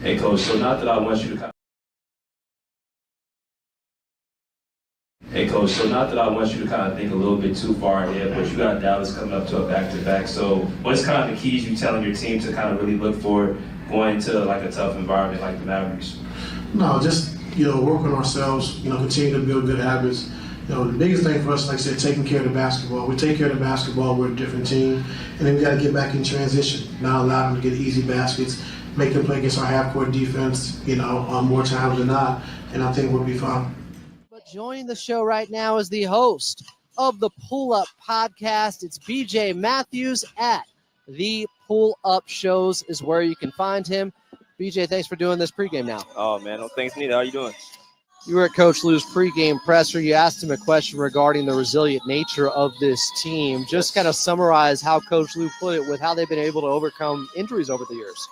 Hey, Coach, so not that I want you to kind of think a little bit too far ahead, but you got Dallas coming up to a back-to-back. So what's kind of the keys you telling your team to kind of really look for going to like a tough environment like the Mavericks? No, just, work on ourselves, continue to build good habits. The biggest thing for us, like I said, taking care of the basketball. We take care of the basketball, we're a different team. And then we got to get back in transition, not allow them to get easy baskets, make them play against our half-court defense, more times than not. And I think we'll be fine. But joining the show right now is the host of the Pull Up Podcast. It's BJ Matthews at the Pull Up Shows is where you can find him. BJ, thanks for doing this pregame now. Oh, man, no thanks needed. How you doing? You were at Coach Lou's pregame presser. You asked him a question regarding the resilient nature of this team. Just kind of summarize how Coach Lou put it with how they've been able to overcome injuries over the years.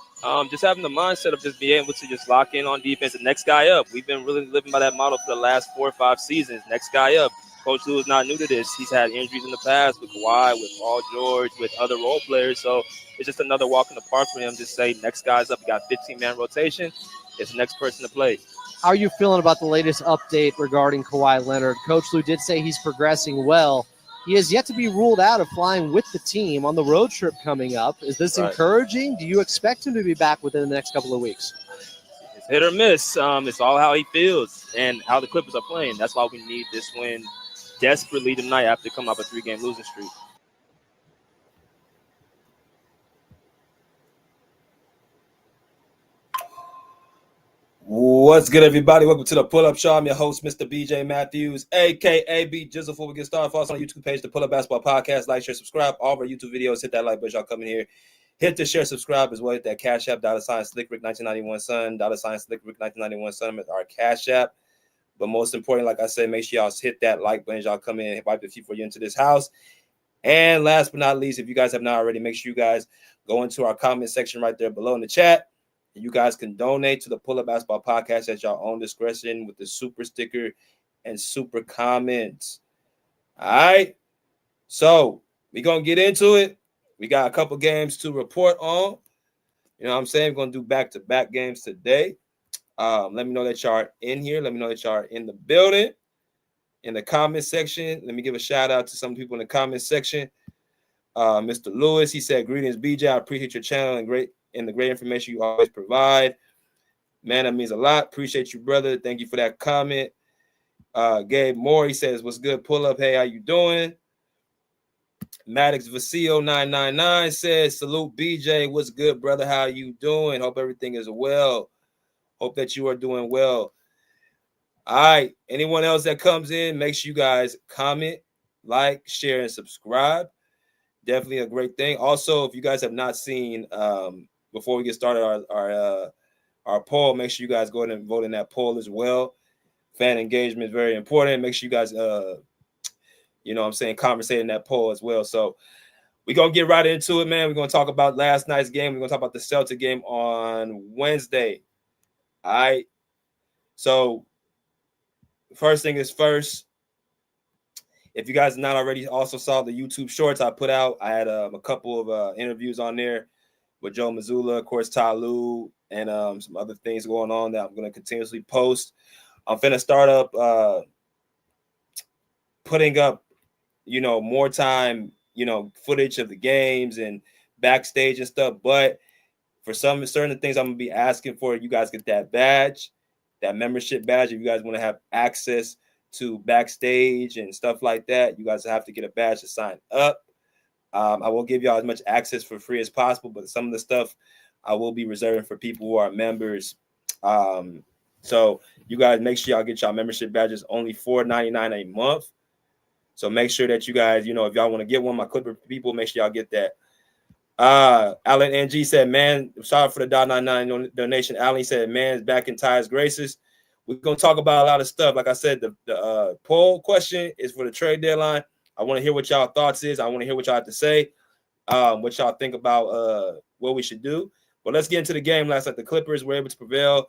Just having the mindset of just being able to just lock in on defense and next guy up. We've been really living by that model for the last 4 or 5 seasons. Next guy up. Coach Lou is not new to this. He's had injuries in the past with Kawhi, with Paul George, with other role players. So it's just another walk in the park for him. Just say next guy's up. You got 15-man rotation. It's the next person to play. How are you feeling about the latest update regarding Kawhi Leonard? Coach Lou did say he's progressing well. He has yet to be ruled out of flying with the team on the road trip coming up. Is this encouraging? Do you expect him to be back within the next couple of weeks? It's hit or miss. It's all how he feels and how the Clippers are playing. That's why we need this win desperately tonight after coming off a 3-game losing streak. What's good, everybody? Welcome to the Pull-Up Show. I'm your host, Mr. BJ Matthews, a.k.a. B Jizzle. Before we get started, follow us on the YouTube page, the Pull-Up Basketball Podcast. Like, share, subscribe. All of our YouTube videos, hit that like button. Y'all come in here. Hit the share, subscribe as well. Hit that Cash App, $SlickRick1991 Son, $SlickRick1991 Son is our Cash App. But most importantly, like I said, make sure y'all hit that like button. Y'all come in and wipe the feet before you into this house. And last but not least, if you guys have not already, make sure you guys go into our comment section right there below in the chat. You guys can donate to the Pull Up Basketball Podcast at your own discretion with the super sticker and super comments. All right. So we're going to get into it. We got a couple games to report on. You know what I'm saying? We're going to do back-to-back games today. Let me know that y'all are in here. Let me know that y'all are in the building, in the comment section. Let me give a shout out to some people in the comment section. Mr. Lewis, he said, greetings, BJ. I appreciate your channel and the great information you always provide. Man, that means a lot. Appreciate you, brother. Thank you for that comment. Gabe Moore, he says, what's good, Pull Up? Hey, how you doing? Maddox Vasio 999 says, salute, BJ. What's good, brother? How you doing? Hope everything is well. Hope that you are doing well. All right. Anyone else that comes in, make sure you guys comment, like, share, and subscribe. Definitely a great thing. Also, if you guys have not seen, before we get started, our poll, make sure you guys go ahead and vote in that poll as well. Fan engagement is very important. Make sure you guys, conversate in that poll as well. So we're going to get right into it, man. We're going to talk about last night's game. We're going to talk about the Celtic game on Wednesday. All right. So first thing is first. If you guys not already also saw the YouTube shorts I put out, I had a couple of interviews on there with Joe Mazzulla, of course, Ty Lue, and some other things going on that I'm going to continuously post. I'm finna start up putting up, more time, footage of the games and backstage and stuff. But for some certain things, I'm going to be asking for you guys get that badge, that membership badge. If you guys want to have access to backstage and stuff like that, you guys have to get a badge to sign up. I will give y'all as much access for free as possible, but some of the stuff I will be reserving for people who are members. So you guys make sure y'all get y'all membership badges, only $4.99 a month. So make sure that you guys, if y'all want to get one, my Clipper people, make sure y'all get that. Alan NG said, man, sorry for the $1.99 donation. Alan said, man's back in Ty's graces. We're going to talk about a lot of stuff. Like I said, the poll question is for the trade deadline. I want to hear what y'all thoughts is. I want to hear what y'all have to say, what y'all think about what we should do. But let's get into the game. Last night, the Clippers were able to prevail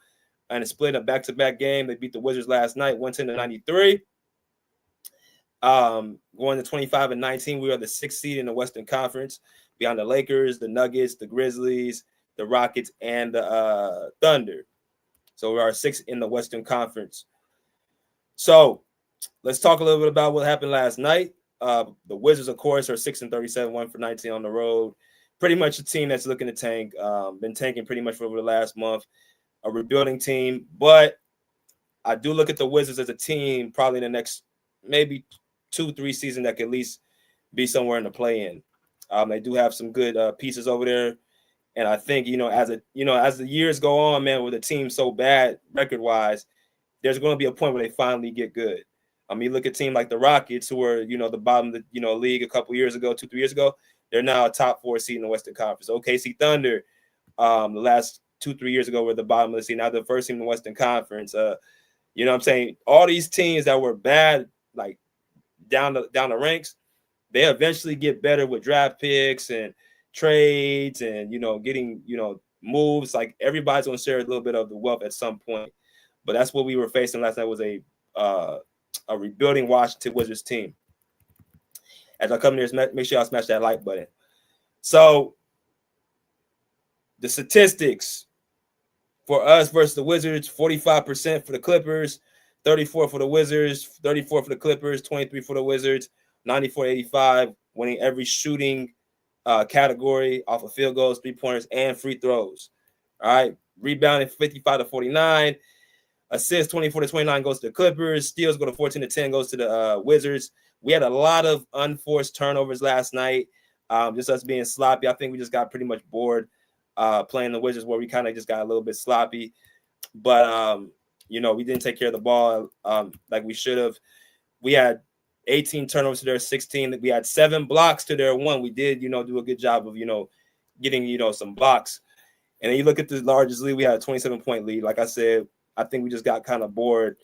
and split a back-to-back game. They beat the Wizards last night, 110-93. Going to 25-19, we are the 6th seed in the Western Conference, behind the Lakers, the Nuggets, the Grizzlies, the Rockets, and the Thunder. So we are 6th in the Western Conference. So let's talk a little bit about what happened last night. The Wizards, of course, are 6-37, 1-for-19 on the road. Pretty much a team that's looking to tank. Been tanking pretty much for over the last month. A rebuilding team, but I do look at the Wizards as a team probably in the next maybe 2-3 seasons that could at least be somewhere in the play-in. They do have some good pieces over there, and I think as the years go on, man, with the team so bad record-wise, there's going to be a point where they finally get good. I mean, look at a team like the Rockets, who were the bottom of the league a couple years ago, 2-3 years ago. They're now a top 4 seed in the Western Conference. OKC Thunder, the last 2-3 years ago were the bottom of the seed. Now the first team in the Western Conference. You know what I'm saying? All these teams that were bad, like down the ranks, they eventually get better with draft picks and trades and getting moves. Like everybody's gonna share a little bit of the wealth at some point. But that's what we were facing last night, was a rebuilding Washington Wizards team. As I come here, make sure y'all smash that like button. So the statistics for us versus the Wizards: 45% for the Clippers, 34% for the Wizards, 34% for the Clippers, 23% for the Wizards, 94-85, winning every shooting category off of field goals, 3-pointers, and free throws. All right, rebounding 55-49, assists 24-29 goes to the Clippers, steals go to 14-10 goes to the Wizards. We had a lot of unforced turnovers last night, just us being sloppy. I think we just got pretty much bored playing the Wizards, where we kind of just got a little bit sloppy. But we didn't take care of the ball like we should have. We had 18 turnovers to their 16. We had 7 blocks to their 1. We did, do a good job of, getting, some blocks. And then you look at the largest lead, we had a 27-point lead. Like I said, I think we just got kind of bored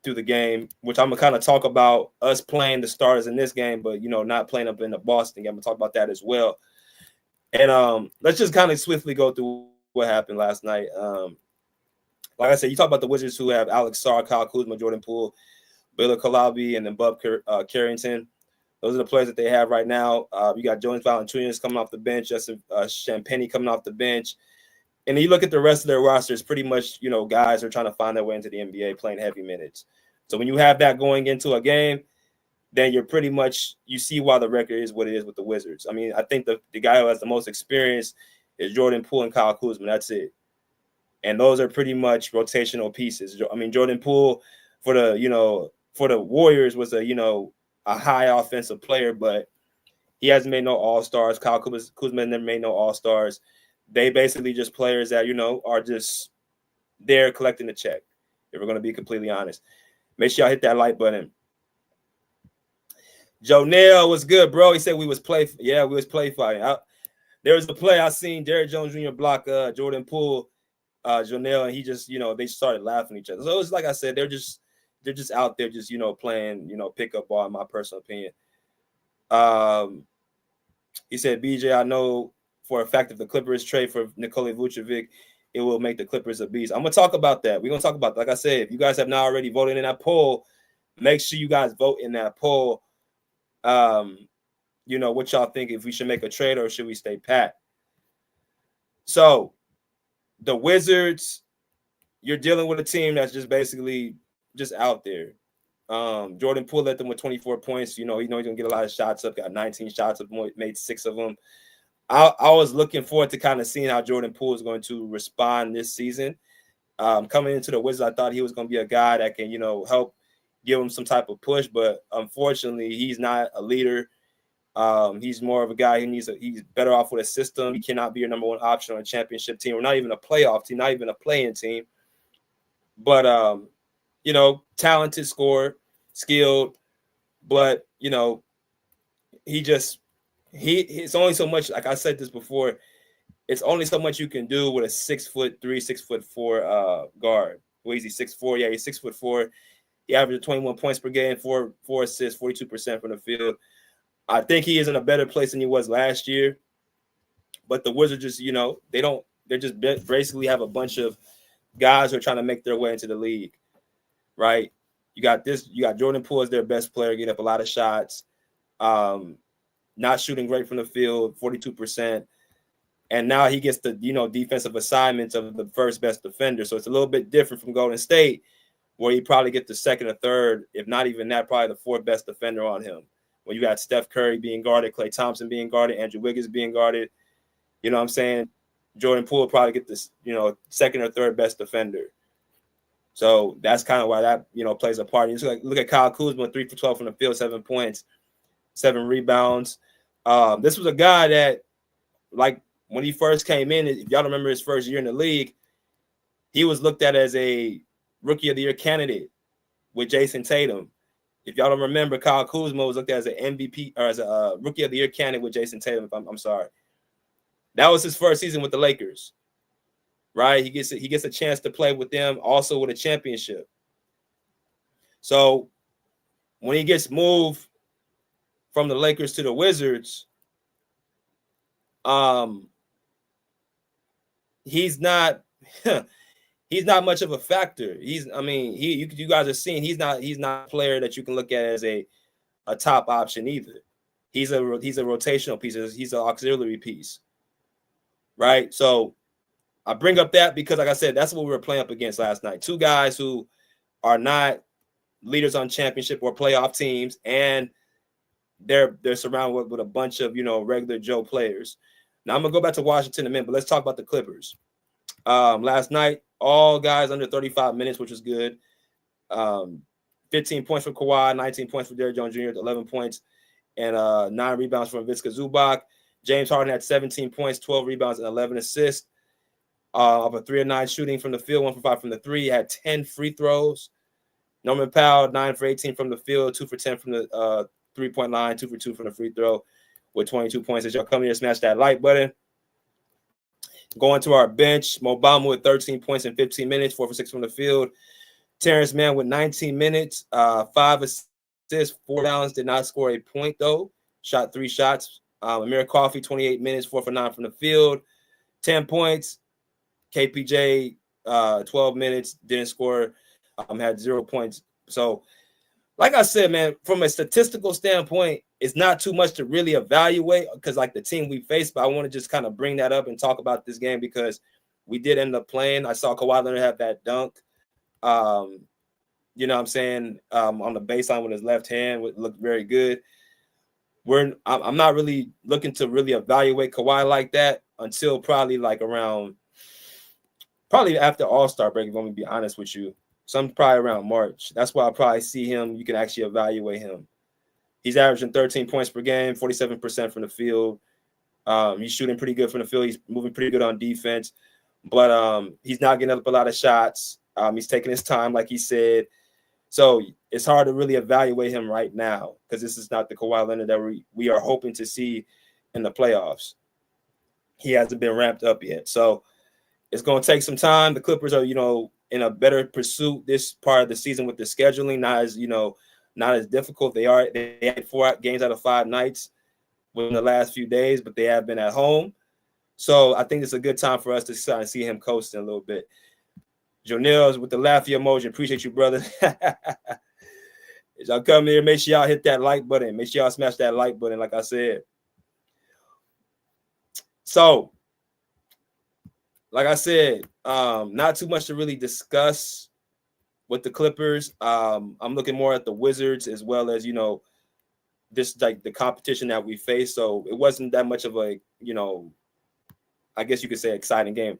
through the game, which I'm going to kind of talk about us playing the starters in this game, but, not playing up in the Boston game. I'm going to talk about that as well. And let's just kind of swiftly go through what happened last night. Like I said, you talk about the Wizards, who have Alex Sarr, Kyle Kuzma, Jordan Poole, Billy Colabi, and then Bub Carrington. Those are the players that they have right now. You got Jonas Valanciunas coming off the bench, Justin Champagnie coming off the bench. And then you look at the rest of their rosters, pretty much, guys are trying to find their way into the NBA, playing heavy minutes. So when you have that going into a game, then you're pretty much, you see why the record is what it is with the Wizards. I mean, I think the guy who has the most experience is Jordan Poole and Kyle Kuzma. That's it. And those are pretty much rotational pieces. I mean, Jordan Poole for the Warriors was a high offensive player, but he hasn't made no All-Stars. Kyle Kuzma never made no All-Stars. They basically just players that, are just there collecting the check, if we're going to be completely honest. Make sure y'all hit that like button. Joe Nail was good, bro. He said we was play fighting. There was a play I seen Derrick Jones Jr. block Jordan Poole, Joe Nail, and he just, they started laughing at each other. So it was like I said, they're just out there just, playing, pickup ball, in my personal opinion. He said, BJ, I know for a fact if the Clippers trade for Nikola Vucevic, it will make the Clippers a beast. I'm going to talk about that. We're going to talk about, like I said, if you guys have not already voted in that poll, make sure you guys vote in that poll. What y'all think, if we should make a trade or should we stay pat? So the Wizards, you're dealing with a team that's just basically just out there. Jordan Poole led them with 24 points. He's going to get a lot of shots up, got 19 shots up, made 6 of them. I was looking forward to kind of seeing how Jordan Poole is going to respond this season. Coming into the Wizards, I thought he was going to be a guy that can, help give him some type of push, but unfortunately, he's not a leader. He's more of a guy who he's better off with a system. He cannot be your number 1 option on a championship team, or not even a playoff team, not even a play-in team. But talented scorer, skilled, but it's only so much. Like I said this before, it's only so much you can do with a 6'3", 6'4" guard. Well, is he 6'4"? Yeah, he's 6'4". He averaged 21 points per game, 4 assists, 42% from the field. I think he is in a better place than he was last year. But the Wizards just, they just basically have a bunch of guys who are trying to make their way into the league, right? You got Jordan Poole as their best player, getting up a lot of shots, not shooting great from the field, 42%. And now he gets the, defensive assignments of the first best defender. So it's a little bit different from Golden State, where he probably get the second or third, if not even that, probably the fourth best defender on him. When you got Steph Curry being guarded, Klay Thompson being guarded, Andrew Wiggins being guarded, you know what I'm saying? Jordan Poole will probably get this, second or third best defender. So that's kind of why that, plays a part. You just look at Kyle Kuzma, 3 for 12 from the field, 7 points, 7 rebounds. This was a guy that, like, when he first came in, if y'all remember his first year in the league, he was looked at as a Rookie of the Year candidate with Jason Tatum. If y'all don't remember, Kyle Kuzma was looked at as an MVP or as a Rookie of the Year candidate with Jason Tatum. I'm sorry, that was his first season with the Lakers, right? He gets a chance to play with them, also with a championship. So when he gets moved from the Lakers to the Wizards, he's not much of a factor. You guys are seeing he's not a player that you can look at as a top option either. He's a rotational piece. He's an auxiliary piece, right? So I bring up that because, like I said, that's what we were playing up against last night. Two guys who are not leaders on championship or playoff teams, and they're surrounded with a bunch of regular Joe players. Now I'm gonna go back to Washington in a minute, but let's talk about the Clippers. Last night, all guys under 35 minutes, which was good. 15 points for Kawhi, 19 points for Derrick Jones Jr., 11 points, and 9 rebounds from Viska Zubac. James Harden had 17 points, 12 rebounds, and 11 assists. Of a 3 of 9 shooting from the field, 1 for 5 from the 3. He had 10 free throws. Norman Powell, 9 for 18 from the field, 2 for 10 from the 3-point line, 2 for 2 from the free throw, with 22 points. As y'all come here, smash that like button. Going to our bench, Mo Bamba with 13 points in 15 minutes, 4 for 6 from the field. Terrence Mann with 19 minutes, 5 assists, 4 downs, did not score a point though. Shot 3 shots. Amir Coffey, 28 minutes, 4 for 9 from the field, 10 points. KPJ, 12 minutes, didn't score, had 0 points. So, like I said, man, from a statistical standpoint, it's not too much to really evaluate because, like, the team we faced, but I want to just kind of bring that up and talk about this game because we did end up playing. I saw Kawhi Leonard have that dunk, you know what I'm saying, on the baseline with his left hand, it looked very good. I'm not really looking to really evaluate Kawhi like that until probably after All-Star break, if I'm going to be honest with you. Probably around March. That's why I'll probably see him. You can actually evaluate him. He's averaging 13 points per game, 47% from the field. He's shooting pretty good from the field. He's moving pretty good on defense. But he's not getting up a lot of shots. He's taking his time, like he said. So it's hard to really evaluate him right now because this is not the Kawhi Leonard that we are hoping to see in the playoffs. He hasn't been ramped up yet. So it's going to take some time. The Clippers are, in a better pursuit this part of the season with the scheduling, not as difficult. They had 4 games out of 5 nights within the last few days, but they have been at home. So I think it's a good time for us to start and see him coasting a little bit. Jonel's with the laughy emoji. Appreciate you, brother. As y'all come here, make sure y'all hit that like button. Make sure y'all smash that like button, like I said. So, like I said, not too much to really discuss with the Clippers. I'm looking more at the Wizards as well as, this like the competition that we face. So it wasn't that much of a, I guess you could say exciting game.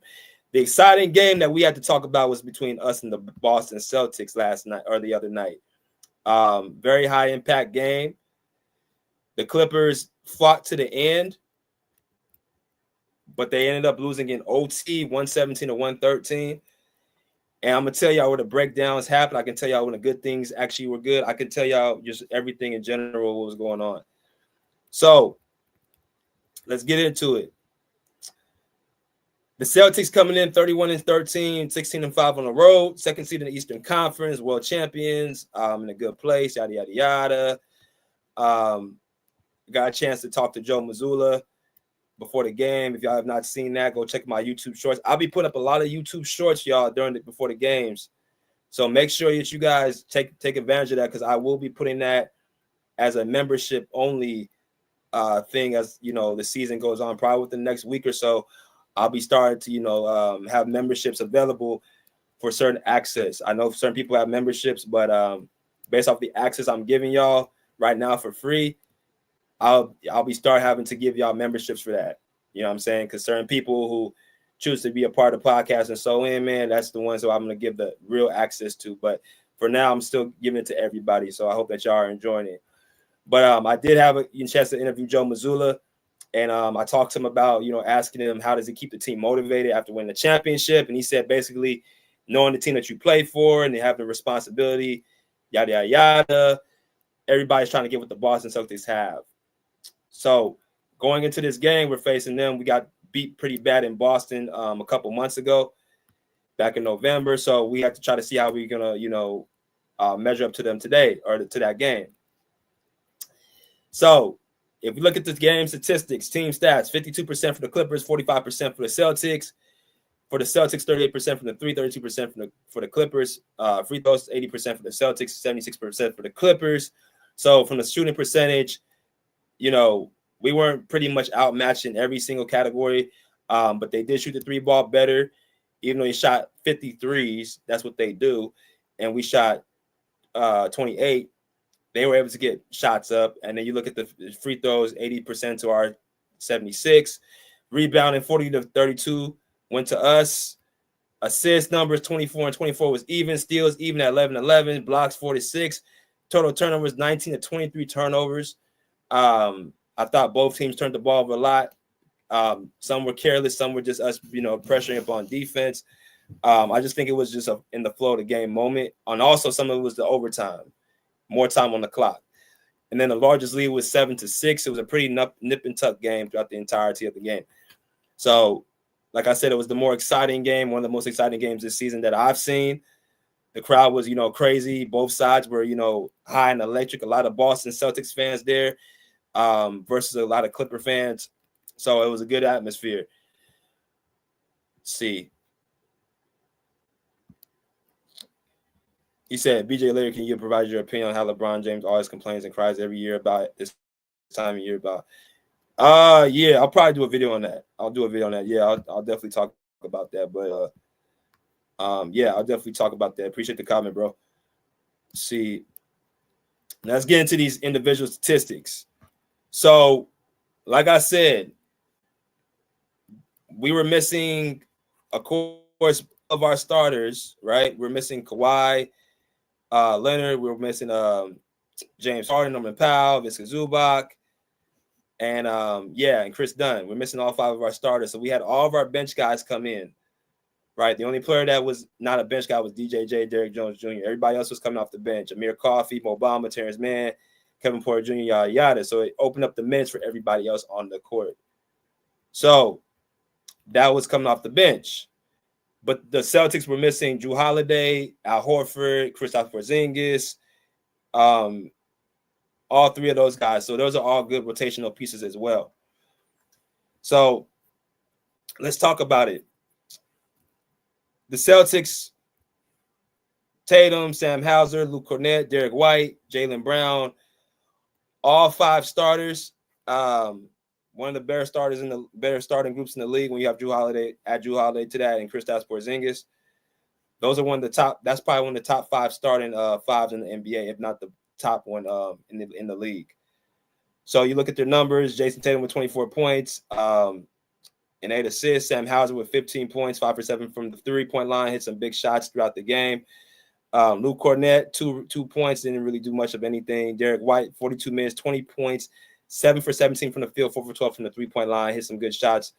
The exciting game that we had to talk about was between us and the Boston Celtics last night or the other night. Very high impact game. The Clippers fought to the end, but they ended up losing in OT, 117 to 113. And I'm going to tell y'all where the breakdowns happened. I can tell y'all when the good things actually were good. I can tell y'all just everything in general what was going on. So let's get into it. The Celtics coming in 31-13, 16-5 on the road, second seed in the Eastern Conference, world champions, in a good place, yada, yada, yada. Got a chance to talk to Joe Mazzulla before the game. If y'all have not seen that, go check my YouTube shorts. I'll be putting up a lot of YouTube shorts, y'all, before the games. So make sure that you guys take advantage of that because I will be putting that as a membership only thing as the season goes on. Probably within the next week or so, I'll be starting to have memberships available for certain access. I know certain people have memberships, but based off the access I'm giving y'all right now for free, I'll be start having to give y'all memberships for that. You know what I'm saying? Because certain people who choose to be a part of the podcast and so in, man, that's the ones who I'm going to give the real access to. But for now, I'm still giving it to everybody. So I hope that y'all are enjoying it. But I did have a chance to interview Joe Mazzulla, and I talked to him about, asking him how does he keep the team motivated after winning the championship. And he said basically knowing the team that you play for and they have the responsibility, yada, yada, yada. Everybody's trying to get what the Boston Celtics have. So going into this game, we're facing them. We got beat pretty bad in Boston a couple months ago, back in November. So we have to try to see how we're going to, measure up to them today or to that game. So if we look at the game statistics, team stats, 52% for the Clippers, 45% for the Celtics. For the Celtics, 38% from the three, 32% for the Clippers. Free throws, 80% for the Celtics, 76% for the Clippers. So from the shooting percentage, we weren't pretty much outmatched in every single category, but they did shoot the three ball better. Even though they shot 53s, that's what they do, and we shot 28. They were able to get shots up, and then you look at the free throws, 80% to our 76. Rebounding 40 to 32 went to us. Assist numbers 24 and 24 was even. Steals even at 11-11. Blocks 46. Total turnovers 19 to 23 turnovers. I thought both teams turned the ball over a lot. Some were careless. Some were just us, pressuring upon defense. I just think it was just in the flow of the game moment. And also some of it was the overtime. More time on the clock. And then the largest lead was 7-6. It was a pretty nip and tuck game throughout the entirety of the game. So, like I said, it was the more exciting game, one of the most exciting games this season that I've seen. The crowd was, crazy. Both sides were, high and electric. A lot of Boston Celtics fans there versus a lot of Clipper fans. So it was a good atmosphere. Let's see. He said, BJ later, can you provide your opinion on how LeBron James always complains and cries every year about this time of year about? Yeah, I'll probably do a video on that. I'll do a video on that. Yeah, I'll definitely talk about that. But yeah, I'll definitely talk about that. Appreciate the comment, bro. Let's see. Now let's get into these individual statistics. So, like I said, we were missing, of course, of our starters, right? We're missing Kawhi Leonard. We were missing James Harden, Norman Powell, Visca Zubac, and and Chris Dunn. We're missing all 5 of our starters. So we had all of our bench guys come in, right? The only player that was not a bench guy was DJJ, Derrick Jones Jr. Everybody else was coming off the bench. Amir Coffey, Mo Bamba, Terrence Mann, Kevin Porter Jr., yada, yada. So it opened up the minutes for everybody else on the court. So that was coming off the bench. But the Celtics were missing Jrue Holiday, Al Horford, Kristaps Porzingis, all 3 of those guys. So those are all good rotational pieces as well. So let's talk about it. The Celtics, Tatum, Sam Hauser, Luke Cornett, Derek White, Jaylen Brown, all 5 starters. One of the better starters in the better starting groups in the league when you have Jrue Holiday, add Jrue Holiday to that, and Kristaps Porzingis. Those are one of the top. That's probably one of the top 5 starting 5s in the NBA, if not the top one in the league. So you look at their numbers: Jason Tatum with 24 points, and 8 assists. Sam Hauser with 15 points, 5 for 7 from the 3-point line, hit some big shots throughout the game. Luke Cornett, 2 points, didn't really do much of anything. Derek White, 42 minutes, 20 points. 7 for 17 from the field, 4 for 12 from the 3-point line, hit some good shots.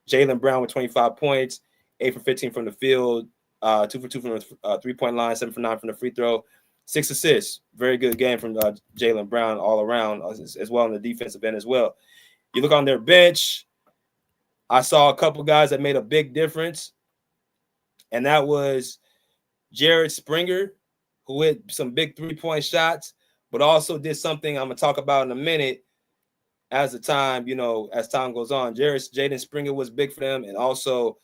Jaylen Brown with 25 points, 8 for 15 from the field, 2 for 2 from the 3-point line, 7 for 9 from the free throw, 6 assists. Very good game from Jaylen Brown all around, as well on the defensive end as well. You look on their bench, I saw a couple guys that made a big difference, and that was Jared Springer, who hit some big 3-point shots, but also did something I'm going to talk about in a minute. As time goes on, Jaden Springer was big for them, and also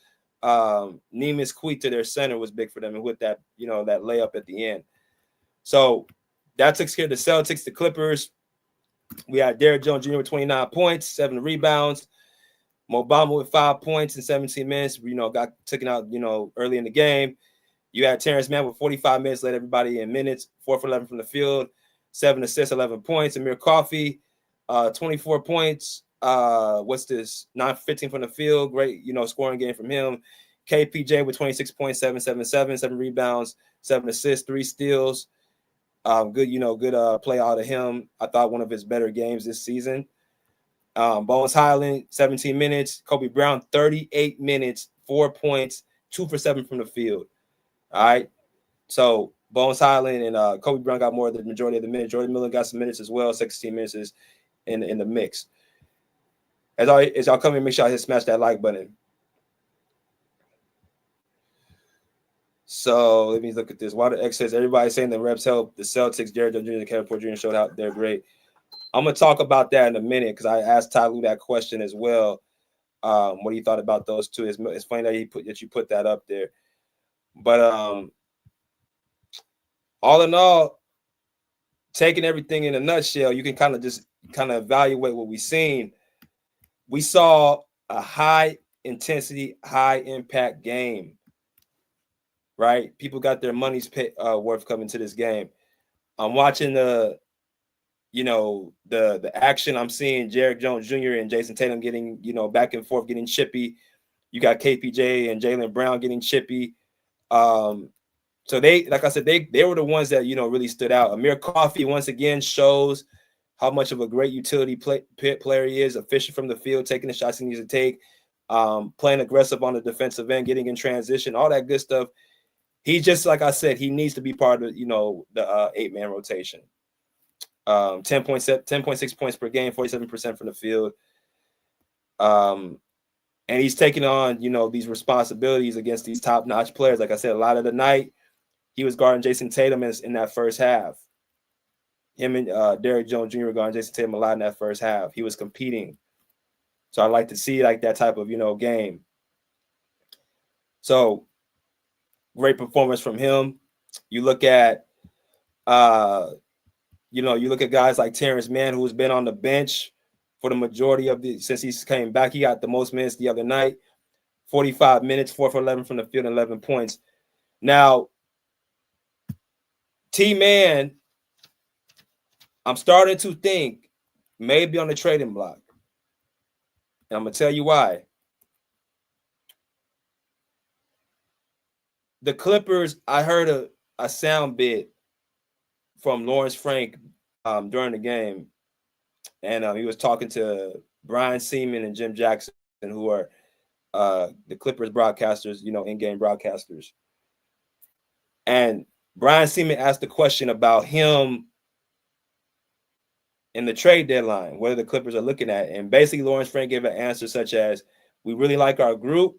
Neemias Queta, their center, was big for them, and with that, that layup at the end. So that took care of the Celtics. The Clippers, We had Derrick Jones Jr. with 29 points, 7 rebounds. Mo Bamba with 5 points in 17 minutes, got taken out, early in the game. You had Terrence Mann with 45 minutes, led everybody in minutes, 4 for 11 from the field, 7 assists, 11 points. Amir Coffey, 24 points. 9 for 15 from the field. Great, scoring game from him. KPJ with 26 points, 7 rebounds, 7 assists, 3 steals. Good play out of him. I thought one of his better games this season. Bones Highland, 17 minutes. Kobe Brown, 38 minutes, 4 points, 2 for 7 from the field. All right. So Bones Highland and Kobe Brown got more of the majority of the minutes. Jordan Miller got some minutes as well. 16 minutes is in the mix. As y'all come in, make sure I smash that like button. So let me look at this. Water X says everybody's saying the reps help the Celtics. Derrick Jones Jr. and Kevin Porter Jr. showed out. They're great. I'm gonna talk about that in a minute because I asked Ty Lue that question as well. What he thought about those two. It's funny that you put that up there. But all in all, taking everything in a nutshell, you can kind of evaluate what we've seen. We saw a high intensity, high impact game. Right? People got their money's worth coming to this game. I'm watching the action. I'm seeing Derrick Jones Jr. and Jason Tatum getting, back and forth, getting chippy. You got KPJ and Jaylen Brown getting chippy. So they, like I said, they were the ones that, really stood out. Amir Coffey once again shows how much of a great utility player he is, efficient from the field, taking the shots he needs to take, playing aggressive on the defensive end, getting in transition, all that good stuff. He just, like I said, he needs to be part of, the 8-man rotation. 10.6 points per game, 47% from the field. And he's taking on, these responsibilities against these top-notch players. Like I said, a lot of the night, he was guarding Jason Tatum in that first half. Him and Derrick Jones Jr. were guarding Jason Tatum a lot in that first half. He was competing. So I like to see like that type of, game. So great performance from him. You look at, you look at guys like Terrence Mann, who's been on the bench for the majority of since he came back. He got the most minutes the other night, 45 minutes, 4 for 11 from the field, and 11 points. Now, T-Man, I'm starting to think maybe on the trading block. And I'm going to tell you why. The Clippers, I heard a sound bit from Lawrence Frank during the game. And he was talking to Brian Seaman and Jim Jackson, who are the Clippers broadcasters, in-game broadcasters. And Brian Seaman asked the question about him in the trade deadline, whether the Clippers are looking at. And basically, Lawrence Frank gave an answer such as, we really like our group,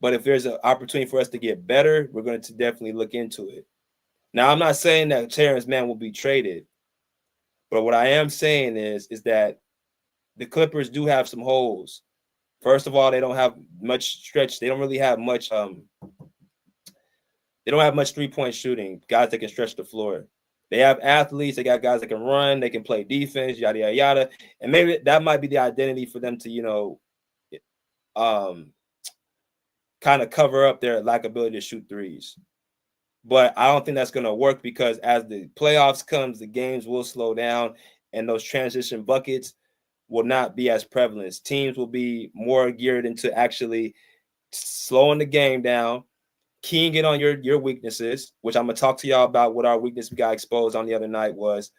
but if there's an opportunity for us to get better, we're going to definitely look into it. Now, I'm not saying that Terrence Mann will be traded, but what I am saying is that the Clippers do have some holes. First of all, they don't have much stretch. They don't really have much. They don't have much 3-point shooting. Guys that can stretch the floor. They have athletes. They got guys that can run. They can play defense. Yada yada yada. And maybe that might be the identity for them to, kind of cover up their lack of ability to shoot threes. But I don't think that's going to work because as the playoffs comes, the games will slow down and those transition buckets will not be as prevalent. Teams will be more geared into actually slowing the game down, keying it on your weaknesses, which I'm going to talk to y'all about what our weakness we got exposed on the other night was.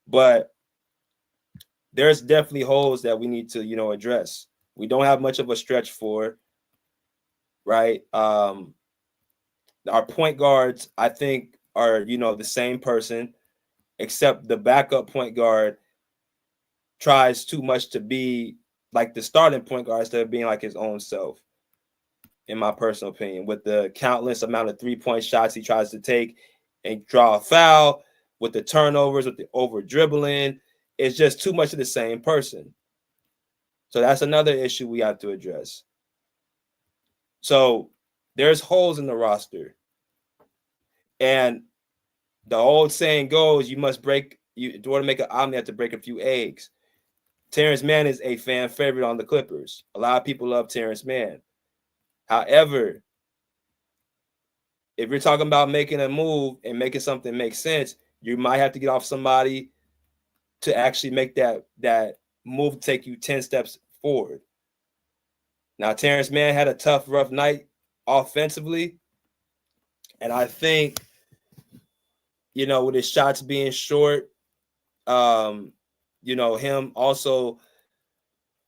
But there's definitely holes that we need to, address. We don't have much of a stretch for, right? Our point guards, I think, are, the same person, except the backup point guard tries too much to be like the starting point guard instead of being like his own self, in my personal opinion, with the countless amount of 3-point shots he tries to take and draw a foul, with the turnovers, with the over dribbling. It's just too much of the same person. So that's another issue we have to address. So there's holes in the roster. And the old saying goes, you must break in order to make an omelet, you have to break a few eggs. Terrence Mann is a fan favorite on the Clippers. A lot of people love Terrence Mann. However, if you're talking about making a move and making something make sense, you might have to get off somebody to actually make that move take you 10 steps forward. Now, Terrence Mann had a tough, rough night offensively. And I think, with his shots being short, him also,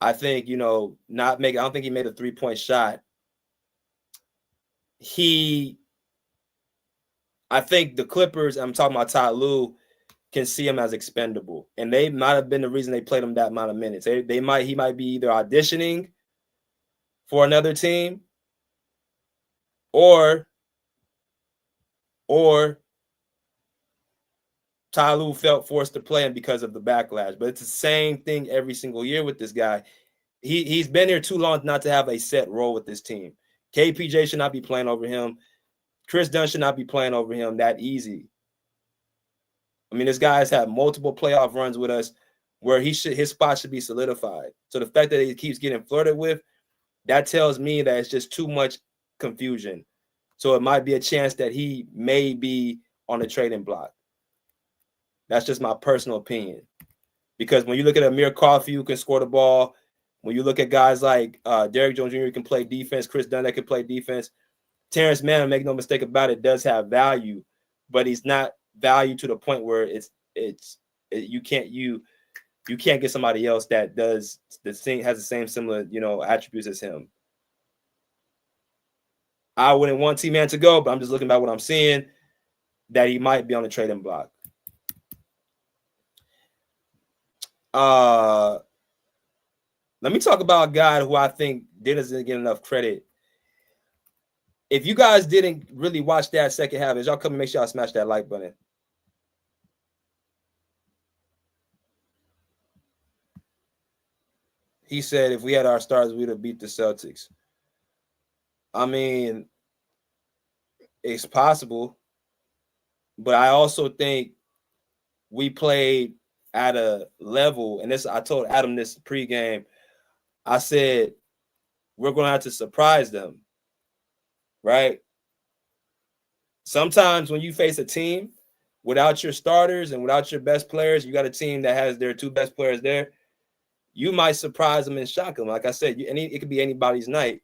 I think, I don't think he made a 3-point shot. I think the Clippers, I'm talking about Ty Lue, can see him as expendable. And they might have been the reason they played him that amount of minutes. He might be either auditioning for another team or Ty Lue felt forced to play him because of the backlash. But it's the same thing every single year with this guy. He's been here too long not to have a set role with this team. KPJ should not be playing over him. Chris Dunn should not be playing over him that easy. I mean, this guy has had multiple playoff runs with us where his spot should be solidified. So the fact that he keeps getting flirted with, that tells me that it's just too much confusion. So it might be a chance that he may be on the trading block. That's just my personal opinion. Because when you look at Amir Coffey, who can score the ball, when you look at guys like Derrick Jones Jr., who can play defense, Chris Dunn that can play defense, Terrence Mann, make no mistake about it, does have value, but he's not value to the point where you can't get somebody else that does the same, has the same similar attributes as him. I wouldn't want T-Man to go, but I'm just looking at what I'm seeing, that he might be on the trading block. Let me talk about a guy who I think doesn't get enough credit. If you guys didn't really watch that second half, as y'all come and make sure y'all smash that like button. He said if we had our stars, we'd have beat the Celtics. I mean, it's possible, but I also think we played at a level, and this I told Adam this pregame. I said we're going to have to surprise them, right? Sometimes when you face a team without your starters and without your best players, you got a team that has their two best players there, you might surprise them and shock them. Like I said, it could be anybody's night.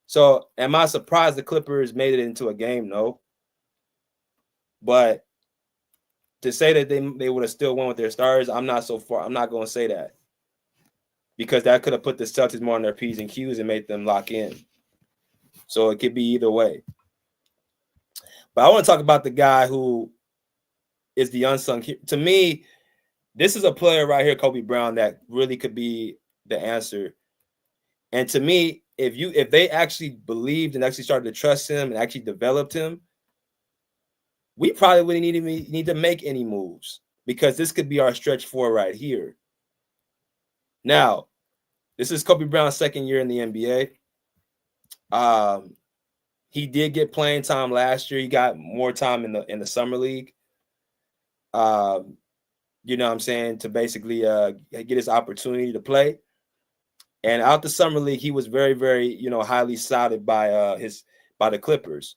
So am I surprised the Clippers made it into a game? No. But to say that they would have still won with their stars, I'm not going to say that. Because that could have put the Celtics more on their P's and Q's and made them lock in. So it could be either way. But I want to talk about the guy who is the unsung hero. To me, this is a player right here, Kobe Brown, that really could be the answer. And to me, if they actually believed and actually started to trust him and actually developed him, we probably wouldn't need to make any moves, because this could be our stretch four right here. Now, this is Kobe Brown's second year in the NBA. He did get playing time last year. He got more time in the summer league. You know what I'm saying, to basically get his opportunity to play. And out the summer league, he was very, very, highly touted by the Clippers.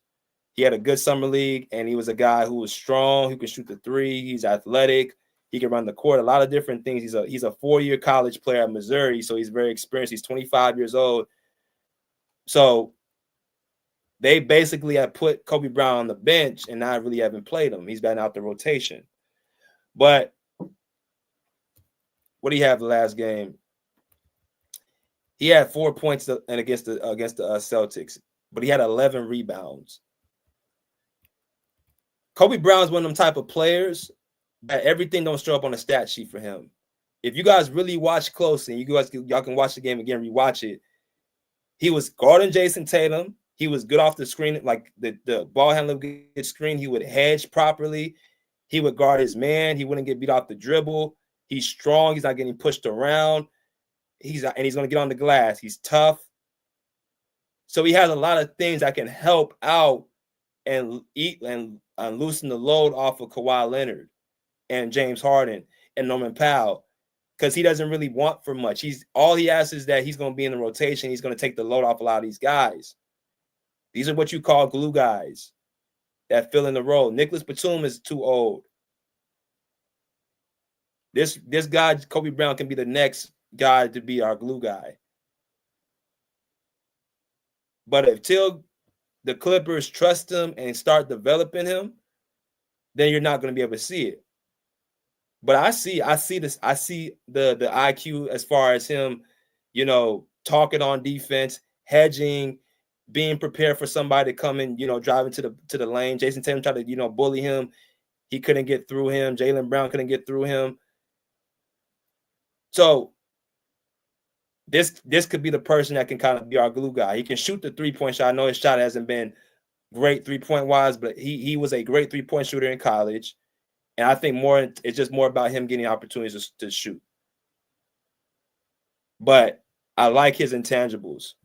He had a good summer league, and he was a guy who was strong, who could shoot the three. He's athletic. He can run the court, a lot of different things. He's a 4-year college player at Missouri, so he's very experienced. He's 25 years old. So they basically have put Kobe Brown on the bench and not really haven't played him. He's been out the rotation. But what do you have the last game? He had 4 points against the Celtics, but he had 11 rebounds. Kobe Brown's one of them type of players that everything don't show up on the stat sheet for him. If you guys really watch closely, y'all can watch the game again, rewatch it. He was guarding Jason Tatum. He was good off the screen, like the ball handler would get screen. He would hedge properly. He would guard his man. He wouldn't get beat off the dribble. He's strong. He's not getting pushed around. He's going to get on the glass. He's tough. So he has a lot of things that can help out and loosen the load off of Kawhi Leonard. and James Harden and Norman Powell, because he doesn't really want for much. All he asks is that he's going to be in the rotation. He's going to take the load off a lot of these guys. These are what you call glue guys that fill in the role. Nicholas Batum is too old. This guy, Kobe Brown, can be the next guy to be our glue guy. But until the Clippers trust him and start developing him, then you're not going to be able to see it. But I see this. I see the IQ as far as him, talking on defense, hedging, being prepared for somebody to come in, driving to the lane. Jason Tatum tried to, bully him. He couldn't get through him. Jaylen Brown couldn't get through him. So this could be the person that can kind of be our glue guy. He can shoot the 3-point shot. I know his shot hasn't been great 3-point wise, but he was a great 3-point shooter in college. And I think it's just more about him getting opportunities to shoot. But I like his intangibles.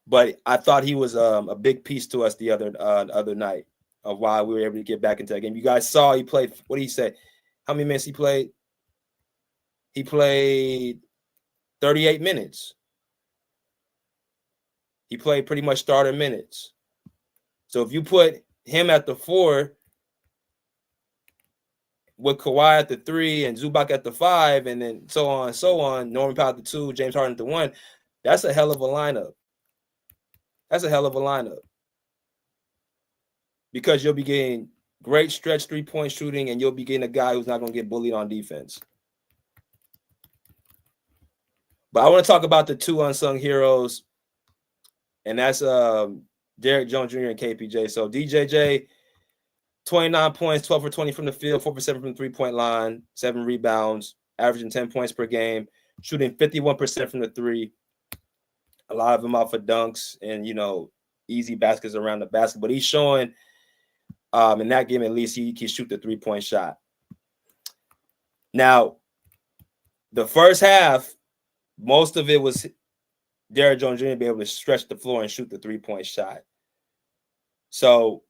But I thought he was a big piece to us the other night of why we were able to get back into that game. You guys saw he played. What did he say? How many minutes he played? He played 38 minutes. He played pretty much starter minutes. So if you put him at the 4 with Kawhi at the 3 and Zubac at the 5, and then so on, Norman Powell at the 2, James Harden at the 1, that's a hell of a lineup. That's a hell of a lineup. Because you'll be getting great stretch 3-point shooting, and you'll be getting a guy who's not going to get bullied on defense. But I want to talk about the 2 unsung heroes, and that's Derrick Jones Jr. and KPJ. So DJJ, 29 points, 12 for 20 from the field, 4 for 7 from the 3-point line, 7 rebounds, averaging 10 points per game, shooting 51% from the 3. A lot of them off of dunks and, easy baskets around the basket. But he's showing in that game, at least, he can shoot the 3-point shot. Now, the first half, most of it was Derrick Jones Jr. be able to stretch the floor and shoot the 3-point shot. So,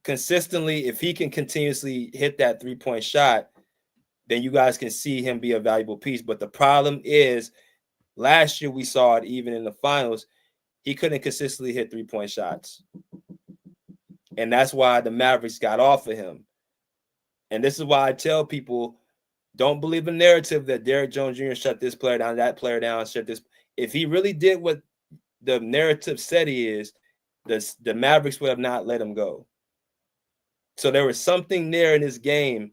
consistently, if he can continuously hit that 3-point shot, then you guys can see him be a valuable piece. But the problem is, last year we saw it even in the finals, he couldn't consistently hit 3-point shots. And that's why the Mavericks got off of him. And this is why I tell people, don't believe the narrative that Derrick Jones Jr. shut this player down, that player down, shut this. If he really did what the narrative said he is, the Mavericks would have not let him go. So there was something there in this game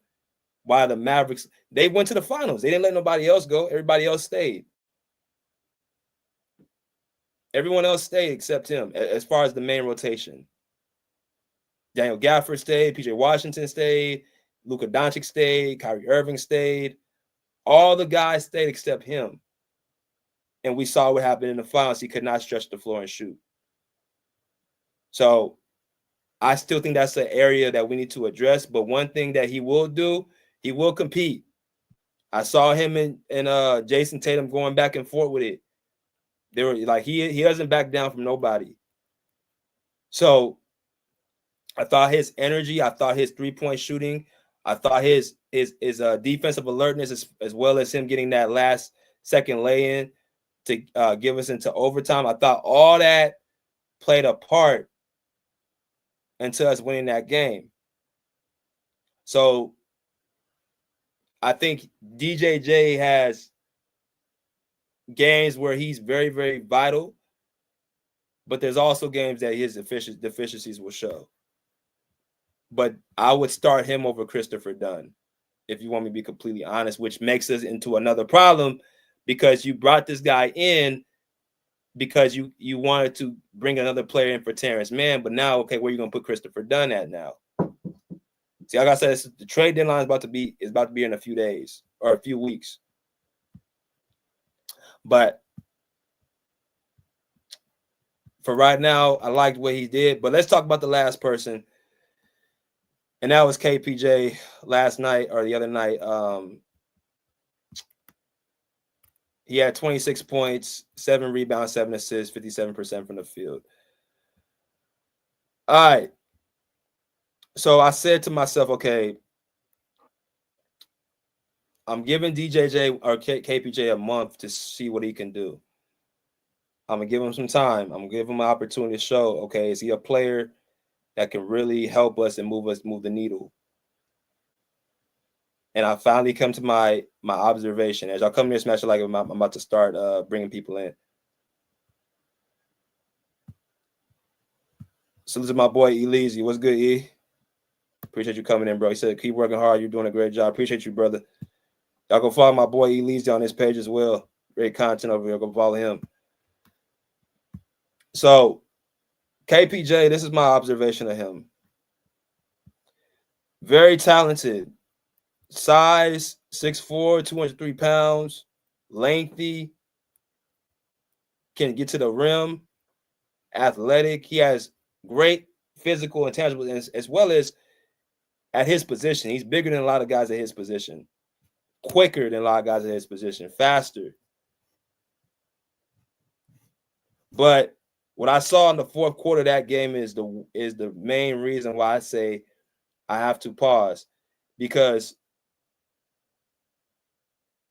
why the Mavericks, they went to the finals. They didn't let nobody else go. Everybody else stayed. Everyone else stayed except him as far as the main rotation. Daniel Gafford stayed. PJ Washington stayed. Luka Doncic stayed. Kyrie Irving stayed. All the guys stayed except him. And we saw what happened in the finals. He could not stretch the floor and shoot. So I still think that's an area that we need to address. But one thing that he will do, he will compete. I saw him and Jason Tatum going back and forth with it. They were like, he doesn't back down from nobody. So I thought his energy, I thought his 3-point shooting, I thought his defensive alertness, as well as him getting that last second lay-in to give us into overtime, I thought all that played a part into us winning that game. So I think DJJ has games where he's very, very vital, but there's also games that his deficiencies will show. But I would start him over Christopher Dunn, if you want me to be completely honest, which makes us into another problem because you brought this guy in because you wanted to bring another player in for Terrence Mann, but now, okay, where are you going to put Christopher Dunn at now? See, like I said, the trade deadline is about to be in a few days or a few weeks. But for right now, I liked what he did. But let's talk about the last person. And that was KPJ last night or the other night. He had 26 points, 7 rebounds, 7 assists, 57% from the field. All right. So I said to myself, okay, I'm giving DJJ or KPJ a month to see what he can do. I'm gonna give him some time. I'm gonna give him an opportunity to show, okay, is he a player that can really help us and move the needle? And I finally come to my observation. As y'all come here, smash it like I'm about to start bringing people in. So this is my boy Elise. What's good, E? Appreciate you coming in, bro. He said, keep working hard. You're doing a great job. Appreciate you, brother. Y'all go follow my boy Elise on this page as well. Great content over here. Go follow him. So KPJ, this is my observation of him. Very talented. Size, 6'4", 203 pounds. Lengthy. Can get to the rim. Athletic. He has great physical and tangible, as well as at his position. He's bigger than a lot of guys at his position. Quicker than a lot of guys at his position. Faster. But what I saw in the fourth quarter of that game is the main reason why I say I have to pause. Because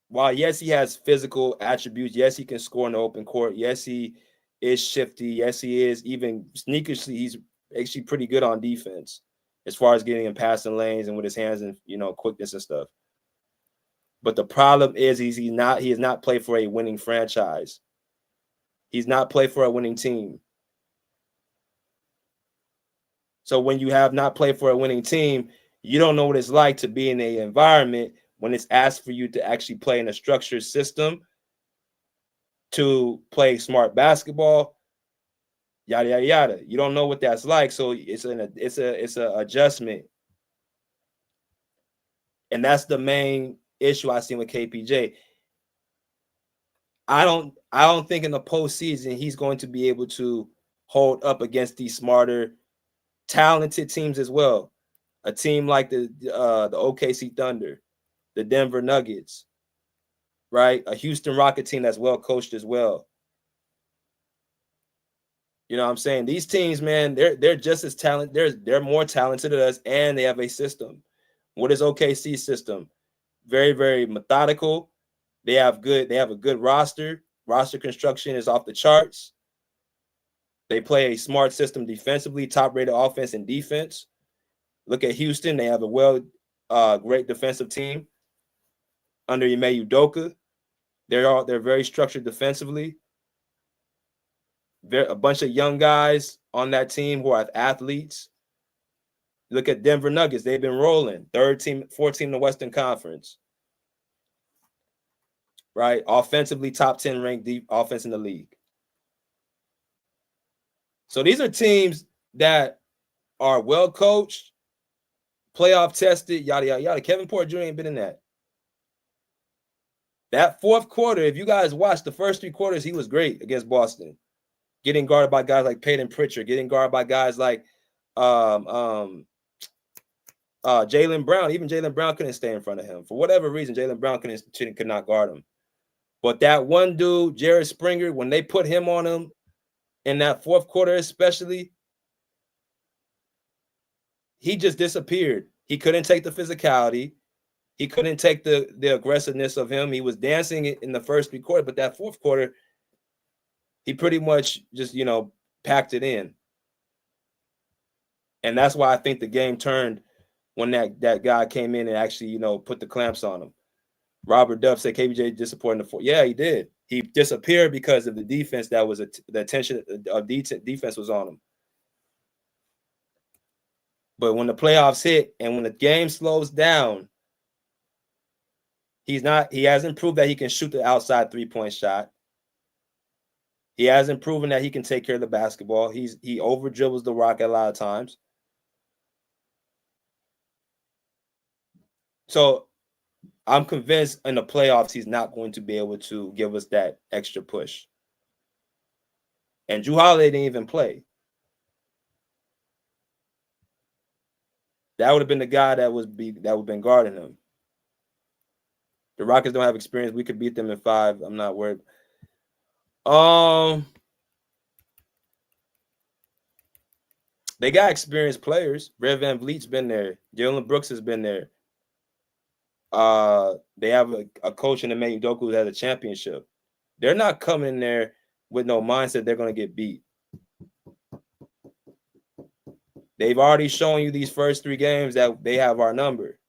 while, yes, he has physical attributes, yes, he can score in the open court, yes, he is shifty, yes, he is even sneakishly, he's actually pretty good on defense as far as getting in passing lanes and with his hands and, quickness and stuff. But the problem is he has not played for a winning franchise. He's not played for a winning team. So when you have not played for a winning team, you don't know what it's like to be in an environment when it's asked for you to actually play in a structured system, to play smart basketball, yada yada yada. You don't know what that's like, so it's a adjustment, and that's the main issue I see with KPJ. I don't think in the postseason he's going to be able to hold up against these smarter, talented teams as well. A team like the OKC Thunder, the Denver Nuggets, right? A Houston Rocket team that's well coached as well. You know what I'm saying? These teams, man, they're just as talented. They're more talented than us, and they have a system. What is OKC's system? Very, very methodical. They have a good roster. Roster construction is off the charts. They play a smart system defensively, top-rated offense and defense. Look at Houston. They have a great defensive team under Ime Udoka. They're very structured defensively. A bunch of young guys on that team who are athletes. Look at Denver Nuggets. They've been rolling. 4th team in the Western Conference. Right? Offensively, top 10 ranked deep offense in the league. So these are teams that are well coached, playoff tested, yada, yada, yada. Kevin Porter Jr. ain't been in that. That fourth quarter, if you guys watched the first 3 quarters, he was great against Boston. Getting guarded by guys like Peyton Pritchard, getting guarded by guys like Jaylen Brown. Even Jaylen Brown couldn't stay in front of him. For whatever reason, Jaylen Brown could not guard him. But that one dude, Jared Springer, when they put him on him in that fourth quarter especially, he just disappeared. He couldn't take the physicality. He couldn't take the aggressiveness of him. He was dancing in the first 3 quarters, but that fourth quarter, he pretty much just, packed it in. And that's why I think the game turned when that guy came in and actually, put the clamps on him. Robert Duff said KBJ disappointed in the fourth. Yeah, he did. He disappeared because of the defense that was the attention of defense was on him. But when the playoffs hit and when the game slows down, he hasn't proved that he can shoot the outside 3-point shot. He hasn't proven that he can take care of the basketball. He over dribbles the rock a lot of times. So I'm convinced in the playoffs he's not going to be able to give us that extra push. And Jrue Holiday didn't even play. That would have been the guy that would have been guarding him. The Rockets don't have experience. We could beat them in 5. I'm not worried. They got experienced players. Red Van Vliet's been there. Jalen Brooks has been there. They have a coach in the Ime Udoka who has a championship. They're not coming in there with no mindset they're going to get beat. They've already shown you these first 3 games that they have our number.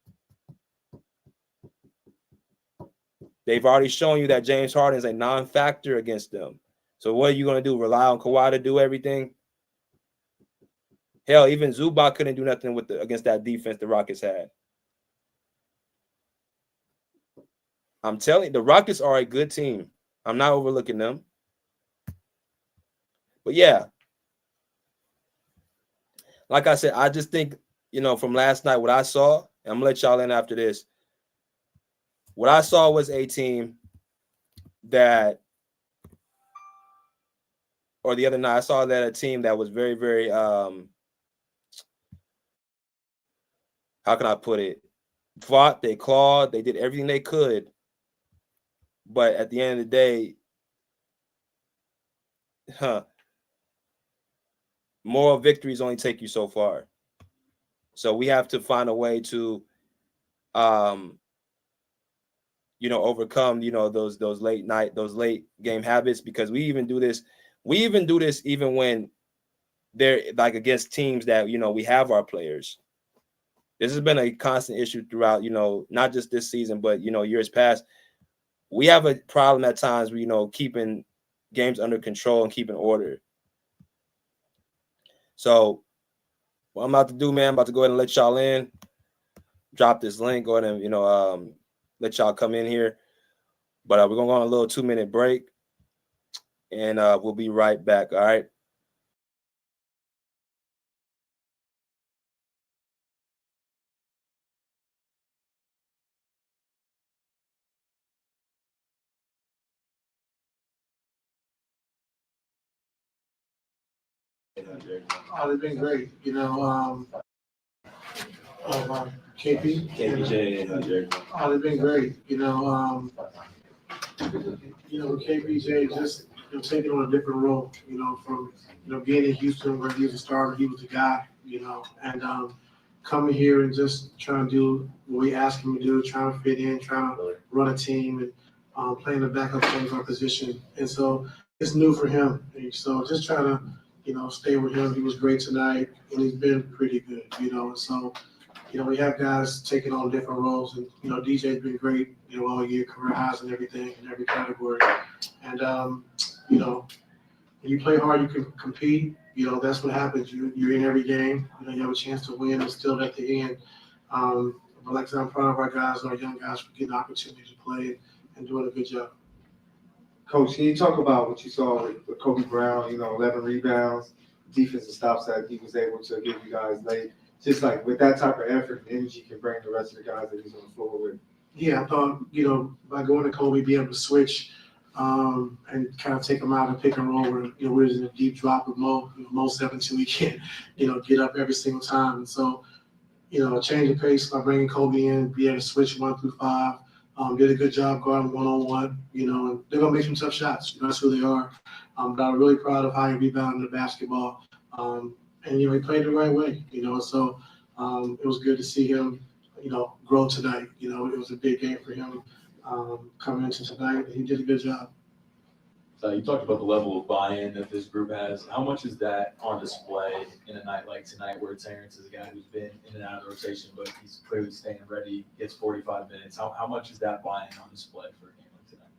They've already shown you that James Harden is a non-factor against them. So what are you going to do? Rely on Kawhi to do everything? Hell, even Zubac couldn't do nothing against that defense the Rockets had. I'm telling you, the Rockets are a good team. I'm not overlooking them. But yeah, like I said, I just think, from last night, what I saw, and I'm going to let y'all in after this. What I saw was a team that, or the other night, I saw that a team that was very, very, how can I put it? Fought, they clawed, they did everything they could. But at the end of the day, moral victories only take you so far. So we have to find a way to, overcome, those late game habits, because we even do this even when they're like against teams that, we have our players. This has been a constant issue throughout, not just this season, but, years past. We have a problem at times with, keeping games under control and keeping order. So what I'm about to do, man, I'm about to go ahead and let y'all in. Drop this link. Go ahead and, let y'all come in here. But we're going to go on a little 2-minute break. And we'll be right back, all right? Oh, they've been great. KP. KPJ and Jared. Oh, they've been great. KPJ just taking on a different role. From being in Houston where he was a starter, he was the guy. And coming here and just trying to do what we asked him to do, trying to fit in, trying to run a team, and playing the backup point guard position. And so it's new for him. And so just trying to stay with him. He was great tonight, and he's been pretty good. And so. We have guys taking on different roles, and DJ's been great, all year, career highs and everything in every category. And when you play hard, you can compete. That's what happens. You're in every game. You have a chance to win, and still at the end. But like I said, I'm proud of our guys, our young guys, for getting the opportunity to play and doing a good job. Coach, can you talk about what you saw with Kobe Brown? 11 rebounds, defensive stops that he was able to give you guys late. Just like with that type of effort and energy can bring the rest of the guys that he's on the floor with. Yeah, I thought, by going to Kobe, be able to switch and kind of take him out and pick and roll where, we're in a deep drop with Mo. Mo 7-2, he can't, get up every single time. And so, change of pace by bringing Kobe in, be able to switch 1 through 5. Did a good job guarding one-on-one, and they're going to make some tough shots. That's who they are. But I'm really proud of how he rebounded the basketball. And, he played the right way, so it was good to see him, grow tonight. It was a big game for him coming into tonight. He did a good job. So you talked about the level of buy-in that this group has. How much is that on display in a night like tonight where Terrence is a guy who's been in and out of the rotation, but he's clearly staying ready, gets 45 minutes. How much is that buy-in on display for a game like tonight?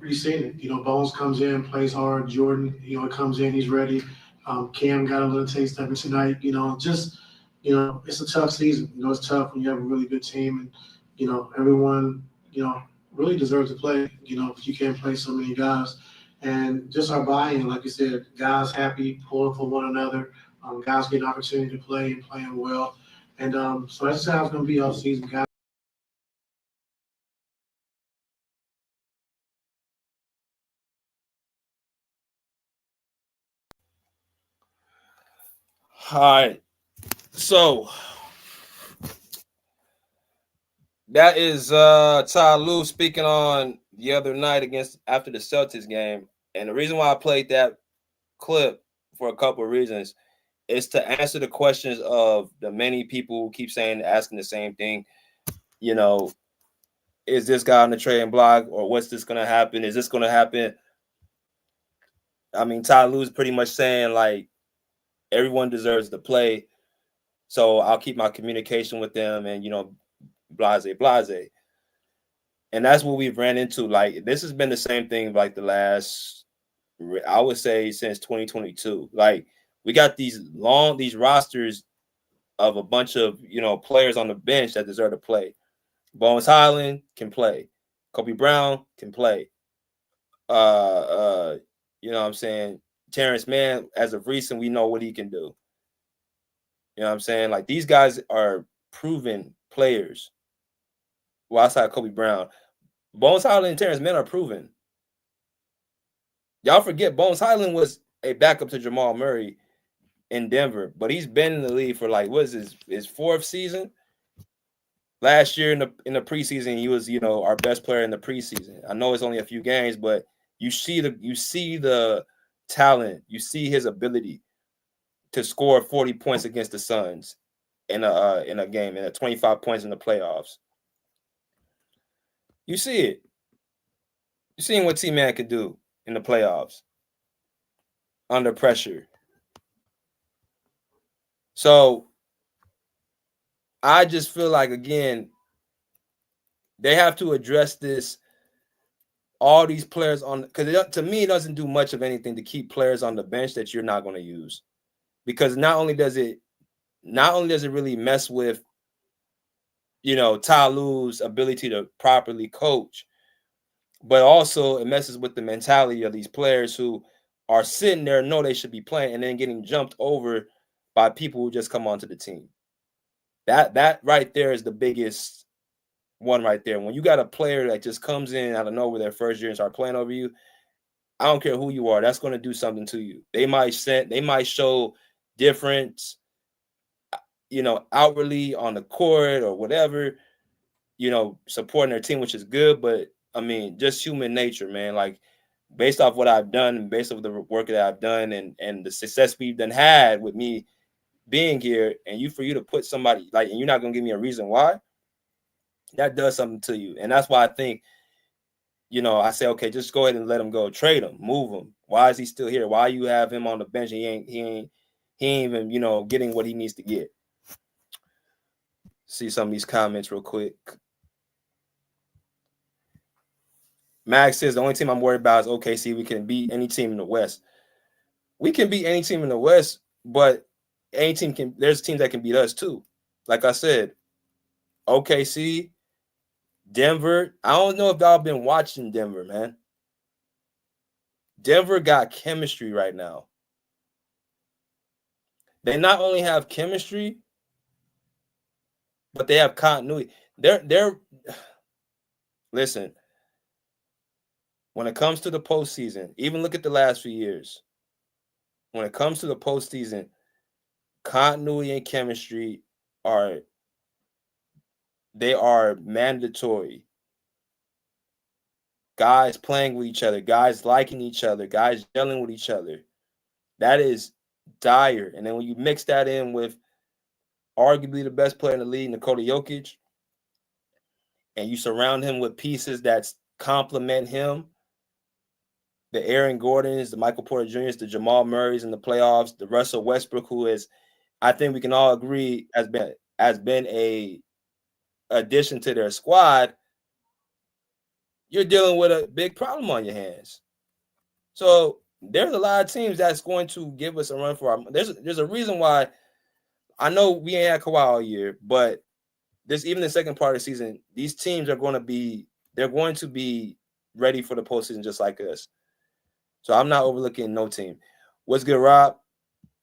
You've seen it. Bones comes in, plays hard. Jordan, comes in, he's ready. Cam got a little taste of it tonight. It's a tough season. It's tough when you have a really good team, and everyone, really deserves to play. But you can't play so many guys, and just our buy-in, like you said, guys happy, pulling for one another. Guys get an opportunity to play and playing well, and so that's how it's going to be all season, guys. All right. So that is Ty Lue speaking on the other night after the Celtics game. And the reason why I played that clip for a couple of reasons is to answer the questions of the many people who keep asking the same thing. You know, is this guy on the trading block, or what's this going to happen? Is this going to happen? I mean, Ty Lue's pretty much saying like everyone deserves to play, so I'll keep my communication with them, and blase. And that's what we've ran into. Like, this has been the same thing like the last, I would say, since 2022. Like, we got these rosters of a bunch of players on the bench that deserve to play. Bones Highland can play. Kobe Brown can play. You know what I'm saying? Terrence Mann, as of recent, we know what he can do. You know what I'm saying? Like, these guys are proven players. Well, outside Kobe Brown, Bones Highland and Terrence Mann are proven. Y'all forget Bones Highland was a backup to Jamal Murray in Denver, but he's been in the league for like, what is his fourth season? Last year in the preseason, he was our best player in the preseason. I know it's only a few games, but you see the talent, you see his ability to score 40 points against the Suns in a game, and 25 points in the playoffs. You see it. You're seeing what T-Man could do in the playoffs under pressure. So I just feel like, again, they have to address this. All these players because to me, it doesn't do much of anything to keep players on the bench that you're not going to use, because not only does it really mess with Ty Lue's ability to properly coach, but also it messes with the mentality of these players who are sitting there, know they should be playing, and then getting jumped over by people who just come onto the team. That right there is the biggest one right there. When you got a player that just comes in out of nowhere their first year and start playing over you, I don't care who you are, that's going to do something to you. They might show difference, outwardly on the court or whatever, supporting their team, which is good. But I mean, just human nature, man. Like, based off what I've done and based off the work that I've done and the success we've had with me being here, and for you to put somebody and you're not going to give me a reason why, that does something to you. And that's why I think, I say, okay, just go ahead and let him go. Trade him, move him. Why is he still here? Why you have him on the bench and he ain't even, getting what he needs to get? See some of these comments real quick. Max says the only team I'm worried about is OKC. We can beat any team in the West. We can beat any team in the West, but there's teams that can beat us too. Like I said, OKC, Denver. I don't know if y'all been watching Denver, man. Denver got chemistry right now. They not only have chemistry, but they have continuity. Listen, when it comes to the postseason, even look at the last few years. When it comes to the postseason, continuity and chemistry are mandatory. Guys playing with each other, guys liking each other, guys gelling with each other. That is dire. And then when you mix that in with arguably the best player in the league, Nikola Jokic, and you surround him with pieces that complement him, the Aaron Gordons, the Michael Porter Jr.'s, the Jamal Murrays in the playoffs, the Russell Westbrook, who is, I think we can all agree, has been a addition to their squad, you're dealing with a big problem on your hands. So there's a lot of teams that's going to give us a run for our. There's a reason why. I know we ain't had Kawhi all year, but even the second part of the season, these teams are going to be ready for the postseason just like us. So I'm not overlooking no team. What's good, Rob?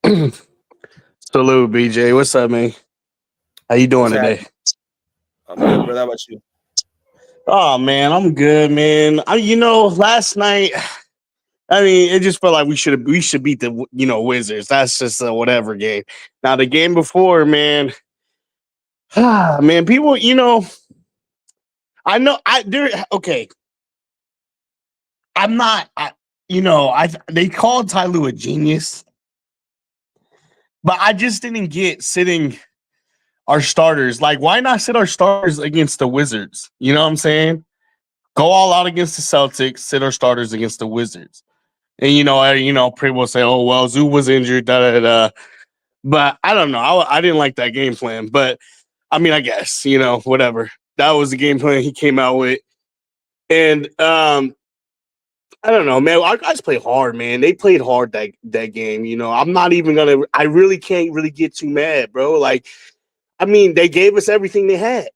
Salute, BJ. What's up, man? How you doing today? I'm good, brother. How about you? Oh man, I'm good, man. Last night, it just felt like we should beat the Wizards. That's just a whatever game. Now the game before, man, man, people, okay. I'm not, they called Ty Lue a genius. But I just didn't get sitting our starters. Like, why not sit our starters against the Wizards? You know what I'm saying? Go all out against the Celtics, sit our starters against the Wizards. And people will say, "Oh well, Zoo was injured." Da da da. But I don't know. I didn't like that game plan. But I mean, I guess whatever. That was the game plan he came out with. And I don't know, man. Our guys play hard, man. They played hard that game. I'm not even gonna. I really can't really get too mad, bro. Like, I mean, they gave us everything they had,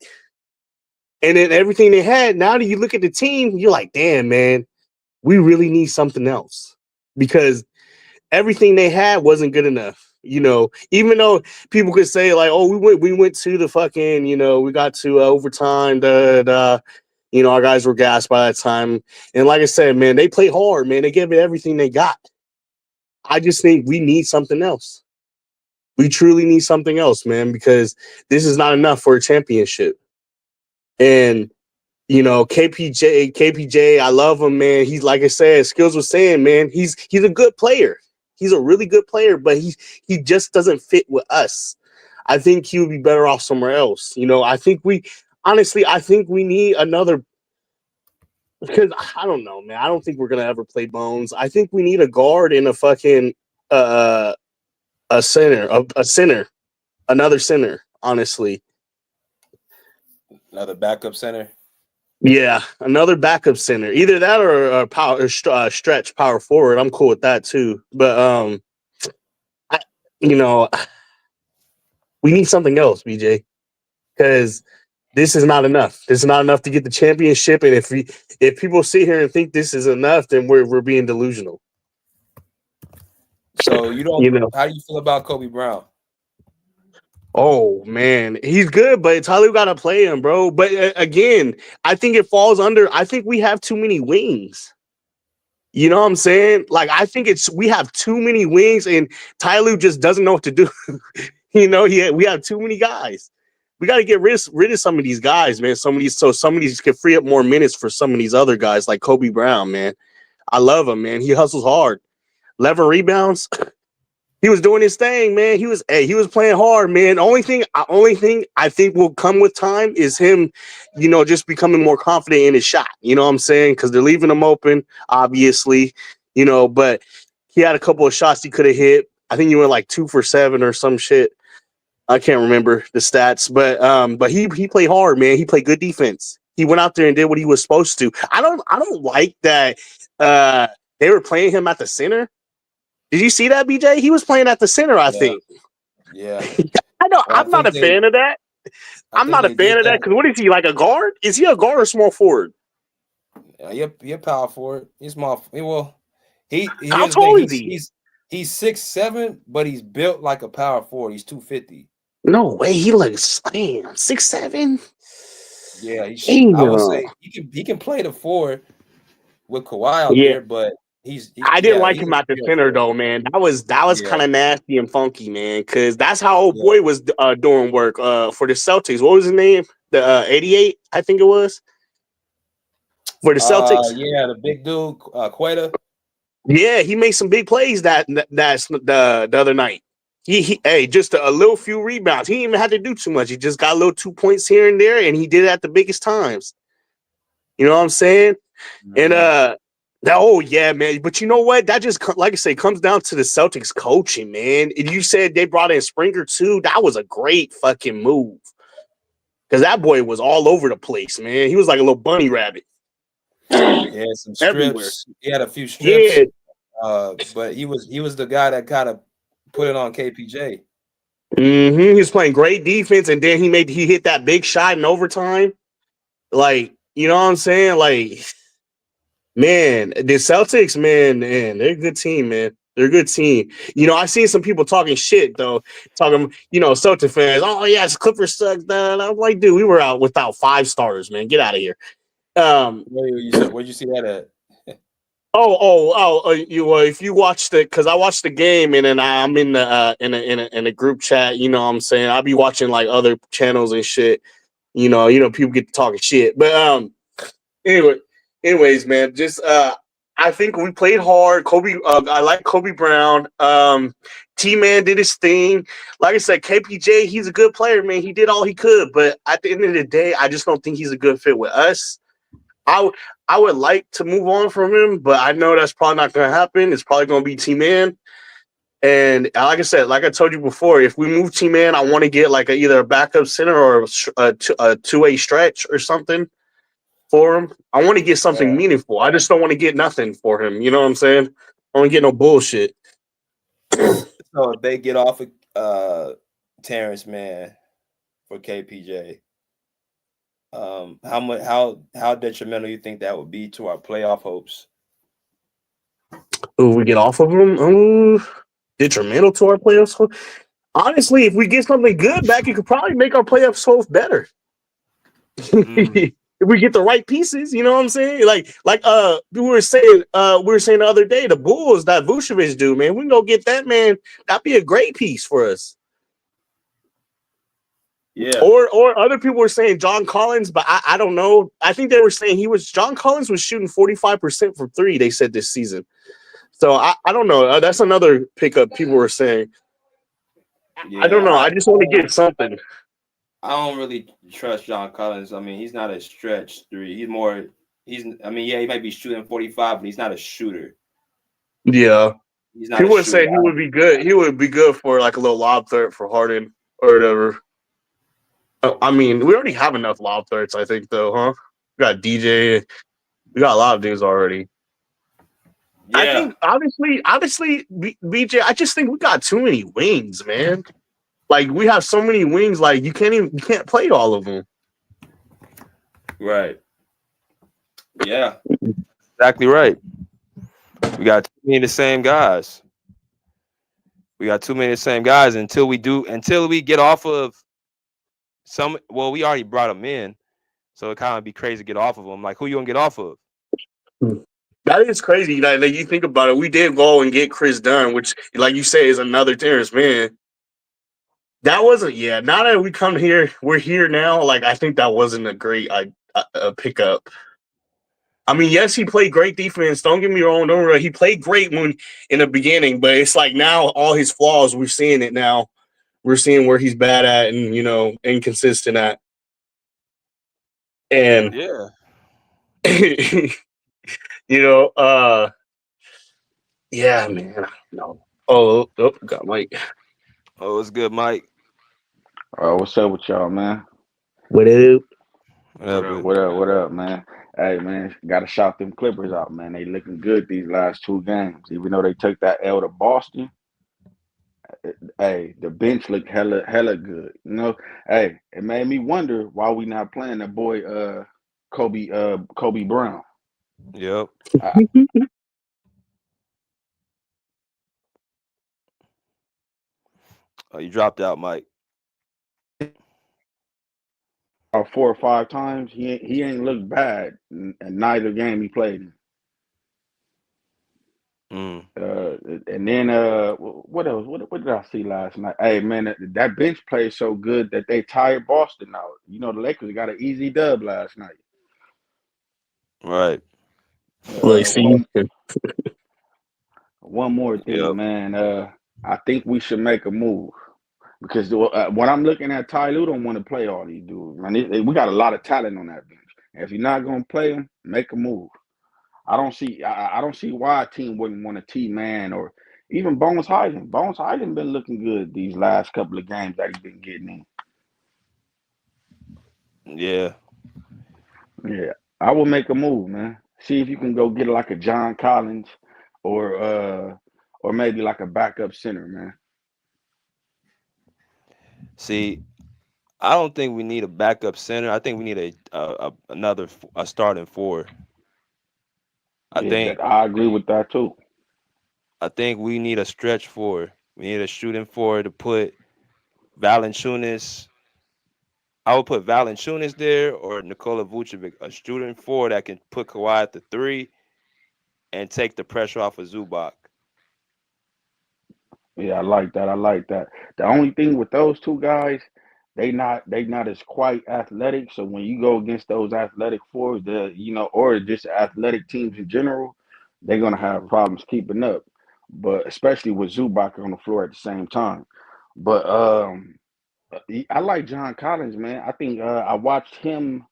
and then everything they had. Now that you look at the team, you're like, damn, man, we really need something else because everything they had wasn't good enough. Even though people could say like, oh, we went to the fucking, we got to overtime, our guys were gassed by that time. And like I said, man, they play hard, man. They gave it everything they got. I just think we need something else. We truly need something else, man, because this is not enough for a championship. And KPJ, I love him, man. He's, like I said, Skills was saying, man, he's a good player. He's a really good player, but he just doesn't fit with us. I think he would be better off somewhere else. I think we need another, because I don't know, man. I don't think we're gonna ever play Bones. I think we need a guard and a fucking a center, another center, honestly. Another backup center. Yeah, another backup center. Either that or a power stretch power forward. I'm cool with that too. But we need something else, BJ, because this is not enough. This is not enough to get the championship. And if people sit here and think this is enough, then we're being delusional. So how do you feel about Kobe Brown? Oh man, he's good, but Tyler got to play him, bro. But again, I think it falls under. I think we have too many wings. You know what I'm saying? Like, I think we have too many wings, and Tyler just doesn't know what to do. We have too many guys. We got to get rid of some of these guys, man. Some of these can free up more minutes for some of these other guys, like Kobe Brown, man. I love him, man. He hustles hard. 11 rebounds. He was doing his thing, man. He was playing hard, man. Only thing I think will come with time is him, just becoming more confident in his shot. You know what I'm saying? Because they're leaving him open, obviously. But he had a couple of shots he could have hit. I think he went like 2 for 7 or some shit. I can't remember the stats, but he played hard, man. He played good defense. He went out there and did what he was supposed to. I don't like that they were playing him at the center. Did you see that, BJ? He was playing at the center, I think. Yeah. I know. I'm not a fan of that. I'm not a fan of that because what is he, like a guard? Is he a guard or small forward? You're power forward. He's small. Well, how tall is he? He's 6'7", but he's built like a power forward. He's 250. No way. He looks 6'7". Yeah, I would say he can play the 4 with Kawhi out there, but I didn't like him at the center though, man. That was kind of nasty and funky, man. Because that's how old boy was doing work for the Celtics. What was his name? The 88, I think it was. For the Celtics. The big dude, Queta. Yeah, he made some big plays that's the other night. He just a little few rebounds. He didn't even have to do too much. He just got a little 2 points here and there, and he did it at the biggest times. You know what I'm saying? Mm-hmm. And oh yeah, man. But you know what? That just, like I say, comes down to the Celtics coaching, man. And you said they brought in Springer too. That was a great fucking move. Because that boy was all over the place, man. He was like a little bunny rabbit. Yeah, some strips. Everywhere. He had a few strips. Yeah. But he was the guy that kind of put it on KPJ. Mm-hmm. He was playing great defense, and then he hit that big shot in overtime. Like, you know what I'm saying? Like, man, the Celtics, man, they're a good team, man. They're a good team. I seen some people talking shit though, Celtic fans. Oh yes, Clippers suck. I'm like, dude, we were out without 5 starters, man. Get out of here. Where'd you see that at? If you watched it, because I watched the game and then I'm in the in a group chat. You know what I'm saying? I'll be watching like other channels and shit. People get to talking shit, but anyways, man, just I I think we played hard. Kobe, I like Kobe Brown. T-Man did his thing. Like I said, KPJ, he's a good player, man. He did all he could, but at the end of the day, I just don't think he's a good fit with us. I would like to move on from him, but I know that's probably not going to happen. It's probably going to be T-Man. And like I said, like I told you before, if we move T-Man, I want to get like either a backup center or a two-way stretch or something for him. I want to get something meaningful. I just don't want to get nothing for him. You know what I'm saying? I don't want to get no bullshit. So if they get off of Terrence Mann for KPJ, how detrimental you think that would be to our playoff hopes? If we get off of him, detrimental to our playoffs. Honestly, if we get something good back, it could probably make our playoffs hopes better. If we get the right pieces, you know what I'm saying? Like we were saying the other day, the Bulls that Vucevic do, man. We can go get that, man. That'd be a great piece for us. Yeah. Or other people were saying John Collins, but I don't know. I think they were saying John Collins was shooting 45% from three, they said this season. So I don't know. That's another pickup people were saying. Yeah, I don't know. I just want to get something. I don't really trust John Collins. I mean, he's not a stretch three. He might be shooting 45, but he's not a shooter. Yeah. He's not People were saying he would be good. He would be good for like a little lob threat for Harden or whatever. I mean, we already have enough lob threats, I think, though, huh? We got DJ. We got a lot of dudes already. Yeah. I think, obviously, BJ, I just think we got too many wings, man. Like, we have so many wings, like, you can't play all of them. Right. Yeah. Exactly right. We got too many of the same guys. Until we get off of we already brought them in. So it kind of be crazy to get off of them. Like, who you gonna get off of? That is crazy. Like you think about it, we did go and get Chris Dunn, which, like you say, is another Terrence Mann. That wasn't, now that we come here, we're here now. Like, I think that wasn't a great pickup. I mean, yes, he played great defense. Don't get me wrong. He played great when in the beginning, but it's like now all his flaws, we're seeing it now. We're seeing where he's bad at and, inconsistent at. And, yeah, man. No. Oh, got Mike. Oh, it's good, Mike. What's up with y'all, man? What up? What up, man? Hey, man, gotta shout them Clippers out, man. They looking good these last two games. Even though they took that L to Boston, hey, the bench looked hella good. Hey, it made me wonder why we not playing that boy Kobe Brown. Yep. Oh, you dropped out, Mike. 4 or 5 times, he ain't looked bad in neither game he played in. And then what else? What did I see last night? Hey, man, that bench played so good that they tired Boston out. The Lakers got an easy dub last night. Right. One more thing, man. I think we should make a move. Because when I'm looking at Ty Lue, don't want to play all these dudes. Man, we got a lot of talent on that bench. And if you're not gonna play them, make a move. I don't see why a team wouldn't want a T-Man or even Bones Hyden. Bones Hyden been looking good these last couple of games that he's been getting in. Yeah. Yeah. I will make a move, man. See if you can go get like a John Collins or maybe like a backup center, man. See, I don't think we need a backup center. I think we need another starting four. I agree with that too. I think we need a stretch four. We need a shooting four to put Valanciunas. I would put Valanciunas there or Nikola Vucevic, a shooting four that can put Kawhi at the 3 and take the pressure off of Zubac. Yeah, I like that. The only thing with those two guys, they not as quite athletic. So when you go against those athletic fours, or just athletic teams in general, they're gonna have Mhm. problems keeping up. But especially with Zubac on the floor at the same time. But I like John Collins, man. I think I watched him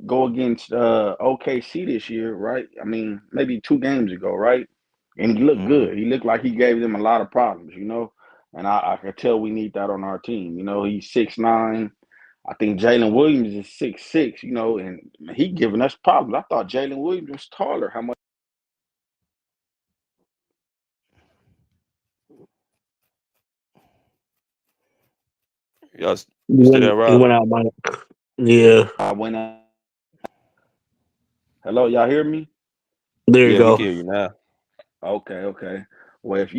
go against OKC this year, right? I mean, maybe 2 games ago, right? And he looked Mhm. good. He looked like he gave them a lot of problems, And I could tell we need that on our team. He's 6'9". I think Jalen Williams is 6'6", and he giving us problems. I thought Jalen Williams was taller. How much? Y'all, you You still went, there, you Rylan? went out, Mike. Yeah, I went out. Hello, y'all hear me? there you Yeah, we go. can hear you now. Okay, okay. Well, if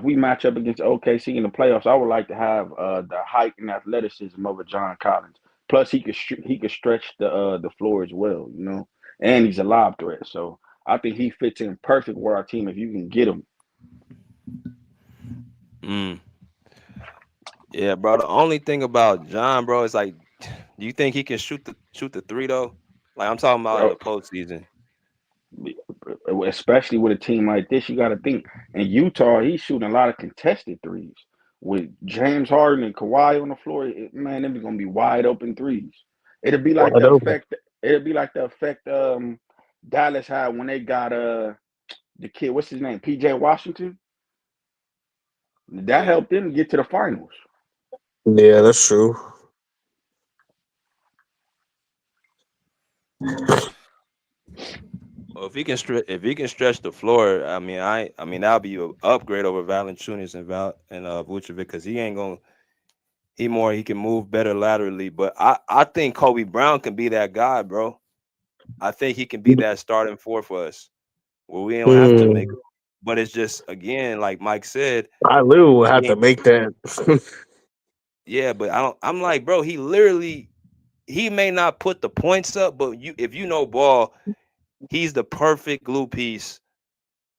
we match up against OKC in the playoffs, I would like to have the height and athleticism of a John Collins. Plus, he could stretch the floor as well, and he's a lob threat. So I think he fits in perfect with our team if you can get him. Mm. Yeah, bro. The only thing about John, bro, is like, do you think he can shoot the three though? Like I'm talking about in Bro, the postseason. especially with a team like this, you got to think. In Utah, he's shooting a lot of contested threes. With James Harden and Kawhi on the floor, man, they're gonna be wide open threes. It'll be like Wide the open. effect. It'll be like the effect Dallas had when they got the kid. What's his name? PJ Washington. That Yeah. helped them get to the finals. Yeah, that's true. Well, if he can stretch the floor, I mean that'll be an upgrade over Valanciunas and Vucevic because he can move better laterally. But I think Kobe Brown can be that guy, bro. I think he can be that starting four for us where we don't have to make. Hmm. But it's just again, like Mike said, I literally will have he to ain't. make that. Yeah, but I don't. I'm like, bro, he may not put the points up, but if you know ball, he's the perfect glue piece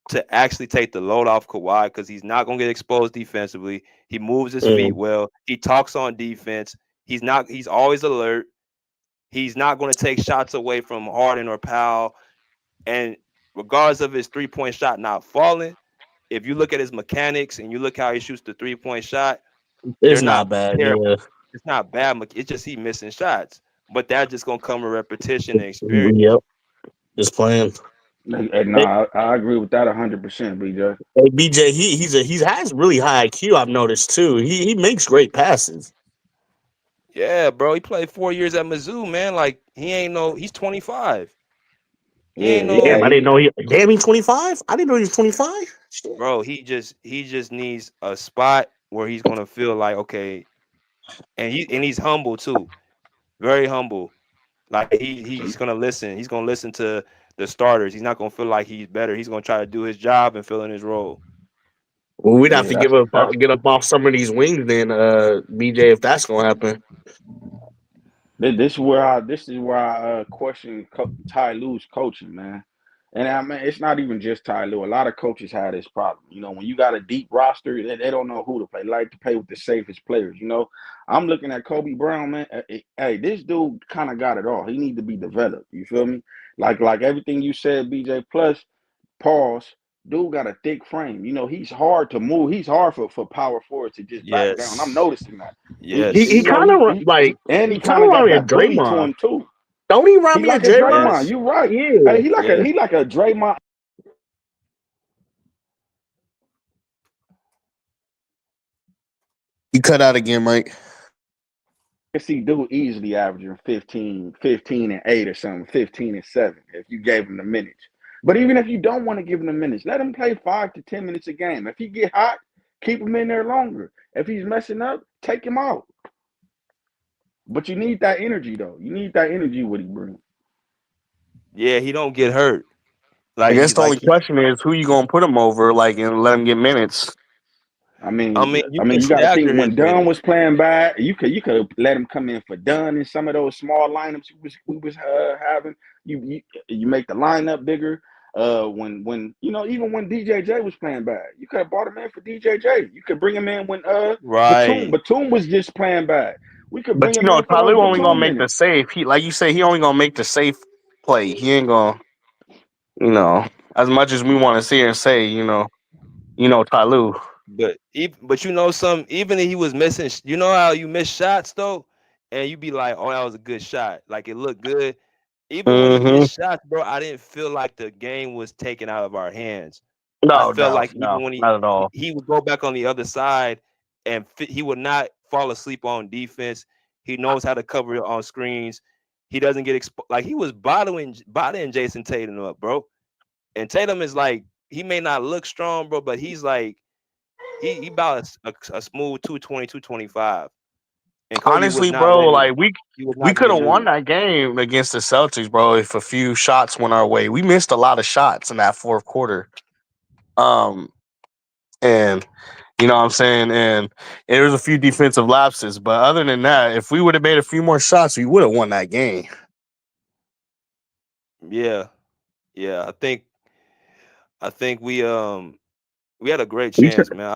to actually take the load off Kawhi because he's not gonna get exposed defensively. He moves his feet Mm. well. He talks on defense. He's always alert. He's not gonna take shots away from Harden or Powell. And regardless of his 3-point shot not falling, if you look at his mechanics and you look how he shoots the 3-point shot, they're It's not not bad. terrible. Yeah. It's not bad. It's just he missing shots. But that's just gonna come with repetition and experience. Yep. Just playing. And Hey, nah, I agree with that 100%, BJ. hey, BJ, he has really high IQ. I've noticed too. He makes great passes. Yeah, bro. He played 4 years at Mizzou, man. Like he ain't no. He's 25. He Yeah, ain't Damn, I no. didn't know he. Damn, he's 25. I didn't know he was 25. Shit. Bro, he just needs a spot where he's gonna feel like okay, and he's humble too, very humble. Like he's gonna listen. He's gonna listen to the starters. He's not gonna feel like he's better. He's gonna try to do his job and fill in his role. Well, we'd have yeah, to that's that's get up off some of these wings then, BJ, if that's gonna happen. this is where I question Ty Lue's coaching, man. And I mean, it's not even just Ty Lue. A lot of coaches have this problem. When you got a deep roster, they don't know who to play. They like to play with the safest players. I'm looking at Kobe Brown, man. Hey, this dude kind of got it all. He need to be developed. You feel me? Like everything you said, BJ. Plus, pause. Dude got a thick frame. He's hard to move. He's hard for power forwards to just back down. I'm Yes, noticing that. He yes. kind of like And he he kind kind of of remind got me of that bully to Draymond. him too. Don't he remind He me of like a Draymond? Draymond. Yes, You right. Yeah. Hey, yes. he like a Draymond. You cut out again, Mike. I can see dude easily averaging 15 and 8 or something, 15 and 7 if you gave him the minutes. But even if you don't want to give him the minutes, let him play 5 to 10 minutes a game. If he get hot, keep him in there longer. If he's messing up, take him out. But you need that energy though. You need that energy what he brings. Yeah, he don't get hurt. I Like guess he the like only he. question is who you gonna put him over, like, and let him get minutes. I I mean, mean, you can you got to think stagger his when Dunn minutes. was playing bad, you could let him come in for Dunn in some of those small lineups we was having. You make the lineup bigger. When even when DJJ was playing bad, you could have brought him in for DJJ. You could bring him in when Right. Batum was just playing bad. We could But bring him in for those Tyler only gonna Batum make the minutes. safe. He, like you say, he only gonna make the safe play. He ain't gonna. As much as we want to see and say, Ty Lue. But you know some even if he was missing, you know how you miss shots though, and you be like, oh, that was a good shot, like it looked good. Even when he Mm-hmm. missed shots, bro, I didn't feel like the game was taken out of our hands. I No, felt no, like even no, when not at all. he would go back on the other side and he would not fall asleep on defense. He knows how to cover it on screens. He doesn't get like he was bottling Jason Tatum up, bro. And Tatum is like he may not look strong, bro, but he's like he about a smooth 220, 225. And Kobe was Honestly, not bro, letting it. like we He was we not could getting have won moved. that game against the Celtics, bro, if a few shots went our way. We missed a lot of shots in that fourth quarter. Um, and you know what I'm saying? And there was a few defensive lapses. But other than that, if we would have made a few more shots, we would have won that game. Yeah, yeah. I think we had a great We could, chance, man.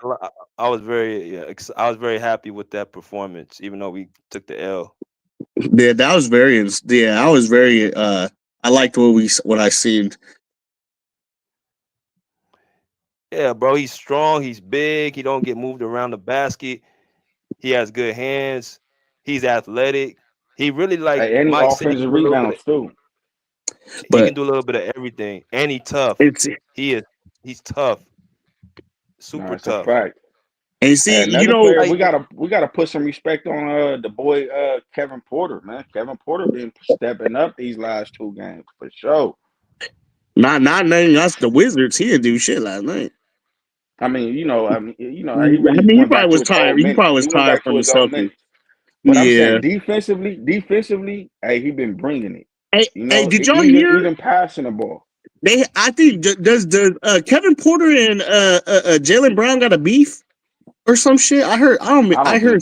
I was very I was very happy with that performance, even though we took the L. yeah, that was very yeah, I was very I liked what I seen. Yeah, bro. He's strong. He's big. He don't get moved around the basket. He has good hands. He's athletic. He really like Hey, any Mike said. He can offensive do a little bit. rebounds too. He But can do a little bit of everything, and he tough. it's He is. He's tough. No, Super it's a tough. fact. and Hey, see, another player Like we gotta put some respect on the boy Kevin Porter, man. Kevin Porter been stepping up these last two games for sure. not naming us the Wizards, he didn't do shit last night. He I really mean, he went back probably to was his old tired. He minutes. probably was He went tired back from to the his old Celtics. minutes. But I'm saying Yeah. defensively, hey, he been bringing it. Hey, did y'all hear? Even passing the ball. I think does Kevin Porter and Jalen Brown got a beef or some shit? I heard I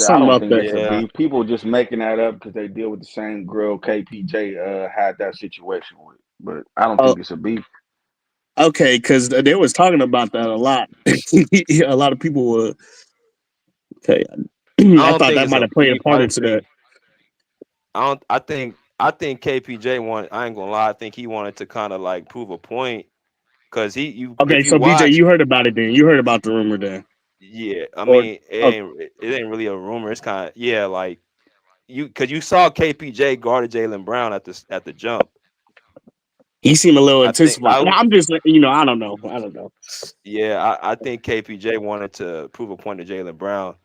something don't about think that. it's a yeah, beef. People just making that up because they deal with the same grill KPJ had that situation with. But I don't Oh, think it's a beef. okay, because they was talking about that a lot. A lot of people were. Okay, I I don't thought think that it's might a have played a beef. part into that. I don't. I think KPJ wanted. I ain't gonna lie. I think he wanted to kind of like prove a point because Okay, if you so BJ, watch, you heard about it then? You heard about the rumor then? yeah. I Or mean, oh, it ain't really a rumor. It's kind of yeah, like because you saw KPJ guarded Jalen Brown at the jump. he seemed a little I think intensified. I'm just, I don't know. I don't know. I think KPJ wanted to prove a point to Jalen Brown,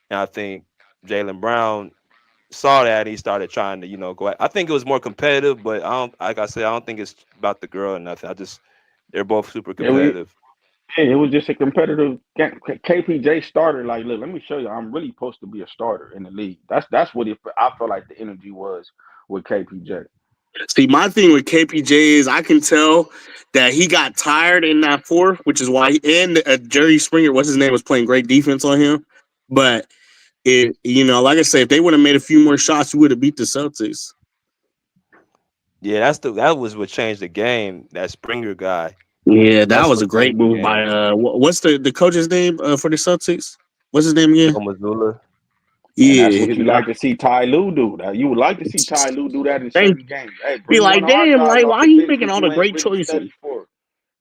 and I think Jalen Brown saw that and he started trying to go. I think it was more competitive, but I don't like I said I don't think it's about the girl or nothing. I just they're both super Yeah, competitive. it was just a competitive game. KPJ starter. Like, look, let me show you. I'm really supposed to be a starter in the league. That's what I felt like the energy was with KPJ. See, my thing with KPJ is I can tell that he got tired in that fourth, which is why and Jerry Springer, what's his name, was playing great defense on him. But like I said, if they would have made a few more shots, we would have beat the Celtics. Yeah, that was what changed the game. That Springer guy. Yeah, that That's was what a great changed the move by game. what's the coach's name for the Celtics? What's his name again? Joe Mazzulla. And that's what you Yeah, like to see Ty Lue do. That you would like to see Ty Lue do that in thank. certain games. Hey, Be bring one like, of our damn, guys like off why the he bench making that all the you ain't great really choices? studied for,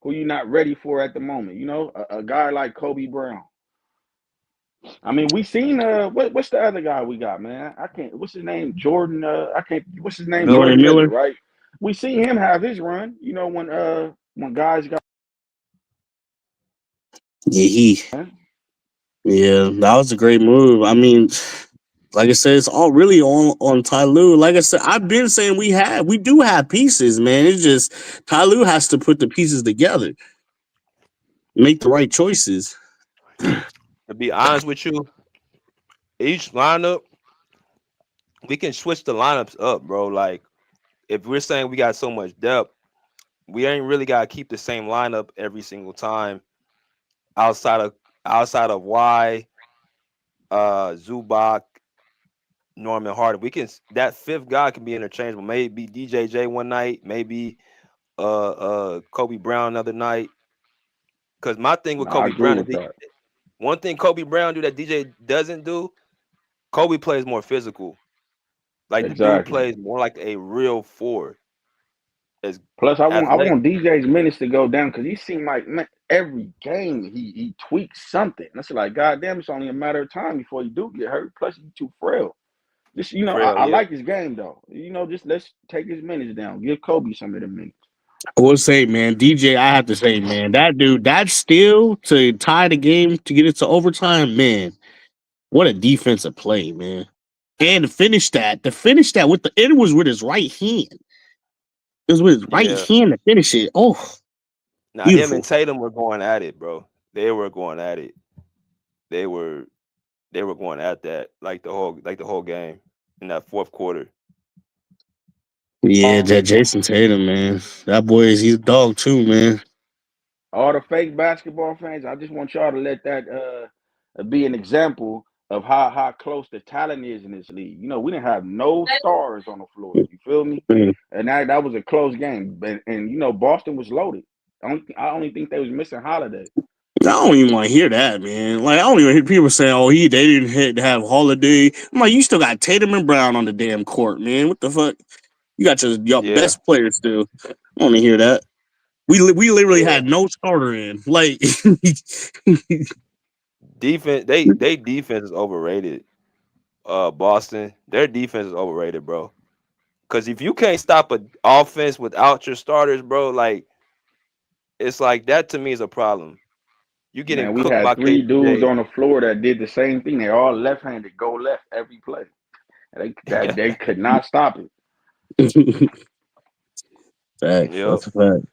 who you not ready for at the moment. A guy like Kobe Brown. I mean, we seen what's the other guy we got, man? I can't. What's his name? Jordan. I can't. What's his name? Miller. Jordan Jordan Miller, Miller. right? We seen him have his run. When guys got. Yeah, that was a great move. I mean, like I said, it's all really on Ty Lue. Like I said, I've been saying we do have pieces, man. It's just Ty Lue has to put the pieces together, make the right choices. To be honest with you, each lineup we can switch the lineups up, bro. Like if we're saying we got so much depth, we ain't really gotta keep the same lineup every single time. Outside of Y, Zubac, Norman Harden, we can that fifth guy can be interchangeable. Maybe DJJ one night, maybe Kobe Brown another night. Because my thing with No, I Kobe agree Brown with is that. one thing Kobe Brown do that DJ doesn't do. Kobe plays more physical. Like the dude Exactly. plays more like a real four. Plus, I athletic. want DJ's minutes to go down because he seemed like, man, every game he tweaks something. That's like, goddamn, it's only a matter of time before you do get hurt. Plus, he's too frail. Just Frail, I yeah. like his game though. Just let's take his minutes down. Give Kobe some of the minutes. I will say, man, DJ, I have to say, man, that dude, that steal to tie the game to get it to overtime, man, what a defensive play, man. And to finish that with it was with his right hand. It was with his right Yeah. hand to finish it. Oh, Now him and beautiful. Tatum were going at it, bro. They were going at it. They were going at that like the whole game in that fourth quarter. Yeah, that Jason Tatum, man. That boy he's a dog too, man. All the fake basketball fans, I just want y'all to let that be an example of how close the talent is in this league. We didn't have no stars on the floor. You feel me? Mm. And that was a close game. And Boston was loaded. I only think they was missing Holiday. I don't even want to hear that, man. Like I don't even hear people saying, "Oh, they didn't have Holiday." I'm like, you still got Tatum and Brown on the damn court, man. What the fuck? You got your Yeah. best players still. I want to hear that. We literally Yeah. had no starter in. Like Defense, they defense is overrated. Boston, their defense is overrated, bro. Because if you can't stop an offense without your starters, bro, like it's like that to me is a problem. You getting Man, we cooked by had three dudes KPJ. on the floor that did the same thing. They all left-handed, go left every play. They could not stop it. facts. Yep. That's a fact.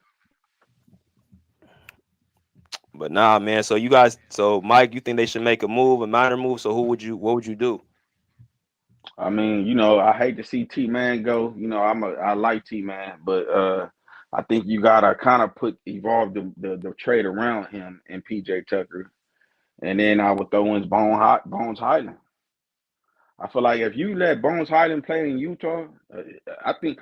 But nah, man. So Mike, you think they should make a move, a minor move? So what would you do? I mean, I hate to see T-Man go. I like T-Man, but I think you gotta kind of evolve the trade around him and PJ Tucker, and then I would throw in Bones Highland. I feel like if you let Bones Highland play in Utah, I think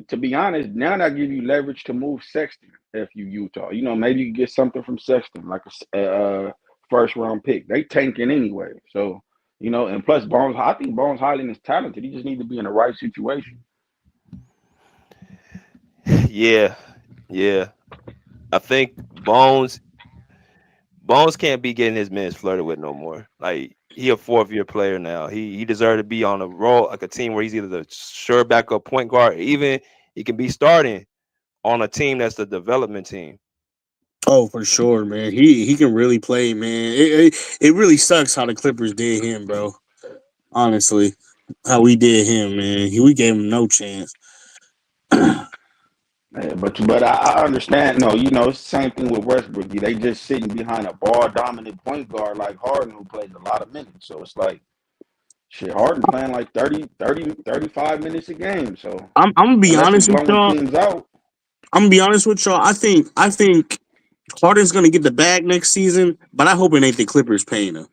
to be honest, now that give you leverage to move Sexton if you Utah. Maybe you can get something from Sexton, like a first round pick. They tanking anyway, so and plus I think Bones Highland is talented. He just needs to be in the right situation. Yeah, yeah. I think Bones can't be getting his minutes flirted with no more. Like he a fourth-year player now. He deserves to be on a role like a team where he's either the sure backup point guard, or even he can be starting on a team that's the development team. Oh, for sure, man. He can really play, man. It really sucks how the Clippers did him, bro. Honestly, how we did him, man. We gave him no chance. Yeah, but I understand. No, it's the same thing with Westbrook. They just sitting behind a ball dominant point guard like Harden, who plays a lot of minutes. So it's like shit. Harden playing like 35 minutes a game. So I'm gonna be unless he honest with blowing y'all. teams out, I'm gonna be honest with y'all. I think Harden's gonna get the bag next season, but I hope it ain't the Clippers paying him.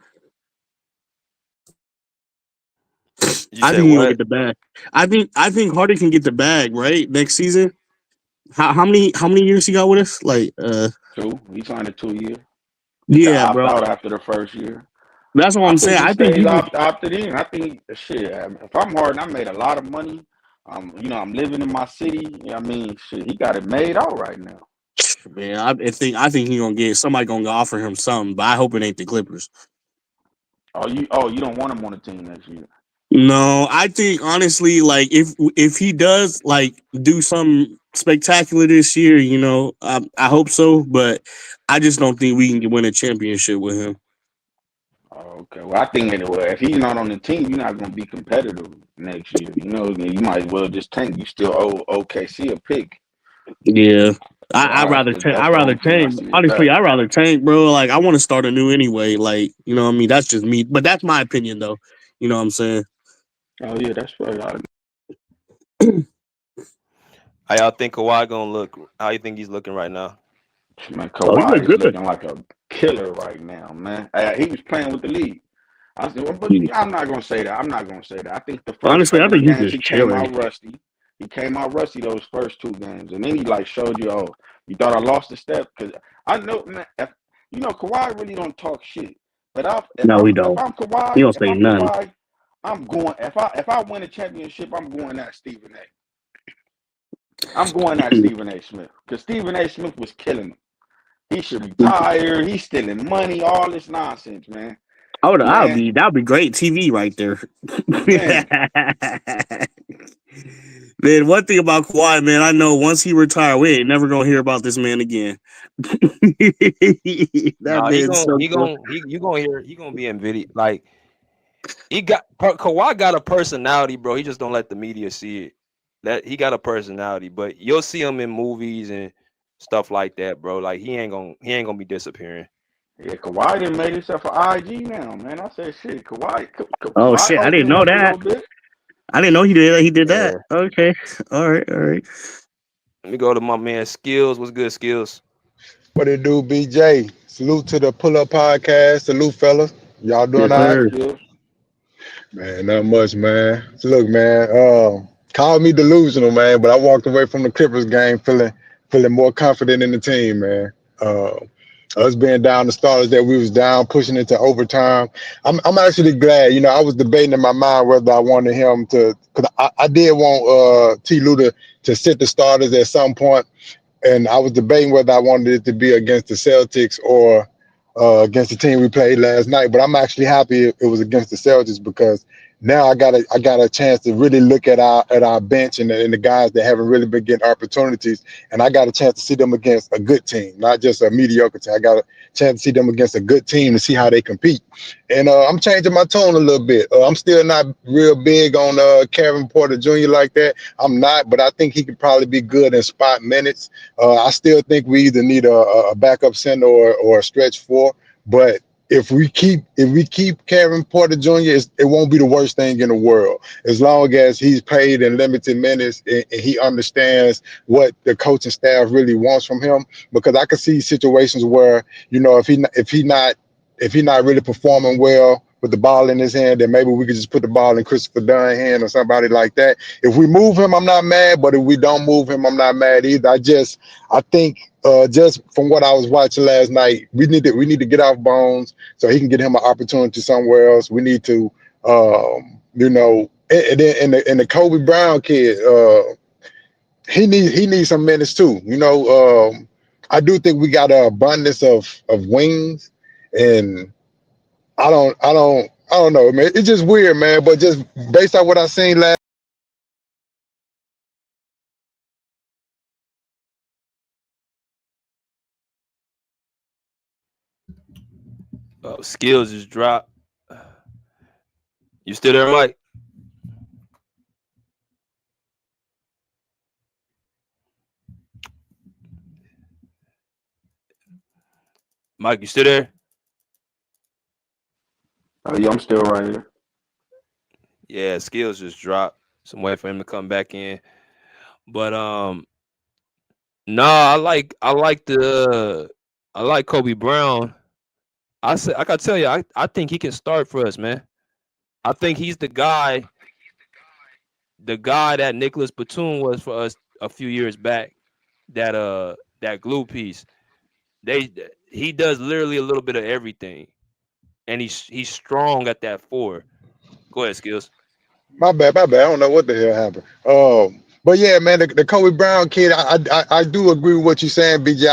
You I said think he's gonna what? get the bag. I think Harden can get the bag right next season. How many years he got with us? Like he signed a 2 year. He could yeah, opt bro. out after the first year. That's what I I'm think saying. he I think stays he can. opted in. I think shit. If I'm Harden, I made a lot of money. I'm living in my city. I mean, shit, he got it made out right now. Man, I think he gonna get somebody gonna offer him something, but I hope it ain't the Clippers. You don't want him on the team next year. No, I think honestly, like if he does like do something spectacular this year, I hope so. But I just don't think we can win a championship with him. Okay, well, I think anyway, if he's not on the team, you're not going to be competitive next year. You might as well just tank. You still owe OKC a pick. Yeah, So I rather tank. that's I the rather only thing I tank. see with Honestly, that. I rather tank, bro. Like I want to start anew anyway. Like what I mean. That's just me, but that's my opinion, though. You know what I'm saying? Oh yeah, that's right. How y'all think Kawhi gonna look? How you think he's looking right now? Man, Oh, he look Kawhi is good. looking like a killer right now, man. He was playing with the league. I said, well, but I'm not gonna say that. I think the first Honestly, I couple of think he's games just he came chilling. out rusty. He came out rusty those first two games, and then he like showed you, oh, you thought I lost a step because I know, man. Kawhi really don't talk shit. But No, we don't. He don't If say I'm nothing. Kawhi, I'm going. If I win a championship, I'm going at Stephen A. I'm going at Stephen A. Smith because Stephen A. Smith was killing him. He should retire. He's stealing money, all this nonsense, man. Man, that'd be great TV right there. man. Man, one thing about Kawhi, man, I know once he retire, we ain't never gonna hear about this man again. That No, man's so cool. you gonna hear he gonna be in video like Kawhi got a personality, bro. He just don't let the media see it. That he got a personality, but you'll see him in movies and stuff like that, bro. Like he ain't gonna be disappearing. Yeah, Kawhi done made himself an IG now, man. I said, shit, Oh Kawhi shit, I didn't opening know up a that. little bit. I didn't know he did that. He did Yeah. that. Okay. All right. Let me go to my man Skills. What's good, Skills? What it do, BJ? Salute to the Pull Up Podcast. Salute, fellas. Y'all doing Yes, all right? sir. Man, not much, man. So look, man, call me delusional, man, but I walked away from the Clippers game feeling more confident in the team, man. Us being down the starters that we was down, pushing into overtime. I'm actually glad. You know, I was debating in my mind whether I wanted him to, because I did want T. Lue to sit the starters at some point, and I was debating whether I wanted it to be against the Celtics or against the team we played last night. But I'm actually happy it was against the Celtics because now I got a chance to really look at our bench and the guys that haven't really been getting opportunities, and I got a chance to see them against a good team, not just a mediocre team. I got a chance to see them against a good team to see how they compete. And I'm changing my tone a little bit. I'm still not real big on Kevin Porter Jr. like that. I'm not, but I think he could probably be good in spot minutes. I still think we either need a backup center or a stretch four, but if we keep Kevin Porter Jr., it won't be the worst thing in the world as long as he's paid in limited minutes and he understands what the coaching staff really wants from him. Because I could see situations where, you know, if he not really performing well with the ball in his hand, then maybe we could just put the ball in Christopher Dunn's hand or somebody like that. If we move him, I'm not mad, but if we don't move him, I'm not mad either. I think just from what I was watching last night, we need to get off Bones so he can get him an opportunity somewhere else. We need to, you know, and the Kobe Brown kid, he needs some minutes too. You know, I do think we got an abundance of wings, and I don't know, man. It's just weird, man. But just based on what I seen last. Skills just dropped. You still there, Mike? Mike, you still there? Yeah, I'm still right here. Yeah, Skills just dropped. Some way for him to come back in. But no, I like Kobe Brown. I gotta tell you, I think he can start for us, man. I think he's the guy that Nicholas Batum was for us a few years back. That glue piece. He does literally a little bit of everything, and he's strong at that four. Go ahead, Skills. My bad. I don't know what the hell happened. But yeah, man, the Kobe Brown kid, I do agree with what you're saying, BJ.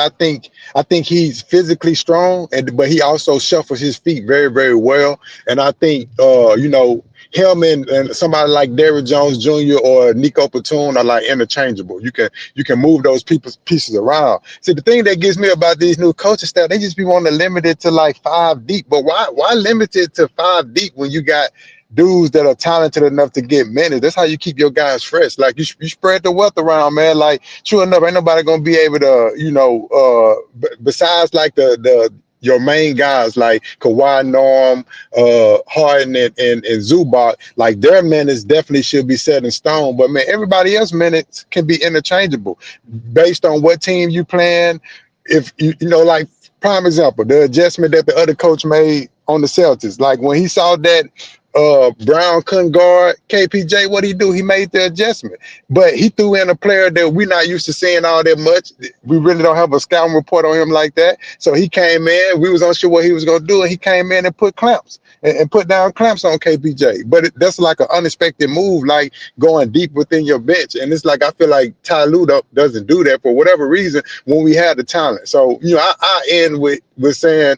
I think he's physically strong, but he also shuffles his feet very, very well. And I think you know, him and somebody like Derrick Jones Jr. or Nico Batum are like interchangeable. You can move those pieces around. See, the thing that gets me about these new coaching staff, they just be wanting to limit it to like 5 deep. But why limit it to 5 deep when you got dudes that are talented enough to get minutes? That's how you keep your guys fresh. Like you spread the wealth around, man. Like true enough, ain't nobody gonna be able to, you know, besides like the your main guys like Kawhi, Norm, Harden, and Zubac, like their minutes definitely should be set in stone. But man, everybody else minutes can be interchangeable based on what team you playing. If you know, like prime example, the adjustment that the other coach made on the Celtics, like when he saw that Brown couldn't guard KPJ. What he do? He made the adjustment, but he threw in a player that we're not used to seeing all that much. We really don't have a scouting report on him like that. So he came in. We was unsure what he was going to do, and he came in and put clamps and put down clamps on KPJ. But that's like an unexpected move, like going deep within your bench. And it's like I feel like Ty Lue doesn't do that for whatever reason when we have the talent. So I end with saying,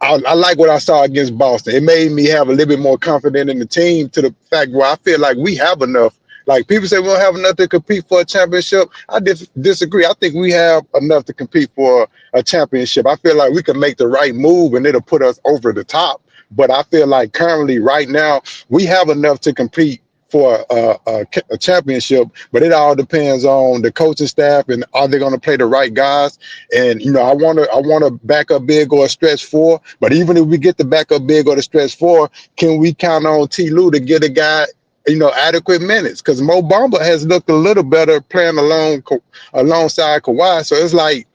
I like what I saw against Boston. It made me have a little bit more confidence in the team to the fact where I feel like we have enough. Like people say we don't have enough to compete for a championship. I disagree. I think we have enough to compete for a championship. I feel like we can make the right move and it'll put us over the top. But I feel like currently, right now, we have enough to compete for a championship, but it all depends on the coaching staff and are they going to play the right guys? And I want to back up big or a stretch four. But even if we get the back up big or the stretch four, can we count on T. Lue to get a guy adequate minutes? Because Mo Bamba has looked a little better playing alongside Kawhi. So it's like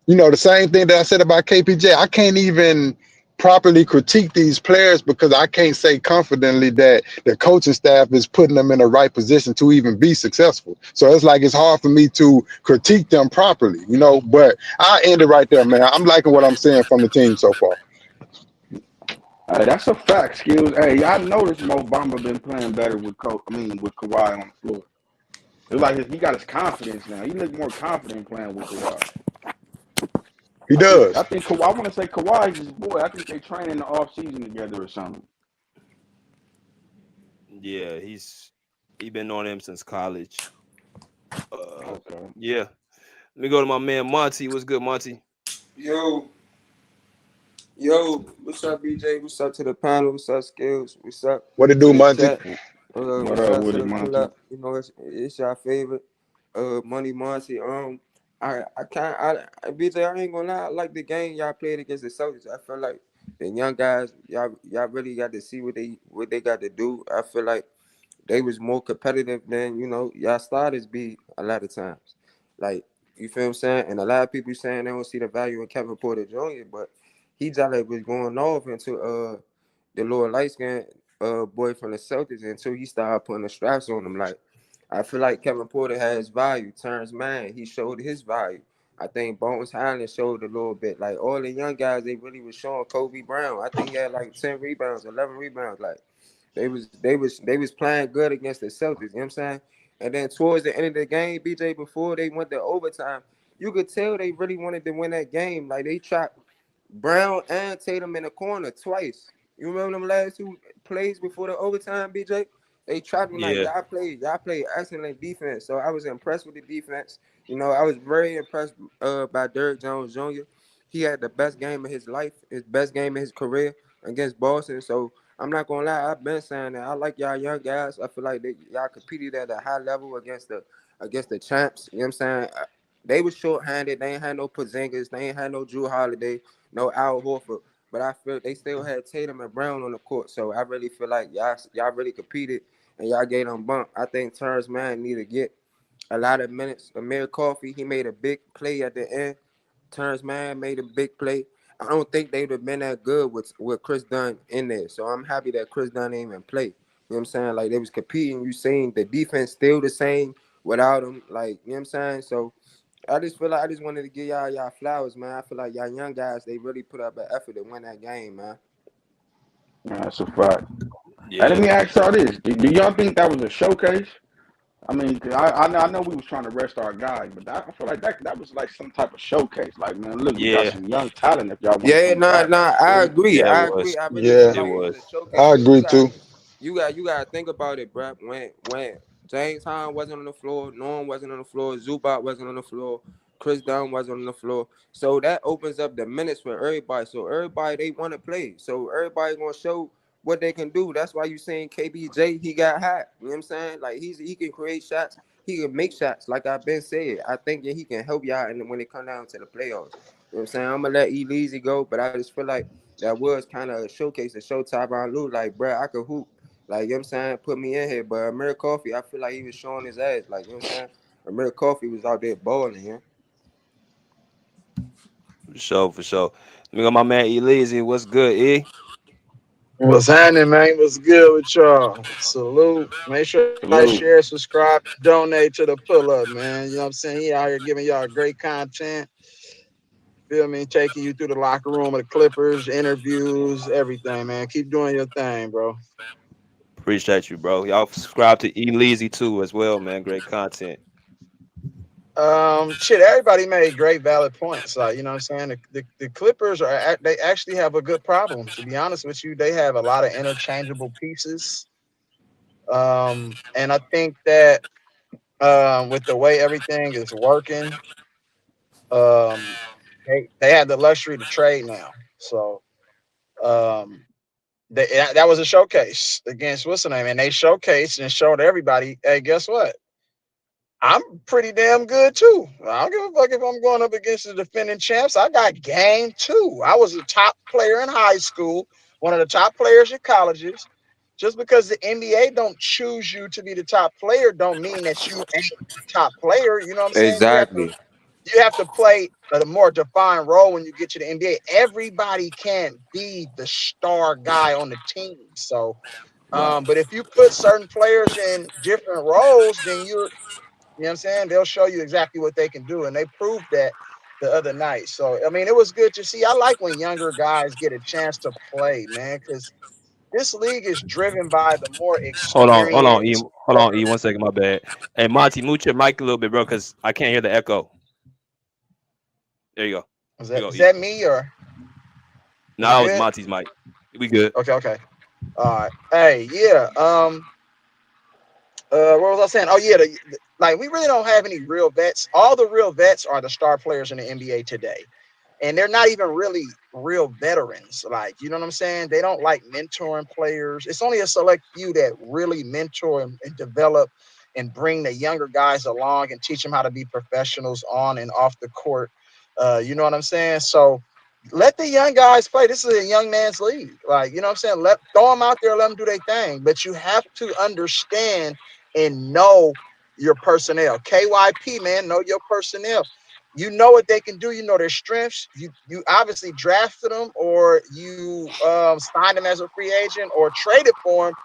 the same thing that I said about KPJ. I can't even properly critique these players because I can't say confidently that the coaching staff is putting them in the right position to even be successful. So it's like it's hard for me to critique them properly, but I end it right there, man. I'm liking what I'm seeing from the team so far. Hey, that's a fact, Skills. Hey, y'all noticed Mo Bamba been playing better with Kawhi on the floor. It's like he got his confidence now. He look more confident playing with Kawhi. He does. I think Kawhi, I want to say Kawhi is his boy. I think they train in the off season together or something. Yeah, he's been on him since college. Okay. Yeah. Let me go to my man Monty. What's good, Monty? Yo, what's up, BJ? What's up to the panel? What's up, Skills? What's up? What it do, to the Monty? chat? What What's up up with to it, the pull Monty? up? It's your favorite, Money Monty. BJ, I ain't gonna lie. I like the game y'all played against the Celtics. I feel like the young guys, y'all really got to see what they got to do. I feel like they was more competitive than y'all starters be a lot of times. Like, you feel what I'm saying? And a lot of people saying they don't see the value in Kevin Porter Jr., but he just like was going off into the lower light skin boy from the Celtics until he started putting the straps on him. Like, I feel like Kevin Porter has value. Terrence Mann, he showed his value. I think Bones Highland showed a little bit. Like, all the young guys, they really was showing. Kobe Brown, I think he had like 10 rebounds, 11 rebounds. Like, they was playing good against the Celtics, you know what I'm saying? And then towards the end of the game, BJ, before they went to overtime, you could tell they really wanted to win that game. Like, they trapped Brown and Tatum in the corner twice. You remember them last two plays before the overtime, BJ? They trapped them. Like, Yeah. y'all played excellent defense. So I was impressed with the defense. I was very impressed by Derrick Jones Jr. He had the best game of his life, his best game of his career against Boston. So I'm not gonna lie, I've been saying that I like y'all young guys. I feel like y'all competed at a high level against the champs. You know what I'm saying? They was short-handed. They ain't had no Porzingis. They ain't had no Drew Holiday, no Al Horford. But I feel they still had Tatum and Brown on the court. So I really feel like y'all really competed and y'all gave them bump. I think Terrence Mann need to get a lot of minutes. Amir Coffey, he made a big play at the end. Terrence Mann made a big play. I don't think they would have been that good with Chris Dunn in there. So I'm happy that Chris Dunn didn't even play. You know what I'm saying? Like, they was competing. You seen the defense still the same without him. Like, you know what I'm saying? So I just feel like I just wanted to give y'all flowers, man. I feel like y'all young guys, they really put up an effort to win that game, man. That's a fact. Yeah. Hey, let me ask y'all this: do y'all think that was a showcase? I mean, I know we was trying to rest our guys, but I feel like that was like some type of showcase. Like, man, look, we got Yeah. some young talent if y'all want to Yeah, come back. I agree. Yeah, it I was. agree. I really Yeah, feel It like it was. was a showcase I because agree too. you got to think about it, bro. When James Harden wasn't on the floor, Norm wasn't on the floor, Zubac wasn't on the floor, Chris Dunn wasn't on the floor. So that opens up the minutes for everybody. So everybody, they want to play. So everybody gonna show what they can do. That's why you saying KBJ, he got hot. You know what I'm saying? Like, he can create shots. He can make shots. Like I've been saying, I think that he can help y'all when it come down to the playoffs. You know what I'm saying? I'm gonna let Elise go, but I just feel like that was kind of a showcase to show Tyronn Lue, like, bro, I could hoop. Like, you know what I'm saying? Put me in here. But Amir Coffey, I feel like he was showing his ass. Like, you know what I'm saying? Amir Coffey was out there balling, yeah. For sure. Let me go my man Elise. What's good, E? What's happening, man? What's good with y'all? Salute. Make sure y'all Salute. share, subscribe, donate to the pull up, man. You know what I'm saying? He out here giving y'all great content. Feel me? Taking you through the locker room of the Clippers, interviews, everything, man. Keep doing your thing, bro. Appreciate you, bro. Y'all subscribe to E Leezy too as well, man. Great content. Shit, everybody made great valid points. Like, you know what I'm saying? The Clippers they actually have a good problem. To be honest with you, they have a lot of interchangeable pieces. And I think that with the way everything is working, um, they have the luxury to trade now. So um, that was a showcase against what's the name, and they showcased and showed everybody, hey, guess what? I'm pretty damn good too. I don't give a fuck if I'm going up against the defending champs. I got game too. I was a top player in high school, one of the top players in colleges. Just because the NBA don't choose you to be the top player, don't mean that you ain't the top player. You know what I'm saying? Exactly. You have to play a more defined role when you get to the NBA. Everybody can't be the star guy on the team. So, Right. but if you put certain players in different roles, then you know what I'm saying? They'll show you exactly what they can do. And they proved that the other night. So, I mean, it was good to see. I like when younger guys get a chance to play, man, because this league is driven by the more Hold on, E. experienced Hold on, E. players. 1 second, my bad. Hey, Monty, mute your mic a little bit, bro, because I can't hear the echo. There you go. Here you go, Is E. that me or is Now it that was good? Monty's mic. We good. Okay, okay. All right. Hey, yeah. What was I saying? Oh yeah, like we really don't have any real vets. All the real vets are the star players in the NBA today, and they're not even really real veterans. Like, you know what I'm saying? They don't like mentoring players. It's only a select few that really mentor and develop and bring the younger guys along and teach them how to be professionals on and off the court. You know what I'm saying? So let the young guys play. This is a young man's league. Like, you know what I'm saying? Throw them out there, let them do their thing. But you have to understand and know your personnel. KYP, man, know your personnel. You know what they can do. You know their strengths. You obviously drafted them, or you signed them as a free agent, or traded for them.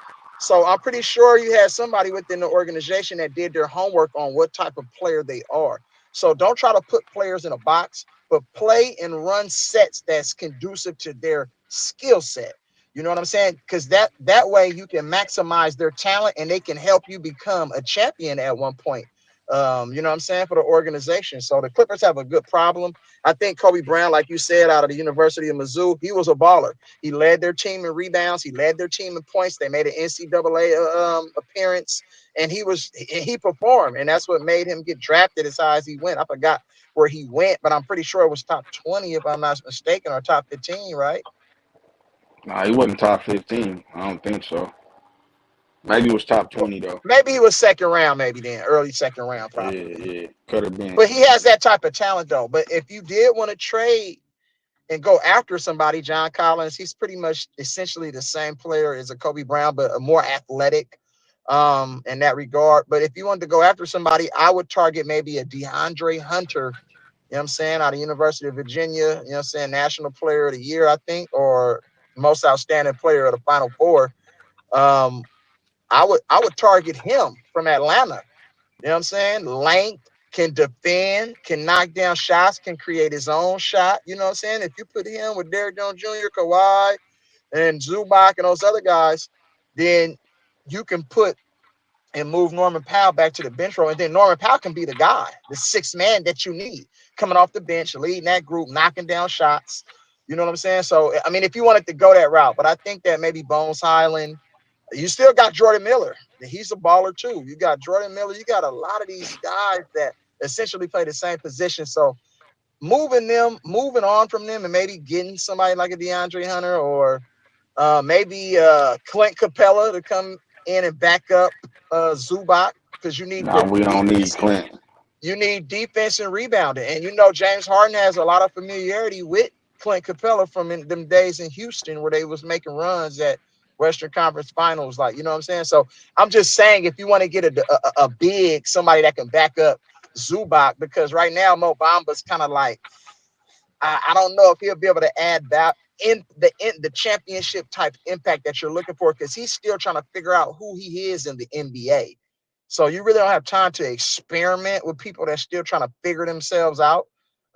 So I'm pretty sure you had somebody within the organization that did their homework on what type of player they are. So don't try to put players in a box, but play and run sets that's conducive to their skill set. You know what I'm saying? Because that way you can maximize their talent and they can help you become a champion at one point. You know what I'm saying, for the organization. So the Clippers have a good problem. I think Kobe Brown, like you said, out of the University of Mizzou, he was a baller. He led their team in rebounds. He led their team in points. They made an NCAA appearance, and he performed, and that's what made him get drafted as high as he went. I forgot where he went, but I'm pretty sure it was top 20 if I'm not mistaken, or top 15, right? Nah, he wasn't top 15. I don't think so. Maybe it was top 20 though. Maybe he was second round, maybe then early second round, Yeah, probably. yeah, could have been. But he has that type of talent though. But if you did want to trade and go after somebody, John Collins, he's pretty much essentially the same player as a Kobe Brown, but a more athletic in that regard. But if you wanted to go after somebody, I would target maybe a DeAndre Hunter, you know what I'm saying, out of University of Virginia, you know what I'm saying, National Player of the Year, I think, or most outstanding player of the Final Four. Um, I would target him from Atlanta. You know what I'm saying? Length, can defend, can knock down shots, can create his own shot. You know what I'm saying? If you put him with Derrick Jones Jr., Kawhi, and Zubac and those other guys, then you can put and move Norman Powell back to the bench role. And then Norman Powell can be the guy, the sixth man that you need coming off the bench, leading that group, knocking down shots. You know what I'm saying? So, I mean, if you wanted to go that route, but I think that maybe Bones Highland, you still got Jordan Miller. He's a baller too. You got Jordan Miller. You got a lot of these guys that essentially play the same position. So moving on from them and maybe getting somebody like a DeAndre Hunter, or maybe Clint Capella to come in and back up Zubac, because you need Nah, the we don't need defense. Clint. You need defense and rebounding. And you know James Harden has a lot of familiarity with Clint Capella from them days in Houston where they was making runs at Western Conference Finals. Like, you know what I'm saying? So I'm just saying, if you want to get a big, somebody that can back up Zubac, because right now Mo Bamba's kind of like, I don't know if he'll be able to add the championship type impact that you're looking for, because he's still trying to figure out who he is in the NBA. So you really don't have time to experiment with people that's still trying to figure themselves out.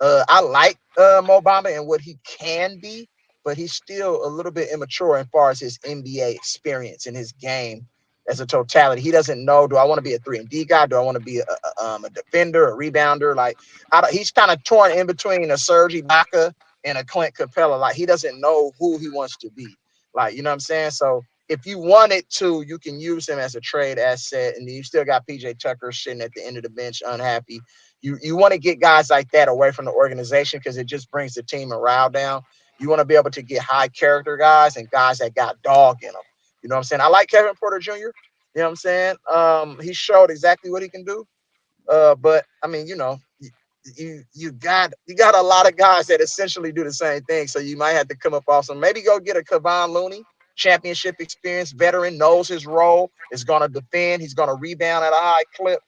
I like Mo Bamba and what he can be, but he's still a little bit immature as far as his NBA experience and his game as a totality. He doesn't know, do I want to be a 3-and-D guy? Do I want to be a defender, a rebounder? Like, he's kind of torn in between a Serge Ibaka and a Clint Capella. Like, he doesn't know who he wants to be. Like, you know what I'm saying? So if you wanted to, you can use him as a trade asset, and you still got PJ Tucker sitting at the end of the bench unhappy. You want to get guys like that away from the organization because it just brings the team morale down. You want to be able to get high character guys and guys that got dog in them. You know what I'm saying? I like Kevin Porter Jr. You know what I'm saying? He showed exactly what he can do. But I mean, you know, you got a lot of guys that essentially do the same thing. So you might have to come up off some. Maybe go get a Kevon Looney, championship experience veteran, knows his role, is going to defend, he's going to rebound at a high clip.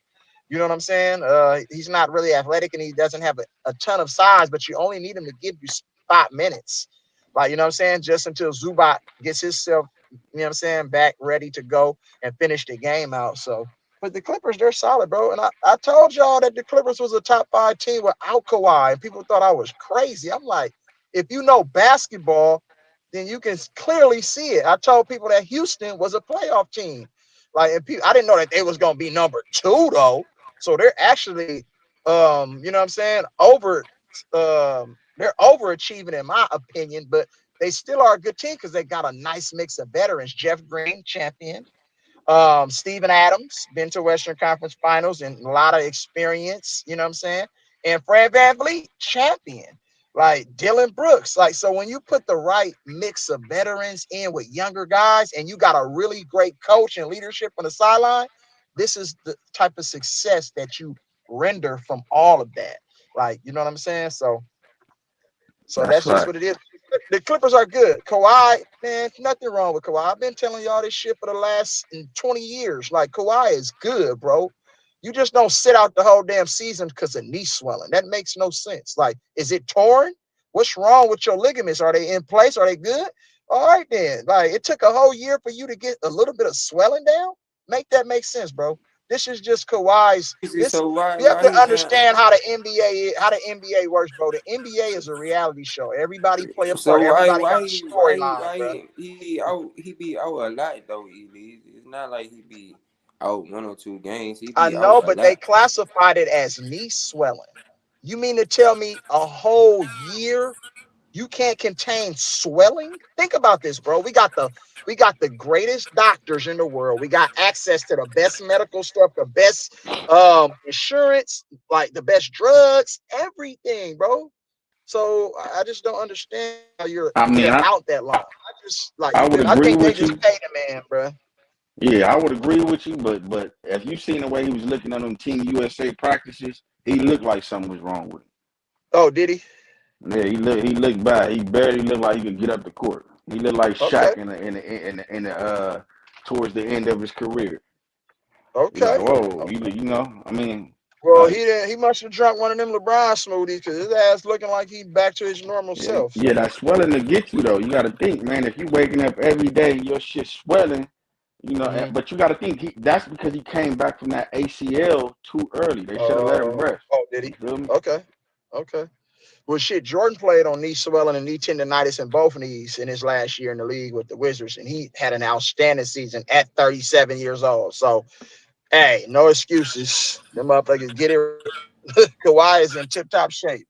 You know what I'm saying? He's not really athletic and he doesn't have a ton of size, but you only need him to give you 5 minutes. Like, you know what I'm saying? Just until Zubac gets himself, you know what I'm saying, back ready to go and finish the game out. So, but the Clippers, they're solid, bro. And I told y'all that the Clippers was a top 5 team without Kawhi, and people thought I was crazy. I'm like, if you know basketball, then you can clearly see it. I told people that Houston was a playoff team. Like, and I didn't know that they was gonna be number 2 though. So they're actually, you know what I'm saying, they're overachieving in my opinion, but they still are a good team because they got a nice mix of veterans. Jeff Green, champion. Steven Adams, been to Western Conference Finals and a lot of experience, you know what I'm saying? And Fred VanVleet, champion. Like Dylan Brooks. Like, so when you put the right mix of veterans in with younger guys and you got a really great coach and leadership on the sideline, this is the type of success that you render from all of that. Like, you know what I'm saying? So That's that's just right. what it is. The Clippers are good. Kawhi, man, nothing wrong with Kawhi. I've been telling y'all this shit for the last 20 years. Like, Kawhi is good, bro. You just don't sit out the whole damn season because of knee swelling. That makes no sense. Like, is it torn? What's wrong with your ligaments? Are they in place? Are they good? All right, then. Like, it took a whole year for you to get a little bit of swelling down. Make that make sense, bro. This is just Kawhi's. This So You have why to he not? understand how the NBA works, bro. The NBA is a reality show. Everybody play a So part. Everybody got a storyline, why bro. he be out a lot though. It's not like he be out 1 or 2 games. He I be out know, a but they lot. classified it as knee swelling. You mean to tell me a whole year you can't contain swelling? Think about this, bro. We got the greatest doctors in the world. We got access to the best medical stuff, the best insurance, like the best drugs, everything, bro. So I just don't understand how I mean, you're I, out that long. I just like I you would feel. I agree think they with just you. paid the man, bro. Yeah, I would agree with you, but if you seen the way he was looking at them Team USA practices, he looked like something was wrong with him. Oh, did he? Yeah, he looked bad. He barely looked like he could get up the court. He looked like Okay, Shaq in the towards the end of his career. You're okay. like, whoa, Okay. you know, I mean, Well, he like, didn't. He must have drunk one of them LeBron smoothies because his ass looking like he back to his normal yeah, self. yeah, that swelling to get you though. You got to think, man. If you waking up every day, your shit swelling. You know, Mm-hmm. but you got to think that's because he came back from that ACL too early. They should have let him rest. Oh, did You he? feel me? Okay, okay. Well, shit, Jordan played on knee swelling and knee tendonitis in both knees in his last year in the league with the Wizards, and he had an outstanding season at 37 years old. So, hey, no excuses. Them motherfuckers get it. Kawhi is in tip-top shape.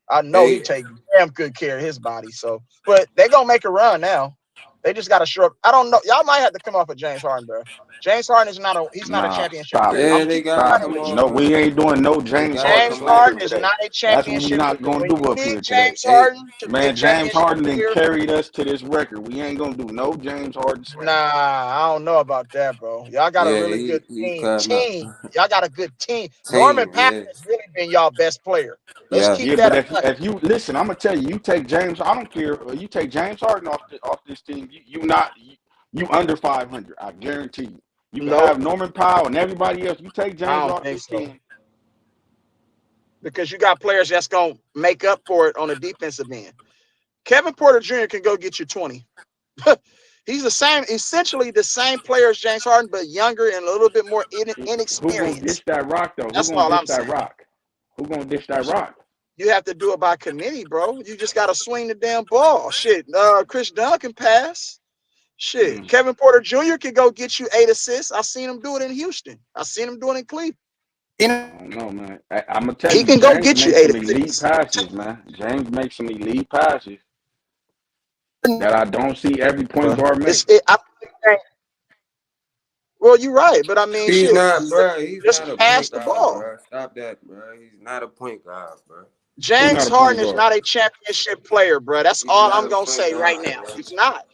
I know he Hey, take damn good care of his body. So, but they gonna make a run now. They just got to short. I don't know. Y'all might have to come off of James Harden, bro. James Harden is not a. He's not a Nah, championship stop player. it. yeah, I'm they keeping gotta Stop running come it. with you. No, off we him. ain't doing no They James gotta James Harden come off slander Harden him. is today. not a That's what we championship. not gonna When do you up need here today. James Hey, Harden to be a Man, James championship Harden then player, carried us to this record. We ain't gonna do no James Harden nah, slander. I don't know about that, bro. Y'all got a yeah, really good he team. come out Y'all got a good team. Norman team. Powell Yeah, has really been y'all best player. Let's yeah. keep Yeah, that but a if hundred. you listen, I'm gonna tell you, you take James. I don't care. You take James Harden off this team. You under 500. I guarantee you. You can Nope, have Norman Powell and everybody else. You take I James don't off think this so. team. Because you got players that's gonna make up for it on the defensive end. Kevin Porter Jr. can go get you 20. He's essentially the same player as James Harden, but younger and a little bit more Who gonna inexperienced. dish that rock though? That's Who gonna all dish I'm that saying. rock? Who gonna dish that rock? You have to do it by committee, bro. You just got to swing the damn ball. Shit, Chris Dunn can pass. Shit, Kevin Porter Jr. can go get you 8 assists. I seen him do it in Houston. I seen him do it in Cleveland. I don't know, man. I'm gonna tell He you, can go James get you makes 8 some elite assists. passes, man. James makes some elite passes that I don't see every point guard make. Well, you're right, but I mean, He's shit, not, bro. He's just not a pass point the guard, ball. bro. Stop that, bro. He's not a point guard, bro. Who's James not a point Harden is guard? not a championship player, bro. That's He's all not I'm a gonna point say right guard, now. bro. He's not.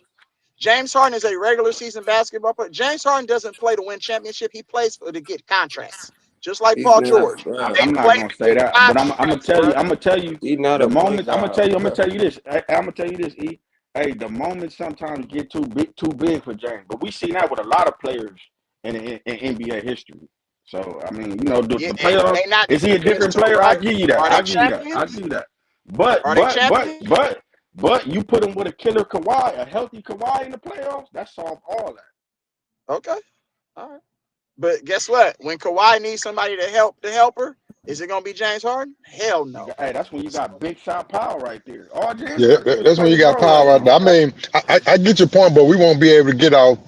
James Harden is a regular season basketball player. James Harden doesn't play to win championship. He plays to get contracts, just like He's Paul not, George. bro. They I'm not play gonna to say get that, but I'm gonna contracts, bro. tell you He's not the a point moment. I'm guard, gonna bro. tell you this. I'm gonna tell you this, E. Hey, the moments sometimes get too big for James, but we see that with a lot of players in NBA history. So I mean, you know, the Yeah, and playoffs. they not Is he a champions different too, player? I right? give you that. Are I they give you that. I champions? give you that. But Are they champions? you put him with a killer Kawhi, a healthy Kawhi in the playoffs. That solved all that. Okay, all right. But guess what? When Kawhi needs somebody to help the helper, is it gonna be James Harden? Hell no. Hey, that's when you got big shot power right there. All James Yeah, got to do is that's play when you the got ball right. power out there. I mean, I get your point, but we won't be able to get off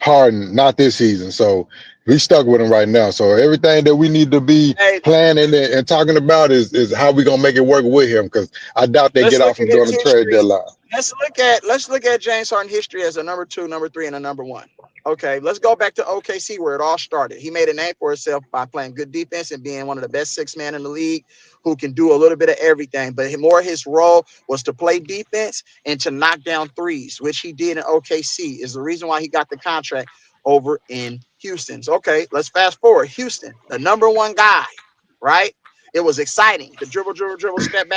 Harden not this season. So we stuck with him right now. So everything that we need to be Hey, planning and talking about is how we gonna make it work with him, because I doubt they let's get look off at him during his the trade history. deadline. Let's look at James Harden history as a number 2, number 3, and a number 1. Okay, let's go back to OKC where it all started. He made a name for himself by playing good defense and being one of the best 6-man in the league who can do a little bit of everything. But more his role was to play defense and to knock down threes, which he did in OKC, is the reason why he got the contract over in Houston. So, okay, let's fast forward. Houston, the number 1 guy, right? It was exciting. The dribble, step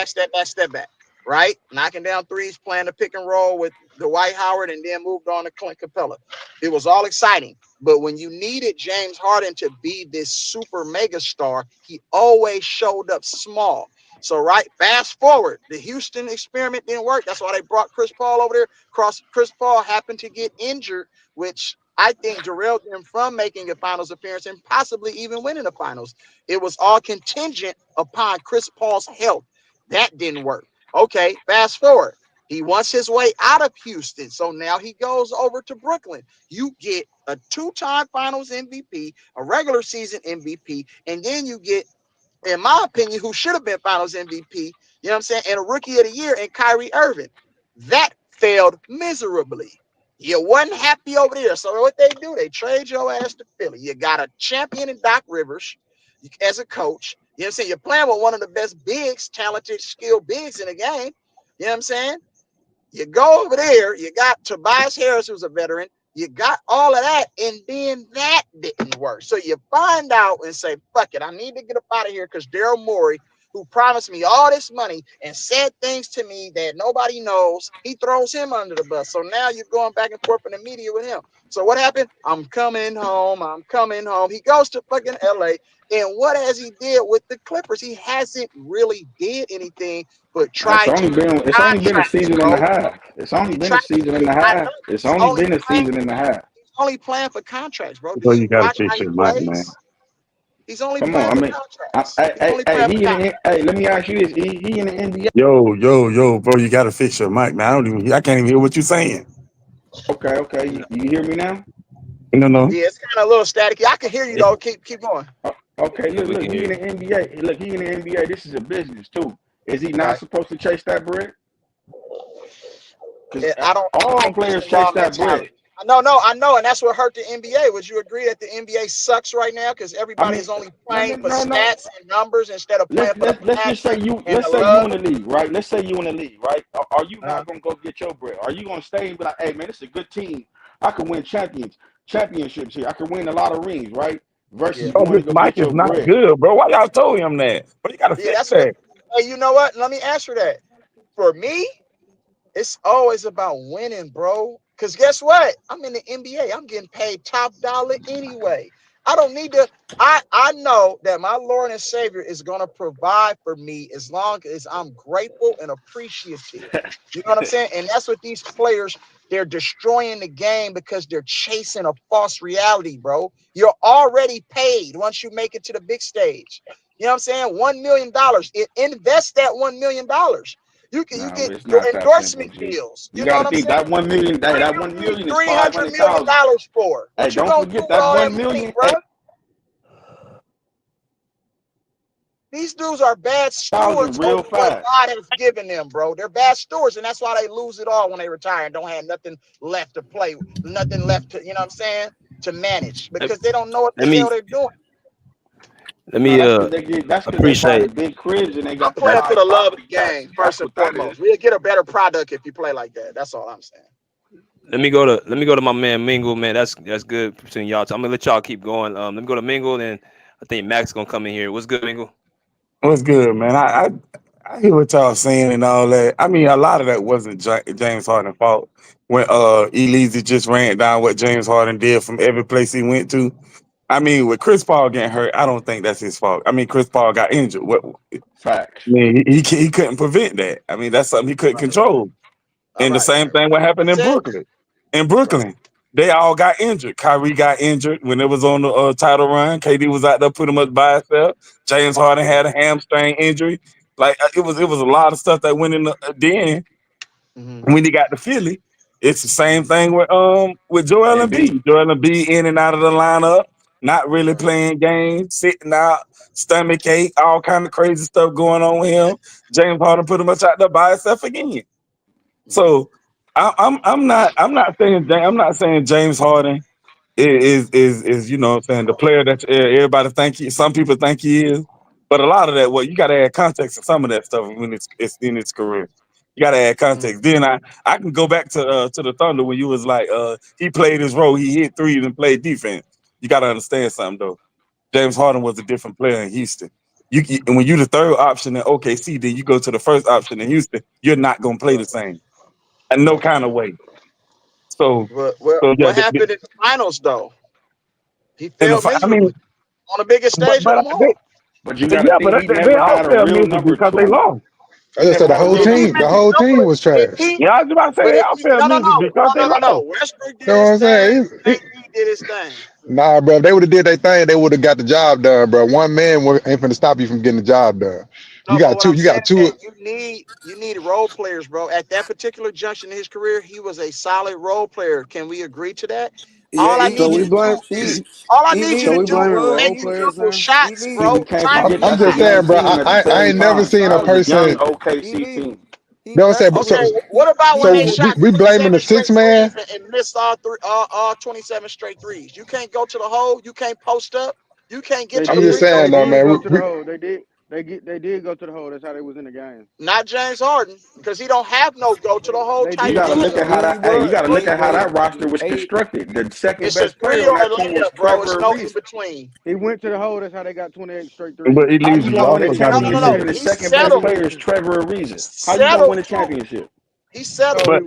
back, right? Knocking down threes, playing the pick and roll with Dwight Howard, and then moved on to Clint Capella. It was all exciting. But when you needed James Harden to be this super mega star, he always showed up small. So, right, fast forward, the Houston experiment didn't work. That's why they brought Chris Paul over there. Chris Paul happened to get injured, which I think derailed them from making a finals appearance and possibly even winning the finals. It was all contingent upon Chris Paul's health. That didn't work. Okay, fast forward. He wants his way out of Houston. So now he goes over to Brooklyn. You get a 2-time finals MVP, a regular season MVP, and then you get, in my opinion, who should have been finals MVP, you know what I'm saying, and a rookie of the year in Kyrie Irving. That failed miserably. You wasn't happy over there. So what they do, they trade your ass to Philly. You got a champion in Doc Rivers as a coach. You know what I'm saying? You're playing with one of the best bigs, talented, skilled bigs in the game. You know what I'm saying? You go over there, you got Tobias Harris, who's a veteran. You got all of that, and then that didn't work. So you find out and say, fuck it, I need to get up out of here because Daryl Morey, who promised me all this money and said things to me that nobody knows, he throws him under the bus. So now you're going back and forth in the media with him. So what happened? I'm coming home. He goes to fucking LA. And what has he did with the Clippers? He hasn't really did anything but try to It's only been a contracts, season and bro. a half. It's only He been a tried to season do and a it. I half. know. It's He's only only been a playing. season and a half. He's only playing for contracts, bro. Do So you you gotta watch how fix he your mic, man. plays? He's only Come on, playing I for mean, contracts. He's only hey, playing for contracts. let me ask you this. He in the NBA. Yo, bro, you gotta fix your mic, man. I can't even hear what you're saying. Okay. You hear me now? No. Yeah, it's kind of a little staticky. I can hear you though. Keep going. Okay, Yeah, we look, can he hear in you. the NBA. Look, he in the NBA. This is a business too. Is he not Right. supposed to chase that bread? Because I don't all think it's players the chase y'all that bread. mentality. I know, and that's what hurt the NBA. Would you agree that the NBA sucks right now because I everybody mean, is only no. playing for stats and numbers instead of playing for the Let's just say passion you. and Let's the say you love? in the league, right? Let's say you in the league, right? Are you not gonna go get your bread? Are you gonna stay and be like, hey man, this is a good team. I can win championships here. I can win a lot of rings, right? Versus Yeah. Oh, going this to go mic get is your not bread. good, bro. Why y'all told him that? Bro, you gotta Yeah, fix that's what. that. Hey, you know what? Let me answer that. For me, it's always about winning, bro. Because guess what? I'm in the NBA. I'm getting paid top dollar anyway. I don't need to. I know that my Lord and Savior is going to provide for me as long as I'm grateful and appreciative. You know what I'm saying? And that's what these players, they're destroying the game because they're chasing a false reality, bro. You're already paid once you make it to the big stage. You know what I'm saying? $1 million. Invest that $1 million. You No, get it's not that simple, endorsement G. deals. You You know got what to I'm think saying? that 1 million. What Hey, do that you 1 need million is $300 million 500,000. for? Hey, What you don't gonna do forget with that all that 1 money, million. bro? These dudes are bad stewards Real over what fast. God has given them, bro. They're bad stewards, and that's why they lose it all when they retire and don't have nothing left to play, nothing left to, you know what I'm saying, to manage because they don't know what the Let me hell they're doing. let No, me that's because they get. That's because they buy the appreciate big cribs and they I'm got the playing for high the love of the property game taxes. first That's and what that is. foremost. We'll get a better product if you play like that. That's all I'm saying. let me go to my man Mingle, man. That's good between y'all. I'm gonna let y'all keep going. Let me go to Mingle, and I think Max gonna come in here. What's good, Mingle? What's good, man? I hear what y'all saying and all that. I mean, a lot of that wasn't James Harden's fault. When Elise just ran down what James Harden did from every place he went to. I mean, with Chris Paul getting hurt, I don't think that's his fault. I mean, Chris Paul got injured. I Facts. mean, he couldn't prevent that. I mean, that's something he couldn't Right. control. All And the right. same thing what happened That's in it. Brooklyn. In Right. Brooklyn, they all got injured. Kyrie got injured when it was on the title run. KD was out there pretty much by himself. James Harden had a hamstring injury. Like it was a lot of stuff that went in the then Mm-hmm. when he got to Philly. It's the same thing with Joel And B. Embiid. Joel Embiid in and out of the lineup, not really Right. playing games, sitting out, stomach ache, all kind of crazy stuff going on with him. James Harden pretty much out there by himself again. Mm-hmm. So I'm not saying James Harden is you know what I'm saying the player that everybody think some people think he is, but a lot of that you got to add context to some of that stuff when it's in his career. You got to add Mm-hmm. context. Then I can go back to the Thunder when you was like he played his role, he hit threes and played defense. You got to understand something though. James Harden was a different player in Houston. And when you the third option in OKC, then you go to the first option in Houston. You're not gonna play the Right. same in no Right. kind of way. So, so yeah, What happened in the finals though? He in failed I mean, miserably on the biggest stage of but them all. But you got to yeah, think he they never all had a fell real miserably number because they two. lost. I He just never said the had a whole real Did he number team, the make two. whole team was numbers? If trash. he, Yeah, I was about to but say they if all he, fell no, no, miserably no, because no, they no, no, no. lost. Westbrook You did know what his I'm thing. saying? KD did his thing. Nah, bro. If they would have did their thing, they would have got the job done, bro. One man ain't finna stop you from getting the job done. You No, but got what two. I'm You saying got is that two. you need role players, bro. At that particular junction in his career, he was a solid role player. Can we agree to that? Yeah, All I he need he you to do is all I need you so to we do blaming is role make players beautiful now. shots, See, we bro. can't Time forget I'm that's a just young saying, bro. team I, at the I I same ain't never time. seen a That was a young person. OKC He team. You know what I'm saying? Okay, So what about when so they we shot we blaming the 27 six straight man. threes and missed all 27 straight threes? You can't go to the hole. You can't post up. You can't get They to I'm the just free did. throw saying They though, line. did man. go to the hole. They did. They did go to the hole. That's how they was in the game. Not James Harden, because he don't have no go to the hole They You type did. got to He look at defense. how he that. Hey, you was. got to look at how Hey, that roster was hey, constructed. The second It's a best three player on or a that team was layup, bro. It's Trevor no in Ariza. between. he went to the hole. That's how they got 28 straight But threes. How you Elise, you gonna win a also got to No, no, championship no. and remember. the He second best settled. player is Trevor He Ariza? How you gonna settled win a too. championship? He settled. No,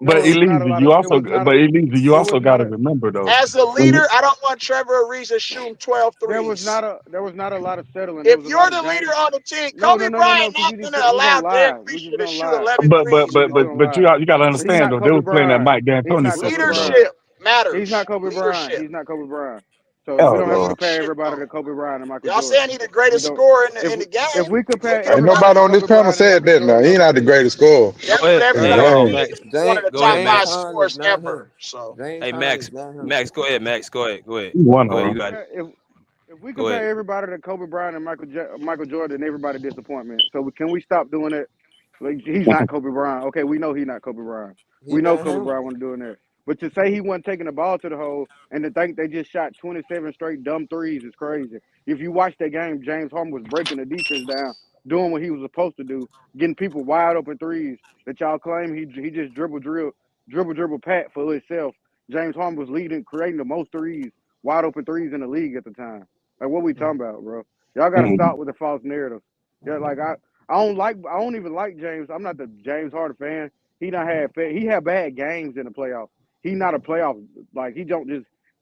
But no, it was not a Elise, lot of. It was not a. but Elise, you It was also got not to a. remember though. As a When leader, I don't want Trevor Ariza shooting 12 There was threes. not a. There was not a lot of settling. There If was a lot you're of the leader game. on the team, No, Kobe no, no, no, no. Bryant Because not we just going to we gonna allow Derek lie. We just Fisher to gonna shoot lie. 11 threes, We just bro. gonna lie. you got to But he's understand not though, they Kobe was playing that Bryant. Mike He's D'Antoni not Kobe system though. Bryant. Leadership He's matters. not Kobe Bryant. Leadership. He's not Kobe Bryant. So we Oh don't have to Lord. compare Leadership, everybody though. to Kobe Bryant and Michael Y'all Jordan. saying he the We greatest don't. scorer in If the game. if we compare Ain't Okay. everybody nobody to on this Kobe panel Bryant and said Michael that. Now he Jordan, ain't not the okay. greatest scorer. Go ahead. Every Hey, day, Exactly. Max. one of the Go top ahead, five Max. James Harden is scorers not him. ever. So James Hey, Harden Max. is not him. Max, go ahead, Max. Go ahead. Go ahead. He one Go of ahead. If You them. got it. we Go ahead. compare everybody to Kobe Bryant and Michael Jordan, everybody disappointment. So can we stop doing that? Like he's not Kobe Bryant. Okay, we know he's not Kobe Bryant. He We know not Kobe him. Bryant wasn't doing that. But to say he wasn't taking the ball to the hole and to think they just shot 27 straight dumb threes is crazy. If you watch that game, James Harden was breaking the defense down, doing what he was supposed to do, getting people wide open threes that y'all claim he just dribble pat for himself. James Harden was leading, creating the most threes, wide open threes in the league at the time. Like what we talking about, bro? Y'all got to Mhm. stop with the false narrative. Yeah, like I don't even like James. I'm not the James Harden fan. He had bad games in the playoffs. He not a playoff, like he don't just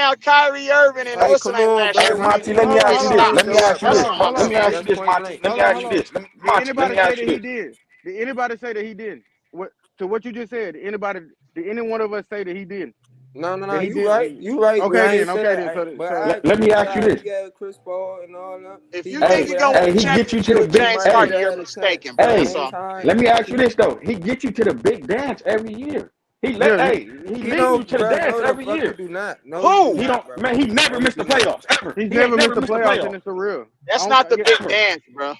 down Kyrie Irving and Hey, what's the come name on, last bro. year, Hey, We man. Monty, we let we me He ask can't you did say this. not he Let do me do that, it, ask you bro. this. bro. Hold Let on, me ask you That's this, point Monty. blank. Let me hold on, ask hold you on. this. Did Monty, let anybody me say ask that you he this. did? Did anybody say that he didn't? What to what you just said? Did any one of us say that he didn't? No. That he You right. didn't? You right. Okay I ain't then. say Okay that. then. But So I Let agree me with ask you y'all. this. He had Chris Paul and all that. If He you did think Hey, you're what gonna I win hey, a had he to. get you to championship the with big. James Everybody Harden, Hey, still you're had a chance. mistaken, bro. At the That's hey. same all. time, Let me ask you he this though. He get you to the big dance every year. yeah, He he leads you don't, to the bro. dance No, the every fuck he year. do not. No, he do Who? He not, don't, bro. man. He never No, he missed the do not. playoffs ever. he's He ain't never never missed the missed the playoffs, and playoffs it's a real. I That's don't, not the yeah, big ever. dance, bro.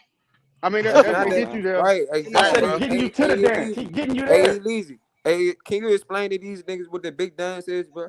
I mean That's that's Yes, it not to that. get is. you there. Right, Come I on, exactly. said he bro. getting you Hey, to the hey, dance. He Elise. getting you Hey, there. Elise. Hey, can you explain to these niggas what the big dance is, bro?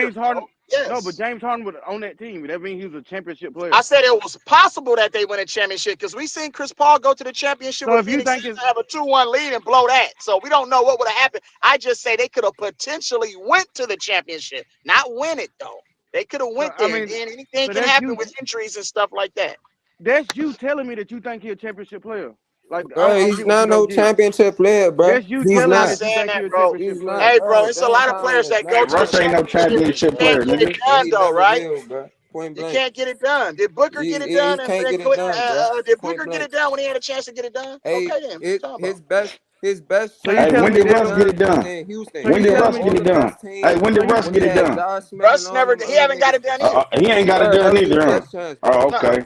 James Harden. Yes. No, but James Harden was on that team. That means he was a championship player. I said it was possible that they win a championship because we seen Chris Paul go to the championship So with if you Phoenix think Suns and have a 2-1 lead and blow that. So we don't know what would have happened. I just say they could have potentially went to the championship, not win it though. They could have went I there, mean, and then anything so can that's happen you. with injuries and stuff like that. That's you telling me that you think he's a championship player. Like Bro, I'm he's getting what not you no don't get. championship player, bro. That's you He's I'm telling me not not. that you saying think that, he's a bro. championship He's player. not. Hey, bro, Bro, it's a James lot of Harden players is that not go a to the Russ ain't no championship championship championship and player. player, can't get it nigga. done, He though, never right? will, bro. Point You blank. can't get it done. Did Booker get it He done? And can't get it done, bro. did Point Booker get blank. it done when he had a chance to get it done? Hey, Okay, then. What you talking about? his best So you chance Hey, to telling when me get did it that? Russ get done it was done? in Houston. So When you He did had telling Russ me get all it the done? best Hey, teams when so did you Russ when he get it had done? Josh Smith and Russ all never. them He other haven't got niggas. it done either. He ain't got it Bro, done that was his either, huh? best chance, bro. Oh, Nah. okay.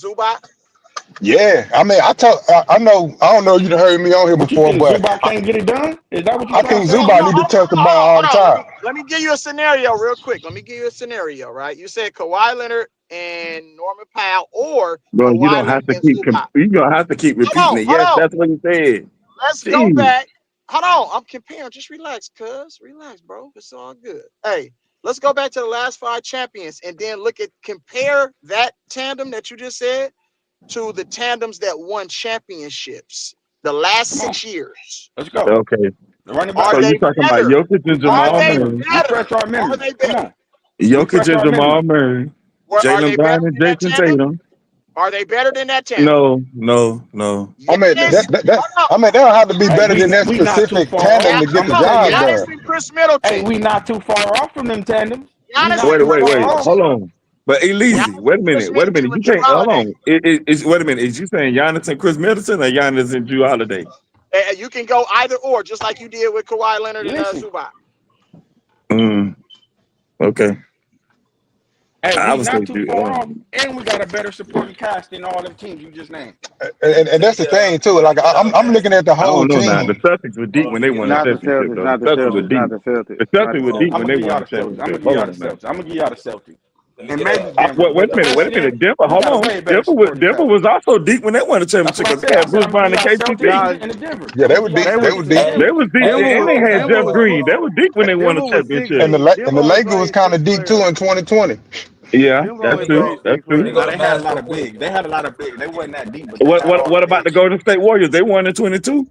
Zubac? Yeah, I mean, I know, I don't know if you done heard me on here But you before, think but Zubac can't get it done? Is that what you're I trying think to say? Zubac need to touch the ball all the Hold on. time. Let me give you a scenario real quick. Let me give you a scenario, right? You said Kawhi Leonard and Norman Powell, or Bro, you Kawhi don't Leonard have to and keep Zubac. you don't have to keep repeating it. Hold Yes, on. that's what he said. Let's go Jeez. back. Hold on. I'm comparing. Just relax, cuz. Relax, bro. It's all good. Hey, let's go back to the last 5 champions and then compare that tandem that you just said to the tandems that won championships the last Come on, 6 years. let's go. Okay. The running Are back. So you they talking about better? Jokic and Are Jamal they Memory. Murray. better? Refresh our Are memory. they Come better? on. Jokic Refresh and our memory. Jamal Murray. Are Jalen they better Brown and than that Jason tandem? Tatum. Are they better than that tandem? No. I mean, Yes. I mean, they don't have to be Hey, better than that we not too specific far tandem off. to get I'm the gonna tell you job that. Giannis done. and Chris Hey, Middleton. we not too far off from them tandems. We Giannis not and Wait, too wait, Chris far wait. off. Hold Middleton. on. But Elise, Giannis and Chris wait a Middleton minute. with You Drew can't. Hold Holiday. on. Wait a minute. Is you saying Giannis and Chris Middleton or Giannis and Drew Holiday? You can go either or, just like you did with Kawhi Leonard and Listen, Zubac. Okay. hey, I we would say not too Drew. far off, and we got a better supporting cast than all them teams you just named. And that's the thing too. Like I'm looking at the I whole don't know now. The team. Celtics were deep when they won the Not the championship, Celtics. though. The Not the Celtics were Celtics. Not deep. the Celtics. The Not Celtics the were deep I'm when gonna they give y'all won the the Celtics. I'm gonna championship. give Hold y'all the on now. Celtics. I'm gonna give y'all the Celtics. And maybe Denver. Wait But the a minute. Wait rest a of them, minute. Denver. we Hold got a on. way better supporting Denver cast. was also deep when they won the That's championship what I because they said. I had said Bruce I'm gonna Brown give and y'all Celtics KCP. Nah, and the Denver. Yeah, I'm they gonna were give y'all deep. the They they were Celtics and the deep. they They Denver. was deep, Denver and was they had Denver Jeff was Green. They were deep when they won the Denver was six championship. And deep. Denver the only Lakers was played kind six of deep too players. in 2020. Yeah, Denver that's only true. played Well, That's six true. now players. they had a lot of big. They had a lot of big. They wasn't that deep, but they What had what all the what about the bigs. Golden State Warriors? They won in 22.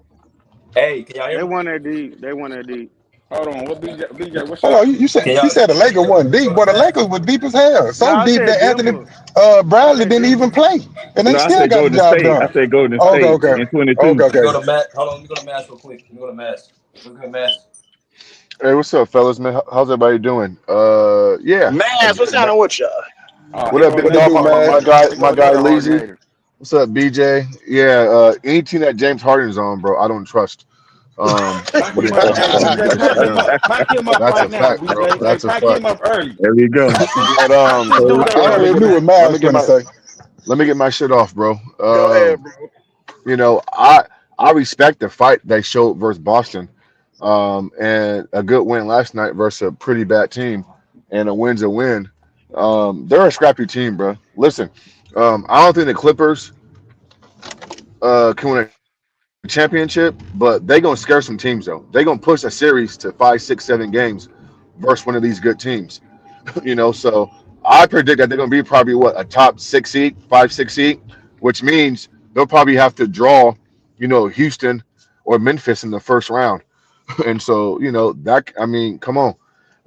Hey, can y'all hear They me? won that deep. They won that deep. Hold on, what BJ? What's Hold up? on, you said Can he y'all said the Lakers wasn't deep, but the Lakers were deep as hell. So Nah, I deep said that Anthony Denver. I Bradley said didn't even Denver. play, and they No, I still said got the Golden job State. I done. said Golden Okay, State okay, in 22. okay, Let me go okay. to Matt. Hold on, let me go to Mass real quick. Let me go to Mass. Let's go to Mass. Hey, what's up, fellas, man? How's everybody doing? Yeah. Man, what's Ma- happening with you? Oh, What here up, go big What they another dog? do, hard My man? hater. guy, Here go my guy, another hard Lazy. hater. What's up, BJ? Yeah. Any team that James Harden's on, bro, I don't trust. Pack When him it up. comes to Hey, playing BJ, against pack him them, up. Pack him up that's a right now, fact, bro. BJ. Hey, That's a pack fact. him up early. There we go. But Pack this dude I up let me already early, get knew my what man. let Mav's me get gonna my say. let me get my shit off, bro. Go ahead, bro. You know, I respect the fight they showed versus Boston, and a good win last night versus a pretty bad team, and a win's a win. They're a scrappy team, bro. Listen, I don't think the Clippers can win a championship, but they gonna scare some teams though. They gonna push a series to 5, 6, 7 games versus one of these good teams. So I predict that they're gonna be probably what, a top 6 seed, 5, 6 seed, which means they'll probably have to draw, Houston or Memphis in the first round. And so, that, I mean, come on.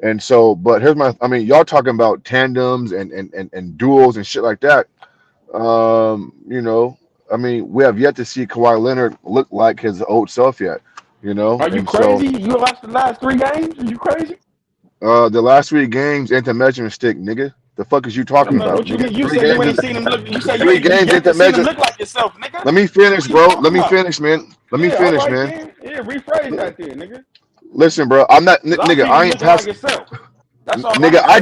And so, but here's y'all talking about tandems and duels and shit like that. We have yet to see Kawhi Leonard look like his old self yet, Are you and so crazy? You watched the last 3 games? Are you crazy? the last 3 games ain't the measuring stick, nigga. The fuck is you talking about, What you nigga? mean? You Three said you games ain't is seen him look. You said three you games yet ain't to the see him measure. look like yourself, nigga. Let me finish, What are you bro. Let talking me about? finish, man. Let me Yeah, all finish, right man. then. Yeah, rephrase that then, nigga. Listen, bro. I'm not, Cause I nigga. seen I him ain't looking like pass, himself. That's all I'm nigga. gonna say. I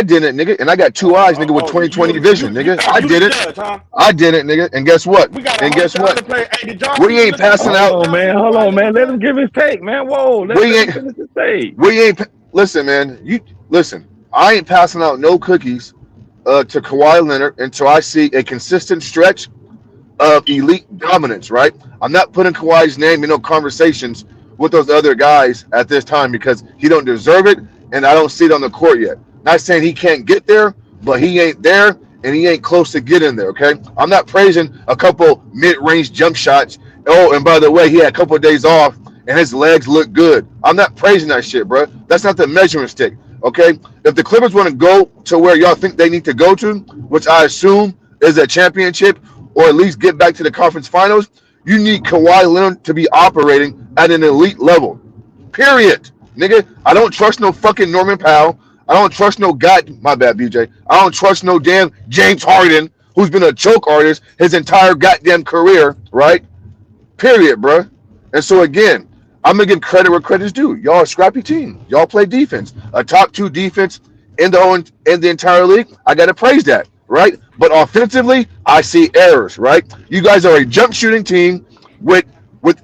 didn't, nigga. And I got 2 eyes, nigga, with 20/20 vision, nigga. Hey, I you the did it. judge, huh? I did it, nigga. And guess what? We got a And whole guess bunch of what? other players. Hey, did y'all see We him ain't looking passing good? out. Did y'all see Hold Kawhi on, looking man. Let him good? give his take, man. Whoa, let We him ain't. finish his take. We ain't. Listen, man. You listen. I ain't passing out no cookies to Kawhi Leonard until I see a consistent stretch of elite dominance, right? I'm not putting Kawhi's name in no conversations with those other guys at this time because he don't deserve it, and I don't see it on the court yet. Not saying he can't get there, but he ain't there, and he ain't close to getting there. Okay, I'm not praising a couple mid-range jump shots. Oh, and by the way, he had a couple of days off, and his legs look good. I'm not praising that shit, bro. That's not the measuring stick. Okay, if the Clippers want to go to where y'all think they need to go to, which I assume is a championship, or at least get back to the conference finals, you need Kawhi Leonard to be operating at an elite level. Period. Nigga, I don't trust no fucking Norman Powell. I don't trust no my bad, BJ. I don't trust no damn James Harden, who's been a choke artist his entire goddamn career, right? Period, bro. And so again, I'm gonna give credit where credit's due. Y'all a scrappy team. Y'all play defense, a top 2 defense in the entire league. I gotta praise that, right? But offensively, I see errors, right? You guys are a jump shooting team with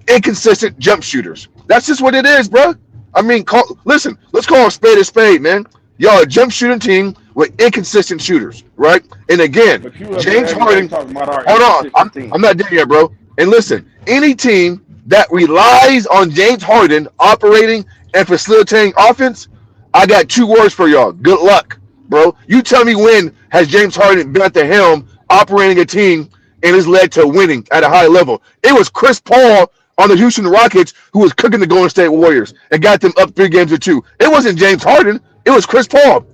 inconsistent jump shooters. That's just what it is, bro. I mean, listen, let's call a spade, man. Y'all a jump shooting team with inconsistent shooters, right? And again, But you up here James every day Harden. talking about our Hold on, inconsistent team. I'm not done yet, bro. And listen, any team that relies on James Harden operating and facilitating offense, I got 2 words for y'all. Good luck, bro. You tell me when has James Harden been at the helm operating a team and has led to winning at a high level? It was Chris Paul on the Houston Rockets who was cooking the Golden State Warriors and got them up 3 games to 2. It wasn't James Harden. It was Chris Paul.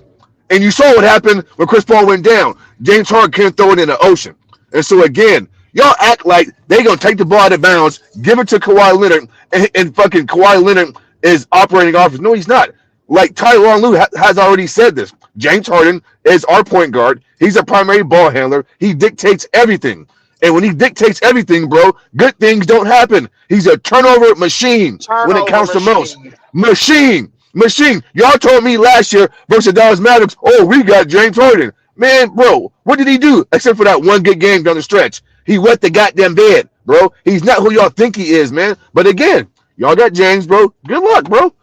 And you saw what happened when Chris Paul went down. James Harden can't throw it in the ocean. And so again, y'all act like they gonna take the ball out of bounds, give it to Kawhi Leonard, and fucking Kawhi Leonard is operating offense. No, he's not. Like Tyronn Lue has already said this. James Harden is our point guard. He's a primary ball handler. He dictates everything. And when he dictates everything, bro, good things don't happen. He's a turnover machine when it Turnover counts to most. machine. Machine. Y'all told me last year versus Dallas Mavericks, oh, we got James Harden. Man, bro, what did he do except for that one good game down the stretch? He wet the goddamn bed, bro. He's not who y'all think he is, man. But again, y'all got James, bro. Good luck, bro.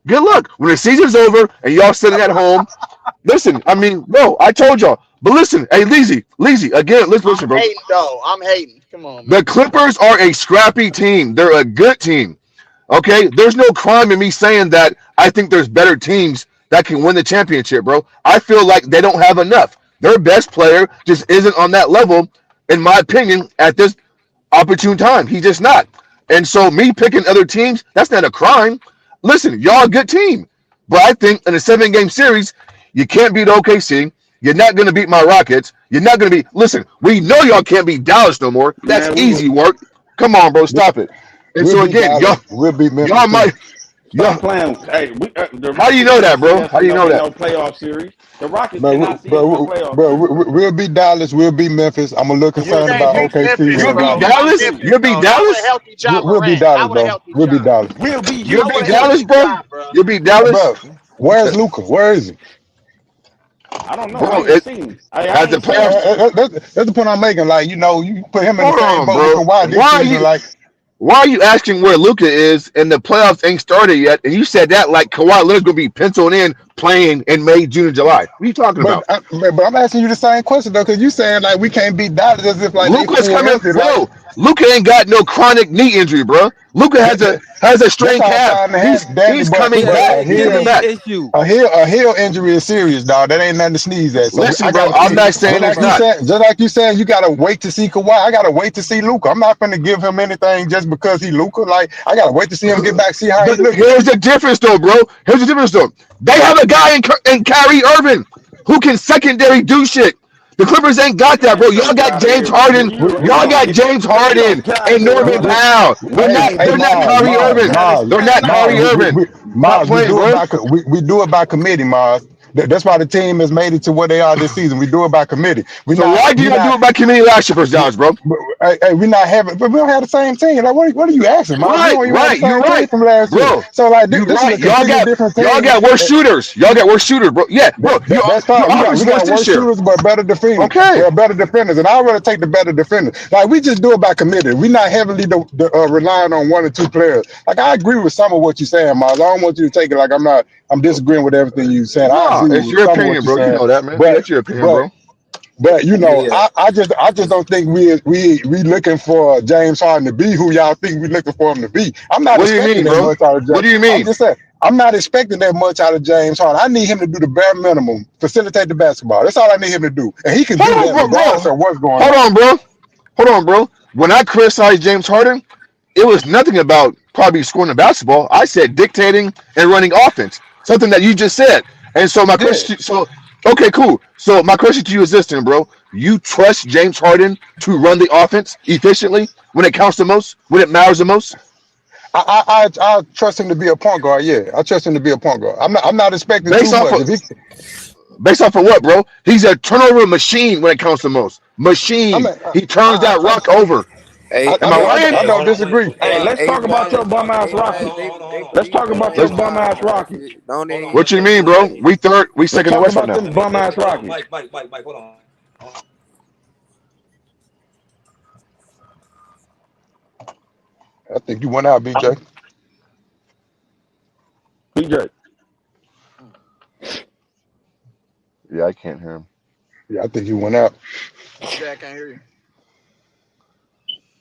Good luck. When the season's over and y'all sitting at home, listen, I mean, bro, I told y'all. But listen, hey, Leezy, again, listen, bro. Hating though. I'm hating. Come on, man. The Clippers are a scrappy team. They're a good team. Okay? There's no crime in me saying that I think there's better teams that can win the championship, bro. I feel like they don't have enough. Their best player just isn't on that level, in my opinion, at this opportune time. He's just not. And so me picking other teams, that's not a crime. Listen, y'all a good team. But I think in a 7-game series, you can't beat OKC. You're not going to beat my Rockets. You're not going to be. Listen, we know y'all can't beat Dallas no more. That's Man, easy work. Come on, bro. Stop it. And we'll so beat again, Dallas. We'll beat Memphis y'all too. might. Stop Y'all, playing. Hey, how do you know that, bro? How do you know that? No playoff series. The Rockets But, cannot see us in a playoff series. we'll beat Dallas. We'll beat Memphis. I'm a little You concerned can't about beat OKC Memphis, You'll and bro. beat Rockets. Not Dallas? Memphis, You'll beat though. Not with a Dallas? healthy job, We'll beat Morant. Dallas, Not with a bro. healthy We'll beat job. Dallas. We'll beat You'll Not beat with a UNC. Dallas, healthy bro? job, bro. You'll beat Dallas? Bro, where's Luca? Where is he? I don't know. I Bro, ain't seen him. I as the ain't seen him. playoffs. That's the point I'm making. Like, you put him in the Hold same on, boat with bro. Kawhi this season. Like, Why are you asking where Luca is and the playoffs ain't started yet? And you said that like Kawhi Leonard's gonna be penciled in playing in May, June, and July. What are you talking about? but I'm asking you the same question though, because you saying like we can't beat Dallas as if like they Luca's full coming, healthy. Like, bro. Luca ain't got no chronic knee injury, bro. Luca has that, a that's strained all calf. fine to have, Danny. He's But coming He back. had an a He's coming heel, Achilles back. issue. a heel injury is serious, dog. That ain't nothing to sneeze at. So Listen, I bro. gotta I'm see. not saying it's not. Just like you said, you gotta wait to see Kawhi. I gotta wait to see Luca. I'm not gonna give him anything just because he Luca. Like, I gotta wait to see him get back, see how he But looking. here's the difference, though, bro. Here's the difference, though. They have a guy in Kyrie Irving who can secondary do shit. The Clippers ain't got that, Man, bro. Y'all fuck got out of James here. Harden. We Y'all got don't. James We Harden don't got and no Norman other. Powell. They're We not. ain't. They're not Mars, Kyrie Mars, Irving. Dallas Mars, They're got not Mars. Kyrie no. Irving. Stop We playing, do it bro. we do it by committee, Mars. That's why the team has made it to where they are this season. We do it by committee. So why do you not do it by committee last year for Dallas, bro? Hey, we not having, but we don't have the same team. Like, what are you asking, Mars? We Right, don't even have the right. You're same team right, from last year. bro. So like, You this is right. a completely different Y'all team. got worse shooters. Y'all got worse shooters, bro. Yeah, bro. That's Your fine. offense We is worse got this worse year. shooters, but better defenders. Okay. Well, better defenders, and I'd rather take the better defenders. Like, we just do it by committee. We're not heavily relying on one or two players. Like, I agree with some of what you're saying, Miles. I don't want you to take it like I'm disagreeing with everything you said. I No, agree it's with your some of what opinion, you're bro. You saying, know that, man. Yeah, but it's your opinion, but bro. but Yeah. I just don't think we looking for James Harden to be who y'all think we looking for him to be. I'm not What do you expecting mean, that bro? much out of What James. do you I'm mean? just saying I'm not expecting that much out of James Harden. I need him to do the bare minimum, facilitate the basketball. That's all I need him to do, and he can do Hold that on, regardless bro. of what's going Hold on. on, bro. Hold on, bro. When I criticized James Harden, it was nothing about probably scoring the basketball. I said dictating and running offense, something that you just said. And so my Yeah, question, okay, cool. So my question to you is this, then, bro. You trust James Harden to run the offense efficiently when it counts the most, when it matters the most? I trust him to be a point guard. Yeah, I trust him to be a point guard. I'm not expecting Based too off much. of based off of what, bro? He's a turnover machine when it counts the most. I Machine. mean, He turns I, that I, rock over. Hey, Am I hey, lying? I Hey, don't hold on. disagree. Hey, let's hey, talk about your Malik. bum ass Hey, Malik. Rockets. They Let's beat talk them about in your Let's. bum ass five, bro. Rockets. Don't even What get you it mean, bro? twisted. We third. We Let's second in the talk West right about now. them bum ass Hold on, Rockets. Mike, hold on. I think you went out, BJ. BJ. Yeah, I can't hear him. Yeah, I think you went out. BJ, I can't hear you.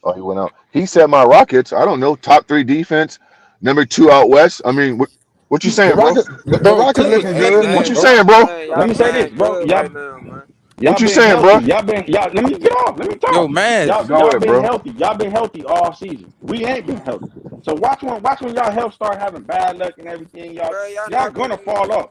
Oh, he went out. He said my Rockets. I don't know. Top 3 defense, number 2 out west. I mean, what you The saying, bro? Rockets, the Bro, Rockets hey, looking hey, good, What hey, you bro. saying, bro? let Y'all me say this, playing bro. good right now, man. Y'all What you been saying, healthy. bro? Y'all let me get off. Let me Yo, talk. man. Go Y'all ahead, been bro. healthy. Y'all been healthy all season. We ain't been healthy. So watch when y'all health start having bad luck and everything, Bro, y'all y'all not gonna gonna even. fall off.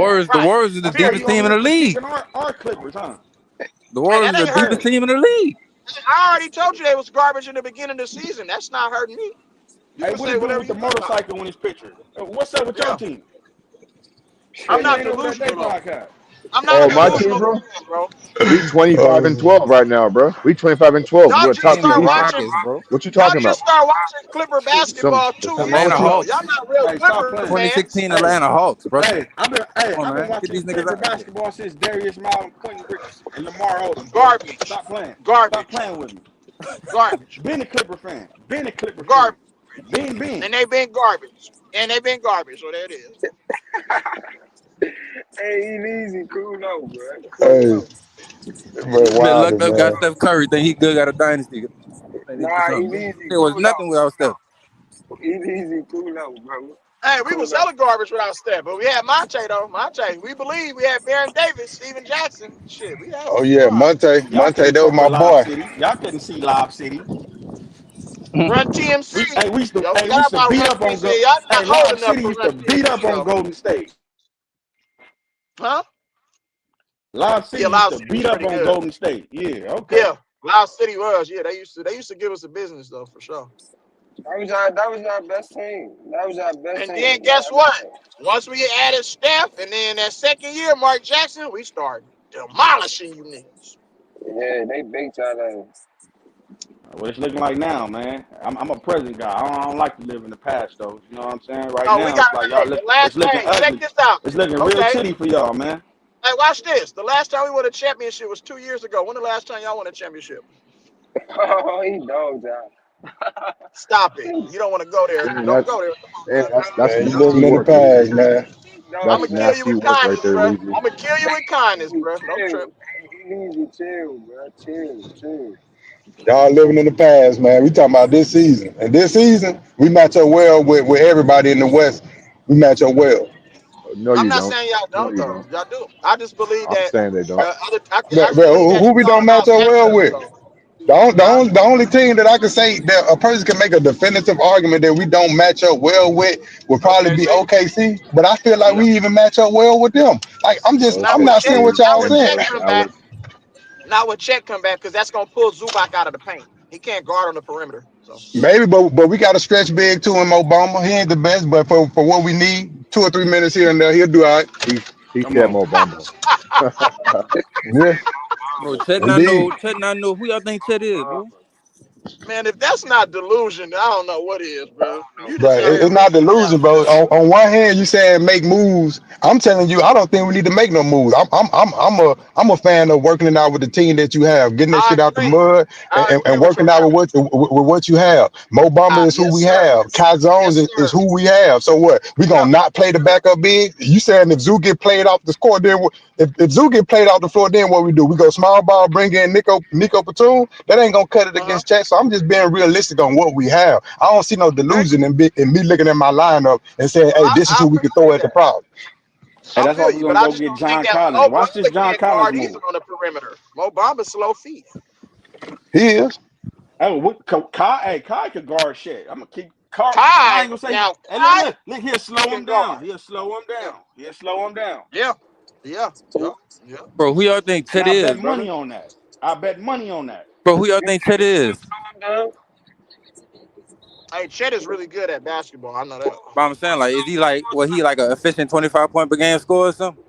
Warriors is the I saw deepest you on team in here the league. critiquing our Clippers, huh? The Hey, Warriors that is ain't the hurting deepest me. team in the league. I already told you they was garbage in the beginning of the season. That's not hurting me. You Hey, can what say it do whatever with the you want about it. motorcycle in his picture? What's up with your Yeah, team? I'm Hey, you not ain't over there at their delusional though. podcast. I'm not a Oh, my team, delusional bro. fan, bro. We 25 and Oh, 12 right now, bro. We 25 and 12. Y'all We're a just top Team 10 start in defense. watching. pockets, bro. What you Y'all talking just about? start watching Clipper Some basketball too The some more Atlanta long team. ago. Hawks. Y'all not real Hey, stop Clipper playing. 2016 fans. Hey, Atlanta Hawks, bro. hey, I've been Come on, man. Get watching these niggas Clipper out of here. basketball since Darius Miles and Quentin Richardson and Lamar Odom, boy. Garbage, Stop playing. Stop garbage, playing with me. garbage, Been a Clipper fan. Been a Clipper fan. garbage, Been. and they've been garbage, and they've been garbage. So there it is. Hey, easy, cool no, bro. Cool hey, no. but Been Wilder, lucked up, got man. Steph Curry. Think he good, got a dynasty. Think Celtics or Nah, something. easy, There was cool nothing out. without Steph. Easy, cool out, bro. Hey, we Cool was out. hella garbage without Steph, but we had Monte though. Monte, we believe we had Baron Davis, Steven Jackson. Shit, we had Oh some yeah, squad. Y'all Monte, couldn't that was fuck my with Lob boy. City. Y'all couldn't see Lob City. Run TMC. We used to Yo, forgot beat about Run up on TMC. Y'all not old Lob enough City for used to Run beat up TMC on though. Golden State. Huh? Lob City Yeah, used Loud to City was beat up pretty on good. Golden State. Yeah, okay. Yeah, Loud City was. Yeah, they used to give us a business though for sure. That was our best team. That was our best And team then y'all guess ever what? had. Once we added Steph, and then that second year, Mark Jackson, we started demolishing you niggas. Yeah, they baked y'all ass. What it's looking like now, man. I'm a present guy. I don't like to live in the past, though. You know what I'm saying? Right Oh, we now, got it's like y'all hey, look. the last It's looking hey, check ugly. this out. It's looking real Okay. shitty for y'all, man. Hey, watch this. The last time we won a championship was 2 years ago. When the last time y'all won a championship? Oh, he dogged y'all. Stop it. You don't want to go there. Man, Don't go there. Come on, bro. that's Man, you nasty living in the work, Leezy. past, man. He I'm That's gonna dogged kill you nasty with work right kindness, there, bro. Leezy. I'm gonna kill you with kindness, y'all. bro. Don't Chill. trip. Easy, chill, bro. Chill. Y'all living in the past, man. We talking about this season, and this season we match up well with everybody in the West. We match up well. No, I'm you not don't. saying y'all No, don't you though. don't. Y'all do. I just believe I'm that saying they don't. I just But believe that who we it's all don't match about up well matchups with? though. Huh? The only team that I can say that a person can make a definitive argument that we don't match up well with would probably Okay, be see? OKC. But I feel like Yeah. we even match up well with them. Like Not I'm with not Chet. seeing what OKC y'all Not with saying. Chet and come back. Dallas. Not with Chet come back because that's gonna pull Zubac out of the paint. He can't guard on the perimeter. So Maybe, but we got a stretch big too in Obama. He ain't the best, but for what we need, 2 or 3 minutes here and there, he'll do all right. He Come said on. Mo Bamba. Yeah, Bro, Chet not indeed. know. Chet not know who y'all think Chet is, bro. man, if that's not delusion, I don't know what is, bro. You just But out here it's not reaching now. delusion, bro. On one hand, you saying make moves. I'm telling you, I don't think we need to make no moves. I'm a fan of working it out with the team that you have, getting that I shit out the agree. mud I agree and with you working on out that with what you have. Mo Bamba one. is who Yes, we sir. have. Kai Jones Yes, is sir. who we have. So what? We Yeah. gonna not play the backup big? You saying if Zoo get played off the score, then if Zoo get played off the floor, then what we do? We go small ball, bring in Nico Batum. That ain't gonna cut it Uh-huh. against Chet. So I'm just being realistic on what we have. I don't see no Okay. delusion in me looking at my lineup and saying, Well, hey, this is I who we can throw appreciate at the that. problem. Hey, I that's why feel we're you, but gonna I go just get don't think John that Collins. Mo Watch this Bamba John can't Collins guard either move. on the perimeter. Mo Bamba's slow feet. He is. Oh, Kai could guard shit. I'm gonna keep Kai. I Kai, ain't gonna say. now Hey, Kai look, he'll slow can him down. guard. He'll slow him Yeah. down. He'll slow him down. Yeah. Yeah. Yeah. Yeah. Bro, who y'all think And Chet I bet is, money brother? on that. I bet money on that. Bro, who y'all think Chet is? Hey, Chet is really good at basketball. I know that. But I'm saying, like, is he like, he like an efficient 25-point per game scorer or something?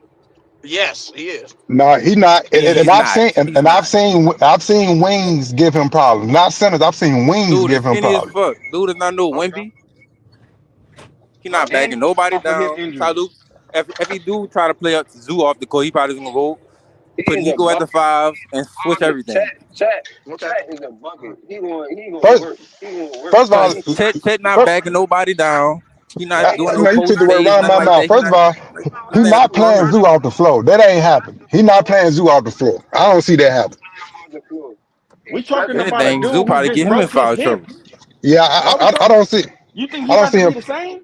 Yes, he is. No, he not. And He's I've not. seen He's and not. I've seen wings give him problems. Not centers. I've seen wings Dude is give him skinny as problems. fuck. Dude is not no Okay. Wimby. He not Okay. And bagging nobody off of hip down. injuries. Salute. If he do try to play up to Zoo off the court, he probably gonna go He put is a Nico at the bucket. 5 and switch Chat, everything. chat, Okay. chat is a bucket. He gonna First, work. He gonna work. first of all, Cause Chet not first, bagging nobody down. He not doing no no, you took post the word fades, right out of nothing my like mouth. that. He First of not all, like he he stay in the not playing perimeter. Zoo off the floor. That ain't happening. He not playing Zoo off the floor. I don't see that happen. On the floor. We He's talking If stepping about a anything, Zoo dude who probably just get him in broke his foul hip. trouble. Yeah, Why we I talk? don't see. You think I he don't about see to him. be the same?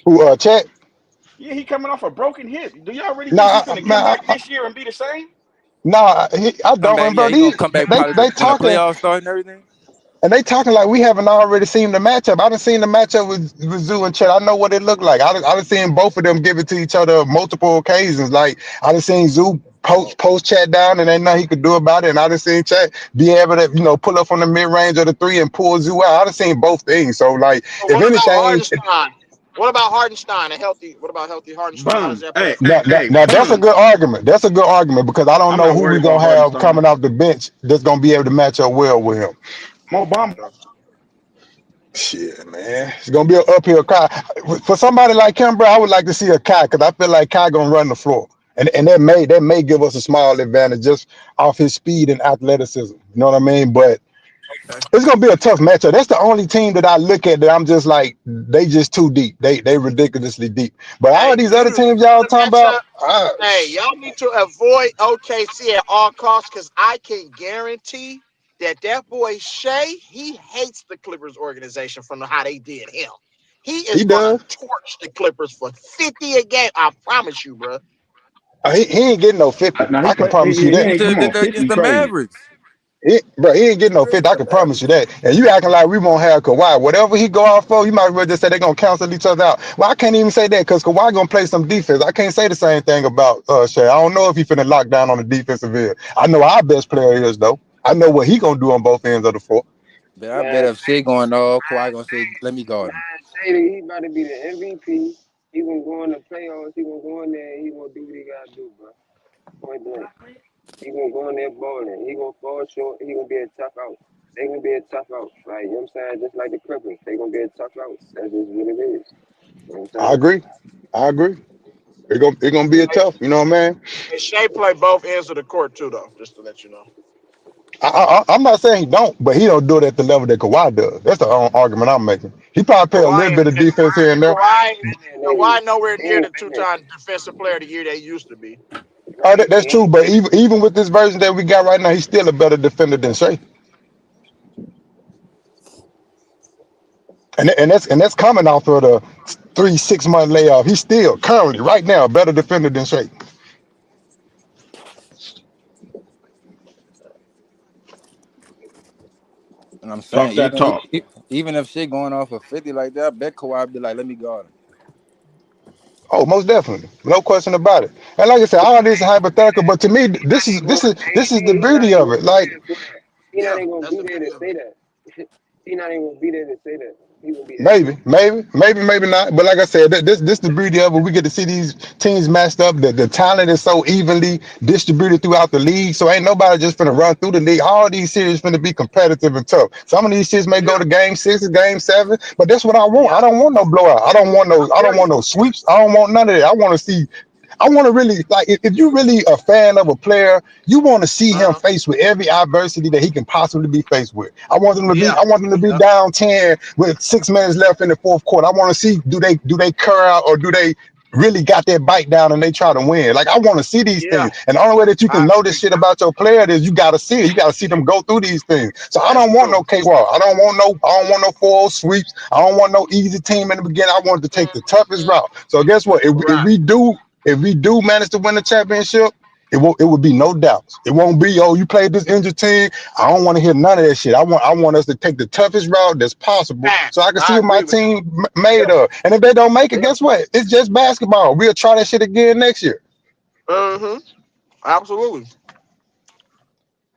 Who Chet? Yeah, he coming off a broken hip. Do y'all really think he Nah, finna come man, back this year and be the same? nah, I Come don't. back, And yeah, bro, he gonna come back probably they when the talking. playoffs start and everything. And they talking like we haven't already seen the matchup. I done seen the matchup with Zoo and Chet. I know what it looked like. I done seen both of them give it to each other multiple occasions. Like I done seen Zoo post Chet down and ain't nothing he could do about it. And I done seen Chet be able to, pull up from the mid range of the 3 and pull Zoo out. I done seen both things. So like, But if what about anything, Hardenstein? What about Hardenstein? What about healthy Hardenstein? How does Bum. that play? now that's a Bum. good argument. That's a good argument because I don't I'm know not who worried we about gonna have Hardenstein. coming off the bench that's gonna be able to match up well with him. Mo Bamba. Okay. Shit, man, it's gonna be an uphill cry for somebody like him, bro. I would like to see a Kai because I feel like Kai gonna run the floor, and that may give us a small advantage just off his speed and athleticism. You know what I mean? But Okay. it's gonna be a tough matchup. That's the only team that I look at that I'm just like they just too deep. They ridiculously deep. But all Hey, these other usually teams y'all the talking about, matchup. Hey, y'all need to avoid OKC at all costs because I can guarantee that boy Shea, he hates the Clippers organization from how they did him. He is He gonna does. torch the Clippers for 50 a game. I promise you, bro. He ain't getting no 50. Now he I can play. promise you He that. ain't come on Against 50 the crazy. Mavericks. He ain't getting no 50. I can promise you that. And you acting like we won't have Kawhi. Whatever he go out for, you might as well just say they're gonna cancel each other out. Well, I can't even say that because Kawhi gonna play some defense. I can't say the same thing about Shea. I don't know if he finna lock down on the defensive end. I know our best player is though. I know what he gonna do on both ends of the floor. But I bet Man, if Shea going off, Kawhi gonna say, "Let me guard him." Shady, he about to be the MVP. He gonna go in the playoffs. He gonna go in there and he gonna do what he gotta do, bro. Point blank. He gonna go in there balling. He gonna fall short. He gonna be a tough out. They gonna be a tough out. Like, you know what I'm saying? Just like the Clippers. They gonna be a tough out. That's just what it is. You know what I'm I saying? agree. I agree. It gonna be a tough. You know what I mean? And Shea play both ends of the court too, though. Just to let you know. I'm not saying he don't, but he don't do it at the level that Kawhi does. That's the argument I'm making. He probably play a little bit of defense here and there. Kawhi nowhere He near ain't the been there. two-time defensive player of the year they used to be. That's true. But even with this version that we got right now, he's still a better defender than Shea. And that's coming off of the 3-6 month layoff. He's still currently right now a better defender than Shea. And I'm saying, Talk that talk. even if Shea going off of 50 like that, I bet Kawhi be like, "Let me guard him." Oh, most definitely, no question about it. And like I said, all this is hypothetical, but to me, this is the He not beauty even of gonna it. be Like, there for that. He not even gonna be there to say that. He not even gonna be there to say that. He gonna be maybe, extra. maybe not. But like I said, this the beauty of it. We get to see these teams matched up. The talent is so evenly distributed throughout the league. So ain't nobody just finna run through the league. All these series finna be competitive and tough. Some of these shits may go to game 6 or game 7, but that's what I want. I don't want no blowout. I don't want no sweeps. I don't want none of that. I want to see. I want to really like if you're really a fan of a player, you want to see him faced with every adversity that he can possibly be faced with. I want them to be down 10 with 6 minutes left in the fourth quarter. I want to see do they curl out or do they really got that bite down and they try to win. Like I want to see these things. And the only way that you can know this shit about your player is you gotta see it. You gotta see them go through these things. So I don't want no cakewalk. I don't want no full sweeps. I don't want no easy team in the beginning. I want to take the toughest route. So guess what? If we do manage to win the championship, it would be no doubts. It won't be, oh, you played this injured team. I don't want to hear none of that shit. I want us to take the toughest route that's possible so I can see what my team made of. And if they don't make it, guess what? It's just basketball. We'll try that shit again next year. Absolutely.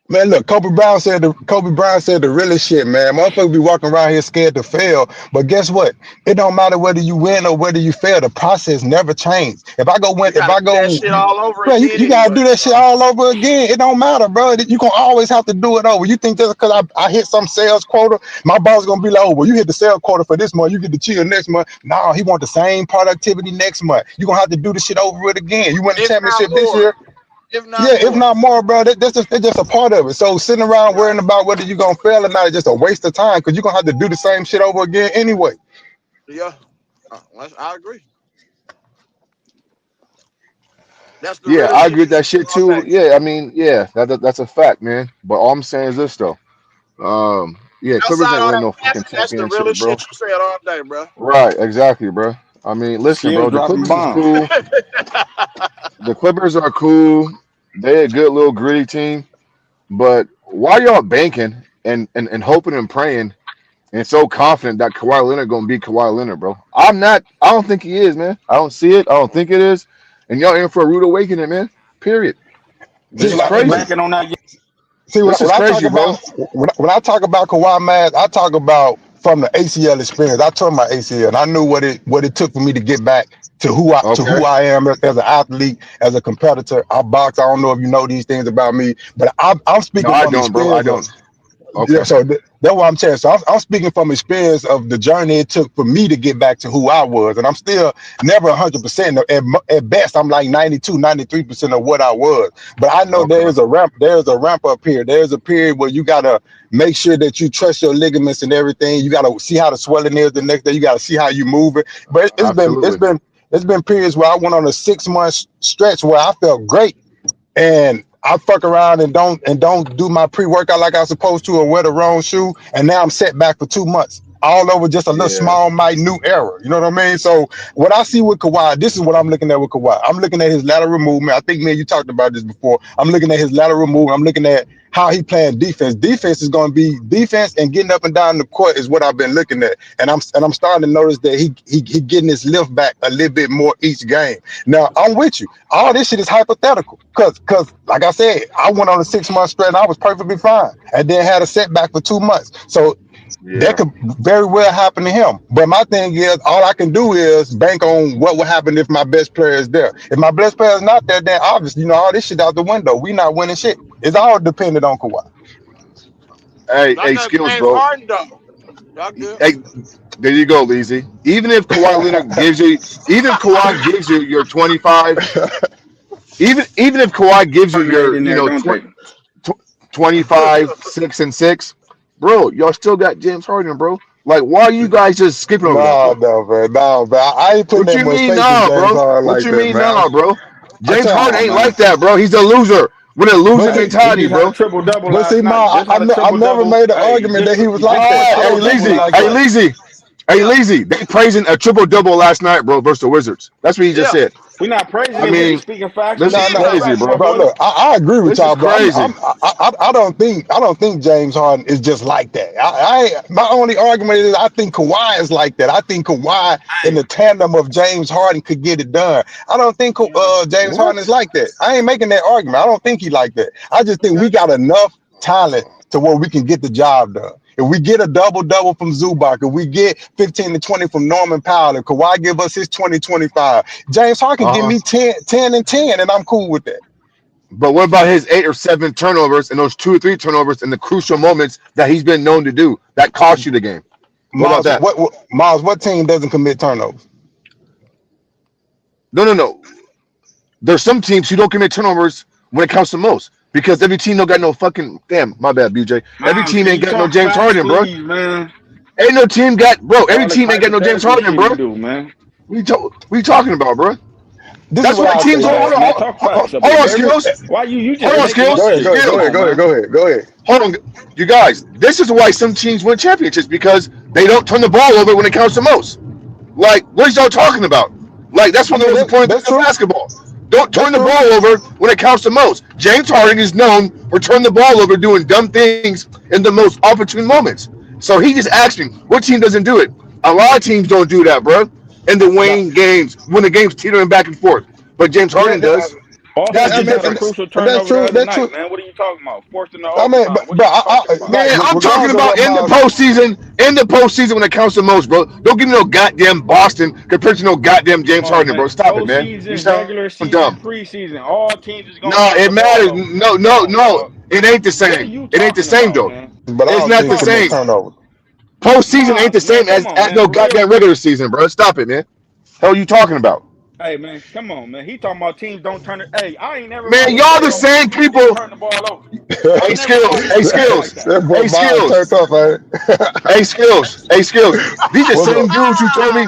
Man, look, Kobe Bryant said the realest shit, man. Motherfuckers be walking around here scared to fail. But guess what? It don't matter whether you win or whether you fail. The process never changes. If I go, bro, you gotta do that shit all over again. It don't matter, bro. You gonna always have to do it over. You think just because I hit some sales quota, my boss is gonna be like, oh, well, you hit the sales quota for this month, you get the chill next month. No, he want the same productivity next month. You gonna have to do the shit over it again. You win the championship this year. If not more, bro, that's just a part of it. So sitting around worrying about whether you're gonna fail or not is just a waste of time because you're gonna have to do the same shit over again anyway. Yeah, I agree. That's the Yeah, realest I shit agree with you that say shit all too. day. Yeah, I mean, yeah, that's a fact, man. But all I'm saying is this though. Yeah, Clippers Outside ain't all winning that no fucking passing, that's the championship, realest bro. shit you said all day, bro. Right, exactly, bro. I mean, listen, Still bro. The dropping Clippers is bombs. cool. The Clippers are cool. They're a good little gritty team. But why y'all banking and hoping and praying and so confident that Kawhi Leonard gonna beat Kawhi Leonard, bro? I'm not. I don't think he is, man. I don't see it. I don't think it is. And y'all in for a rude awakening, man. Period. This See, is Y'all been crazy. banking on that. This when is I talk crazy, bro. about Kawhi Mass, I talk about from the ACL experience. I tore my ACL, and I knew what it took for me to get back to who Okay. I am as an athlete, as a competitor. I box. I don't know if you know these things about me, but I'm No, speaking I from don't, bro. I experience. don't. Yeah, Okay. so that's what I'm saying. So I'm speaking from experience of the journey it took for me to get back to who I was. And I'm still never 100%. At best, I'm like 92, 93% of what I was. But I know Okay. there's a ramp up here. There's a period where you got to make sure that you trust your ligaments and everything. You got to see how the swelling is the next day. You got to see how you move it. But it's been periods where I went on a 6 month stretch where I felt great. And I fuck around and don't do my pre-workout like I was supposed to, or wear the wrong shoe, and now I'm set back for 2 months. All over just a little Yeah. small, minute error. You know what I mean? So what I see with Kawhi, this is what I'm looking at with Kawhi. I'm looking at his lateral movement. I think, man, you talked about this before. I'm looking at his lateral movement. I'm looking at how he playing defense. Defense is going to be defense, and getting up and down the court is what I've been looking at. And I'm starting to notice that he getting his lift back a little bit more each game. Now I'm with you. All this shit is hypothetical, cause like I said, I went on a 6-month stretch and I was perfectly fine, and then had a setback for 2 months. So that could very well happen to him. But my thing is, all I can do is bank on what would happen if my best player is there. If my best player is not there, then obviously, all this shit out the window. We not winning shit. It's all dependent on Kawhi. Hey, skills, bro. Hey, there you go, Leezy. Even if Kawhi Leonard gives you your 25, even if Kawhi gives you your 25, 6 and 6, bro, y'all still got James Harden, bro. Like, why are you guys just skipping over that, bro? No, man. I ain't putting What that you much mean faith in now, James bro? Harden What like you that, mean man. now, bro? I James tell Harden you, ain't like that, bro. He's a loser with a loser but see, mentality, bro. Triple double but last see, night. Ma, Just had a I triple never double. made the Hey, argument that he was he like just put a that. I Hey, triple ain't double saying he Leezy. like last Hey, that. night. Leezy. Hey, Leezy. They praising a triple double last night, bro, versus the Wizards. That's what he just said. We not praising I it. We just mean, speaking facts. We this just is No, speaking crazy, facts, my bro. bro. boy. Look, I agree with This is y'all, but crazy. I don't think James Harden is just like that. My only argument is I think Kawhi is like that. I think Kawhi in the tandem of James Harden could get it done. I don't think James Harden is What? like that. I ain't making that argument. I don't think he like that. I just think we got enough talent to where we can get the job done. If we get a double from Zubac, if we get 15 to 20 from Norman Powell, if Kawhi give us his 20-25, James Harden can give Uh-huh. me 10 and 10, and I'm cool with that. But what about his 8 or 7 turnovers and those 2 or 3 turnovers in the crucial moments that he's been known to do that cost you the game? What about that? What team doesn't commit turnovers? No. There's some teams who don't commit turnovers when it counts to most because every team don't got no fucking damn. My bad, BJ. Every Miles, team can ain't you got no talk James facts, Harden, bro. please, man? Ain't no team got bro. Every All this team ain't got no James hypothetical Harden, shit bro. you do, man. What you talking about, bro? This is That's what why I'll teams say, hold man. Facts, man. on, Talk facts up hold here. on, Every skills. Why you just Hold on, making up skills. Go ahead, shit? Come Skills. on, man. go ahead. Hold on, you guys. This is why some teams win championships because they don't turn the ball over when it counts the most. Like, what is y'all talking about? Like, that's I one of the mean, most important that's things in true. basketball. Don't That's turn the true. ball over when it counts the most. James Harden is known for turning the ball over doing dumb things in the most opportune moments. So he just asked me, what team doesn't do it? A lot of teams don't do that, bro. In the No, Wayne games, when the game's teetering back and forth. But James yeah, Harden does. That's Boston the just had a difference. crucial that's turnover the true. other That's night, true. man. What are you talking about? Forced into I mean, overtime. What are you talking about? Man, I'm talking regardless of about what in the Miles, postseason. In the postseason when it counts the most, bro. Don't give me no goddamn Boston compared to no goddamn Come James on, Harden, man. bro. Stop it, man. You Postseason, sound regular season, dumb. preseason. All teams is gonna No, turn it the ball matters. over, No, man. Come no, on, no. dog. It ain't the What are same. you It ain't the talking same about, though. man? but I It's don't not the think Miles, commit same. turnover. Postseason ain't Miles, the man. same Come on, as man. no For real. goddamn regular season, bro. Stop it, man. Hell, you talking about? Hey, man. Come on, man. He talking about teams don't turn it. Hey, I ain't never Man, watched a y'all the playoff where same teams didn't people. turn the ball over. I Hey, never skills. watched Hey, nothing skills. like that. That boy Hey, Miles skills. turned up, man. Hey, skills. Hey, skills. These are the What's same up? dudes who told me.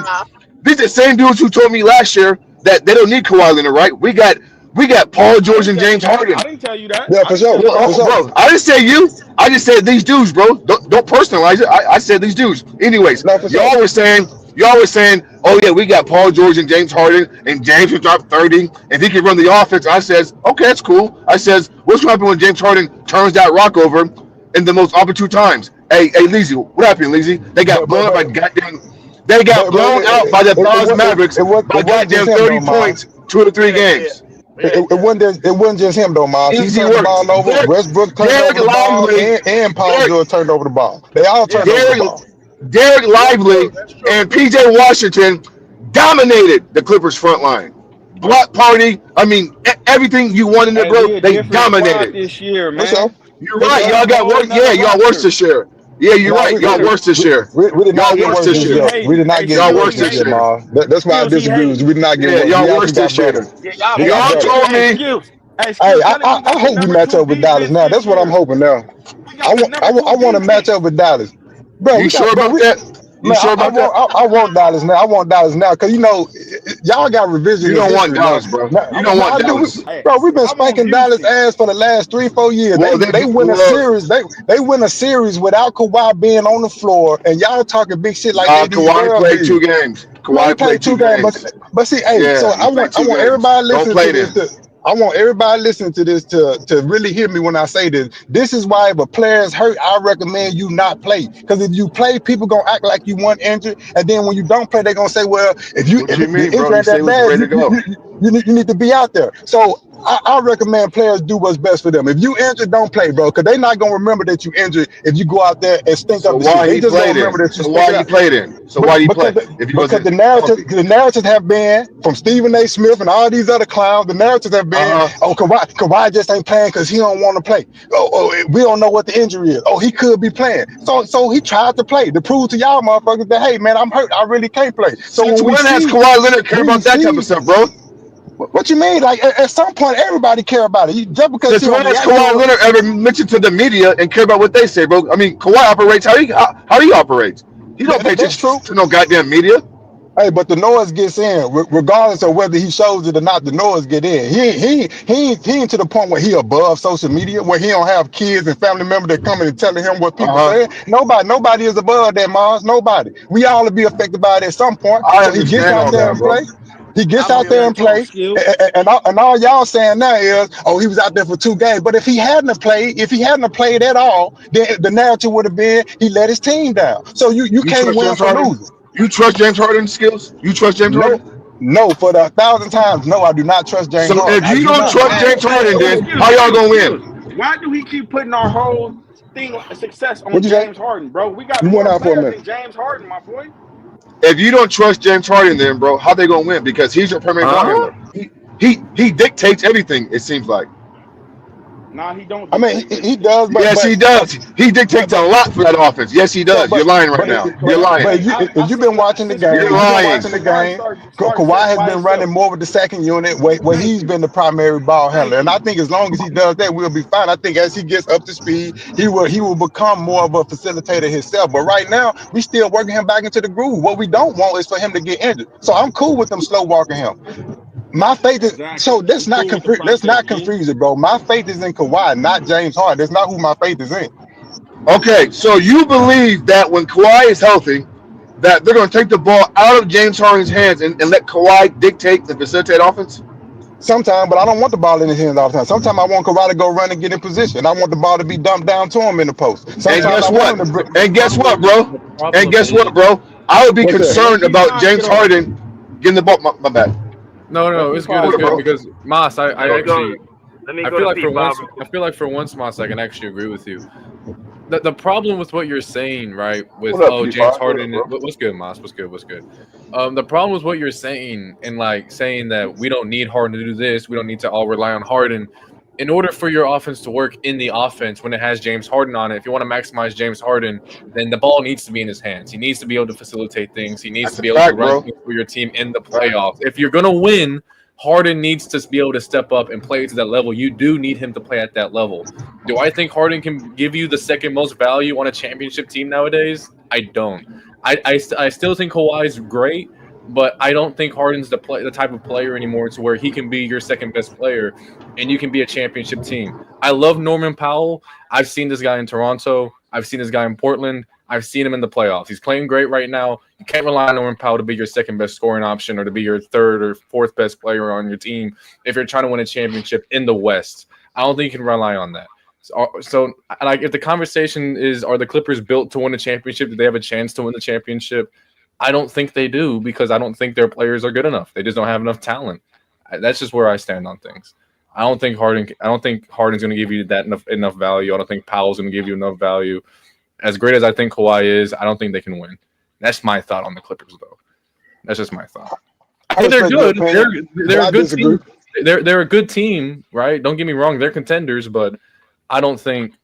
These are the same dudes who told me last year that they don't need Kawhi Leonard, right? We got Paul I George didn't and tell you James that. Harden. I didn't tell you that. Yeah, I for didn't tell sure, you Well, that. for sure. bro, I didn't say you. I just said these dudes, bro. Don't personalize it. I said these dudes. Anyways, No, for sure. y'all were saying, oh yeah, we got Paul George and James Harden, and James will drop 30, and he can run the offense. I says, okay, that's cool. I says, what's gonna happen when James Harden turns that rock over in the most opportune times? Hey, Leezy, what happened, Leezy? They got But but blown up by but goddamn. They got but blown out by the Dallas Mavericks it by wasn't just goddamn him though, 30 Miles. points, 2 or 3 games. It wasn't just him though, Miles. He Easy turned the work. ball over. Westbrook turned Derek over the ball, Lively, and Paul Derek, George turned over the ball. They all turned over the Derek, ball. Derek Lively, and PJ Washington dominated the Clippers front line. Block party. I mean, everything you want in there, Hey, bro. we a They different squad dominated. this year, For sure, man. You're for We right. sure. got a Y'all got whole worse. nother Yeah, y'all worse roster. this year. Yeah, you're No, right. Y'all worse this year. we did not Y'all get worse worse this this year. year. Skills, he We did hating. not Hey, get Y'all Skills, worse worse he this this year, hating. year. Miles. That's why I Skills, he disagree with you. hating. We did not get Yeah, worse. y'all We worse actually got this better. year. We Hey, got Y'all better. told me. Hey, Hey, Skills, tell him we I got the hope we number match two up with Dallas defense now. this That's what I'm year. hoping now. We got the number two I want to match defense. up with Dallas, bro. You sure about that? You Man, sure about that? I want Dallas now. I want Dallas now because y'all got You revisionist don't want history now. Dallas, bro. Now, You don't now want I do, Dallas. Hey, bro. We've been I want spanking Dallas Houston. ass for the last 3-4 years. Well, They win a series. They win a series without Kawhi being on the floor, and y'all talking big shit like they these Kawhi world played beats. 2 games. Man, he Kawhi played played 2 two games, games. but see, hey, so Yeah, he played I 2 want games. everybody Don't listening to play this then. I want everybody listening to this to really hear me when I say this. This is why if a player is hurt, I recommend you not play. Because if you play, people gonna act like you want injured, and then when you don't play, they're gonna say, well, if What you the mean, bro? injury He ain't said he that was bad, ready to go. you need to be out there. So I recommend players do what's best for them. If you injured, don't play, bro, because they're not gonna remember that you injured if you go out there and stink So up the shit. why They he just gonna played remember in? that you So stink why it he out. played in? So But why he because play if he because wasn't healthy? the narratives have been from Stephen A. Smith and all these other clowns. The narratives have been, Uh huh. oh, Kawhi just ain't playing because he don't want to play. We don't know what the injury is. Oh, he could be playing. So he tried to play to prove to y'all motherfuckers that, hey man, I'm hurt. I really can't play. So Since when has Kawhi Leonard care about that type of stuff, bro? what you mean? Like at some point, everybody care about it. Just because he Since when don't has react Kawhi to it. Leonard ever mentioned to the media and care about what they say, bro? I mean, Kawhi operates how he operates. He don't pay That's attention true. to no goddamn media. Hey, but the noise gets in, regardless of whether he shows it or not. The noise get in. He ain't to the point where he above social media, where he don't have kids and family members that coming and telling him what people Uh huh. saying. Nobody is above that, Mars. Nobody. We all will be affected by it at some point. I So he gets understand out all there that, and bro. play. He gets I'm out on there that and talk, play, skills. and all y'all saying now is, oh, he was out there for 2 games. But if he hadn't have played, at all, then the narrative would have been he let his team down. So you You can't trust win James for Harden? losing. You trust James Harden's skills? You trust James No, Harden? no, for the 1,000th times, no, I do not trust So James Harden. if I you do don't not. trust Why? James Harden, Hey, then excuse, how y'all excuse, gonna excuse. win? Why do he keep putting our whole thing success on What'd you say? James Harden, bro? We got You went more out for a players minute. than James Harden, my boy. If you don't trust James Harden, then bro, how they gonna win? Because he's your primary ball Huh? handler. He dictates everything. It seems like. Nah, he don't I mean, dictate, but he does, Yes, he does. He but dictates a but lot for that offense. Yes, he but does. You're but lying right but now. You're but, lying. but hey, if I you've said been watching the since You're game, lying. Kawhi Kawhi started has by been running himself. more with the second unit where Thank he's you, been the primary ball thank handler. And you. I think as long as he does that, we'll be fine. I think as he gets up to speed, he will become more of a facilitator himself. But right now, we still working him back into the groove. What we don't want is for him to get injured. So I'm cool with them slow walking him. My faith is Exactly. so I'm cool with the let's process, not G. confuse it, bro. My faith is in Kawhi, not James Harden. That's not who my faith is in. Okay, so you believe that when Kawhi is healthy, that they're gonna take the ball out of James Harden's hands and let Kawhi dictate and facilitate offense? Sometimes, but I don't want the ball in his hands all the time. Sometimes I want Kawhi to go run and get in position. I want the ball to be dumped down to him in the post. And Sometimes I guess want what? him to. And guess what, bro? The And problem guess is, what, bro? I would be What's that? Hey, let concerned about Keyshawn James get off. Harden getting the ball. My bad. no, Let no, it's good, P5 it's What, get good bro? off. because Moss, Let I me go. actually, Let me I go feel to like for P5 once, real quick. Moss, I can actually agree with you. The problem with what you're saying, right? With What up, James P5? What up, Harden, bro? what's good, Moss? What's good? What's good? The problem with what you're saying and like saying that we don't need Harden to do this, we don't need to all rely on Harden. In order for your offense to work in the offense when it has James Harden on it, if you want to maximize James Harden, then the ball needs to be in his hands. He needs to be able to facilitate things. He needs That's to a be able to fact, run bro. things for your team in the Fact. playoffs. If you're gonna win, Harden needs to be able to step up and play to that level. You do need him to play at that level. Do I think Harden can give you the second most value on a championship team nowadays? I don't. I still think Kawhi's great, but I don't think Harden's the type of player anymore to where he can be your second best player and you can be a championship team. I love Norman Powell. I've seen this guy in Toronto. I've seen this guy in Portland. I've seen him in the playoffs. He's playing great right now. You can't rely on Norman Powell to be your second best scoring option or to be your third or fourth best player on your team if you're trying to win a championship in the West. I don't think you can rely on that. So like, if the conversation is, are the Clippers built to win a championship? Do they have a chance to win the championship? I don't think they do because I don't think their players are good enough. They just don't have enough talent. That's just where I stand on things. I don't think Harden's going to give you that enough value. I don't think Powell's going to give you enough value. As great as I think Kawhi is, I don't think they can win. That's my thought on the Clippers, though. That's just my thought. I think they're good. They're a good team. They're a good team, right? Don't get me wrong. They're contenders, but I don't think.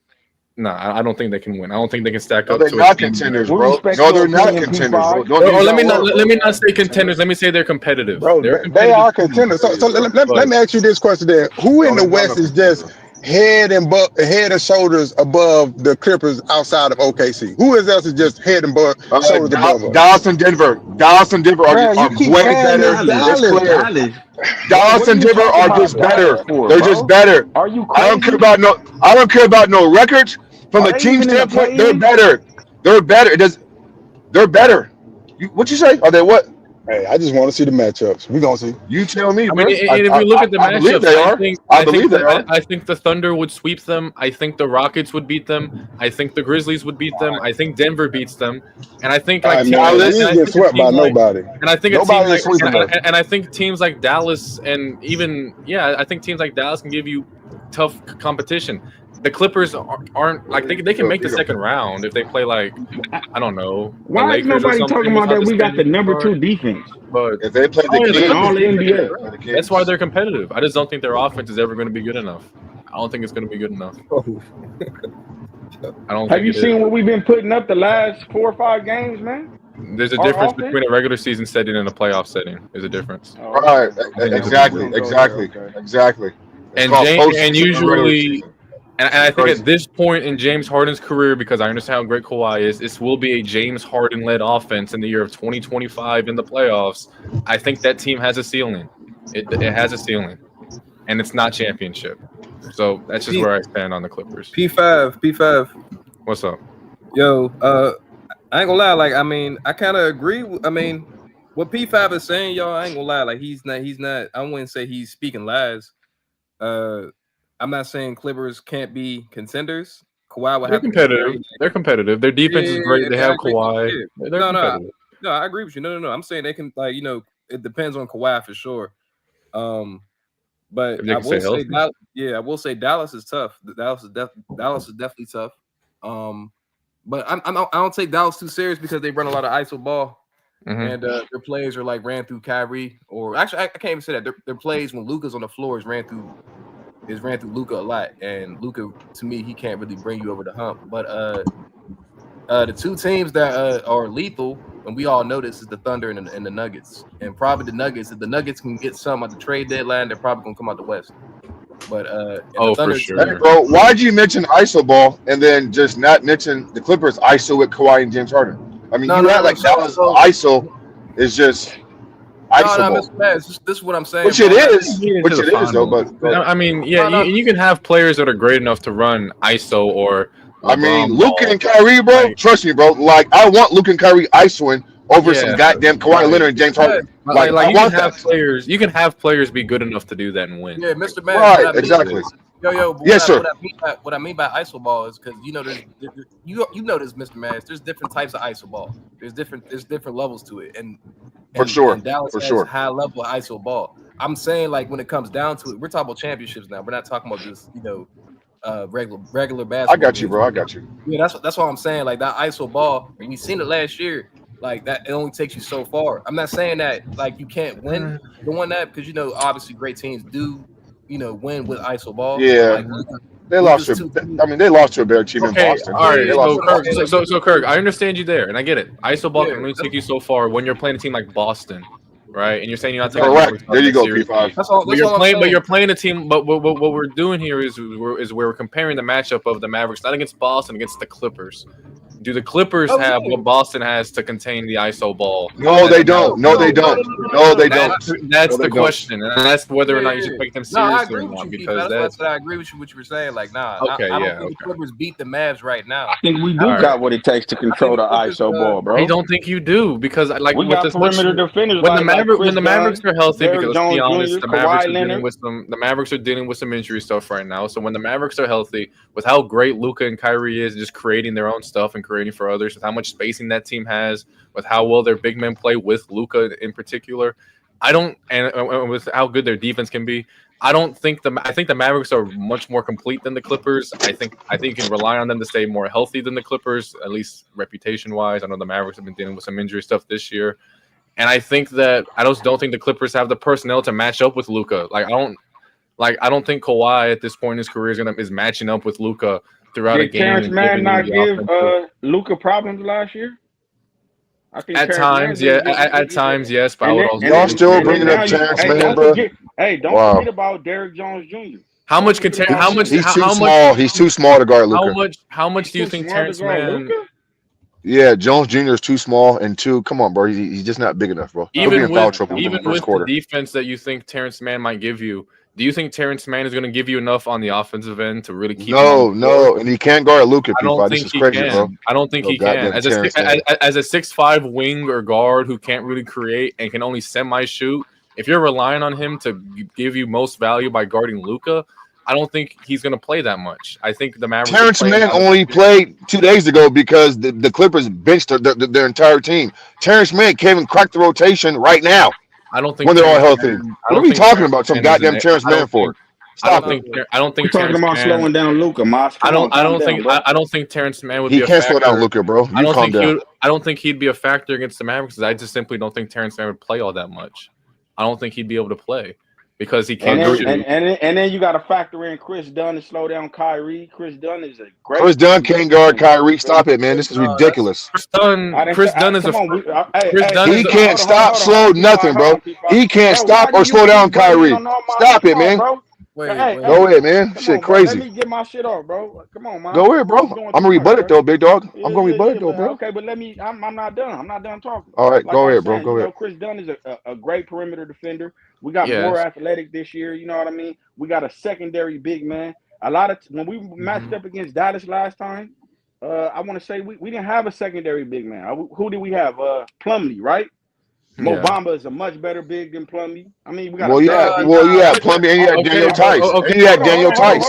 I don't think they can win. I don't think they can stack No, up they're to not a team. contenders, We bro. respect No, your they're not opinion, contenders, bro. P5. Don't Or use let that me not word, let bro. me not say contenders. Let me say they're competitive. Bro, They're a they competitive are team. contenders. So let But me ask you this question then. Who in No, the they're not no West is just contender. head and shoulders above the Clippers outside of OKC? Who else is just head and shoulders above us? Dallas and Denver. Dallas and Denver Man, are you keep way saying better. this It's Dallas. clear. Dallas. Dallas What are and you Denver talking are about just better. Dallas for, They're just bro? better. Are you I don't care crazy? about no. I don't care about no records. From Are the they team even in the standpoint, they're play-in? better. They're better. They're better. What you say? Are they what? Hey, I just want to see the matchups. We gonna see. You tell me, I mean, bro. and if we look at the I believe matchups, they are. I I think believe they are. I think the Thunder would sweep them. I think the Rockets would beat them. I think the Grizzlies would beat them. I think Denver beats them, and I think All like right, teams, man. We Dallas. and ain't I get think a swept by team like, nobody. and I think a team Nobody is like, sweeping us. and I think teams like Dallas, and even I think teams like Dallas can give you tough competition. The Clippers aren't like they can make the second round if they play like I don't know the Why is Lakers or nobody talking something about without that the we got the Spaniard number part. 2 defense But If they play the the in Kings, all the Clippers can make NBA? it, bro. That's why they're competitive. I just don't think their offense is ever going to be good enough. I don't think it's going to be good enough. I don't Have think you it is. seen what we've been putting up the last 4 or 5 games, man? There's a Our difference offense? between a regular season setting and a playoff setting. There's a difference. Oh, right? okay. Exactly. We're gonna go Exactly. there, okay. Exactly. It's And called and postseason and regular usually, season. and I think Crazy. at this point in James Harden's career, because I understand how great Kawhi is, this will be a James Harden-led offense in the year of 2025 in the playoffs. I think that team has a ceiling. It has a ceiling, and it's not championship. So that's just where I stand on the Clippers. P5. What's up? Yo, I ain't gonna lie. Like, I mean, I kind of agree. I mean, what P5 is saying, y'all, I ain't gonna lie. Like, he's not. I wouldn't say he's speaking lies. I'm not saying Clippers can't be contenders. Kawhi would They're have to be very. competitive. They're competitive. Their defense is great. They Yeah, I have agree. Kawhi. Yeah. They're competitive. No, I agree with you. No. I'm saying they can, like, it depends on Kawhi for sure. But If they I can stay will say, healthy. I will say Dallas is tough. Dallas is definitely tough. But I don't take Dallas too serious because they run a lot of ISO ball, and their plays are like ran through Kyrie, or actually I can't even say that. Their plays when Luka's on the floor is ran through Luka a lot, and Luka, to me, he can't really bring you over the hump. But the two teams that are lethal, and we all know this, is the Thunder and the Nuggets, and probably the Nuggets. If the Nuggets can get some at the trade deadline, they're probably gonna come out the West. But the Thunder, for sure. Hey, bro, why'd you mention ISO ball and then just not mention the Clippers ISO with Kawhi and James Harden? I mean, Dallas ISO is just ISO no, ball. Mr. Matt, this is what I'm saying. Which bro. it is, though. But I mean, you can have players that are great enough to run ISO or LeBron I mean, ball. Luka and Kyrie, bro. Trust me, bro. Like, I want Luka and Kyrie ISOing over some goddamn Kawhi Leonard and James Harden. Like I you want can have that. players. You can have players be good enough to do that and win. Yeah, Mr. Matt. Right, exactly. But Yes, sir. What I mean by ISO ball is because there's you know this, Mr. Matt. There's different types of ISO ball. There's different levels to it, and Dallas has high level ISO ball. I'm saying, like, when it comes down to it, we're talking about championships now. We're not talking about just regular basketball. I got you, games. bro. I got you. Yeah, that's what I'm saying. Like, that ISO ball, and you've seen it last year. Like, that, it only takes you so far. I'm not saying that like you can't win doing that, because obviously great teams do win with ISO ball. Yeah, they lost to. I mean, they lost to a better team in Okay, Boston. all right. They lost So to Kirk, Boston. so Kirk, I understand you there, and I get it. ISO ball can only take you so far when you're playing a team like Boston, right? And you're saying you're not taking Correct. There you go, P5. That's all. But you're playing a team. But what we're doing here is we're comparing the matchup of the Mavericks not against Boston, against the Clippers. Do the Clippers have what Boston has to contain the ISO ball? No, they don't. No, they don't. No, they don't. That's No, the they question, and that's whether or not you should take them No, I seriously agree or with not. you, Because that's why I that's said I agree with you what you were saying. Like, nah, okay. I don't think the Clippers beat the Mavs right now. I think we do got what it takes to control the ISO ball, bro. I don't think you do, because like we got perimeter defenders when the like Mavericks are healthy, Derrick because let's be Jones honest, Jr., the Mavericks Kawhi are dealing Leonard. with some injury stuff right now. So when the Mavericks are healthy, with how great Luka and Kyrie is, just creating their own stuff and creating for others, with how much spacing that team has, with how well their big men play with Luka in particular, and with how good their defense can be, I think the Mavericks are much more complete than the Clippers. I think you can rely on them to stay more healthy than the Clippers, at least reputation wise. I know the Mavericks have been dealing with some injury stuff this year, and I think that I just don't think the Clippers have the personnel to match up with Luka. I don't think Kawhi at this point in his career is matching up with Luka throughout a Did game. Terrence and Mann giving not you give the Luka problems last year? I think at Terrence times, Mann yeah. At times, yes. But I would also y'all still bringing up Terrence Mann, bro. Don't Wow. forget about Derrick Jones Jr. How much can how much He's too how small. much He's too small to guard Luka. how much He's do you too think smart to Terrence guard Mann Luka. Yeah, Jones Jr. is too small, and two, come on, bro. He's just not big enough, bro. He'll be in foul trouble in the first with quarter. the defense that you think Terrence Mann might give you, do you think Terrence Mann is going to give you enough on the offensive end to really keep him on the No, floor? and he can't guard Luka. I don't This think is he crazy, bro. can. I don't think Oh, he can. goddamn As Terrence Mann. a 6'5" wing or guard who can't really create and can only semi shoot, if you're relying on him to give you most value by guarding Luka, I don't think he's going to play that much. I think the Mavericks are Terrence playing Mann out of only played 2 days ago because the Clippers benched their entire team. Terrence Mann can't even crack the rotation right now I don't think when they're all Terrence healthy. Mann, What are we talking about? Some goddamn Terrence Mann for? I don't Stop it. think I don't We're think talking Terrence about Mann. slowing down Luka, Moss. Come on, calm down, bro. I don't think Terrence Mann would He be a can't slow down factor. Luka, bro. You calm down. I don't think he'd be a factor against the Mavericks. I just simply don't think Terrence Mann would play all that much. I don't think he'd be able to play because he can't shoot. And then you got to factor in Chris Dunn to slow down Kyrie. Chris Dunn is a great. Chris Dunn can't guard Kyrie. Stop it, man. This is ridiculous. Chris Dunn is a. He can't stop, slow, nothing, bro. He can't stop or slow down Kyrie. Stop it, man. Go ahead, man. Shit, crazy. Let me get my shit off, bro. Come on, man. Go ahead, bro. I'm gonna rebut it though, big dog. I'm gonna rebut it though, bro. Okay, but I'm not done. I'm not done talking. All right, Like go I'm ahead, bro. saying, Go ahead. Chris Dunn is a great perimeter defender. We got Yes. more athletic this year. You know what I mean? We got a secondary big man. A lot of when we matched up against Dallas last time, I want to say we didn't have a secondary big man. Who did we have? Plumlee, right? Mo Yeah. Bamba is a much better big than Plumlee. I mean, we got. Well, yeah, Plumlee, and you had Daniel Tice. And you had Daniel Tice.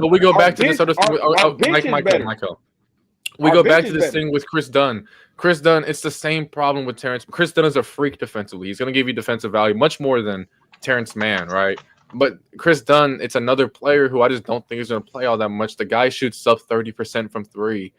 We go back to this other thing. bench is better. Michael. We Our go back bench to is this better. thing with Chris Dunn. Chris Dunn, it's the same problem with Terrence. Chris Dunn is a freak defensively. He's going to give you defensive value much more than Terrence Mann, right? But Chris Dunn, it's another player who I just don't think is going to play all that much. The guy shoots sub 30% from three.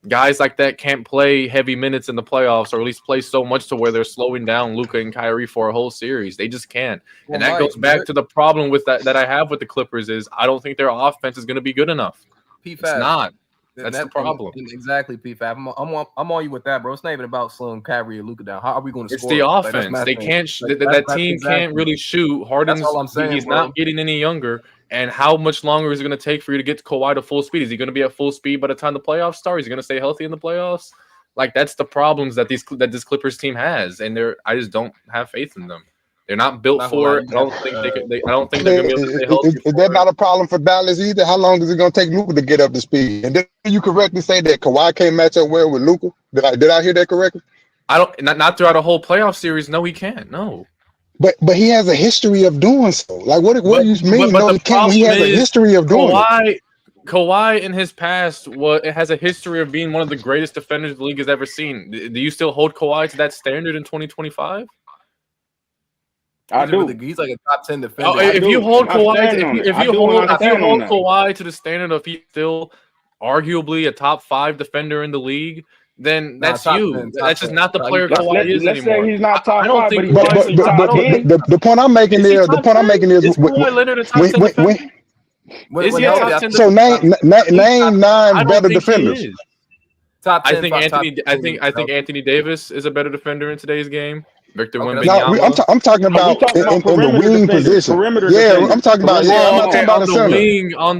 Guys like that can't play heavy minutes in the playoffs, or at least play so much to where they're slowing down Luka and Kyrie for a whole series. They just can't. Well, and that Mike, goes back to the problem with that I have with the Clippers is I don't think their offense is going to be good enough. It's not. That's the problem. Exactly, P-Fab. I'm on you with that, bro. It's not even about slowing Kyrie and Luka down. How are we going to It's score? the Like, that's offense. my They thing. can't. Like, that that's team exactly. can't really shoot. Harden's That's all I'm saying, he's bro. not getting any younger. And how much longer is it going to take for you to get Kawhi to full speed? Is he going to be at full speed by the time the playoffs start? Is he going to stay healthy in the playoffs? Like that's the problems that this Clippers team has, and I just don't have faith in them. They're not built for it. I don't think they could. I don't think they're going to be able to stay healthy. Is that not a problem for Dallas either? How long is it going to take Luka to get up to speed? And did you correctly say that Kawhi can't match up well with Luka? Did I hear that correctly? I don't. Not throughout a whole playoff series. No, he can't. No. But he has a history of doing so. Like what do you mean? But No, the he can't. He has problem a is history of doing it. Kawhi in his past has a history of being one of the greatest defenders the league has ever seen. Do you still hold Kawhi to that standard in 2025? I do. He's like a top 10 defender. Oh, if you hold Kawhi, if you hold that. Kawhi to the standard of he's still arguably a top 5 defender in the league, then that's you. 10, that's just 10. not the player Kawhi is let's anymore. say he's not top I don't 5, think but Kawhi's he's top 10. The point I'm making is Kawhi Leonard a top 10 defender? Is he a top 10 so defender? name I 9 don't better think he defenders. is. Top 10, I think Anthony Davis is a better defender in today's game. Victor No, Wembanyama. I'm talking about in the wing position. Yeah, I'm talking about. Yeah, I'm not talking about the center. On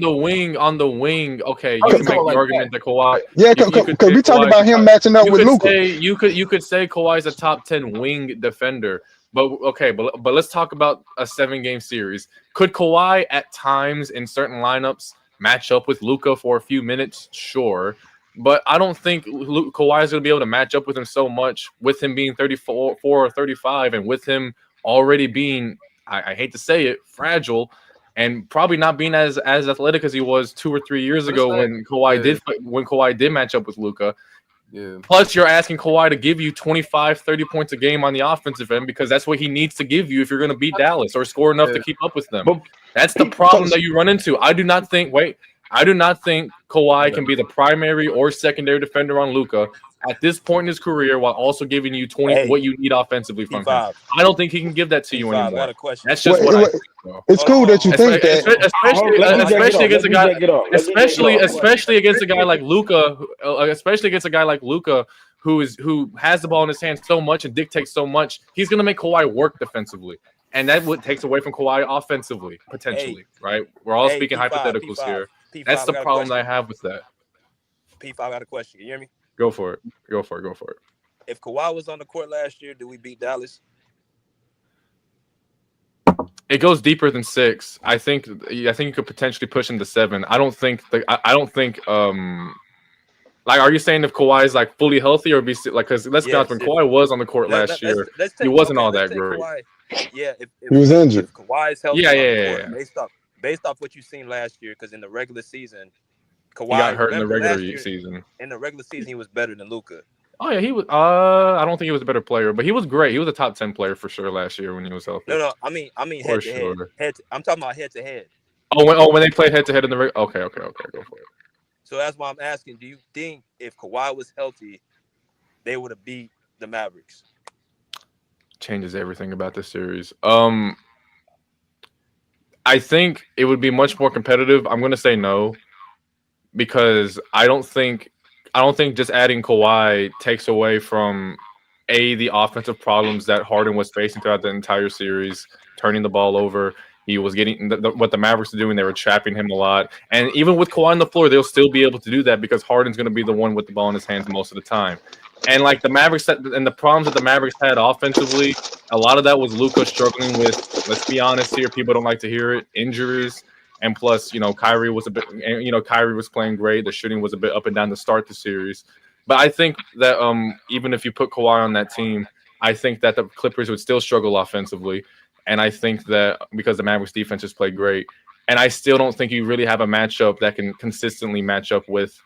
the wing. Okay, you can make the argument that Kawhi. Yeah, because we talking about him matching up with Luka. You could say Kawhi's a top 10 wing defender. But okay, but let's talk about a 7-game series. Could Kawhi at times in certain lineups match up with Luka for a few minutes? Sure. But I don't think Kawhi is going to be able to match up with him so much with him being 34 or 35 and with him already being, I hate to say it, fragile and probably not being as athletic as he was 2 or 3 years ago when Kawhi did match up with Luka. Yeah. Plus, you're asking Kawhi to give you 25, 30 points a game on the offensive end because that's what he needs to give you if you're going to beat Dallas or score enough to keep up with them. That's the problem that you run into. I do not think Kawhi can be the primary or secondary defender on Luka at this point in his career while also giving you what you need offensively from him. I don't think he can give that to you anymore. That's just what I think. It's cool that you think that, especially against a guy, especially against a guy like Luka, who has the ball in his hands so much and dictates so much. He's going to make Kawhi work defensively. and that would takes away from Kawhi offensively potentially, right? We're all speaking P5, hypotheticals here. P5, That's the I got a problem that I question. have with that. P5, I got a question. Can you hear me? Go for it. Go for it. Go for it. If Kawhi was on the court last year, did we beat Dallas? It goes deeper than 6. I think you could potentially push into 7. I don't think like, are you saying if Kawhi is like fully healthy or be like, because let's be honest, when Kawhi was on the court last year, he wasn't all that great. Kawhi, yeah, He was injured. if Kawhi is healthy Yeah, on yeah, the yeah, court, yeah. based off what you've seen last year, because in the regular season, Kawhi He got hurt in the remember regular last year, season. In the regular season, he was better than Luka. Oh yeah, he was. I don't think he was a better player, but he was great. He was a top 10 player for sure last year when he was healthy. No, I mean For head to sure. head. I'm talking about head to head. When they played head to head in the okay, go for it. So that's why I'm asking: do you think if Kawhi was healthy, they would have beat the Mavericks? Changes everything about this series. I think it would be much more competitive. I'm going to say no, because I don't think just adding Kawhi takes away from the offensive problems that Harden was facing throughout the entire series, turning the ball over. He was getting what the Mavericks were doing. They were trapping him a lot. And even with Kawhi on the floor, they'll still be able to do that because Harden's going to be the one with the ball in his hands most of the time. And like the Mavericks and the problems that the Mavericks had offensively, a lot of that was Luka struggling with, let's be honest here, people don't like to hear it, injuries. And plus, Kyrie was Kyrie was playing great. The shooting was a bit up and down to start the series. But I think that even if you put Kawhi on that team, I think that the Clippers would still struggle offensively. And I think that because the Mavericks defense just played great, and I still don't think you really have a matchup that can consistently match up with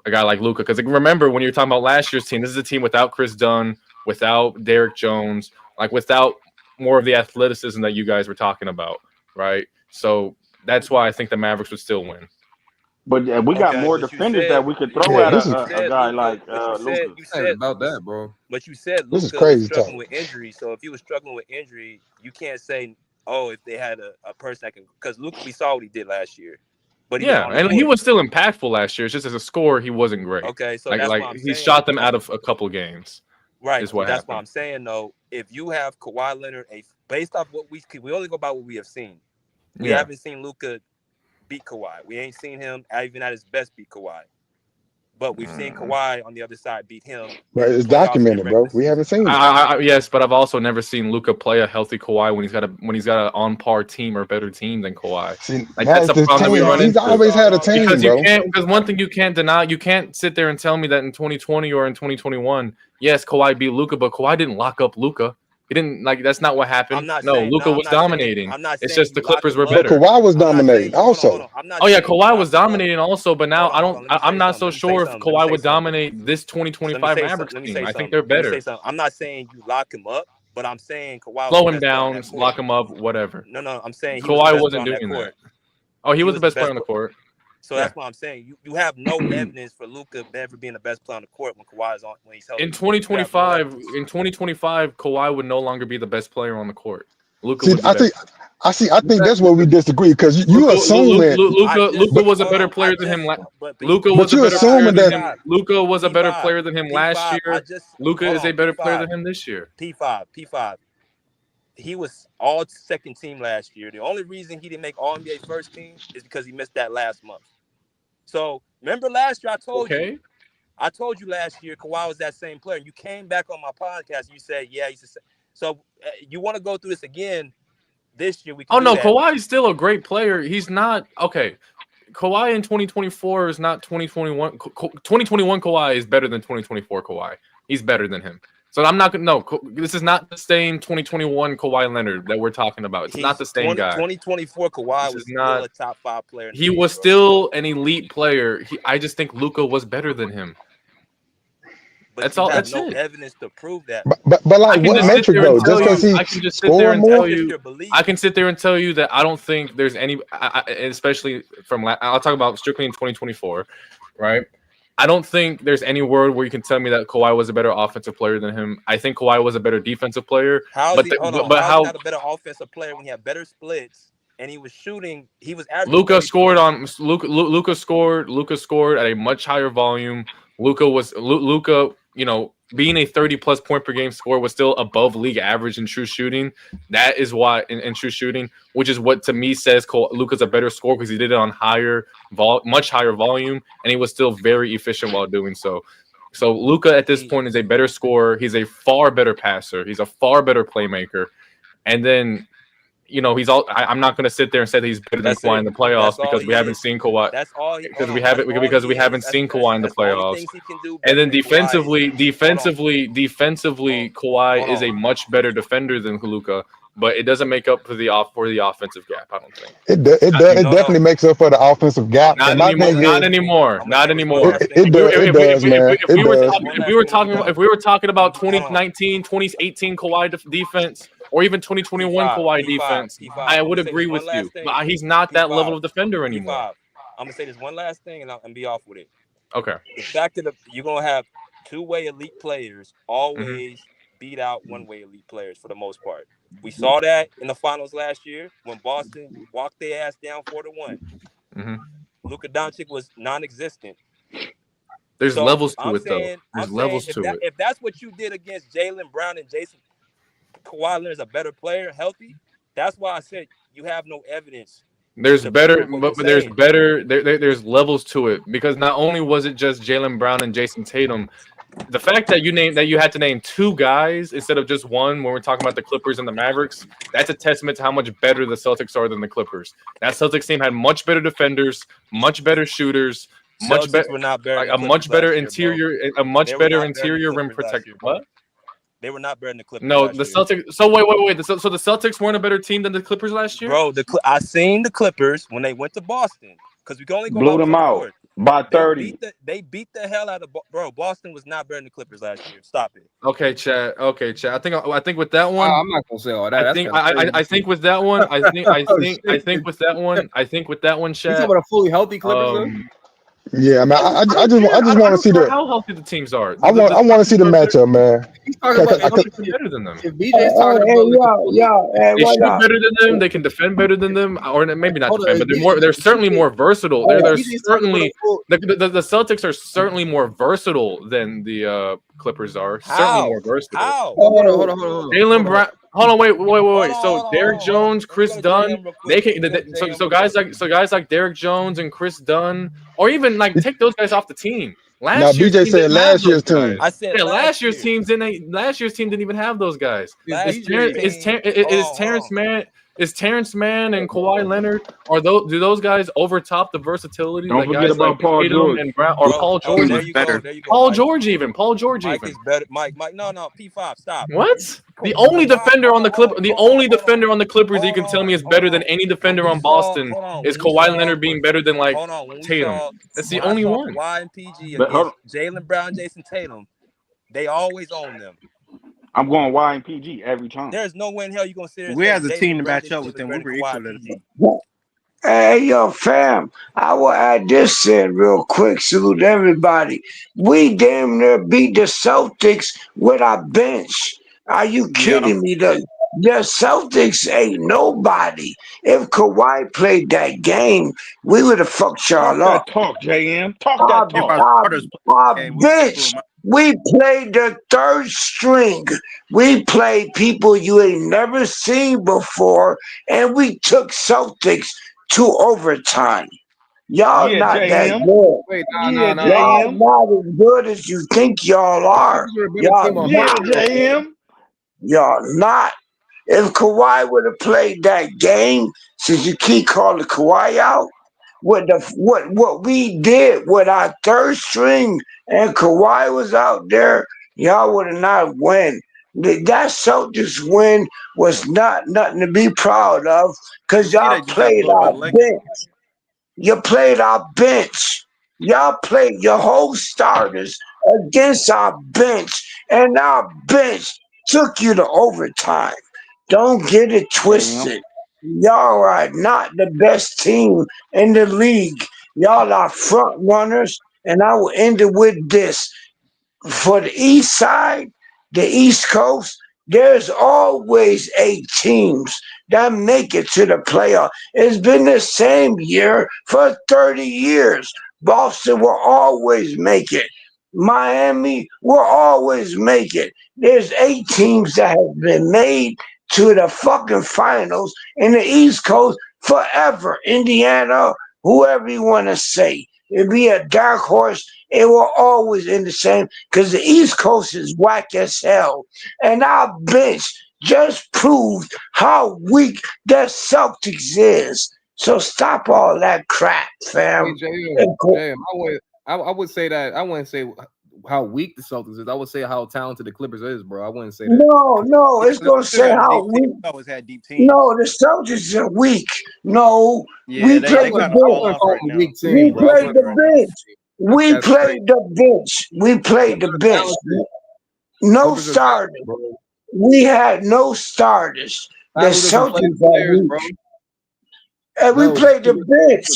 a guy like Luka. Because remember, when you're talking about last year's team, this is a team without Chris Dunn, without Derek Jones, like without more of the athleticism that you guys were talking about, right? So that's why I think the Mavericks would still win. But we got more defenders that we could throw at a guy like Luka. You said about that, bro. But you said This is Luka crazy was struggling talk. with injury. So if he was struggling with injury, you can't say, oh, if they had a person that can, because Luka, we saw what he did last year. But he he was still impactful last year. It's just as a scorer, he wasn't great. Okay, so like that's what I'm he saying. shot them out of a couple games. Right. Is what That's happened. what I'm saying, though. If you have Kawhi Leonard, based off what we only go by what we have seen. We haven't seen Luka beat Kawhi. We ain't seen him even at his best beat Kawhi. But we've seen Kawhi on the other side beat him. But it's documented, bro. We haven't seen it. Yes, but I've also never seen Luka play a healthy Kawhi when he's got an on par team or better team than Kawhi. See, Like that's the problem that we run he's into. always had a team, Because one thing you can't deny, you can't sit there and tell me that in 2020 or in 2021, yes, Kawhi beat Luka, but Kawhi didn't lock up Luka. He didn't that's not what happened. Luka was dominating. It's just the Clippers were better. But Kawhi was dominating also. Oh yeah, Kawhi was dominating also, but now I'm not so sure if Kawhi would dominate this 2025 Mavericks team. I think they're better. I'm not saying you lock him up, but I'm saying Kawhi Slow him down, lock him up, whatever. No, I'm saying Kawhi wasn't doing that. Oh, he was the best player on the court. So that's what I'm saying. You have no evidence for Luka ever being the best player on the court when Kawhi is when he's healthy. In 2025, Kawhi would no longer be the best player on the court. Luka would be better. I think that's where we disagree because you assuming Luka was a better player than him. Luka was a better player than him. Luka was a better player than him last year. Luka is a better player than him this year. P5. He was all second team last year. The only reason he didn't make All NBA first team is because he missed that last month. So remember last year I told you last year Kawhi was that same player. You came back on my podcast. You said, yeah, he's the same. So you want to go through this again this year? We can Kawhi is still a great player. He's not okay. Kawhi in 2024 is not 2021. 2021 Kawhi is better than 2024 Kawhi. He's better than him. So I'm not gonna. No, this is not the same 2021 Kawhi Leonard that we're talking about. It's not the same guy. 2024 Kawhi was still a top 5 player. He was still an elite player. I just think Luka was better than him. But that's all. That's no it. evidence to prove that. But like what metric though? Just because he I can just sit there and tell you. I can sit there and tell you that I don't think there's any, especially from. I'll talk about strictly in 2024, right? I don't think there's any word where you can tell me that Kawhi was a better offensive player than him. I think Kawhi was a better defensive player. How is he not a better offensive player when he had better splits and he was shooting? He was averaging. Luka scored at a much higher volume. Luka, being a 30-plus point per game scorer was still above league average in true shooting. That is why in true shooting, which is what to me says Luka's a better scorer because he did it on much higher volume, and he was still very efficient while doing so. So Luka at this point is a better scorer. He's a far better passer. He's a far better playmaker. And then, I'm not going to sit there and say that he's better than Kawhi in the playoffs because we haven't seen Kawhi. That's all he. Because we haven't seen Kawhi in the playoffs. And then defensively, Kawhi is a much better defender than Luka, but it doesn't make up for the offensive gap. I don't think it definitely makes up for the offensive gap. Not anymore. It does, man. If we were talking about 2019, 2018 Kawhi defense, or even 2021 Kawhi defense, I would agree with you. But he's not that level of defender anymore. I'm gonna say this one last thing and be off with it. Okay. The fact that you're gonna have two-way elite players always beat out one-way elite players for the most part. We saw that in the finals last year when Boston walked their ass down 4-1. Luka Doncic was non-existent. There's levels to it, though. There's levels to it. If that's what you did against Jaylen Brown and Jason, Kawhi Leonard's a better player, healthy. That's why I said you have no evidence. There's better, but there's better. There's levels to it because not only was it just Jaylen Brown and Jason Tatum, the fact that you had to name two guys instead of just one when we're talking about the Clippers and the Mavericks, that's a testament to how much better the Celtics are than the Clippers. That Celtics team had much better defenders, much better shooters, much better, a much better interior rim protector. What? They were not better than the Clippers. No, the Celtics. So wait. So the Celtics weren't a better team than the Clippers last year, bro. I seen the Clippers when they went to Boston because we can only go blew them out by 30. They beat the hell out of bro. Boston was not better than the Clippers last year. Stop it. Okay, Chad. I think with that one, I'm not gonna say all that. I think with that one, I think with that one, Chad. You talking about a fully healthy Clippers? Yeah, man. I just want to see how healthy the teams are. I want to see the matchup, man. He's talking about better than them. If BJ's talking about they shoot better than them. They can defend better than them, or maybe not defend, but they're certainly more versatile. They're certainly the Celtics are certainly more versatile than the Clippers are. Certainly more versatile. Hold on. Jaylen Brown. Hold on, wait. So Derek Jones, Chris Dunn, they can. So guys like Derek Jones and Chris Dunn, or even take those guys off the team. BJ said last year's team. I said last year's team didn't even have those guys. Is Terrence Mann and Kawhi Leonard do those guys overtop the versatility? Don't forget about Paul George and Brown, or Paul George is better. Paul George even. Mike is better. Mike. No. P5. Stop. What? The only defender on the Clippers that you can tell me is better than any defender on Boston is Kawhi Leonard being better than Tatum. That's the only one. Kawhi and PG against Jaylen Brown, Jason Tatum. They always own them. I'm going Y and PG every time. There's no way in hell you're going to sit there. We as a team to match up with them. We were equal to them. Hey, yo, fam, I will add this in real quick. Salute everybody. We damn near beat the Celtics with our bench. Are you kidding me? The Celtics ain't nobody. If Kawhi played that game, we would have fucked y'all up. Talk, JM. Talk that talk. Our bench. We played the third string. We played people you ain't never seen before, and we took Celtics to overtime. Y'all not that good. Wait, y'all not as good as you think y'all are. Y'all not. If Kawhi would have played that game, since you keep calling Kawhi out, what we did with our third string and Kawhi was out there, y'all would have not win. That Celtics win was not nothing to be proud of because y'all played our bench. You played our bench. Y'all played your whole starters against our bench, and our bench took you to overtime. Don't get it twisted. Y'all are not the best team in the league. Y'all are front runners, and I will end it with this. For the East side, the East Coast, there's always 8 teams that make it to the playoff. It's been the same year for 30 years. Boston will always make it. Miami will always make it. There's 8 teams that have been made to the fucking finals in the East Coast forever. Indiana, whoever you want to say. It'd be a dark horse. It will always end the same because the East Coast is whack as hell. And our bench just proved how weak the Celtics is. So stop all that crap, fam. Hey, JM, I would say that I wouldn't say how weak the Celtics is. I would say how talented the Clippers is, bro. I wouldn't say that. No, it's Yeah, gonna they still say got a how deep team. weak. We always had deep teams. No, the Celtics are weak. No, Yeah, we they played the kind of fall bench. off right now. Weak We team, bro. played the bench. We That's played the bench. We played the bench. No Clippers are starters. talented, bro. We had no starters. The Tyler doesn't play Celtics the are players, weak. bro. And we No, played the bench.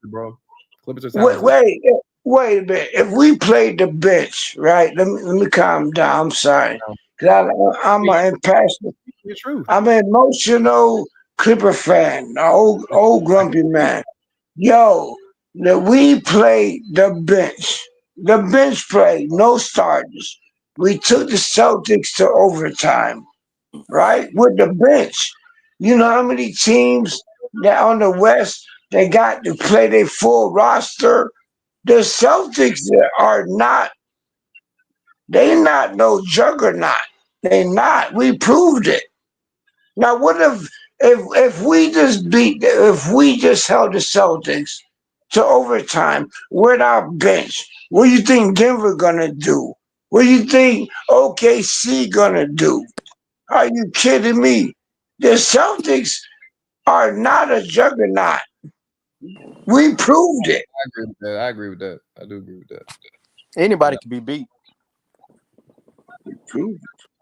bro. Clippers are Wait, talented. wait a minute. If we played the bench, right? Let me calm down. I'm sorry. 'Cause I'm an impassioned. The truth. I'm an emotional Clipper fan, an old grumpy man. Yo, we played the bench. The bench played, no starters. We took the Celtics to overtime, right? With the bench. You know how many teams that on the West they got to play their full roster? The Celtics are not, they not no juggernaut. They not. We proved it. Now, what if we just held the Celtics to overtime with our bench? What do you think Denver gonna do? What do you think OKC gonna do? Are you kidding me? The Celtics are not a juggernaut. We proved it. I agree with that. I agree with that. I do agree with that. Anybody can be beat.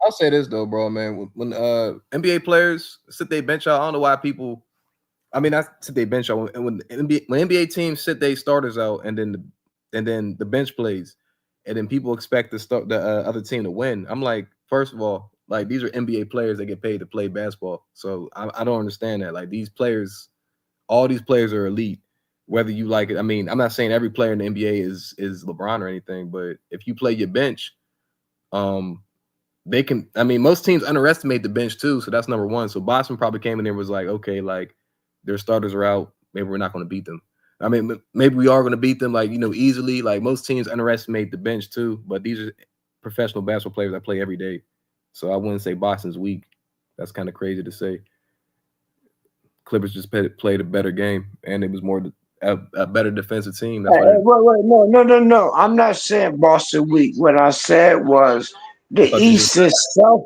I'll say this though, bro, man. When NBA players sit their bench out, I don't know why people. I mean, I sit their bench out when NBA teams sit their starters out, and then the bench plays, and then people expect the other team to win. I'm like, first of all, like these are NBA players that get paid to play basketball, so I don't understand that. Like these players, all these players are elite. Whether you like it, I mean, I'm not saying every player in the NBA is LeBron or anything, but if you play your bench, they can. I mean, most teams underestimate the bench too, so that's number one. So Boston probably came in there and was like, okay, like their starters are out, maybe we're not going to beat them. I mean, maybe we are going to beat them, like easily. Like most teams underestimate the bench too, but these are professional basketball players that play every day. So I wouldn't say Boston's weak. That's kind of crazy to say. Clippers just played a better game, and it was more a better defensive team. That's Wait, no. I'm not saying Boston weak. What I said was the East itself.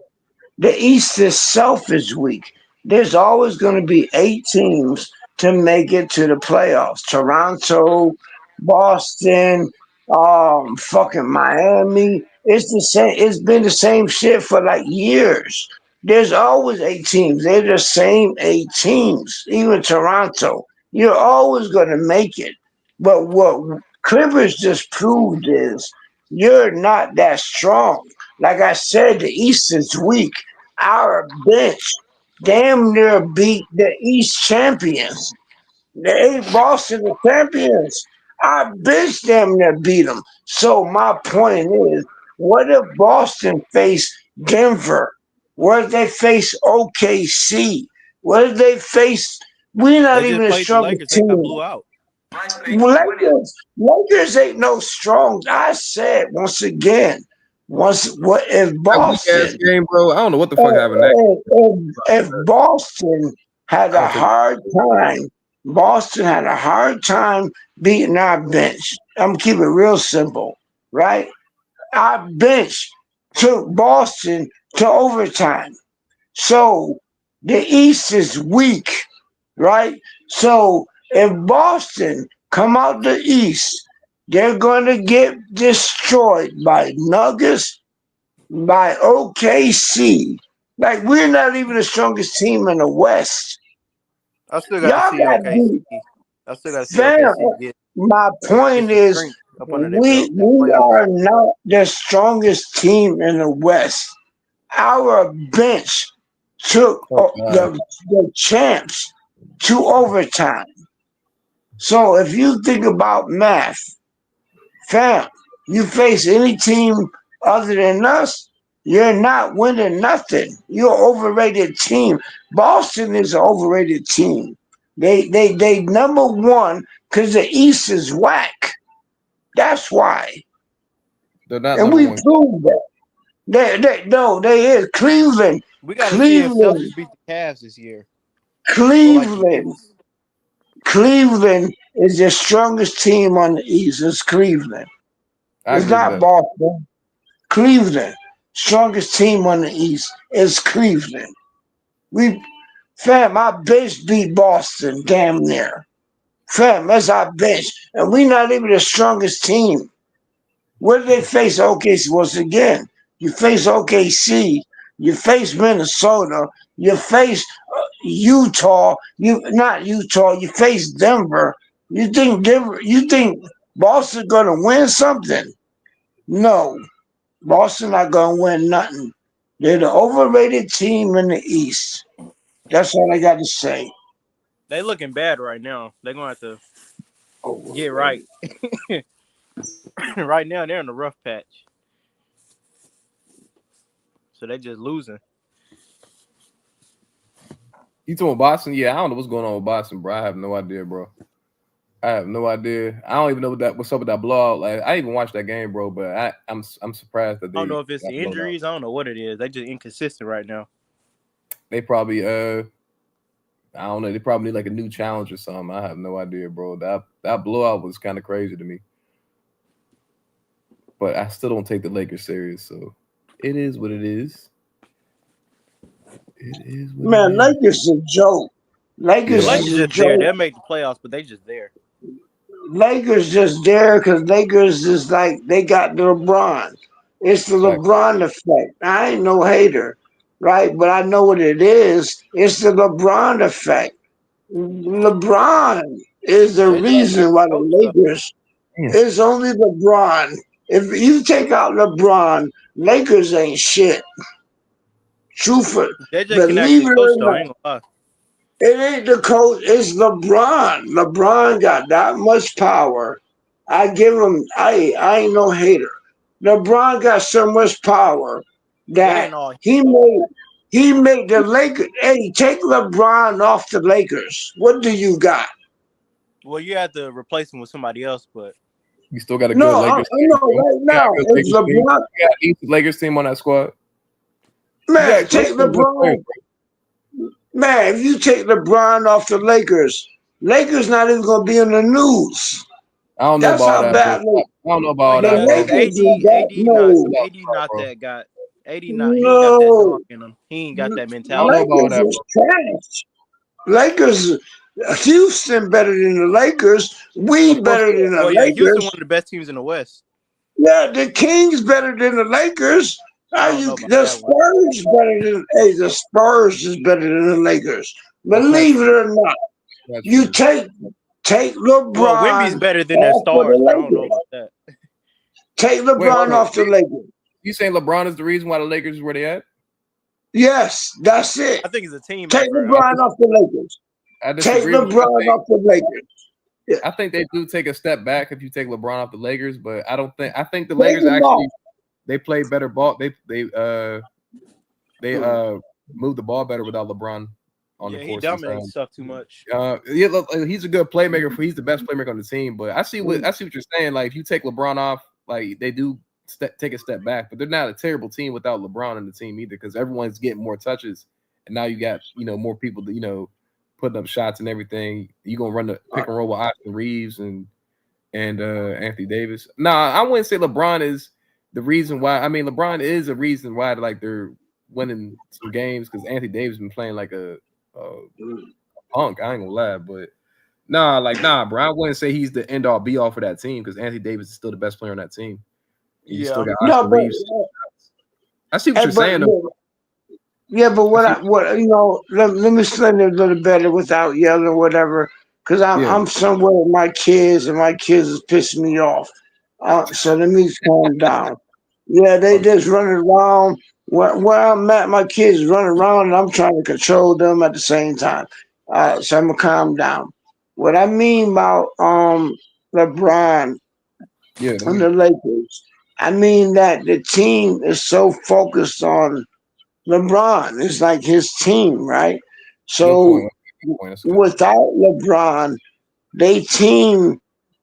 The East itself is weak. There's always going to be 8 teams to make it to the playoffs. Toronto, Boston, fucking Miami. It's the same. It's been the same shit for like years. There's always 8 teams. They're the same 8 teams. Even Toronto. You're always going to make it. But what Clippers just proved is you're not that strong. Like I said, the East is weak. Our bench damn near beat the East champions. The 8 Boston the champions. Our bench damn near beat them. So my point is, what if Boston face Denver? What if they face OKC? What if they face? We're not They even just the played the strongest Lakers. They got team. blew out. Lakers ain't no strong. I said once again, what if that weak Boston? ass game, bro. I don't know what the fuck happened next. If Boston had a hard time, Boston had a hard time beating our bench. I'm keeping it real simple, right? Our bench took Boston to overtime. So the East is weak, right? So if Boston come out the East, they're going to get destroyed by Nuggets, by OKC. Like we're not even the strongest team in the West. I still got to Y'all see got OKC. beat. I still got to see Fam, OKC get my point some is strength up under their we belt in the we playoffs. are not the strongest team in the West. Our bench took the champs to overtime. So if you think about math, fam, You face any team other than us, you're not winning nothing. You're an overrated team. Boston is an overrated team. They number one because the East is whack. That's why. They're not And number we one. proved that. They is Cleveland. We got to see if Cleveland. Celtics beat the Cavs this year, or like the Cleveland. Knicks. Cleveland is the strongest team on the East. It's Cleveland. I It's agree with not that. Boston. Cleveland. Strongest team on the East is Cleveland. We fam, our bench beat Boston damn near. Fam, that's our bench. And we not even the strongest team. What did they face OKC once again? You face OKC, you face Minnesota, you face Utah, you not Utah, you face Denver. You think Boston gonna win something? No. Boston not gonna win nothing. They're the overrated team in the East. That's all I got to say. They looking bad right now. They're gonna have to get Overrated. right. Right now, they're in the rough patch, so they just losing. You talking Boston? Yeah, I don't know what's going on with Boston, bro. I have no idea, bro. I have no idea. I don't even know what's up with that blowout. Like I didn't even watch that game, bro. But I'm surprised that I don't they know if it's got the blown out. injuries. I don't know what it is. They just inconsistent right now. They probably I don't know. They probably need like a new challenge or something. I have no idea, bro. That blowout was kind of crazy to me. But I still don't take the Lakers serious. So it is what it is. It is what it Man, is. Lakers is a joke. The Lakers Yeah, Lakers is a just there. joke. They'll make the playoffs, but they just there. Lakers just there because Lakers is like they got the LeBron. It's the exactly. LeBron effect. I ain't no hater, right? But I know what it is. It's the LeBron effect. LeBron is the They just don't got reason why the the coach though. Lakers. Yeah. It's only LeBron. If you take out LeBron, Lakers ain't shit. Truthful, JJ can believe actually it coach or though. not. I ain't gonna lie. It ain't the coach, it's LeBron. LeBron got that much power. I give him I ain't no hater. LeBron got so much power That that ain't all. he made the Lakers. Hey, take LeBron off the Lakers. What do you got? Well, you have to replace him with somebody else, but You still got a No, good I Lakers team, know bro. right You got a now. good It's Lakers team. LeBron. You got a decent Lakers team on that squad. You Man, got take Lakers got good players, LeBron. Man, if you take LeBron off the Lakers, Lakers not even gonna be in the news. I don't know That's about how that, bro. bad I don't know about well, all the yeah, that, because bro. Lakers is. That no, AD not Bro. that guy. He ain't got that no. dog in him. He ain't got that I don't know mentality. about all Lakers that, is bro. trash. Lakers, Houston better than the Lakers. We Of course better they are. than the Well, yeah, Houston one Lakers. of the best teams in the West. Yeah, the Kings better than the Lakers. I How don't you know about the that one. Spurs better than hey the Spurs is better than the Lakers. That's not Believe it true. or not. That's You true. take Well, Wimby's LeBron better than their off of stars, the but I don't know Lakers. about that. Take Wait, LeBron hold on. off the Lakers. You saying LeBron is the reason why the Lakers is where they at? Yes, that's it. I think it's a team Take effort. LeBron off the Lakers. I Take disagree with you. LeBron off the Lakers. Yeah. I think they do take a step back if you take LeBron off the Lakers, but I think the Take Lakers him actually off. they play better ball. They move the ball better without LeBron on the Yeah, he court dominates sometimes. stuff too much. Yeah, look, he's a good playmaker. He's the best playmaker on the team. But I see what you're saying. Like if you take LeBron off, like they do take a step back, but they're not a terrible team without LeBron in the team either, because everyone's getting more touches, and now you got more people to putting up shots and everything. You're gonna run the pick and roll with Austin Reeves and Anthony Davis. Nah, I wouldn't say LeBron is the reason why. I mean, LeBron is a reason why like they're winning some games, because Anthony Davis been playing like a punk. I ain't gonna lie, but nah, bro. I wouldn't say he's the end all be all for that team, because Anthony Davis is still the best player on that team. You still got No, Austin but Reeves. I see what you're but saying, though. yeah, but I see. let me explain it a little better without yelling or whatever, because Yeah, I'm somewhere with my kids and my kids is pissing me off. So let me calm down. Yeah, they okay. just running around. Where I'm at, my kids running around, and I'm trying to control them at the same time. So I'm gonna calm down. What I mean about LeBron, Yeah, on the Lakers. I mean that the team is so focused on LeBron. It's like his team, right? good So point. Good point. That's a good point. without LeBron, they team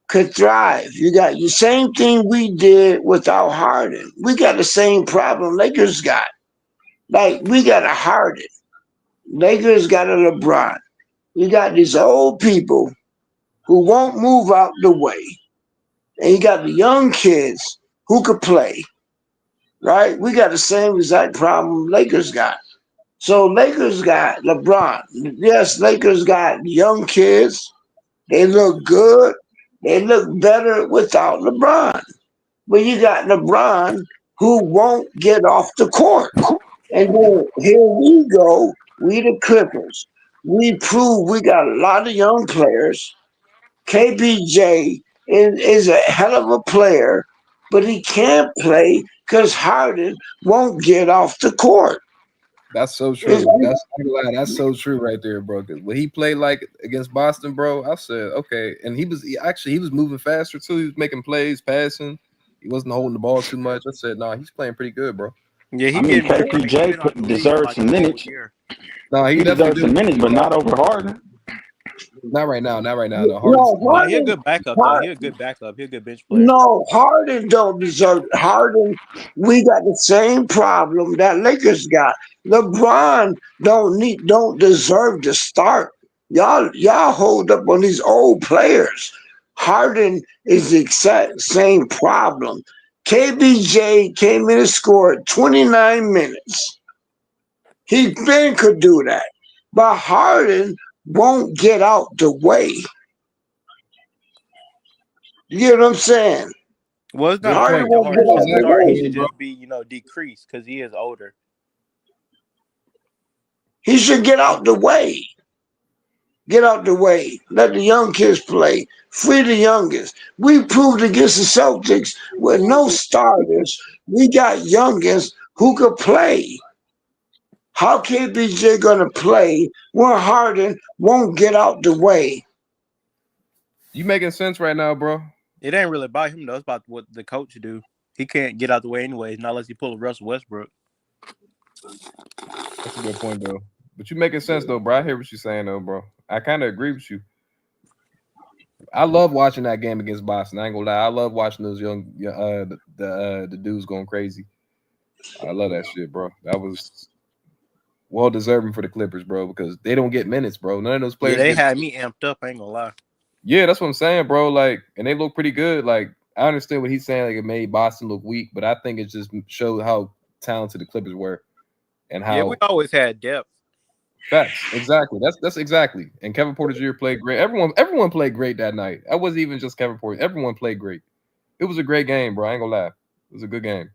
could thrive. You got the same thing we did without Harden. We got the same problem Lakers got. Like we got a Harden. Lakers got a LeBron. You got these old people who won't move out the way. And you got the young kids who could play. Right? We got the same exact problem Lakers got. So Lakers got LeBron. Yes, Lakers got young kids. They look good. They look better without LeBron. But you got LeBron who won't get off the court. And then here we go, we the Clippers. We prove we got a lot of young players. KBJ is a hell of a player, but he can't play because Harden won't get off the court. That's so It's, true. That's so true right there, bro. Because when he played like against Boston, bro, I said okay, and he was moving faster too. He was making plays, passing. He wasn't holding the ball too much. I said, nah, he's playing pretty good, bro. Yeah, I he mean, getting better. He been out the KPJ league for deserves like some a whole minutes. year. No, he He definitely deserves do. some minutes, but not over Harden. Not right now. Not right now. No, Harden's. no, Nah, he a good backup though. He a good backup. He a good bench player. No, Harden don't deserve it. Harden, we got the same problem that Lakers got. LeBron don't deserve to start. Y'all hold up on these old players. Harden is the exact same problem. KBJ came in and scored 29 minutes. He then could do that. But Harden won't get out the way. You get what I'm saying? Well, it's not Good a Harden point. fact that won't Harden get That's out shouldn't the exactly start. what He I way. should mean, bro. just be, decreased because he is older. He should get out the way. Get out the way. Let the young kids play. Free the youngest. We proved against the Celtics with no starters. We got youngest who could play. How KBJ gonna play when Harden won't get out the way? You making sense right now, bro. It ain't really about him though. It's about what the coach do. He can't get out the way anyways, not unless he pull a Russell Westbrook. That's a good point, though. But you making sense, though, bro. I hear what you're saying, though, bro. I kind of agree with you. I love watching that game against Boston. I ain't gonna lie. I love watching those the dudes going crazy. I love that shit, bro. That was well deserving for the Clippers, bro, because they don't get minutes, bro. None of those Yeah, players they get. had me amped up. I ain't gonna lie. Yeah, that's what I'm saying, bro. Like, and they look pretty good. Like, I understand what he's saying. Like, it made Boston look weak, but I think it just showed how talented the Clippers were and Yeah, we how. always had depth. Facts, exactly. That's exactly. And Kevin Porter Jr. played great. Everyone played great that night. That wasn't even just Kevin Porter. Everyone played great. It was a great game, bro. I ain't gonna lie. It was a good game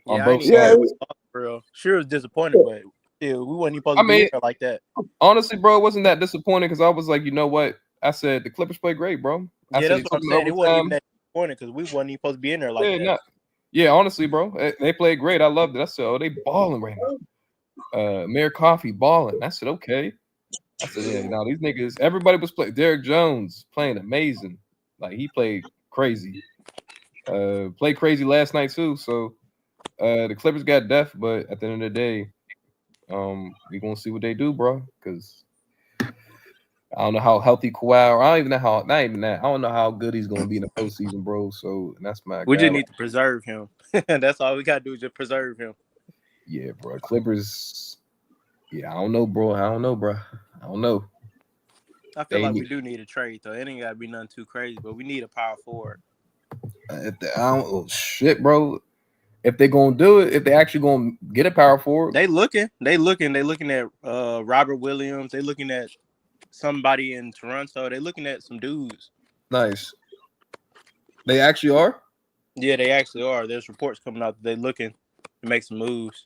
on Yeah, I ain't both even Yeah, mad. sides. We lost for real. Sure, was disappointed, but yeah, we wasn't even supposed I to be in mean, there like that. honestly, bro, it wasn't that disappointing because I was like, you know what? I said the Clippers played great, bro. I Yeah, said that's they what took I'm them in saying. It wasn't even overtime. that disappointed because we wasn't even supposed to be in there like Yeah, that. not. Yeah, honestly, bro, they played great. I loved it. I said, oh, they balling right now. Mayor Coffee balling. I said, okay. I said, yeah, now these niggas, everybody was playing. Derek Jones playing amazing. Like he played crazy. Played crazy last night too. So the Clippers got depth, but at the end of the day, we gonna see what they do, bro. Because I don't know how healthy Kawhi, or I don't even know how. Not even that. I don't know how good he's gonna be in the postseason, bro. So and that's my We guy. just Like, need to preserve him. That's all we gotta do is just preserve him. yeah, bro. Clippers. Yeah, I don't know, bro. I don't know, bro. I don't know. I feel They like need. we do need a trade though. It ain't gotta be nothing too crazy, but we need a power forward. I don't. Oh, shit, bro. If they gonna do it, if they actually gonna get a power forward, They looking at Robert Williams. They looking at somebody in Toronto. They looking at some dudes. nice. They actually are. Yeah, they actually are. There's reports coming out that they looking to make some moves.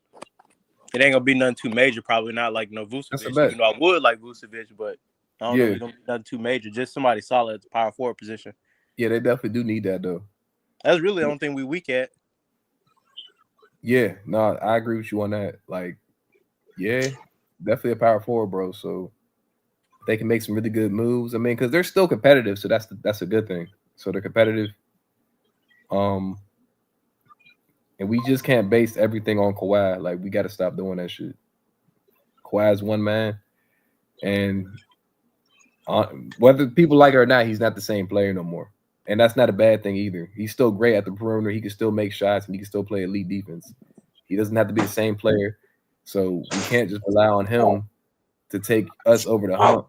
It ain't gonna be nothing too major. Probably not like no That's a Vucevic. bet. Even though I would like Vucevic, but I don't know if Yeah, it's gonna be nothing too major. Just somebody solid at the power forward position. yeah, they definitely do need that though. That's really the only thing we weak at. Yeah, no, I agree with you on that. Like, yeah, definitely a power forward, bro. So they can make some really good moves. I mean, because they're still competitive, so that's a good thing. So they're competitive. And we just can't base everything on Kawhi. Like, we got to stop doing that shit. Kawhi's one man, and whether people like it or not, he's not the same player no more. And that's not a bad thing either. He's still great at the perimeter. He can still make shots, and he can still play elite defense. He doesn't have to be the same player. So we can't just rely on him to take us over the hump,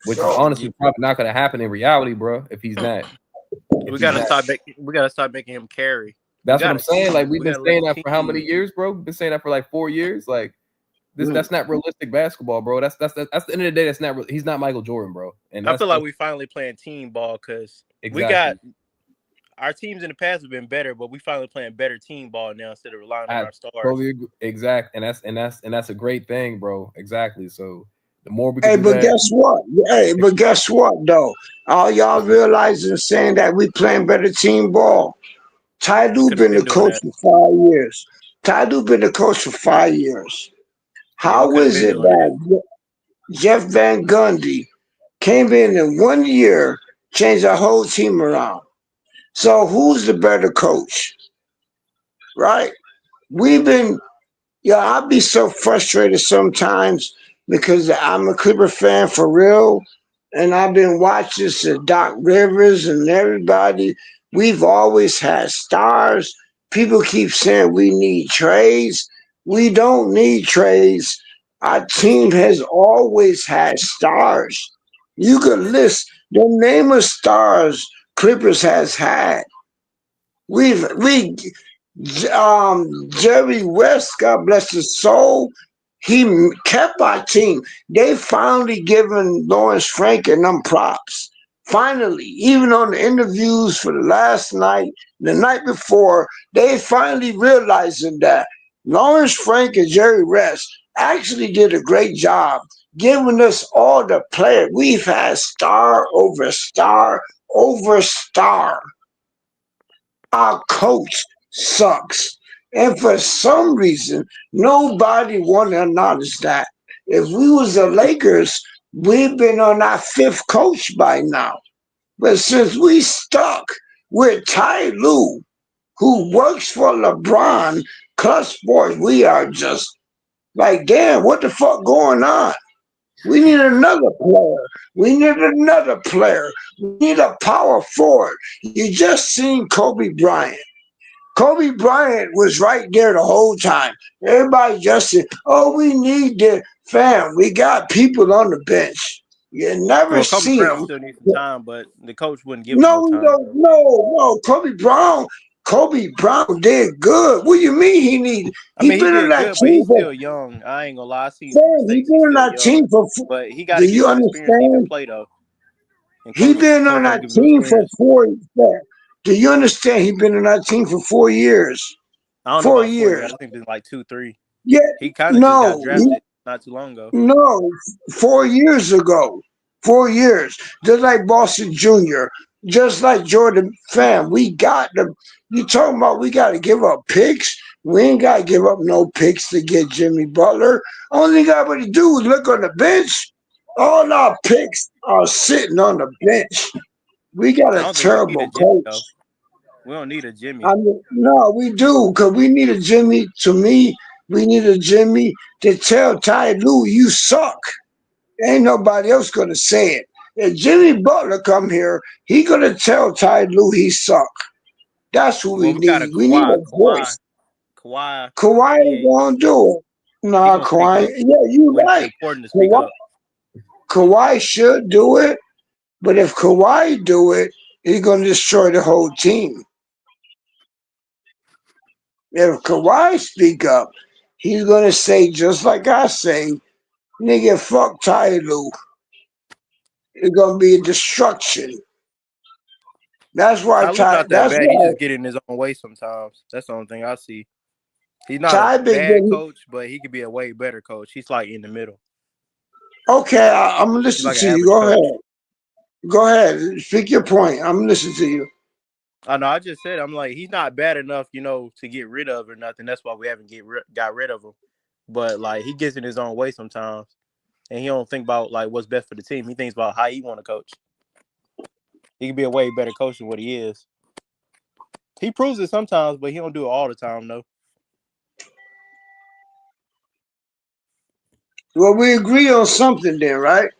which is honestly probably not going to happen in reality, bro, if he's not. We gotta start making him carry. That's what I'm saying. Like, we've been saying that for how many years? years, bro? We've been saying that for like 4 years. Like, that's not realistic basketball, bro. That's the end of the day. That's not. He's not Michael Jordan, bro. And I feel like we finally playing team ball because we got our teams in the past have been better, but we finally playing better team ball now instead of relying on our stars. Totally agree. Exactly, and that's a great thing, bro. Exactly. So the more we can do that. Guess what? But guess what though? All y'all realizing saying that we playing better team ball. Ty Lue been the coach for 5 years. Ty Lue been the coach for 5 years. How is it that Jeff Van Gundy came in 1 year, changed our whole team around? So who's the better coach? Right? We've been, I'll be so frustrated sometimes because I'm a Clipper fan for real. And I've been watching Doc Rivers and everybody. We've always had stars. People keep saying we need trades. We don't need trades. Our team has always had stars. You could list the name of stars Clippers has had. Jerry West, God bless his soul, he kept our team. They finally given Lawrence Frank and them props. Finally, even on the interviews for the last night, the night before, they finally realizing that Lawrence Frank and Jerry West actually did a great job giving us all the players. We've had star over star over star. Our coach sucks. And for some reason, nobody want to acknowledge that. If we was the Lakers, we've been on our 5th coach by now. But since we stuck with Ty Lue, who works for LeBron, plus sports, we are just like, damn, what the fuck going on? We need another player. We need another player. We need a power forward. You just seen Kobe Bryant. Kobe Bryant was right there the whole time. Everybody just said, "Oh, we need the fam. We got people on the bench." You never Kobe see Brown them. still needs some time, but the coach wouldn't give him No, no time. no. Kobe Brown did good. What do you mean he need? I mean, he been did on that good, but team he's for. still young. I ain't gonna lie. I seen some He mistakes. been He's on still that young, team for. but he got Do to get you some experience to even understand? play though. And He coach been on don't that give him no team for experience. 4 years. Do you understand? He been on that team for 4 years. I don't know 4 about 4 years. years. I think it's like 2, 3. Yeah, He kind of just got no, drafted not too long ago. no, 4 years ago. 4 years. Just like Boston Jr., just like Jordan Fam. We got them. You talking about we got to give up picks? We ain't got to give up no picks to get Jimmy Butler. Only thing I got to do is look on the bench. All our picks are sitting on the bench. We got I a don't think we need a terrible Jimmy though. coach. We don't need a Jimmy. I mean, no, we do, because we need a Jimmy. To me, we need a Jimmy to tell Ty Lue, you suck. Ain't nobody else gonna say it. If Jimmy Butler come here, he gonna tell Ty Lue he suck. That's who Well, we we got a need. We need a voice. Kawhi. Kawhi ain't gonna do it. He Nah, gonna speak Kawhi. up Yeah, you when it's right. important to speak Kawhi, up. Kawhi should do it, but if Kawhi do it, he's gonna destroy the whole team. If Kawhi speak up, he's gonna say just like I say, nigga, fuck Ty Lue. It's gonna be a destruction. That's why Ty Lue Ty. not that That's bad. He why just get in his own way sometimes. That's the only thing I see. He's not a Ty been bad getting. coach, but he could be a way better coach. He's like in the middle. Okay, I'm gonna He's listen like an to you. average Go coach. ahead. Go ahead. Speak your point. I'm listening to you. I know. I just said I'm like he's not bad enough, to get rid of or nothing. That's why we haven't got rid of him. But like he gets in his own way sometimes, and he don't think about like what's best for the team. He thinks about how he want to coach. He can be a way better coach than what he is. He proves it sometimes, but he don't do it all the time, though. Well, we agree on something then, right?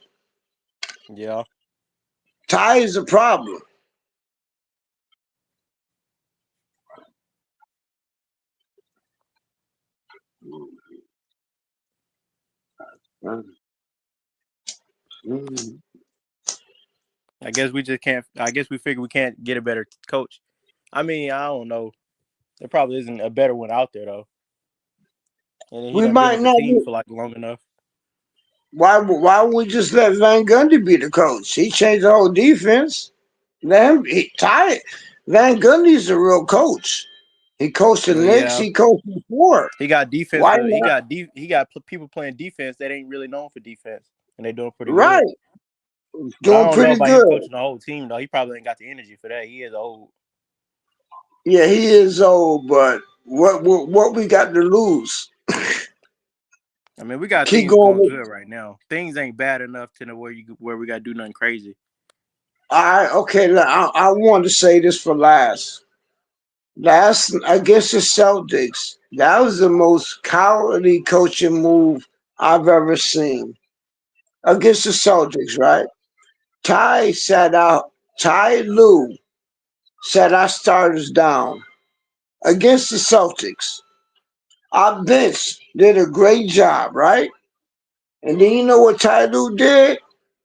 Yeah. Ty is a problem. I guess we just can't. I guess we figure we can't get a better coach. I mean, I don't know. There probably isn't a better one out there though. And he We done been might with the not. team for like long enough. Why would we just let Van Gundy be the coach? He changed the whole defense. Let him. Ty Van Gundy's a real coach. He coached the Well, Knicks. yeah, He coached before. he got Why defensive. not? He got people playing defense that ain't really known for defense, and they doing pretty good. Right, But I doing don't know pretty about him good. coaching the whole team though. He probably ain't got the energy for that. He is old. Yeah, he is old, but what we got to lose? I mean, we got Keep things going going with. good right now. Things ain't bad enough to know where we got to do nothing crazy. Okay. Look, I want to say this for last. Last against the Celtics, that was the most cowardly coaching move I've ever seen. Against the Celtics, right? Ty sat out. Ty Lue sat our starters down against the Celtics. Our bench did a great job, right? And then you know what Ty Lue did?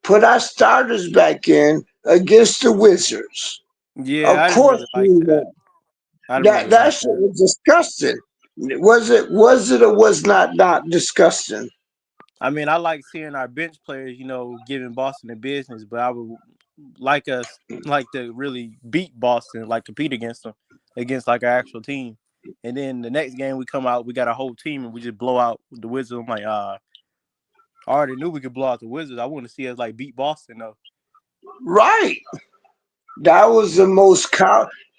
Put our starters back in against the Wizards. Yeah, Of I didn't course really like we that. won. I didn't That really that like shit that. was disgusting. Was it or was not disgusting? I mean, I like seeing our bench players, giving Boston the business, but I would like to really beat Boston, like compete against them, against like our actual team. And then the next game we come out, we got a whole team and we just blow out the Wizards. I'm like, I already knew we could blow out the Wizards. I want to see us like beat Boston though. Right. That was the most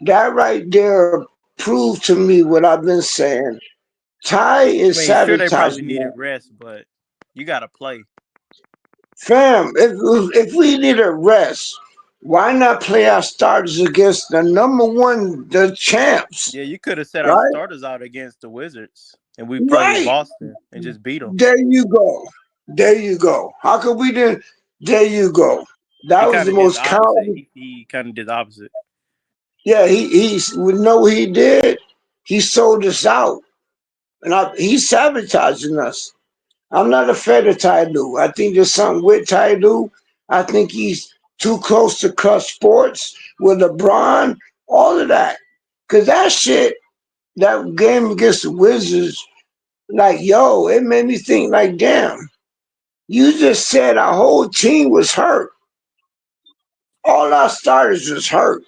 that right there proved to me what I've been saying. Ty I is mean, sure they probably sabotaging needed that. rest, but you got to play. Fam, if we need a rest, why not play our starters against the number one, the champs? Yeah, you could have set our Right? starters out against the Wizards, and we played Right. Boston and just beat them. There you go. There you go. How could we do? There you go. That He was kind the of did the most opposite. cowardly. He kind of did the opposite. Yeah, we know what he did. He sold us out, and he's sabotaging us. I'm not a fan of Ty Lue. I think there's something with Ty Lue. I think he's too close to Cuss Sports with LeBron, all of that. Cause that shit, that game against the Wizards, like yo, it made me think like, damn, you just said our whole team was hurt. All our starters was hurt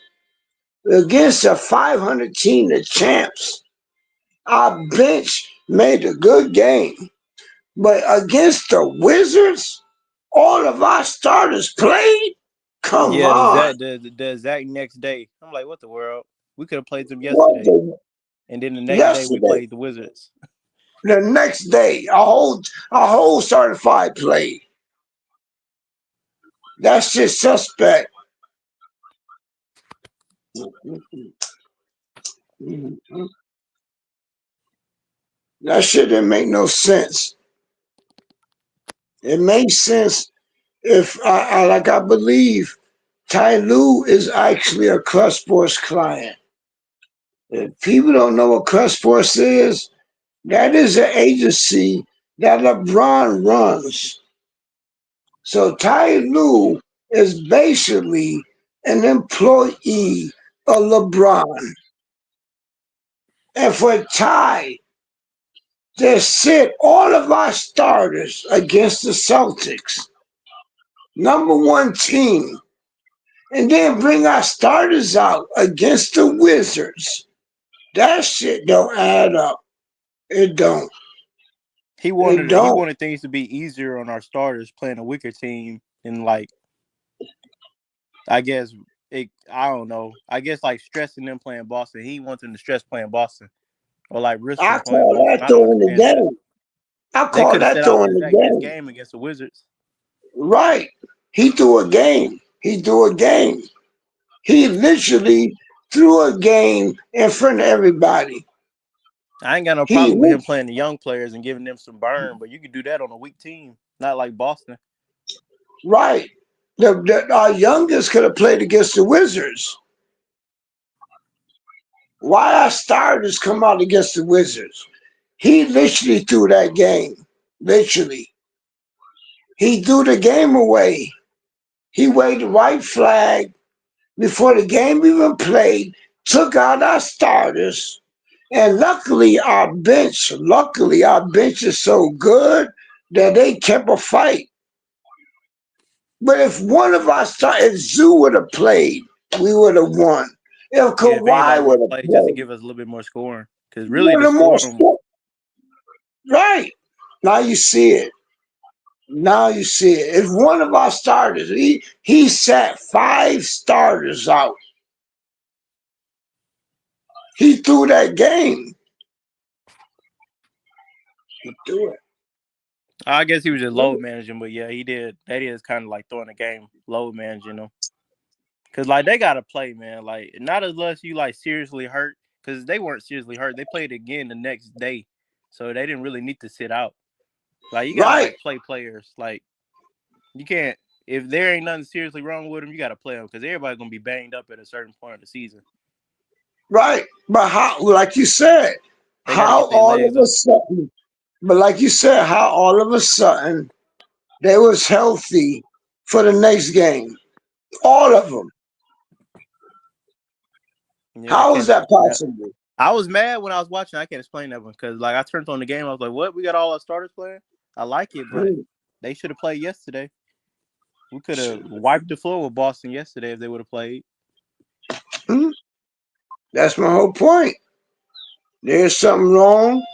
against a 500 team, the champs. Our bench made a good game, but against the Wizards, all of our starters played. Come Yeah, on, the exact next day. I'm like, what the world? We could have played them what yesterday, the and then the next day we yesterday? played the Wizards. The next day, a whole starting five played. That's just suspect. That shit didn't make no sense. It makes sense if I believe Ty Lue is actually a Clutch Sports client. If people don't know what Clutch Sports is, that is an agency that LeBron runs. So Ty Lue is basically an employee of LeBron. And for Ty to sit all of our starters against the Celtics, number one team, and then bring our starters out against the Wizards, that shit don't add up. It don't. He It wanted he don't. wanted things to be easier on our starters playing a weaker team, and like I guess I don't know. I guess like stressing them playing Boston. He wants them to stress playing Boston or like risk I them playing call Boston. that I don't throwing the understand that. game. I They call could have that set out the throwing the exact next game. game against the Wizards. Right. He threw a game. He threw a game. He literally through a game in front of everybody. I ain't got no He problem with him playing the young players and giving them some burn, but you could do that on a weak team, not like Boston. right. Our youngest could have played against the Wizards. Why our starters come out against the Wizards? He literally threw that game. Literally. He threw the game away. He waved the white flag before the game even played, took out our starters, and luckily our bench is so good that they kept a fight. But if one of our if Zoo would have played, we would have won. If Yeah, if anybody Kawhi would would have have played just to played, give us a little bit more scoring. Because really one the of the most scoring, right. Now you see it. Now you see it. If one of our starters, he sat 5 starters out. He threw that game. He threw it. I guess he was just load managing, but yeah, he did. That is kind of like throwing the game, load managing them. Because, like, they got to play, man. Like, not unless you, like, seriously hurt. Because they weren't seriously hurt. They played again the next day. So they didn't really need to sit out. Like, you got to, Right. like, play players. Like, you can't. If there ain't nothing seriously wrong with them, you got to play them. Because everybody's going to be banged up at a certain point of the season. Right. But how, like you said, They got to how get their all legs of a up. sudden, but like you said, how all of a sudden they was healthy for the next game. All of them. Yeah, I How can't is that explain that. possible? I was mad when I was watching. I can't explain that one. Because, like, I turned on the game. I was like, what? We got all our starters playing? I like it, but they should have played yesterday. We could have wiped the floor with Boston yesterday if they would have played. That's my whole point. There's something wrong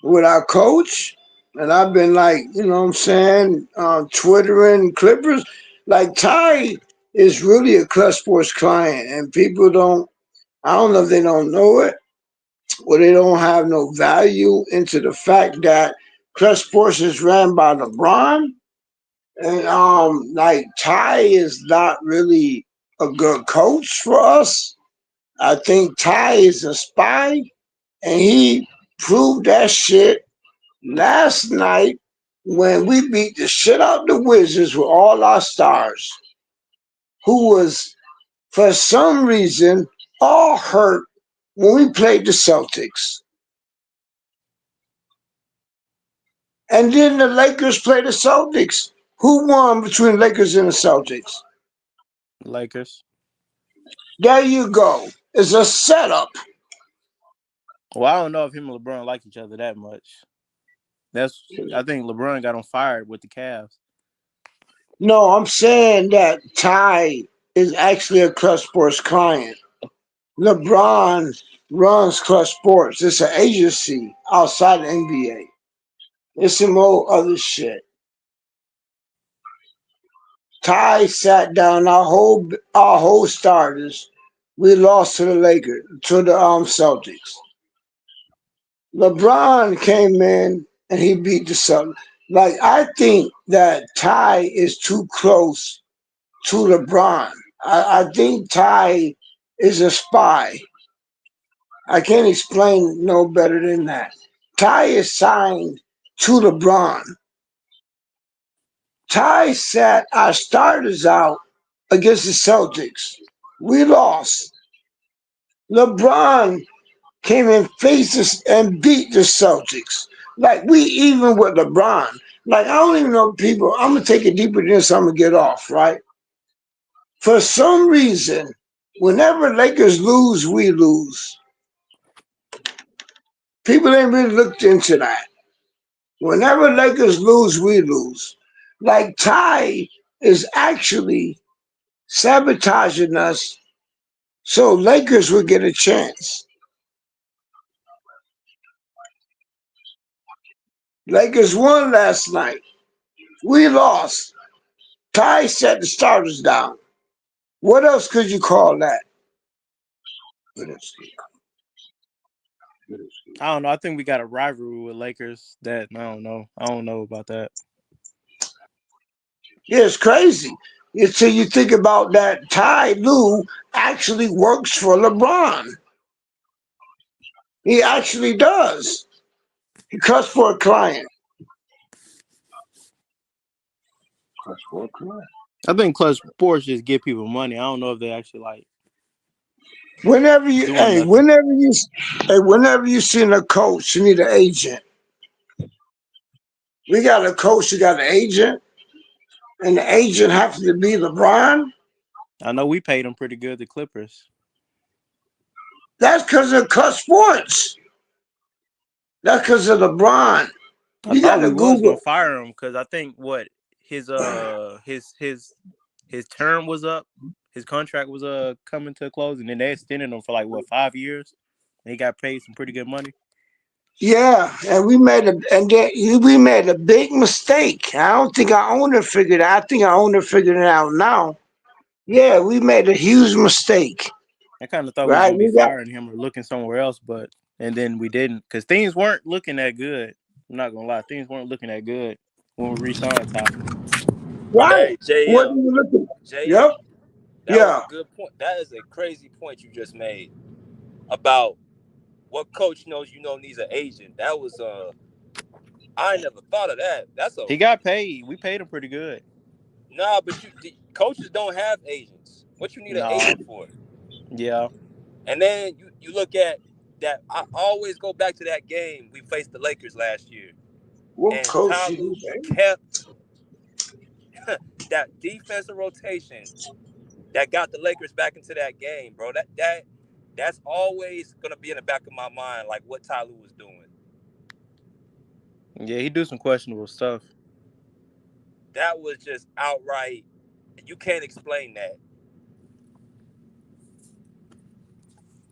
with our coach. And I've been like, you know what I'm saying, Twittering Clippers. Like Ty is really a Clutch Sports client, and people don't, I don't know if they don't know it or they don't have no value into the fact that Clutch Sports is ran by LeBron. And like Ty is not really a good coach for us. I think Ty is a spy, and he proved that shit last night when we beat the shit out the Wizards with all our stars, who was for some reason all hurt when we played the Celtics. And then the Lakers played the Celtics. Who won between Lakers and the Celtics? Lakers. There you go. It's a setup. Well, I don't know if him and LeBron like each other that much. I think LeBron got him fired with the Cavs. No, I'm saying that Ty is actually a Clutch Sports client. LeBron runs Clutch Sports. It's an agency outside the NBA. It's some old other shit. Ty sat down our whole starters. We lost to the Lakers, to the Celtics. LeBron came in and he beat the Celtics. Like, I think that Ty is too close to LeBron. I think Ty is a spy. I can't explain no better than that. Ty is signed to LeBron. Ty sat our starters out against the Celtics. We lost. LeBron came and faced us and beat the Celtics. Like, we even with LeBron. Like, I don't even know people. I'm going to take it deeper than this. I'm going to get off, right? For some reason, whenever Lakers lose, we lose. People ain't really looked into that. Whenever Lakers lose, we lose. Like, Ty is actually sabotaging us so Lakers would get a chance. Lakers won last night. We lost. Ty set the starters down. What else could you call that? I don't know. I think we got a rivalry with Lakers that I don't know. I don't know about that. Yeah, it's crazy. So you think about that, Ty Lue actually works for LeBron. He actually does. He cuts for a client. Cuts for a client. I think Clutch Sports just give people money. I don't know if they actually like Whenever you, doing hey, nothing. whenever you see a coach, you need an agent. We got a coach, you got an agent, and the agent happens to be LeBron. I know we paid them pretty good, the Clippers. That's because of Cut Sports. That's because of LeBron. I You got thought we to was gonna Google. fire him because I think what his term was up, his contract was coming to a close, and then they extended him for like what 5 years, and he got paid some pretty good money. Yeah, and we made a big mistake. I don't think our owner figured it. I think our owner figured it out now. Yeah, we made a huge mistake. I kind of thought we was Right? gonna be firing him or looking somewhere else, and then we didn't because things weren't looking that good. I'm not gonna lie, things weren't looking that good when we re-signed Ty. Right. Hey, What are JM, you looking? JM, Yep. that was a Yeah. good point. That is a crazy point you just made about what coach knows needs an agent. That was I never thought of that. That's a He got paid. We paid him pretty good. nah, but coaches don't have agents. What you need an No. agent for? Yeah. And then you look at that. I always go back to that game we faced the Lakers last year, What and coach Ty you Lue need? kept that defensive rotation that got the Lakers back into that game, bro. That's always gonna be in the back of my mind, like what Ty Lue was doing. Yeah, he do some questionable stuff. That was just outright. You can't explain that.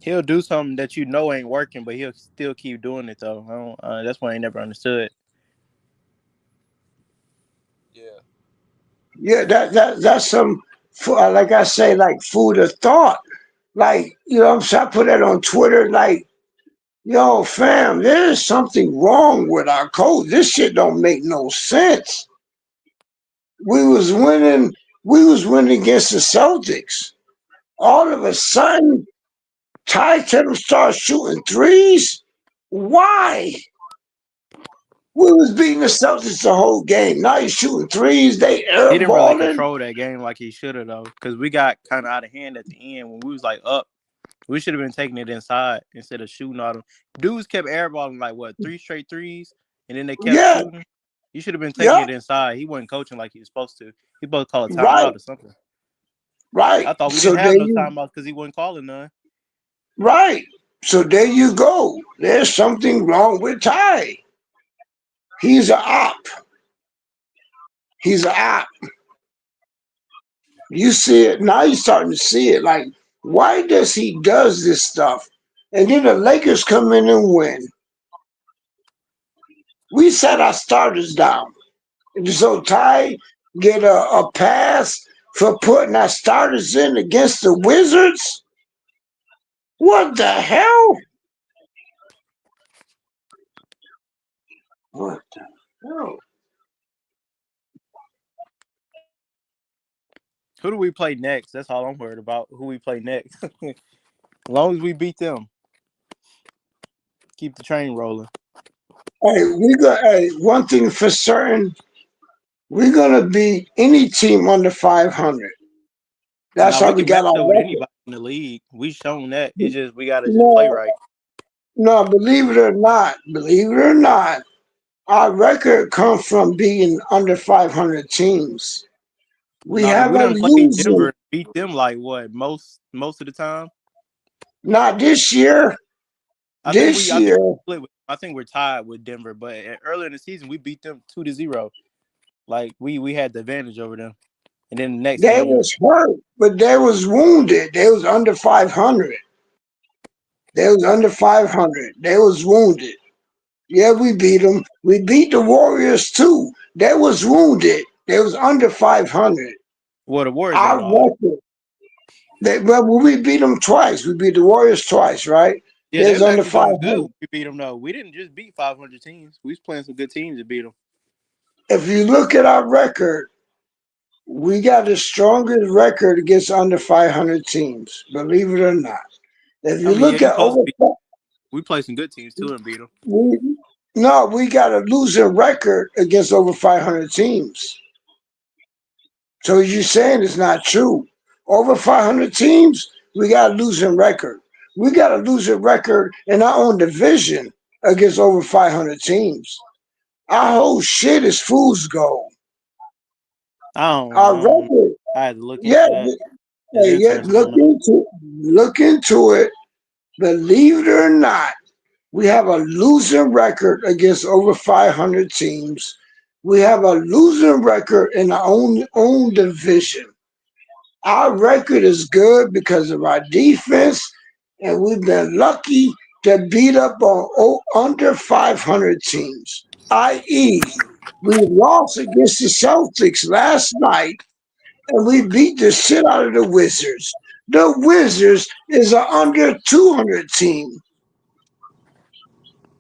He'll do something that you know ain't working, but he'll still keep doing it though. That's why I ain't never understood. Yeah. Yeah, that's some like I say, like food of thought. Like, you know what I'm saying? I put that on Twitter, like, yo, fam, there's something wrong with our code. This shit don't make no sense. We was winning, we was winning against the Celtics. All of a sudden, Ty Tatum starts shooting threes. Why? We was beating the Celtics the whole game. Now he's shooting threes. They He didn't really airballing. control that game like he should have though, because we got kind of out of hand at the end when we was like up. We should have been taking it inside instead of shooting all them. Dudes kept airballing like what 3 straight threes, and then they kept Yeah, shooting. You should have been taking yeah, it inside. He wasn't coaching like he was supposed to. He supposed to call a right, timeout or something. right. I thought we So didn't there have no you, timeouts because he wasn't calling none. right. So there you go. There's something wrong with Ty. He's a op. He's a op. You see it now. You're starting to see it. Like, why does he does this stuff? And then the Lakers come in and win. We set our starters down. So Ty get a pass for putting our starters in against the Wizards. What the hell? What the hell? Who do we play next? That's all I'm worried about. Who we play next. As long as we beat them, keep the train rolling. Hey, we got one thing for certain. We're gonna beat any team under 500. That's Now how we we can match got our up with record. anybody in the league. We shown that. It's just we gotta just play No, right. no, believe it or not, our record comes from being under 500 teams. We Now, because have we a done played losing. Denver, beat them like what most of the time. Not this year. I think This we year, split. I think we're tied with Denver, but earlier in the season we beat them 2-0. Like we had the advantage over them, and then the next they game, was hurt, but they was wounded. They was under 500. They was under 500. They was wounded. Yeah, we beat them. We beat the Warriors too. They was wounded. They was under 500. well, the Warriors Our ain't all. record. Well, we beat them twice. We beat the Warriors twice, right? Yeah, They they was was under actually doing good 500. when we beat them. Though we didn't just beat 500 teams. We was playing some good teams to beat them. If you look at our record, we got the strongest record against under 500 teams. Believe it or not. If I you mean, yeah, look you at supposed to over, be. We play some good teams too and beat them. we got a losing record against over 500 teams. So you're saying it's not true. Over 500 teams, we got a losing record. We got a losing record in our own division against over 500 teams. Our whole shit is fool's gold. I Our don't know. record, I had to look yeah, into that. It's yeah. interesting though. Look into it. Believe it or not, we have a losing record against over 500 teams. We have a losing record in our own division. Our record is good because of our defense, and we've been lucky to beat up on under 500 teams. I.e., we lost against the Celtics last night, and we beat the shit out of the Wizards. The Wizards is an under 200 team.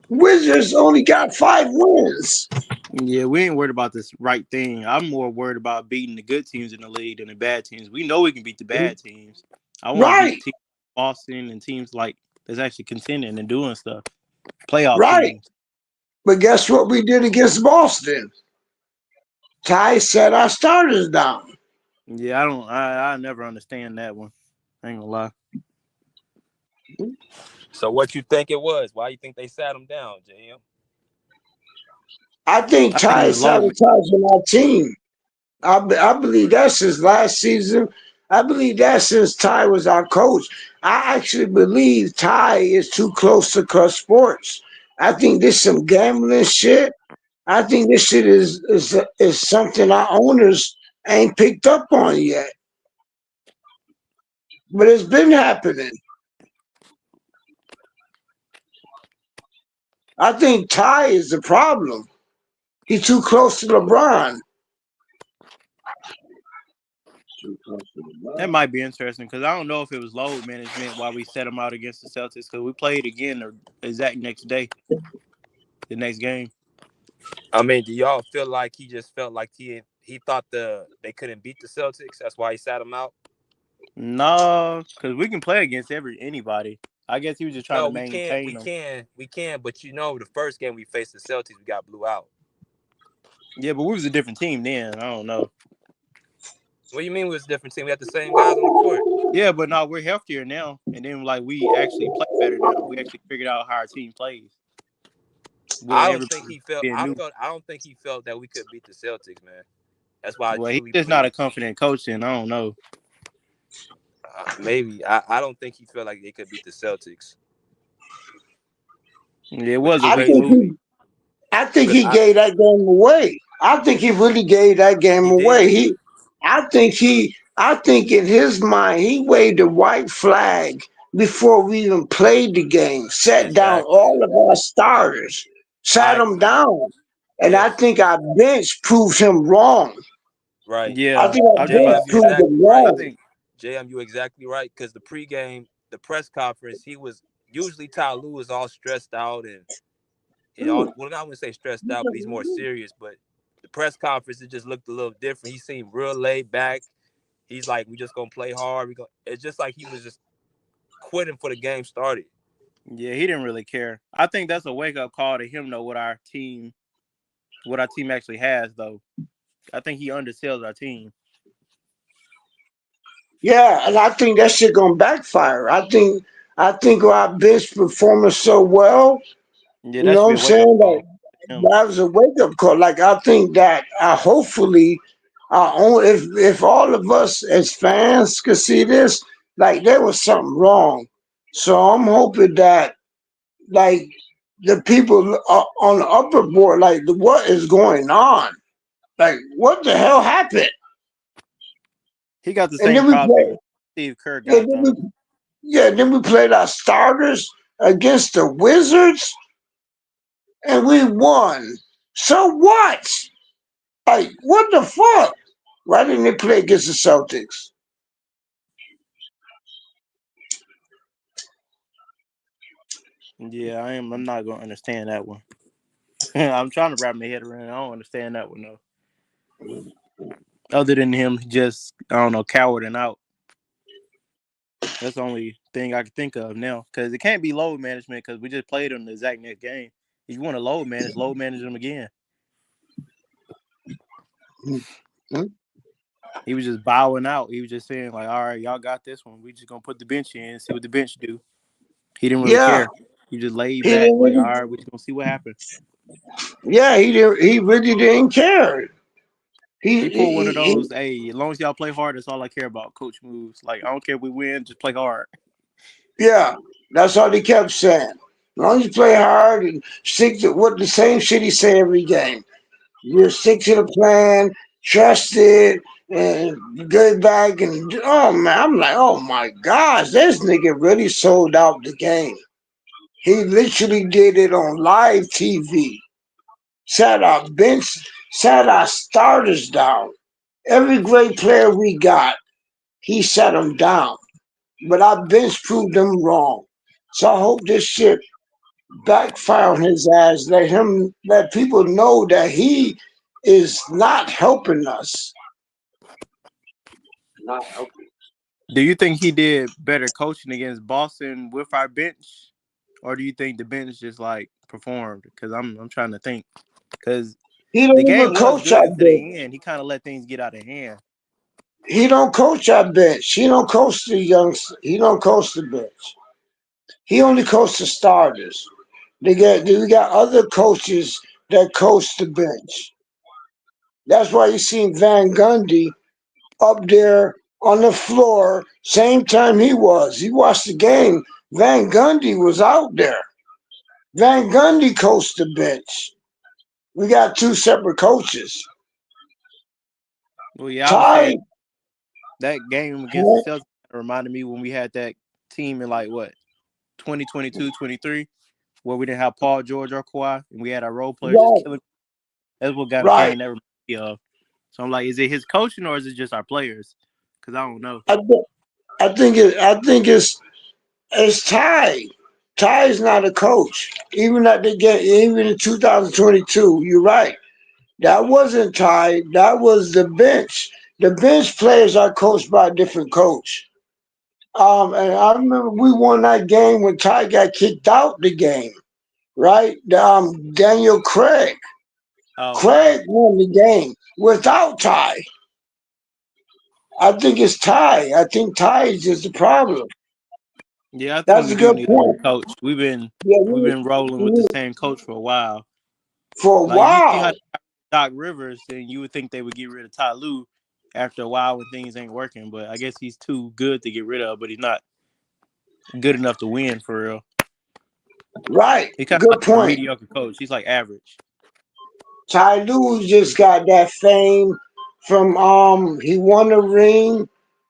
Wizards only got 5 wins. Yeah, we ain't worried about this right thing. I'm more worried about beating the good teams in the league than the bad teams. We know we can beat the bad teams. I want to beat Right, teams like Boston and teams like that's actually contending and doing stuff. Playoff right. teams. But guess what we did against Boston? Ty set our starters down. Yeah, I don't. I never understand that one. I ain't gonna lie. So what you think it was? Why you think they sat him down, JM? I think I think he Ty was is low, man. sabotaging our team. I believe that since last season. I believe that since Ty was our coach. I actually believe Ty is too close to Cuss Sports. I think this some gambling shit. I think this shit is something our owners ain't picked up on yet. But it's been happening. I think Ty is the problem. He's too close to LeBron. That might be interesting because I don't know if it was load management while we set him out against the Celtics because we played again the exact next day, the next game. I mean, do y'all feel like he just felt like he thought they couldn't beat the Celtics? That's why he sat him out. No, because we can play against anybody. I guess he was just trying No, to we can't. maintain We them. can. We can. But the first game we faced the Celtics, we got blew out. Yeah, but we was a different team then. I don't know. What do you mean we was a different team? We had the same guys on the court. Yeah, but no, we're healthier now, and then like we actually play better now. We actually figured out how our team plays with I don't think everybody he felt. being new. I don't think he felt that we could beat the Celtics, man. That's why I Well, he's truly just not a believe. confident coach, and I don't know. Maybe I don't think he felt like they could beat the Celtics, Yeah, it which was is a I weak think crazy to movie. me he I think because he gave that game away. I think he really gave that game he away. did I think in his mind he waved the white flag before we even played the game. Set down exactly. all of our starters. Sat I them agree. down. And I Yes, think our bench proved him wrong. right. I Yeah, think our I was just bench about JM, to you proved say. him exactly I right. wrong. think JM, you exactly right. Because the pregame, the press conference, he was usually Ty Lue is all stressed out and well, I wouldn't say stressed out, but he's more serious. But the press conference, it just looked a little different. He seemed real laid back. He's like, we just gonna play hard. It's just like he was just quitting for the game started. yeah, he didn't really care. I think that's a wake up call to him though. What our team actually has though. I think he undersells our team. Yeah, and I think that shit gonna backfire. I think our bench performing so well. Yeah, You that know should what be I'm a wake up saying? call. Him. That was a wake up call. Like I think that hopefully our own if all of us as fans could see this, like there was something wrong. So I'm hoping that like the people on the upper board, like what is going on? Like what the hell happened? He got the And same then we problem play, Steve Kerr and got then though. then we played our starters against the Wizards, and we won. So what? Like what the fuck? Why didn't they play against the Celtics? Yeah, I am. I'm not gonna understand that one. I'm trying to wrap my head around it. I don't understand that one though. Other than him just, I don't know, cowarding out. That's the only thing I can think of now. Because it can't be load management because we just played him the exact next game. If you want to load manage him again. Mm-hmm. He was just bowing out. He was just saying, like, all right, y'all got this one. We just going to put the bench in and see what the bench do. He didn't really Yeah, care. He just laid he back, didn't like, all really. right, we're just going to see what happens. Yeah, he didn't. He really didn't care. He, He he, pulled one of he, he those, hey, as long as y'all play hard, that's all I care about, coach moves. Like, I don't care if we win, just play hard. yeah, that's all he kept saying. As long as you play hard and stick to what the same shit he say every game. You stick to the plan, trust it, and get back. And oh man, I'm like, oh my gosh, this nigga really sold out the game. He literally did it on live TV. Sat our bench, sat our starters down. Every great player we got, he sat them down. But our bench proved them wrong. So I hope this shit backfire on his ass. Let people know that he is not helping us. Not helping. Do you think he did better coaching against Boston with our bench? Or do you think the bench just, like, performed? Because I'm trying to think. Because He the don't even game was coach our good to bench. the end. He kind of let things get out of hand. He don't coach our bench. He don't coach the youngsters. He don't coach the bench. He only coaches the starters. We got other coaches that coach the bench. That's why you seen Van Gundy up there on the floor same time he was. He watched the game. Van Gundy was out there. Van Gundy coached the bench. We got two separate coaches. Well, yeah, I would Ty, say that game against the Celtics reminded me when we had that team in, like, what, 2022, 23, where we didn't have Paul George or Kawhi, and we had our role players just right, killing. That's what game right. that reminded me of. So I'm like, is it his coaching or is it just our players? Because I don't know. I think it's Ty. Ty is not a coach. Even in 2022, you're right. That wasn't Ty. That was the bench. The bench players are coached by a different coach. And I remember we won that game when Ty got kicked out the game, right? Daniel Craig. Oh, okay. Craig won the game without Ty. I think it's Ty. I think Ty is just the problem. Yeah, I think That's we a do good need a new point. coach. Yeah, We've been rolling with the same coach for a while. for a Like you see how while. they got Doc Rivers, and you would think they would get rid of Ty Lue after a while when things ain't working. But I guess he's too good to get rid of. But he's not good enough to win for real. Right. He's kind of Good like a point. mediocre coach. He's like average. Ty Lue just got that fame from he won a ring.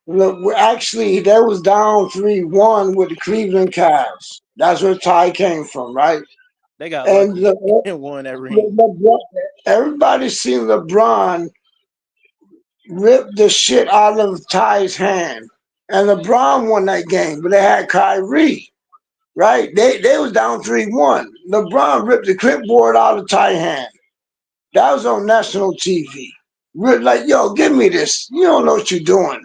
Look, actually, that was down 3-1 with the Cleveland Cavs. That's where Ty came from, right? They got And lucky and won that ring. everybody seen LeBron rip the shit out of Ty's hand. And LeBron won that game, but they had Kyrie, right? They was down 3-1. LeBron ripped the clipboard out of Ty's hand. That was on national TV. We're like, yo, give me this. You don't know what you're doing. Even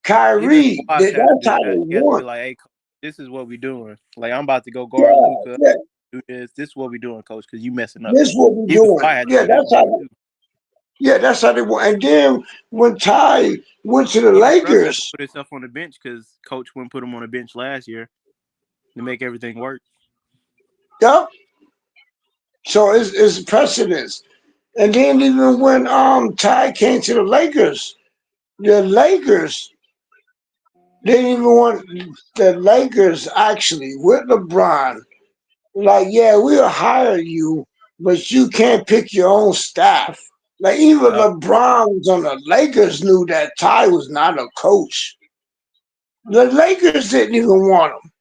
Kyrie, Bosh had to that's do how they that. He had to be won. like, "Hey, coach, this is what we doing. Like, I'm about to go guard Yeah, Luca. yeah. Do this. This is what we doing, coach, because you messing up." This what we Even doing. Kawhi had to do that part too. That's how they won. And then when Ty went to the Even Russ had to Lakers, put himself on the bench because coach wouldn't put him on the bench last year to make everything work. yep. So it's precedence. And then even when Ty came to the Lakers didn't even want the Lakers actually with LeBron. Like, yeah, we'll hire you, but you can't pick your own staff. Like even Yep. LeBron was on the Lakers knew that Ty was not a coach. The Lakers didn't even want him.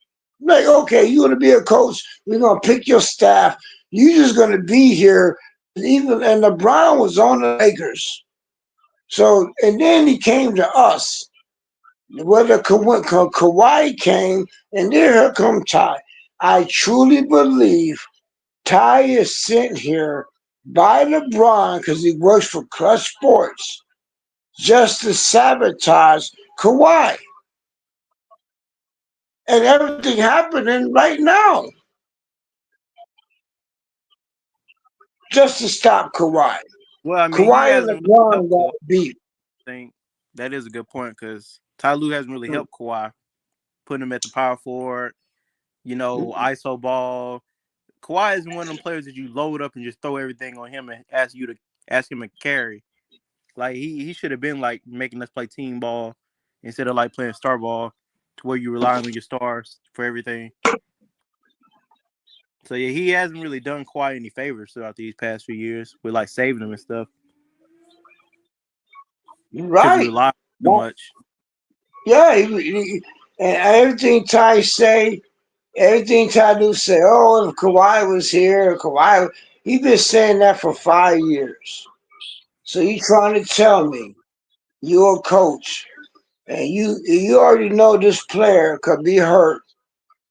Like, okay, you want to be a coach? We're gonna pick your staff. You just gonna be here. And LeBron was on the Lakers. So and then he came to us. Whether Kawhi came, and here come Ty. I truly believe Ty is sent here by LeBron because he works for Clutch Sports just to sabotage Kawhi. And everything happening right now just to stop Kawhi. Well, I mean, he Kawhi and hasn't really LeBron helped got Kawhi. beat. I think that is a good point because Ty Lue hasn't really helped Kawhi, putting him at the power forward. ISO ball. Kawhi isn't one of them players that you load up and just throw everything on him and ask him to carry. Like he should have been like making us play team ball instead of like playing star ball to where you rely on your stars for everything. So yeah, he hasn't really done Kawhi any favors throughout these past few years with like saving him and stuff because he Right. relied too much. Yeah, and everything Ty say, everything Ty do say, oh, if Kawhi was here, Kawhi, he been saying that for 5 years. So you trying to tell me you're a coach and you already know this player could be hurt,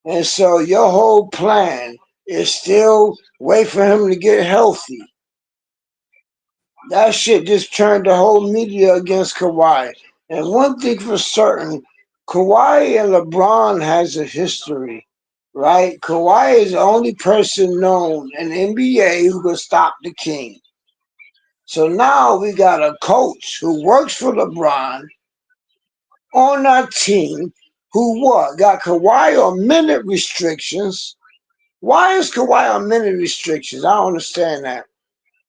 and so your whole plan is still wait for him to get healthy. That shit just turned the whole media against Kawhi. And one thing for certain, Kawhi and LeBron has a history, right? Kawhi is the only person known in the NBA who can stop the king. So now we got a coach who works for LeBron on our team who what? Got Kawhi on minute restrictions. Why is Kawhi on minute restrictions? I don't understand that.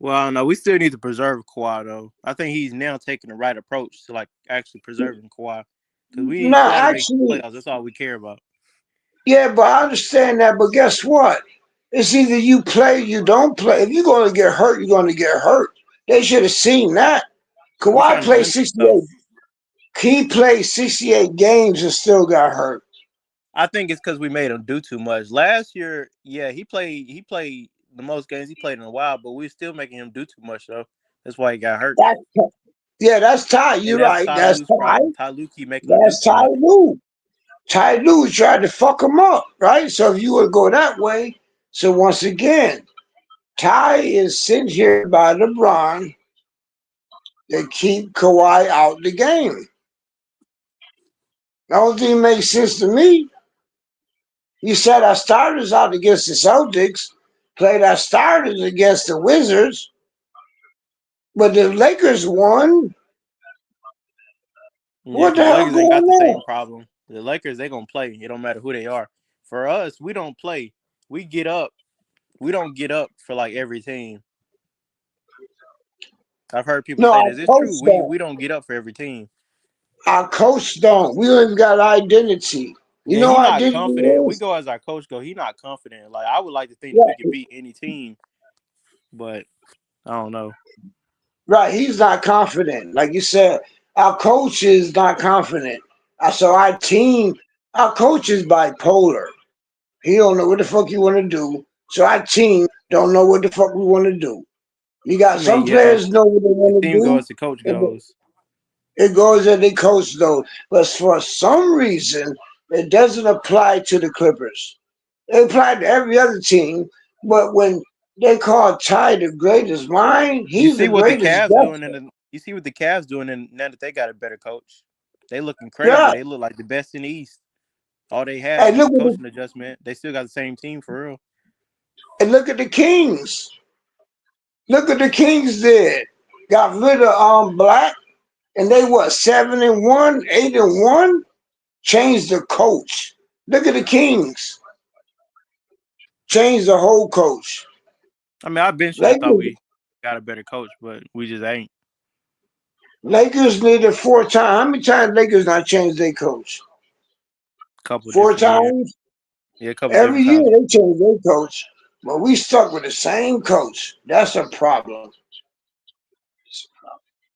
Well, I don't know. We still need to preserve Kawhi though. I think he's now taking the right approach to like actually preserving Kawhi because we No, got to make actually, playoffs. That's all we care about. yeah, but I understand that. But guess what? It's either you play, you don't play. If you're going to get hurt, you're going to get hurt. They should have seen that. We're Kawhi trying to played limit stuff. 68. He played 68 games and still got hurt. I think it's because we made him do too much. Last year, yeah, he played the most games he played in a while, but we are still making him do too much though. That's why he got hurt. Yeah, that's Ty. And You're that's right. Ty That's Lue's Ty. problem. Ty Lue keep making him do That's too Ty much. Lue. Ty Lue tried to fuck him up, right? So if you would go that way, so once again, Ty is sitting here by LeBron to keep Kawhi out the game. The only thing makes sense to me. You said our starters out against the Celtics, played our starters against the Wizards, but the Lakers won. Yeah, What the because the hell Lakers ain't going got the on? same problem. The Lakers, they gonna play. It don't matter who they are. For us, we don't play. We get up. We don't get up for like every team. I've heard people No, say our this. It's coach true. We don't. we don't get up for every team. Our coach don't. We don't even got identity. You Yeah, know he what not identity confident. We is? go as our coach go. He not confident. Like I would like to think that we Right, could beat any team, but I don't know. right. He's not confident. Like you said, our coach is not confident. So our team, our coach is bipolar. He don't know what the fuck you want to do. So our team don't know what the fuck we want to do. You I got mean, some yeah, players know what they the want to team goes do. as the coach And goes. it goes at the coach though. But for some reason, it doesn't apply to the Clippers. It applied to every other team. But when they call Ty the greatest mind, You he's see the what the greatest Cavs doing, guesser. and you see what the Cavs doing, and now that they got a better coach, they looking crazy. Yeah. They look like the best in the East. All they had And was look a at the coaching adjustment. They still got the same team for real. and look at the Kings. Look at the Kings did. Got rid of Black, and they what 7-1, 8-1. Changed the coach. Look at the Kings. Changed the whole coach. I mean, I eventually thought Lakers, we got a better coach, but we just ain't. Lakers needed 4 times. How many times Lakers not changed their coach? A couple 4 different years. times. Yeah, a couple Every different year times. they change their coach, but we stuck with the same coach. That's a problem.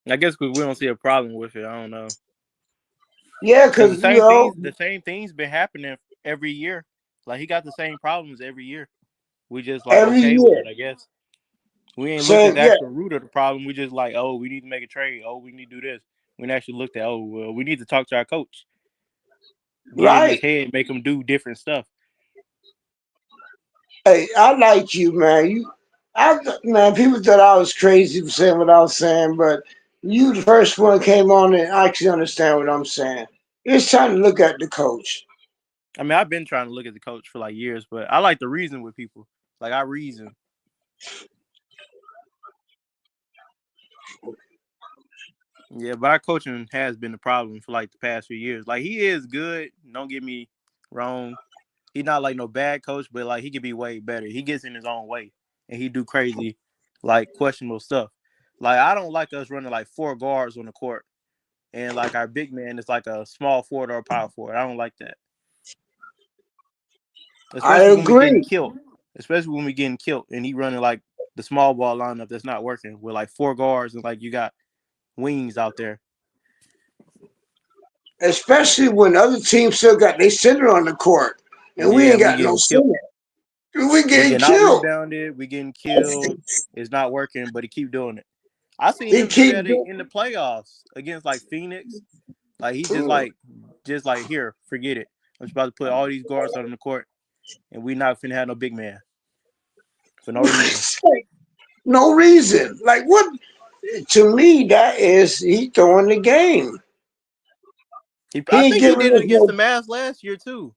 I guess because we don't see a problem with it. I don't know. Yeah, Because because the same things been happening every year. Like he got the same problems every year. We just like every okay with year. it, I guess. We ain't looked at So the yeah, actual root of the problem. We just like, oh, we need to make a trade. Oh, we need to do this. We ain't actually looked at, oh, well, we need to talk to our coach, get in his right. head, make him do different stuff. Hey, I like you, man. Man, people thought I was crazy for saying what I was saying, but You the first one came on and actually understand what I'm saying. It's time to look at the coach. I mean, I've been trying to look at the coach for like years, but I like to reason with people. Like I reason. Yeah, but our coaching has been the problem for like the past few years. Like he is good. Don't get me wrong. He's not like no bad coach, but like he could be way better. He gets in his own way and he do crazy, like questionable stuff. Like I don't like us running like four guards on the court and like our big man is like a small forward or a power forward. I don't like that. I Especially when we getting agree. killed. Especially when we getting killed and he running like the small ball lineup that's not working with like four guards and like you got wings out there. Especially when other teams still got their center on the court. And we Yeah, ain't we got no getting killed. center. We We getting getting out killed. rebounded. We getting killed. It's not working, but he keep doing it. I seen He him do keep that doing in the playoffs against like Phoenix. Like he mm. just like here, forget it. I'm just about to put all these guards on the court, and we not finna have no big man for no reason. No reason. Like what? To me, that is he throwing the game. I He ain't think he giving did it us against no. the Mavs last year too.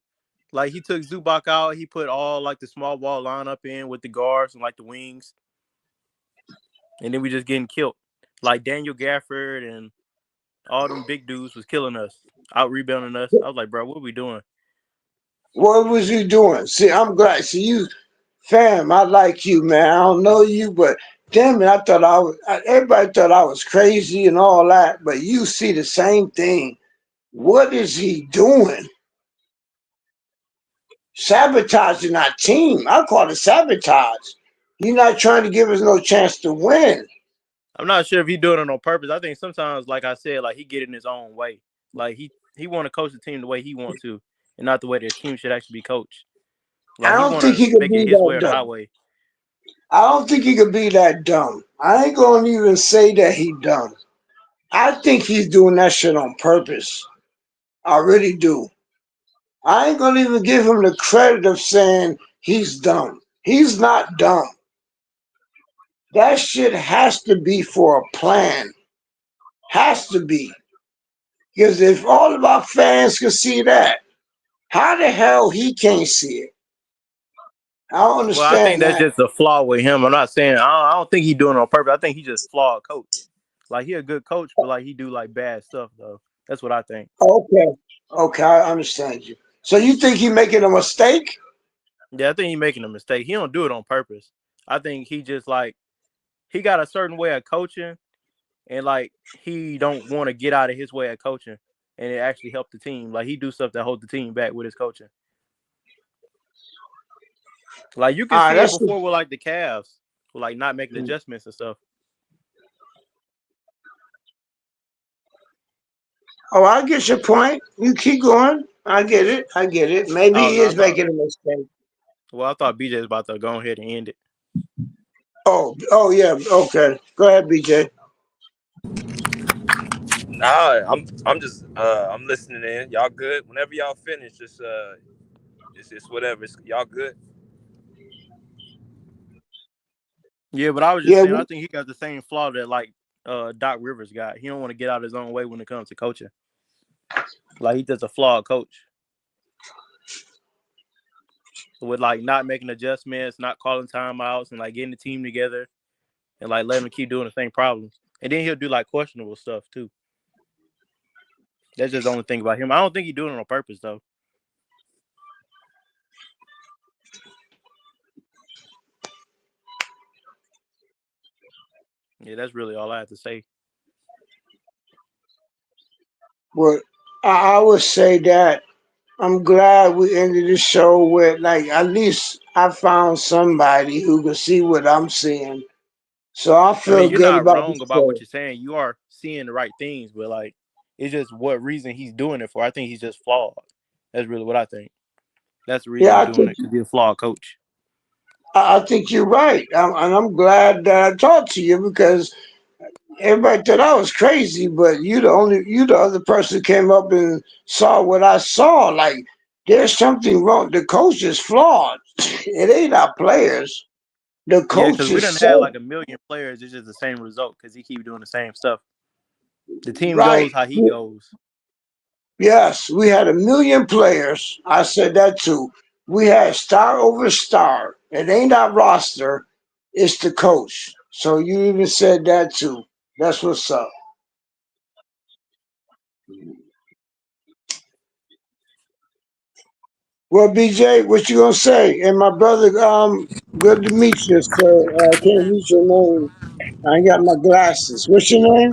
Like he took Zubac out. He put all like the small ball lineup in with the guards and like the wings, and then we just getting killed. Like Daniel Gafford and all them big dudes was killing us, out rebounding us. I was like, bro, what are we doing? What was you doing? See, I'm glad. See you, fam. I like you, man. I don't know you, but damn it, I thought I was. Everybody thought I was crazy and all that, but you see the same thing. What is he doing? Sabotaging our team. I call it sabotage. You're not trying to give us no chance to win. I'm not sure if he doing it on purpose. I think sometimes, like I said, like he get in his own way. Like he want to coach the team the way he want to, and not the way the team should actually be coached. I Like he don't want think to he could make it be his way that or the dumb. highway. I don't think he could be that dumb. I ain't gonna even say that he dumb. I think he's doing that shit on purpose. I really do. I ain't gonna even give him the credit of saying he's dumb. He's not dumb. That shit has to be for a plan. Has to be. Because if all of our fans can see that, how the hell he can't see it? I don't Well, I think understand that's that. just a flaw with him. I'm not saying I don't think he doing it on purpose. I think he just flawed coach. Like he a good coach, but like he do like bad stuff though. That's what I think. Okay. Okay, I understand you. So you think he making a mistake? Yeah, I think he making a mistake. He don't do it on purpose. I think he just like he got a certain way of coaching, and like he don't want to get out of his way of coaching, and it actually help the team. Like he do stuff that hold the team back with his coaching. Like you can Ah, see it that's before with like the Cavs, with, like not making mm. adjustments and stuff. Oh, I get your point. You keep going. I get it. I get it. Maybe Oh he no, I is thought. making a mistake. Well, I thought BJ was about to go ahead and end it. Oh yeah. Okay. Go ahead, BJ. Nah, I'm just I'm listening in. Y'all good? Whenever y'all finish, just it's whatever. Y'all good? Yeah, but I was just Yeah. saying, I think he got the same flaw that like Doc Rivers got. He don't want to get out his own way when it comes to coaching. Like he just a flawed coach with like not making adjustments, not calling timeouts, and like getting the team together and like letting them keep doing the same problems. And then he'll do like questionable stuff too. That's just the only thing about him. I don't think he's doing it on purpose though. Yeah, that's really all I have to say. Well, I would say that I'm glad we ended the show with like at least I found somebody who can see what I'm seeing. So I I mean, feel you're good not about the wrong about what show. you're saying. You are seeing the right things, but like it's just what reason he's doing it for. I think he's just flawed. That's really what I think. That's the reason Yeah, he's doing it because he's a flawed coach. I think you're right, and I'm glad that I talked to you because everybody thought I was crazy, but you the other person who came up and saw what I saw. Like there's something wrong. The coach is flawed. It ain't our players. The Yeah, coach because we is done had so. like a million players. It's just the same result because he keep doing the same stuff. The team Right. goes how he goes. Yes, we had 1 million players. I said that too. We had star over star. It ain't our roster, it's the coach. So you even said that too. That's what's up. Well, BJ, what you gonna say? And my brother, good to meet you, sir. I can't read your name. I ain't got my glasses. What's your name?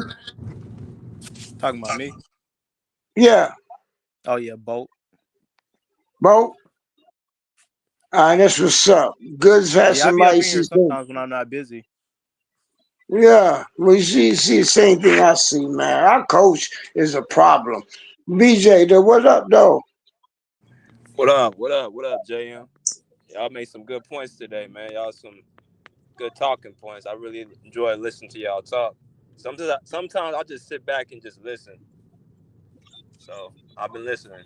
Talking about me? Yeah, Oh yeah, Bolt. Bo. That's what's up. Good to have Yeah, I be up somebody in here see things. sometimes when I'm not busy. Yeah, we see the same thing I see, man. Our coach is a problem. BJ, though, what up, though? What up? What up? What up, JM? Y'all made some good points today, man. Y'all some good talking points. I really enjoy listening to y'all talk. Sometimes I just sit back and just listen. So I've been listening.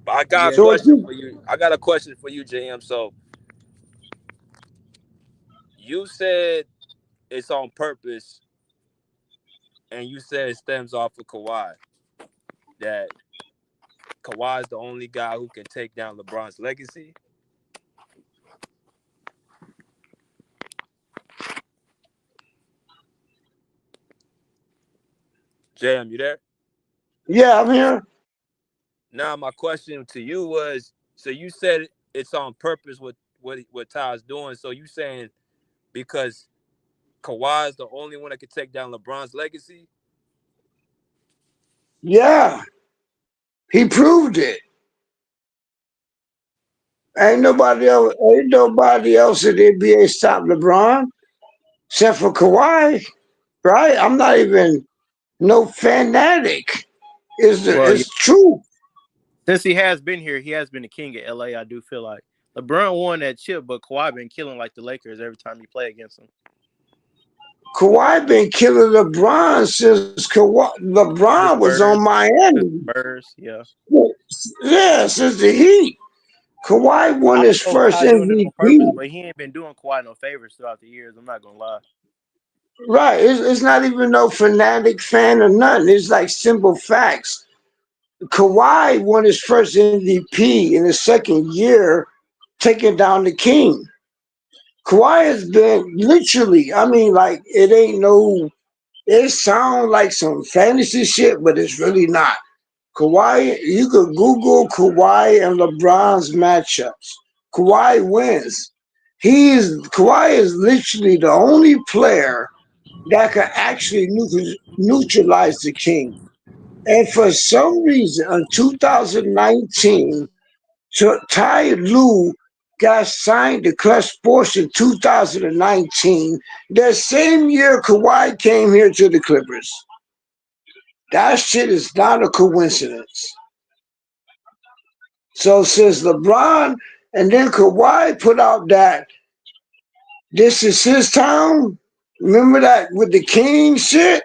But I got a Yeah. So what question you? for you. I got a question for you, JM. So you said it's on purpose, and you said it stems off of Kawhi. That Kawhi is the only guy who can take down LeBron's legacy. JM, you there? Yeah, I'm here. Now my question to you was: so you said it's on purpose what Ty's doing. So you saying because Kawhi is the only one that can take down LeBron's legacy? Yeah, he proved it. Ain't nobody else in the NBA stop LeBron except for Kawhi, right? I'm not even no fanatic. Well, yeah. It's true. Since he has been here, he has been the king of LA. I do feel like LeBron won that chip, but Kawhi been killing like the Lakers every time he play against them. Kawhi been killing LeBron since The LeBron was on Spurs, the Miami. Spurs, yeah. Yeah, since the Heat. Kawhi I won don't his know if first Ty doing it on purpose, MVP. but he ain't been doing Kawhi no favors throughout the years. I'm not gonna lie. Right. It's not even no fanatic fan or nothing. It's like simple facts. Kawhi won his first MVP in his second year, taking down the king. Kawhi has been literally, I mean, like, it ain't no, it sounds like some fantasy shit, but it's really not. Kawhi, you could Google Kawhi and LeBron's matchups. Kawhi wins. Kawhi is literally the only player that could actually neutralize the king. And for some reason, in 2019, so Ty Lue got signed to Clutch Sports in 2019. That same year Kawhi came here to the Clippers. That shit is not a coincidence. So since LeBron and then Kawhi put out that this is his town, remember that with the King shit?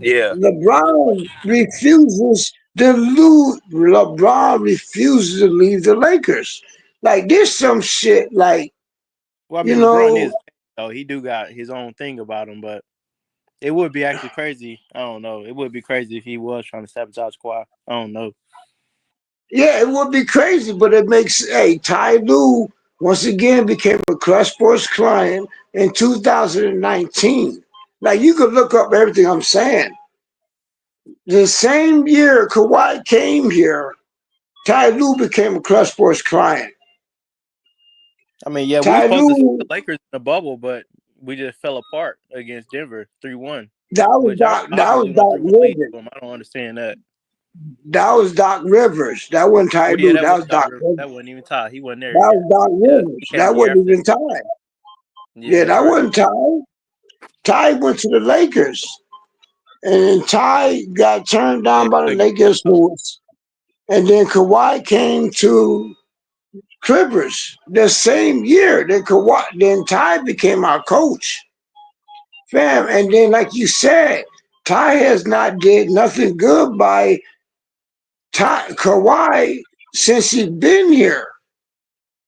Yeah. LeBron refuses to lose. LeBron refuses to leave the Lakers. Like this, some shit. Like Well, I you mean, LeBron know, is though he do got his own thing about him, but it would be actually crazy. I don't know. It would be crazy if he was trying to sabotage Kawhi. I don't know. yeah, it would be crazy, but it makes. Hey, Ty Lue once again became a Clutch Sports client in 2019. Like you could look up everything I'm saying. The same year Kawhi came here, Ty Lue became a Clutch Sports client. I mean, yeah, we were Ty supposed to see the Lue, Lakers in the bubble, but we just fell apart against Denver 3-1. that was Which Doc. I That was usually want Doc 3-1 lead Rivers. to them. I don't understand that. That was Doc Rivers. That wasn't Ty Well, yeah, Lue. that That was was Doc Doc Rivers. Rivers. That wasn't even Ty. He wasn't there That was yet. Doc Yeah, Rivers. he came That a year wasn't after even that. Ty. Yeah, Yeah, that's that right. wasn't Ty. Ty went to the Lakers. And Ty got turned Yeah, down by the took it. Lakers. And then Kawhi came to Clippers the same year. Then Ty became our coach. Fam. And then, like you said, Ty has not did nothing good by Kawhi since he been here.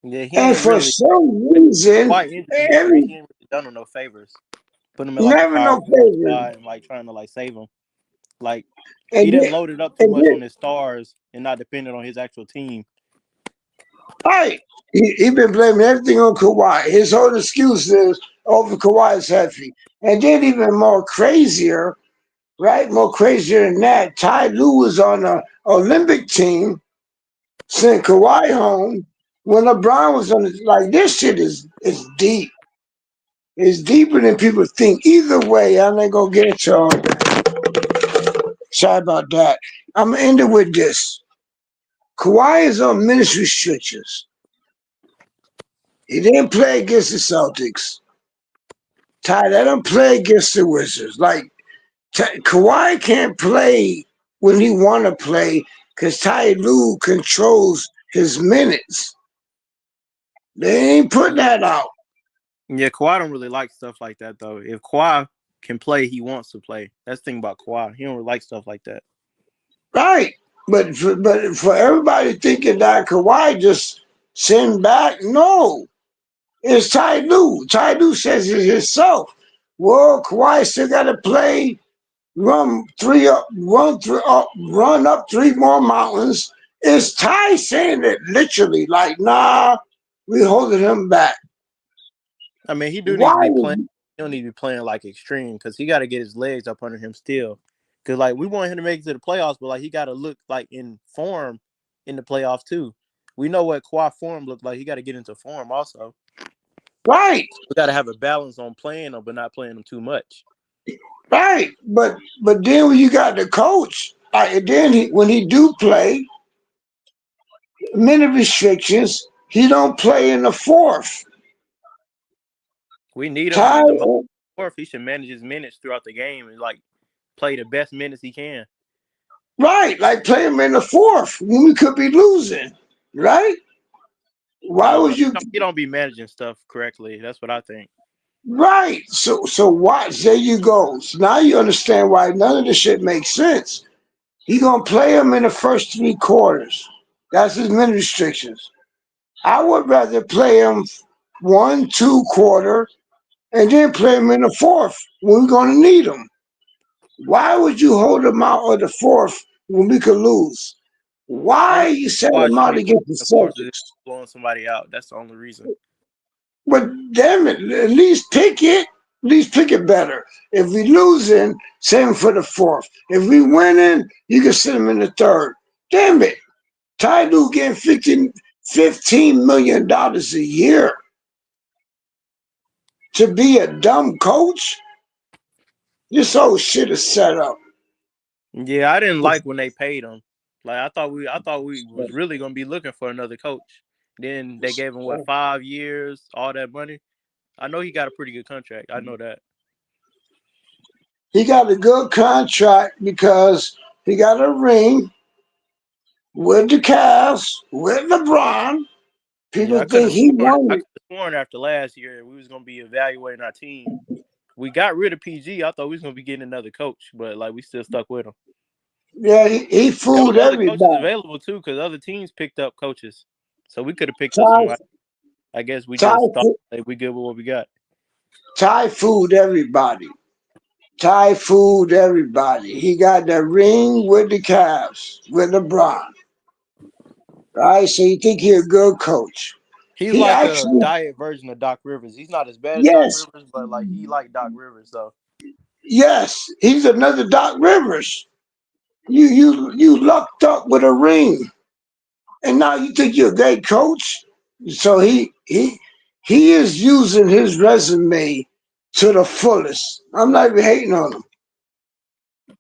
Yeah, he And ain't for really. some reason, Kawhi injured this year. every He ain't really done him no favors. put him in like a Never power no forward favorites. spot and like trying to like save him. Like he And didn't then, load it up too and much on then, his stars and not dependent on his actual team. right. He been blaming everything on Kawhi. His whole excuse is over Kawhi's healthy. And then even more crazier, right? More crazier than that, Ty Lue was on the Olympic team, sent Kawhi home when LeBron was on it. Like this shit is deep. It's deeper than people think. Either way, I'm not gonna get y'all. Sorry about that. I'm gonna end it with this. Kawhi is on minutes restrictions. He didn't play against the Celtics. Ty, let him play against the Wizards. Like Kawhi can't play when he want to play because Ty Lue controls his minutes. They ain't put that out. Yeah, Kawhi don't really like stuff like that though. If Kawhi can play, he wants to play. That's the thing about Kawhi. He don't really like stuff like that. Right. But for everybody thinking that Kawhi just send back, no. It's Ty Lue. Ty Lue says it himself. Well, Kawhi still got to play, run up three more mountains. It's Ty saying it literally, like, nah, we holding him back. I mean, he do need to Why? be playing. He don't need to be playing like extreme because he got to get his legs up under him still. Because like we want him to make it to the playoffs, but like he got to look like in form in the playoffs too. We know what Kawhi form looked like. He got to get into form also. Right, We got to have a balance on playing them, but not playing them too much. right. But then when you got the coach, like, then when he do play, minute restrictions, he don't play in the fourth. We need him Ty, the most. Fourth, he should manage his minutes throughout the game and like play the best minutes he can. right, like play him in the fourth when we could be losing, right? Why No, would you? he don't be managing stuff correctly. That's what I think. Right. So watch. There you go. So now you understand why none of this shit makes sense. He gonna play him in the first three quarters. That's his minute restrictions. I would rather play him 1, 2 quarter and then play him in the fourth when we're gonna need him. Why would you hold him out of the fourth when we could lose? Only Why you set why him should out be put against the in the fourth is Celtics? blowing somebody out. That's the only reason. But damn it, at least pick it. At least pick it better. If we losing, send him for the fourth. If we winning, you can send him in the third. Damn it. Ty Lue getting $15 million a year to be a dumb coach? This whole shit is set up. Yeah, I didn't like when they paid him. Like I thought we was really gonna be looking for another coach. Then they gave him what 5 years, all that money. I know he got a pretty good contract. I know that. He got a good contract because he got a ring with the Cavs, with LeBron. Yeah, People think he I won could have sworn after last year we was gonna be evaluating our team. We got rid of PG. I thought we was gonna be getting another coach, but like we still stuck with him. it. Yeah, he There was fooled other coaches everybody. available too, because other teams picked up coaches. So we could have picked up Ty, somebody. I guess we Ty, just thought like, we good with what we got. Ty fooled everybody. Ty fooled everybody. He got the ring with the Cavs, with LeBron. Right? So you think he a good coach. He's He like a actually, diet version of Doc Rivers. He's not as bad as Doc yes, Rivers, but like he like Doc Rivers though. yes, he's another Doc Rivers. You lucked up with a ring. And now you think you're a great coach? So he is using his resume to the fullest. I'm not even hating on him.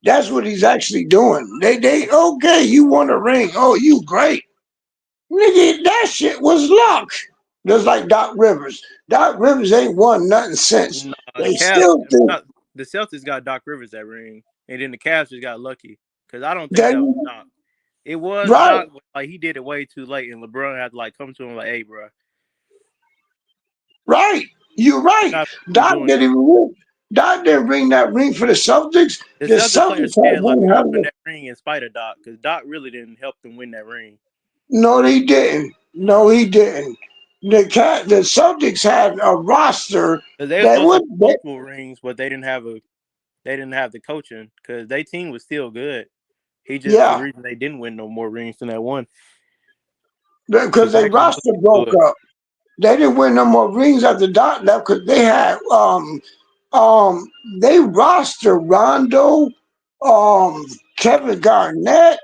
That's what he's actually doing. They okay, you won a ring. Oh, you great. Nigga, that shit was luck. Just like Doc Rivers. Doc Rivers ain't won nothing since. Nah, the They Cavs, still think the Celtics got Doc Rivers that ring, and then the Cavs just got lucky because I don't think that that was Doc. It was right, Doc, but like he did it way too late, and LeBron had to like come to him like, "Hey, bro, right. You're you're right. not be Doc doing that." didn't win. Doc didn't bring that ring for the Celtics. The The Celtics players Celtics had said like one we hell won of a that ring in spite of Doc because Doc really didn't help them win that ring. no, he didn't. No, he didn't. the Celtics had a roster They were that supposed to would. win multiple rings, but they didn't have the coaching because their team was still good. He just the Yeah, reason they didn't win no more rings than that one. because Because they Paxson was roster broke good. up. They didn't win no more rings after Doc left because they had um they roster Rondo, Kevin Garnett.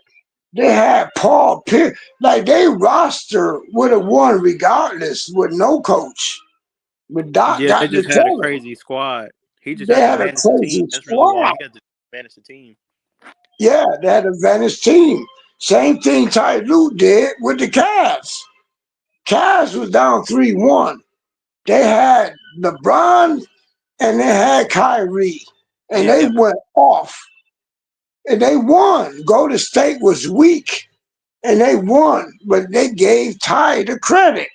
They had Paul Pierce. Like they roster would have won regardless with no coach. But Doc Yeah, they got the just had a talent. crazy squad. He just They had to had a manage the team. crazy That's really all. squad. He got to manage the team. Yeah, they had a advantage team. Same thing Ty Lue did with the Cavs. Cavs was down 3-1. They had LeBron and they had Kyrie. And they Yeah, went off. And they won. Golden State was weak. And they won. But they gave Ty the credit.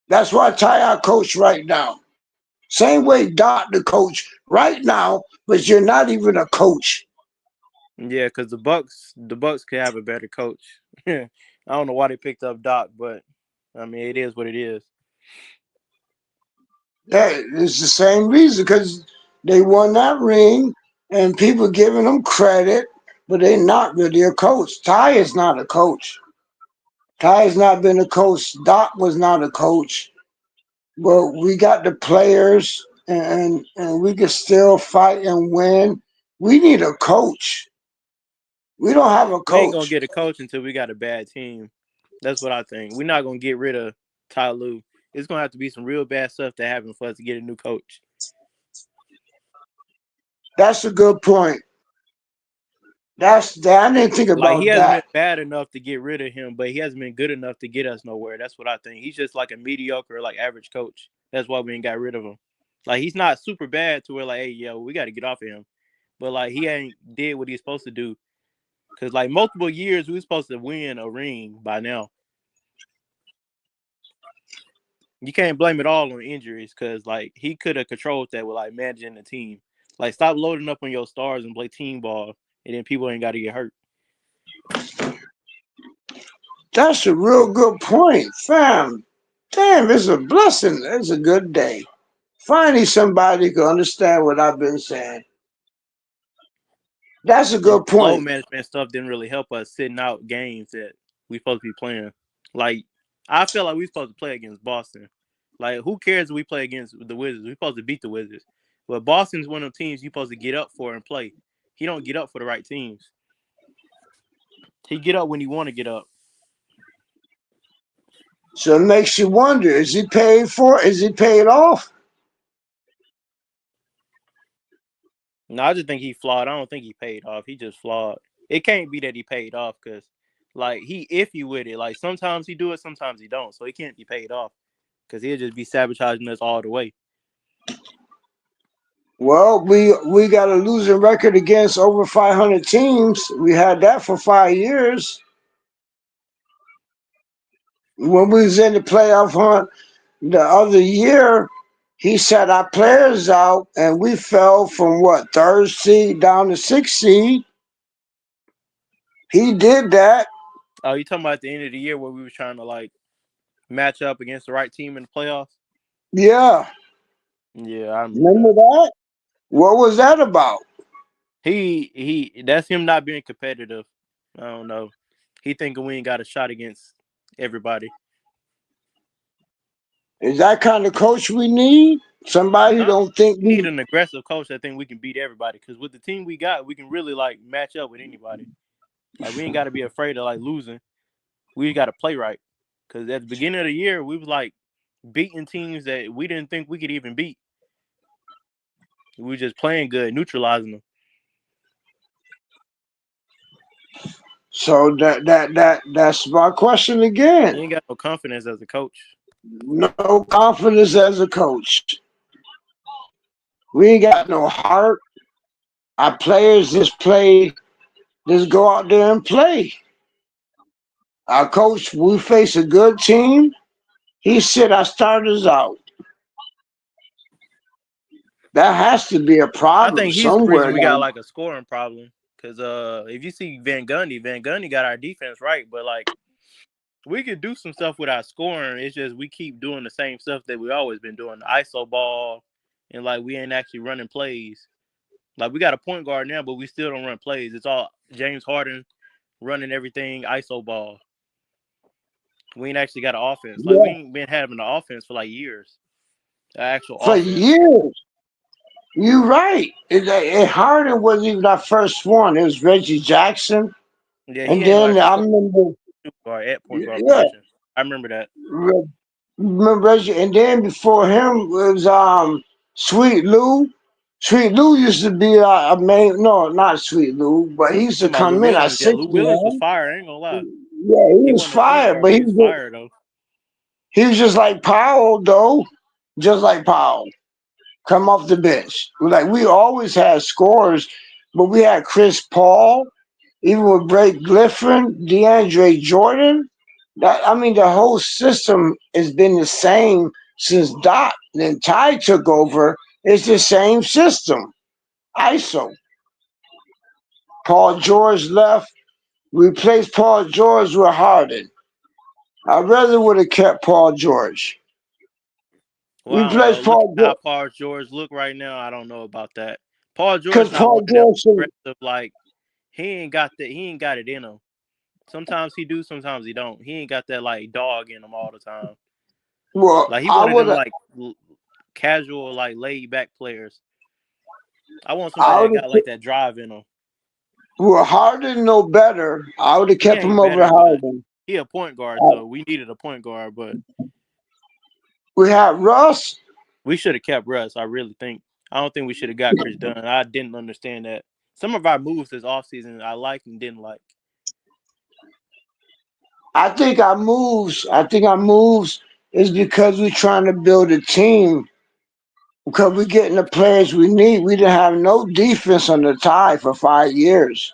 That's why Ty our coach right now. Same way Doc the coach right now, but you're not even a coach. yeah, because the Bucks could have a better coach. I don't know why they picked up Doc, but I mean it is what it is. That is the same reason because they won that ring and people giving them credit, but they're not really a coach. Ty is not a coach. Ty has not been a coach. Doc was not a coach. But we got the players and we can still fight and win. We need a coach. We don't have a We ain't gonna coach. get a coach until we got a bad team. That's what I think. We're not gonna get rid of Ty Lue. It's gonna have to be some real bad stuff to happen for us to get a new coach. That's a good point. That's that. I didn't think Like he about hasn't been that. bad enough to get rid of him, but he hasn't been good enough to get us nowhere. That's what I think. He's just like a mediocre, like average coach. That's why we ain't got rid of him. Like he's not super bad to where like, hey, yo, we got to get off of him. But like he ain't did what he's supposed to do. Cause like multiple years we were supposed to win a ring by now. You can't blame it all on injuries because like he could have controlled that with like managing the team. Like stop loading up on your stars and play team ball, and then people ain't got to get hurt. That's a real good point, fam. Damn, it's a blessing. It's a good day. Finally, somebody can understand what I've been saying. That's a And good load point. management stuff didn't really help us sitting out games that we supposed to be playing. Like I feel like we supposed to play against Boston. Like who cares if we play against the Wizards? We supposed to beat the Wizards. But Boston's one of the teams you supposed to get up for and play. He don't get up for the right teams. He get up when he want to get up. So it makes you wonder: is he paid for? Is he paid off? No, I just think he flawed. I don't think he paid off. He just flawed. It can't be that he paid off because, like, he iffy with it. Like sometimes he do it, sometimes he don't. So he can't be paid off because he'll just be sabotaging us all the way. Well, we got a losing record against over 500 teams. We had that for 5 years. When we was in the playoff hunt the other year, he set our players out, and we fell from what, third seed down to sixth seed. He did that. Oh, you talking about at the end of the year where we were trying to like match up against the right team in the playoffs? Yeah. Yeah, I remember Remember that. that? What was that about? He that's him not being competitive. I don't know. He thinking we ain't got a shot against everybody. Is that kind of coach we need? Somebody who No, don't think we need we. an aggressive coach that think we can beat everybody. Because with the team we got, we can really like match up with anybody. Like we ain't got to be afraid of like losing. We got to play right. Because at the beginning of the year, we was like beating teams that we didn't think we could even beat. We were just playing good, neutralizing them. So that's my question again. You ain't got no confidence as a coach. No confidence as a coach. We ain't got no heart. Our players just go out there and play. Our coach, we face a good team. He sit our starters out. That has to be a I problem think he's the reason somewhere we got down. like a scoring problem. Because if you see Van Gundy got our defense right, but like We could do some stuff with our scoring. It's just we keep doing the same stuff that we always been doing, the ISO ball, and like we ain't actually running plays. Like we got a point guard now, but we still don't run plays. It's all James Harden running everything ISO ball. We ain't actually got an offense. Like we Yeah, ain't been having an offense for like years. An actual for offense. years. You're right. Harden wasn't even our first one. It was Reggie Jackson, Yeah, he and ain't like then he I was remember, point guard at point guard yeah, position. I remember that. Re- remember Reggie, and then before him was Sweet Lou. Sweet Lou used to be a main. No, not Sweet Lou, but he used to Talking about Lou come in at Williams. Yeah, Lou 6 Williams was man. fire. I ain't gonna lie. Yeah, he He was wasn't no point fired, guard, but but he was fire though. he was just like Powell though, just like Powell. Come off the bench. Like we always had scores, but we had Chris Paul, even with Blake Griffin, DeAndre Jordan. That I mean, the whole system has been the same since Doc. Then Ty took over. It's the same system. ISO. Paul George left. Replaced Paul George with Harden. I rather would have kept Paul George. Well, I don't know. Replaced Look Paul at how George Paul George look right now. I don't know about that. Paul because George not one Paul of them George said, aggressive. Like he ain't got that. He ain't got it in him. Sometimes he do. Sometimes he don't. He ain't got that like dog in him all the time. "Well, Like he I one of would them have, like casual like laid back players. I want I somebody would that have, got like that drive in him. well, Harden no better. I would have He kept him ain't over better, but Harden. he a point guard Uh, though. We needed a point guard, but we had Russ. we should have kept Russ. I really think. I don't think we should have got Chris Dunn. I didn't understand that. Some of our moves this offseason I liked and didn't like. I think our moves is because we're trying to build a team. Because we're getting the players we need. We didn't have no defense on the tie for 5 years.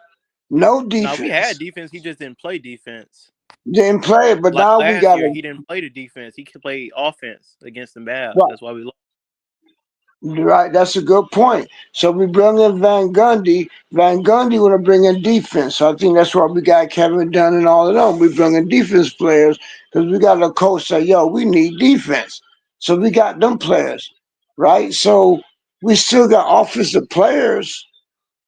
No Now we had defense. defense. He just didn't play defense. Didn't play it, but Like now we last got year, a he didn't play the defense. He could play offense against the Mavs. right. That's why we lost. Right, that's a good point. So we bring in Van Gundy. Van Gundy want to bring in defense. So I think that's why we got Kevin Dunn and all of them. We bring in defense players because we got a coach say, "Yo, we need defense." So we got them players, right? So we still got offensive players,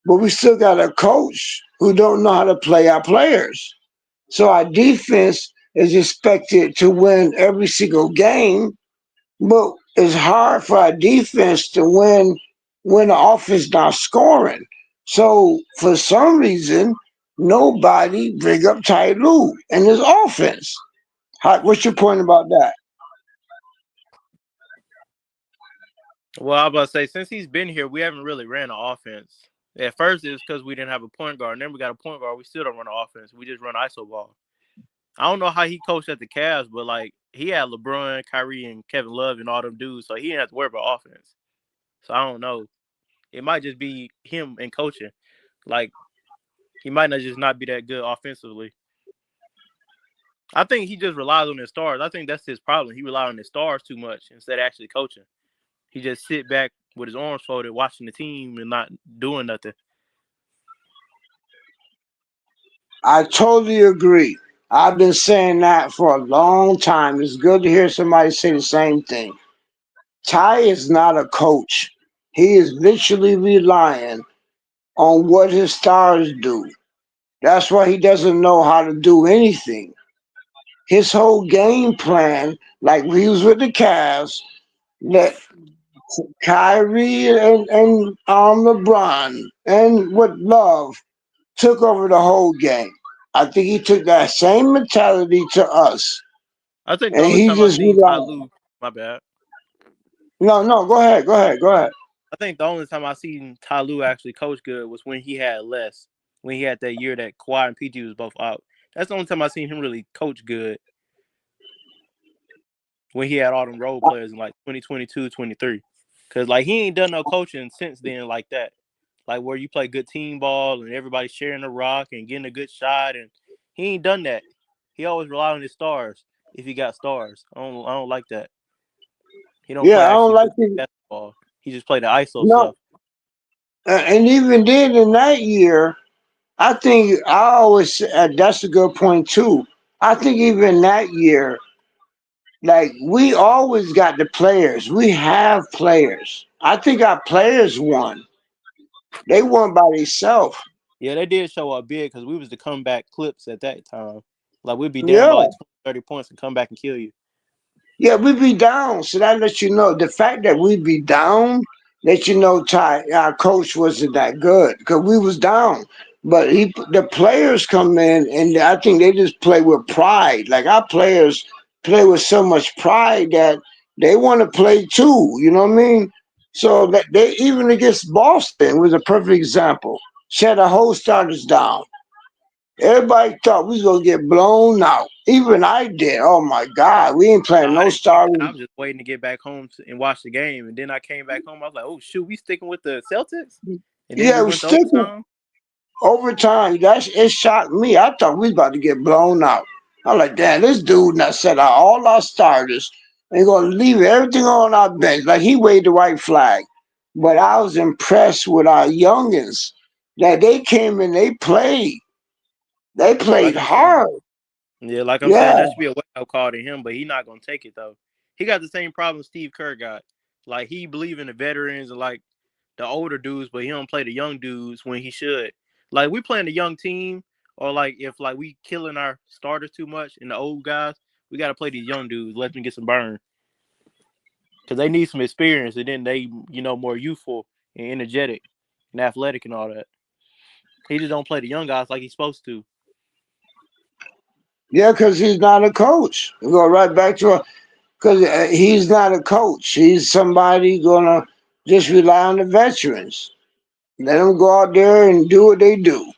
but we still got a coach who don't know how to play our players. So our defense is expected to win every single game, but it's hard for our defense to win when the offense not scoring. So for some reason, nobody bring up Ty Lue and his offense. What's your point about that? Well, I was about to say since he's been here, we haven't really ran an offense. At first, it was because we didn't have a point guard. And then we got a point guard. We still don't run an offense. We just run ISO ball. I don't know how he coached at the Cavs, but like he had LeBron, Kyrie, and Kevin Love and all them dudes, so he didn't have to worry about offense. So I don't know. It might just be him and coaching. Like he might not just not be that good offensively. I think he just relies on his stars. I think that's his problem. He relies on his stars too much instead of actually coaching. He just sit back with his arms folded, watching the team and not doing nothing. I totally agree. I've been saying that for a long time. It's good to hear somebody say the same thing. Ty is not a coach. He is literally relying on what his stars do. That's why he doesn't know how to do anything. His whole game plan, like he was with the Cavs, that Kyrie and LeBron and with Love took over the whole game. I think he took that same mentality to us, I think the and only he time I just seen Ty realized, Lue, my bad. no, go ahead. I think the only time I seen Ty Lue actually coach good was when he had less. When he had that year that Kawhi and PG was both out. That's the only time I seen him really coach good. When he had all them role players in like 2022, 23. Because like he ain't done no coaching since then like that. Like where you play good team ball and everybody sharing the rock and getting a good shot, and he ain't done that. He always rely on his stars if he got stars. I don't like that. He don't Yeah, play I don't actually like good it. basketball. He just play the ISO No, stuff. and even then in that year, I think I always that's a good point too. I think even that year, like we always got the players. We have players. I think our players won. They won by themselves. Yeah, they did show up big because we was the comeback clips at that time. Like we'd be down Yeah. by like 20, 30 points and come back and kill you. Yeah, we be down. So that lets you know the fact that we be down let you know Ty, our coach wasn't that good because we was down. But the players come in and I think they just play with pride. Like our players play with so much pride that they want to play too. You know what I mean? So that they even against Boston was a perfect example. Shut the whole starters down. Everybody thought we was gonna get blown out. Even I did. Oh my God, we ain't No, playing I no didn't think that. starters. I was just waiting to get back home and watch the game. And then I came back home. I was like, oh, shoot, we sticking with the Celtics? And then Yeah, we it was went to sticking overtime. overtime. It shocked me. I thought we was about to get blown out. I'm like, damn, this dude not set out all our starters and gonna leave everything on our bench. Like he waved the white flag. But I was impressed with our youngins that they came and they played. They Yeah, played like I'm saying. hard. Yeah, like I'm Yeah. saying, that should be a wake-up call to him, but he not going to take it, though. He got the same problem Steve Kerr got. Like, he believe in the veterans and, like, the older dudes, but he don't play the young dudes when he should. Like, we playing the young team, or, like, if, like, we killing our starters too much and the old guys, we got to play these young dudes, let them get some burn. Because they need some experience, and then they, more youthful and energetic and athletic and all that. He just don't play the young guys like he's supposed to. Yeah, because he's not a coach. We go right back to because he's not a coach. He's somebody gonna just rely on the veterans. Let them go out there and do what they do.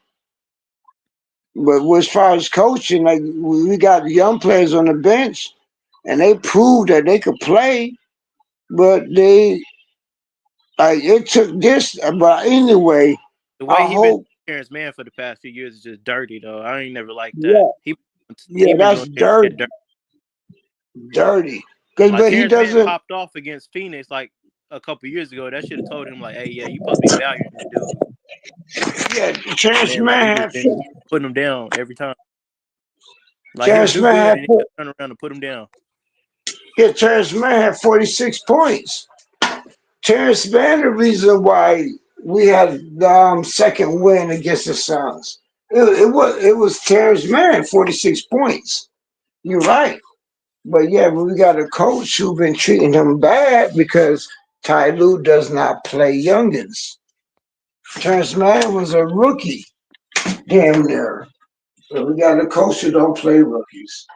But as far as coaching, like we got young players on the bench, and they proved that they could play. But it took this. But anyway, The I way he been hope. Terrence Mann for the past few years is just dirty though. I ain't never liked that. Yeah, He yeah, been that's doing Terrence Mann dirty, dirty. dirty. Cause Like but he Terrence Mann doesn't. popped off against Phoenix like a couple years ago. That should have told him like, hey, yeah, you supposed to be valuing this dude. Yeah, And Terrence then like he Mann just had been putting him down every time. Like he'll Terrence do Mann good had and he'll turn around and put him down. yeah, Terrence Mann had 46 points. Terrence Mann, the reason why we had the second win against the Suns. It was Terrence Mann, 46 points. You're right. But yeah, we got a coach who been treating him bad because Ty Lue does not play youngins. Terrence Mann was a rookie, damn near. So we got a coach who don't play rookies.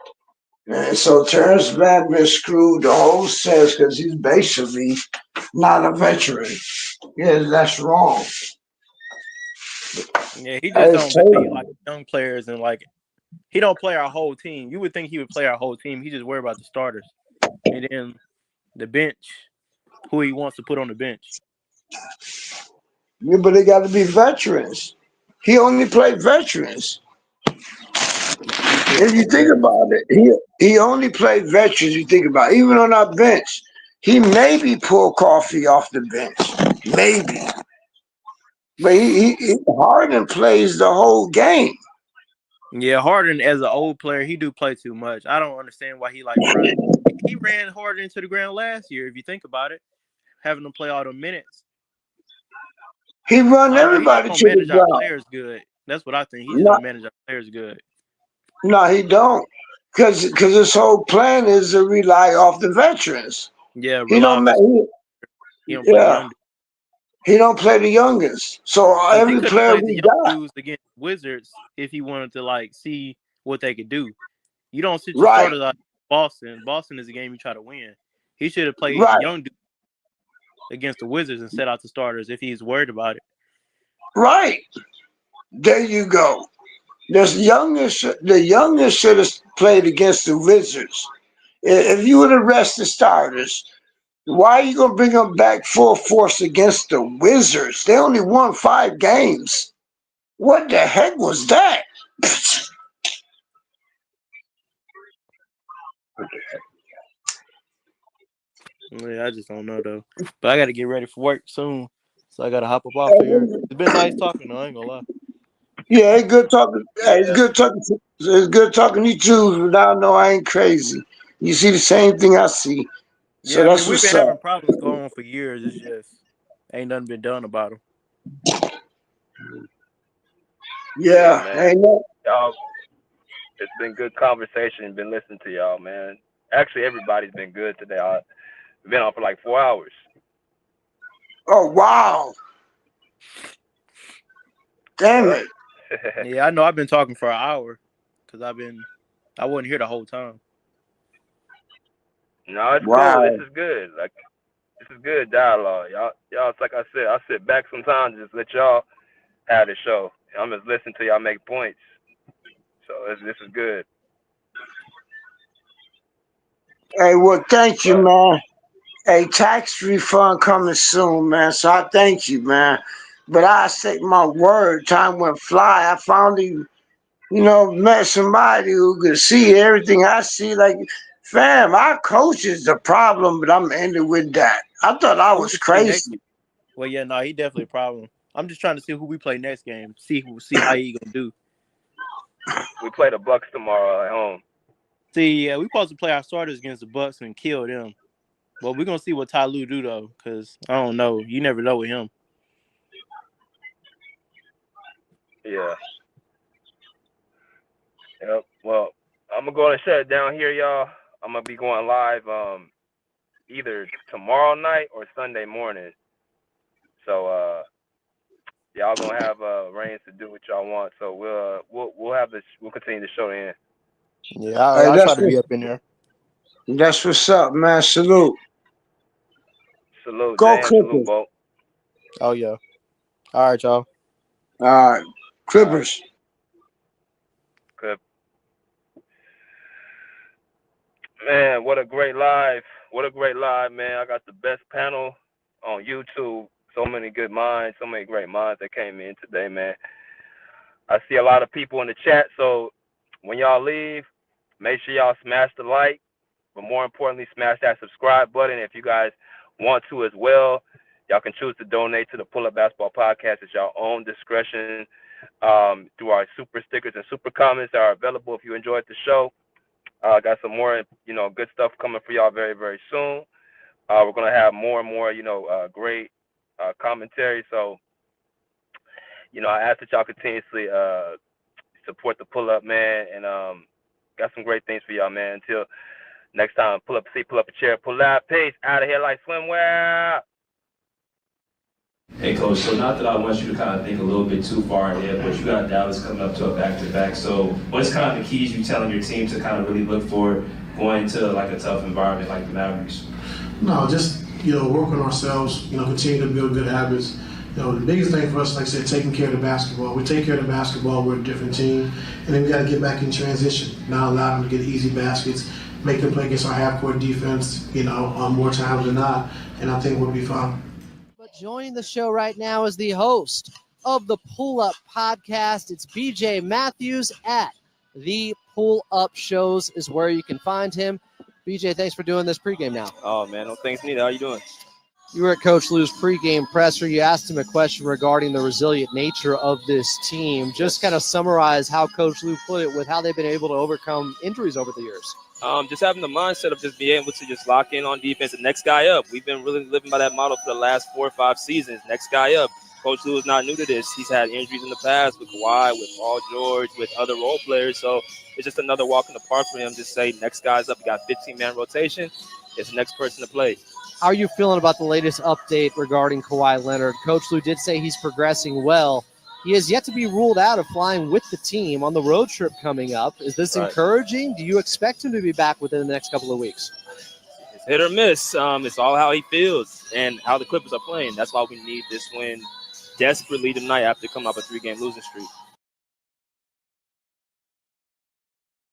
And so Terrence Mann been screwed the whole sense because he's basically not a veteran. Yeah, that's wrong. Yeah, he just I don't just told value like him. young players and like he don't play our whole team. You would think he would play our whole team. He just worry about the starters. And then the bench, who he wants to put on the bench. Yeah, but they got to be veterans. He only played veterans. He If played you think veterans. about it, he only played veterans. You think about it. Even on our bench, he maybe pulled Coffee off the bench, maybe. But Harden plays the whole game. Yeah, Harden as an old player, he do play too much. I don't understand why he like run. He ran Harden into the ground last year. If you think about it, having him play all the minutes. He run I don't know. He just everybody don't to the manage our ground. players good. That's what I think. He just No, don't manage our players good. no, he don't. Because his whole plan is to rely off the veterans. Yeah, He rely don't. off his. He don't play the Yeah, young dudes. he don't play the youngest. So Because he every could have player played the we young got, dudes against Wizards if he wanted to like see what they could do. You don't sit your right, starters out Boston. Boston is a game you try to win. He should have played the right, young dudes against the Wizards and set out the starters if he's worried about it. right. There you go. The youngest should have played against the Wizards. If you would have rested the starters, why are you gonna bring them back full force against the Wizards? They only won 5 games. What the heck was that? Yeah, I just don't know though. But I got to get ready for work soon, so I got to hop up off of here. It's been nice talking though. I ain't gonna lie. Yeah, it's good talking. Hey, it's good talking. It's good talking to you too. But I know I ain't crazy. You see the same thing I see. So Yeah, I mean that's we've what's been up. having problems going on for years. It's just ain't nothing been done about them. Yeah, Yeah, man. ain't no. Y'all, it's been good conversation. Been listening to y'all, man. Actually, everybody's been good today. We've been on for like 4 hours. Oh wow, damn Yep. it. Yeah, I know. I've been talking for an hour because I wasn't here the whole time. No, it's cool. This Wow. is good. Like this is good dialogue. Y'all. It's like I said. I sit back sometimes and just let y'all have the show. I'm just listening to y'all make points. So this is good. Hey, well, thank you, But man. Hey, tax refund coming soon, man. So I thank you, man. But I say my word, time went fly. I finally, met somebody who could see everything I see. Like, fam, our coach is the problem, but I'm ending with that. I thought I Who was we play next? crazy. Well, yeah, no, he definitely a problem. I'm just trying to see who we play next game. See how he gonna do. we play the Bucks tomorrow at home. See, yeah, we supposed to play our starters against the Bucks and kill them. But we're gonna see what Ty Lue do though, because I don't know. You never know with him. Yeah. Yep. Well, I'm gonna go and shut it down here, y'all. I'm gonna be going live either tomorrow night or Sunday morning. So y'all gonna have reigns to do what y'all want. So we'll have this. We'll continue the show then. Yeah, Hey, I'll try to be up in there. that's what's up, man. Salute. Salute, Go Jam. Salute, Clippers. Bolt. Oh yeah. All right, y'all. All right, Clippers. Good. Man, what a great live. What a great live, man. I got the best panel on YouTube. So many good minds, so many great minds that came in today, man. I see a lot of people in the chat, so when y'all leave, make sure y'all smash the like, but more importantly, smash that subscribe button. If you guys want to as well, y'all can choose to donate to the Pull Up Basketball Podcast at your own discretion through our super stickers and super comments that are available if you enjoyed the show. Got some more, good stuff coming for y'all very, very soon. We're gonna have more and more, great commentary. So, I ask that y'all continuously support the pull up, man, and got some great things for y'all, man. Until next time, pull up a seat, pull up a chair, pull out, peace, out of here like swimwear. Hey, Coach, so not that I want you to kind of think a little bit too far ahead, but you got Dallas coming up to a back-to-back. So what's kind of the keys you telling your team to kind of really look for going to like a tough environment like the Mavericks? No, just, work on ourselves, continue to build good habits. The biggest thing for us, like I said, taking care of the basketball. We take care of the basketball, we're a different team. And then we got to get back in transition, not allow them to get easy baskets, make them play against our half-court defense, more times than not. And I think we'll be fine. But joining the show right now is the host of the Pull Up Podcast. It's BJ Matthews at the Pull Up Shows is where you can find him. BJ, thanks for doing this pregame now. Oh, man, no thanks needed. How you doing? You were at Coach Lou's pregame presser. You asked him a question regarding the resilient nature of this team. Just kind of summarize how Coach Lou put it with how they've been able to overcome injuries over the years. Just having the mindset of just being able to just lock in on defense and next guy up. We've been really living by that model for the last 4 or 5 seasons. Next guy up. Coach Lou is not new to this. He's had injuries in the past with Kawhi, with Paul George, with other role players. So it's just another walk in the park for him. Just say next guy's up. You got 15-man rotation. It's the next person to play. How are you feeling about the latest update regarding Kawhi Leonard? Coach Lou did say he's progressing well. He has yet to be ruled out of flying with the team on the road trip coming up. Is this encouraging? Do you expect him to be back within the next couple of weeks? It's hit or miss. It's all how he feels and how the Clippers are playing. That's why we need this win desperately tonight after coming off a 3-game losing streak.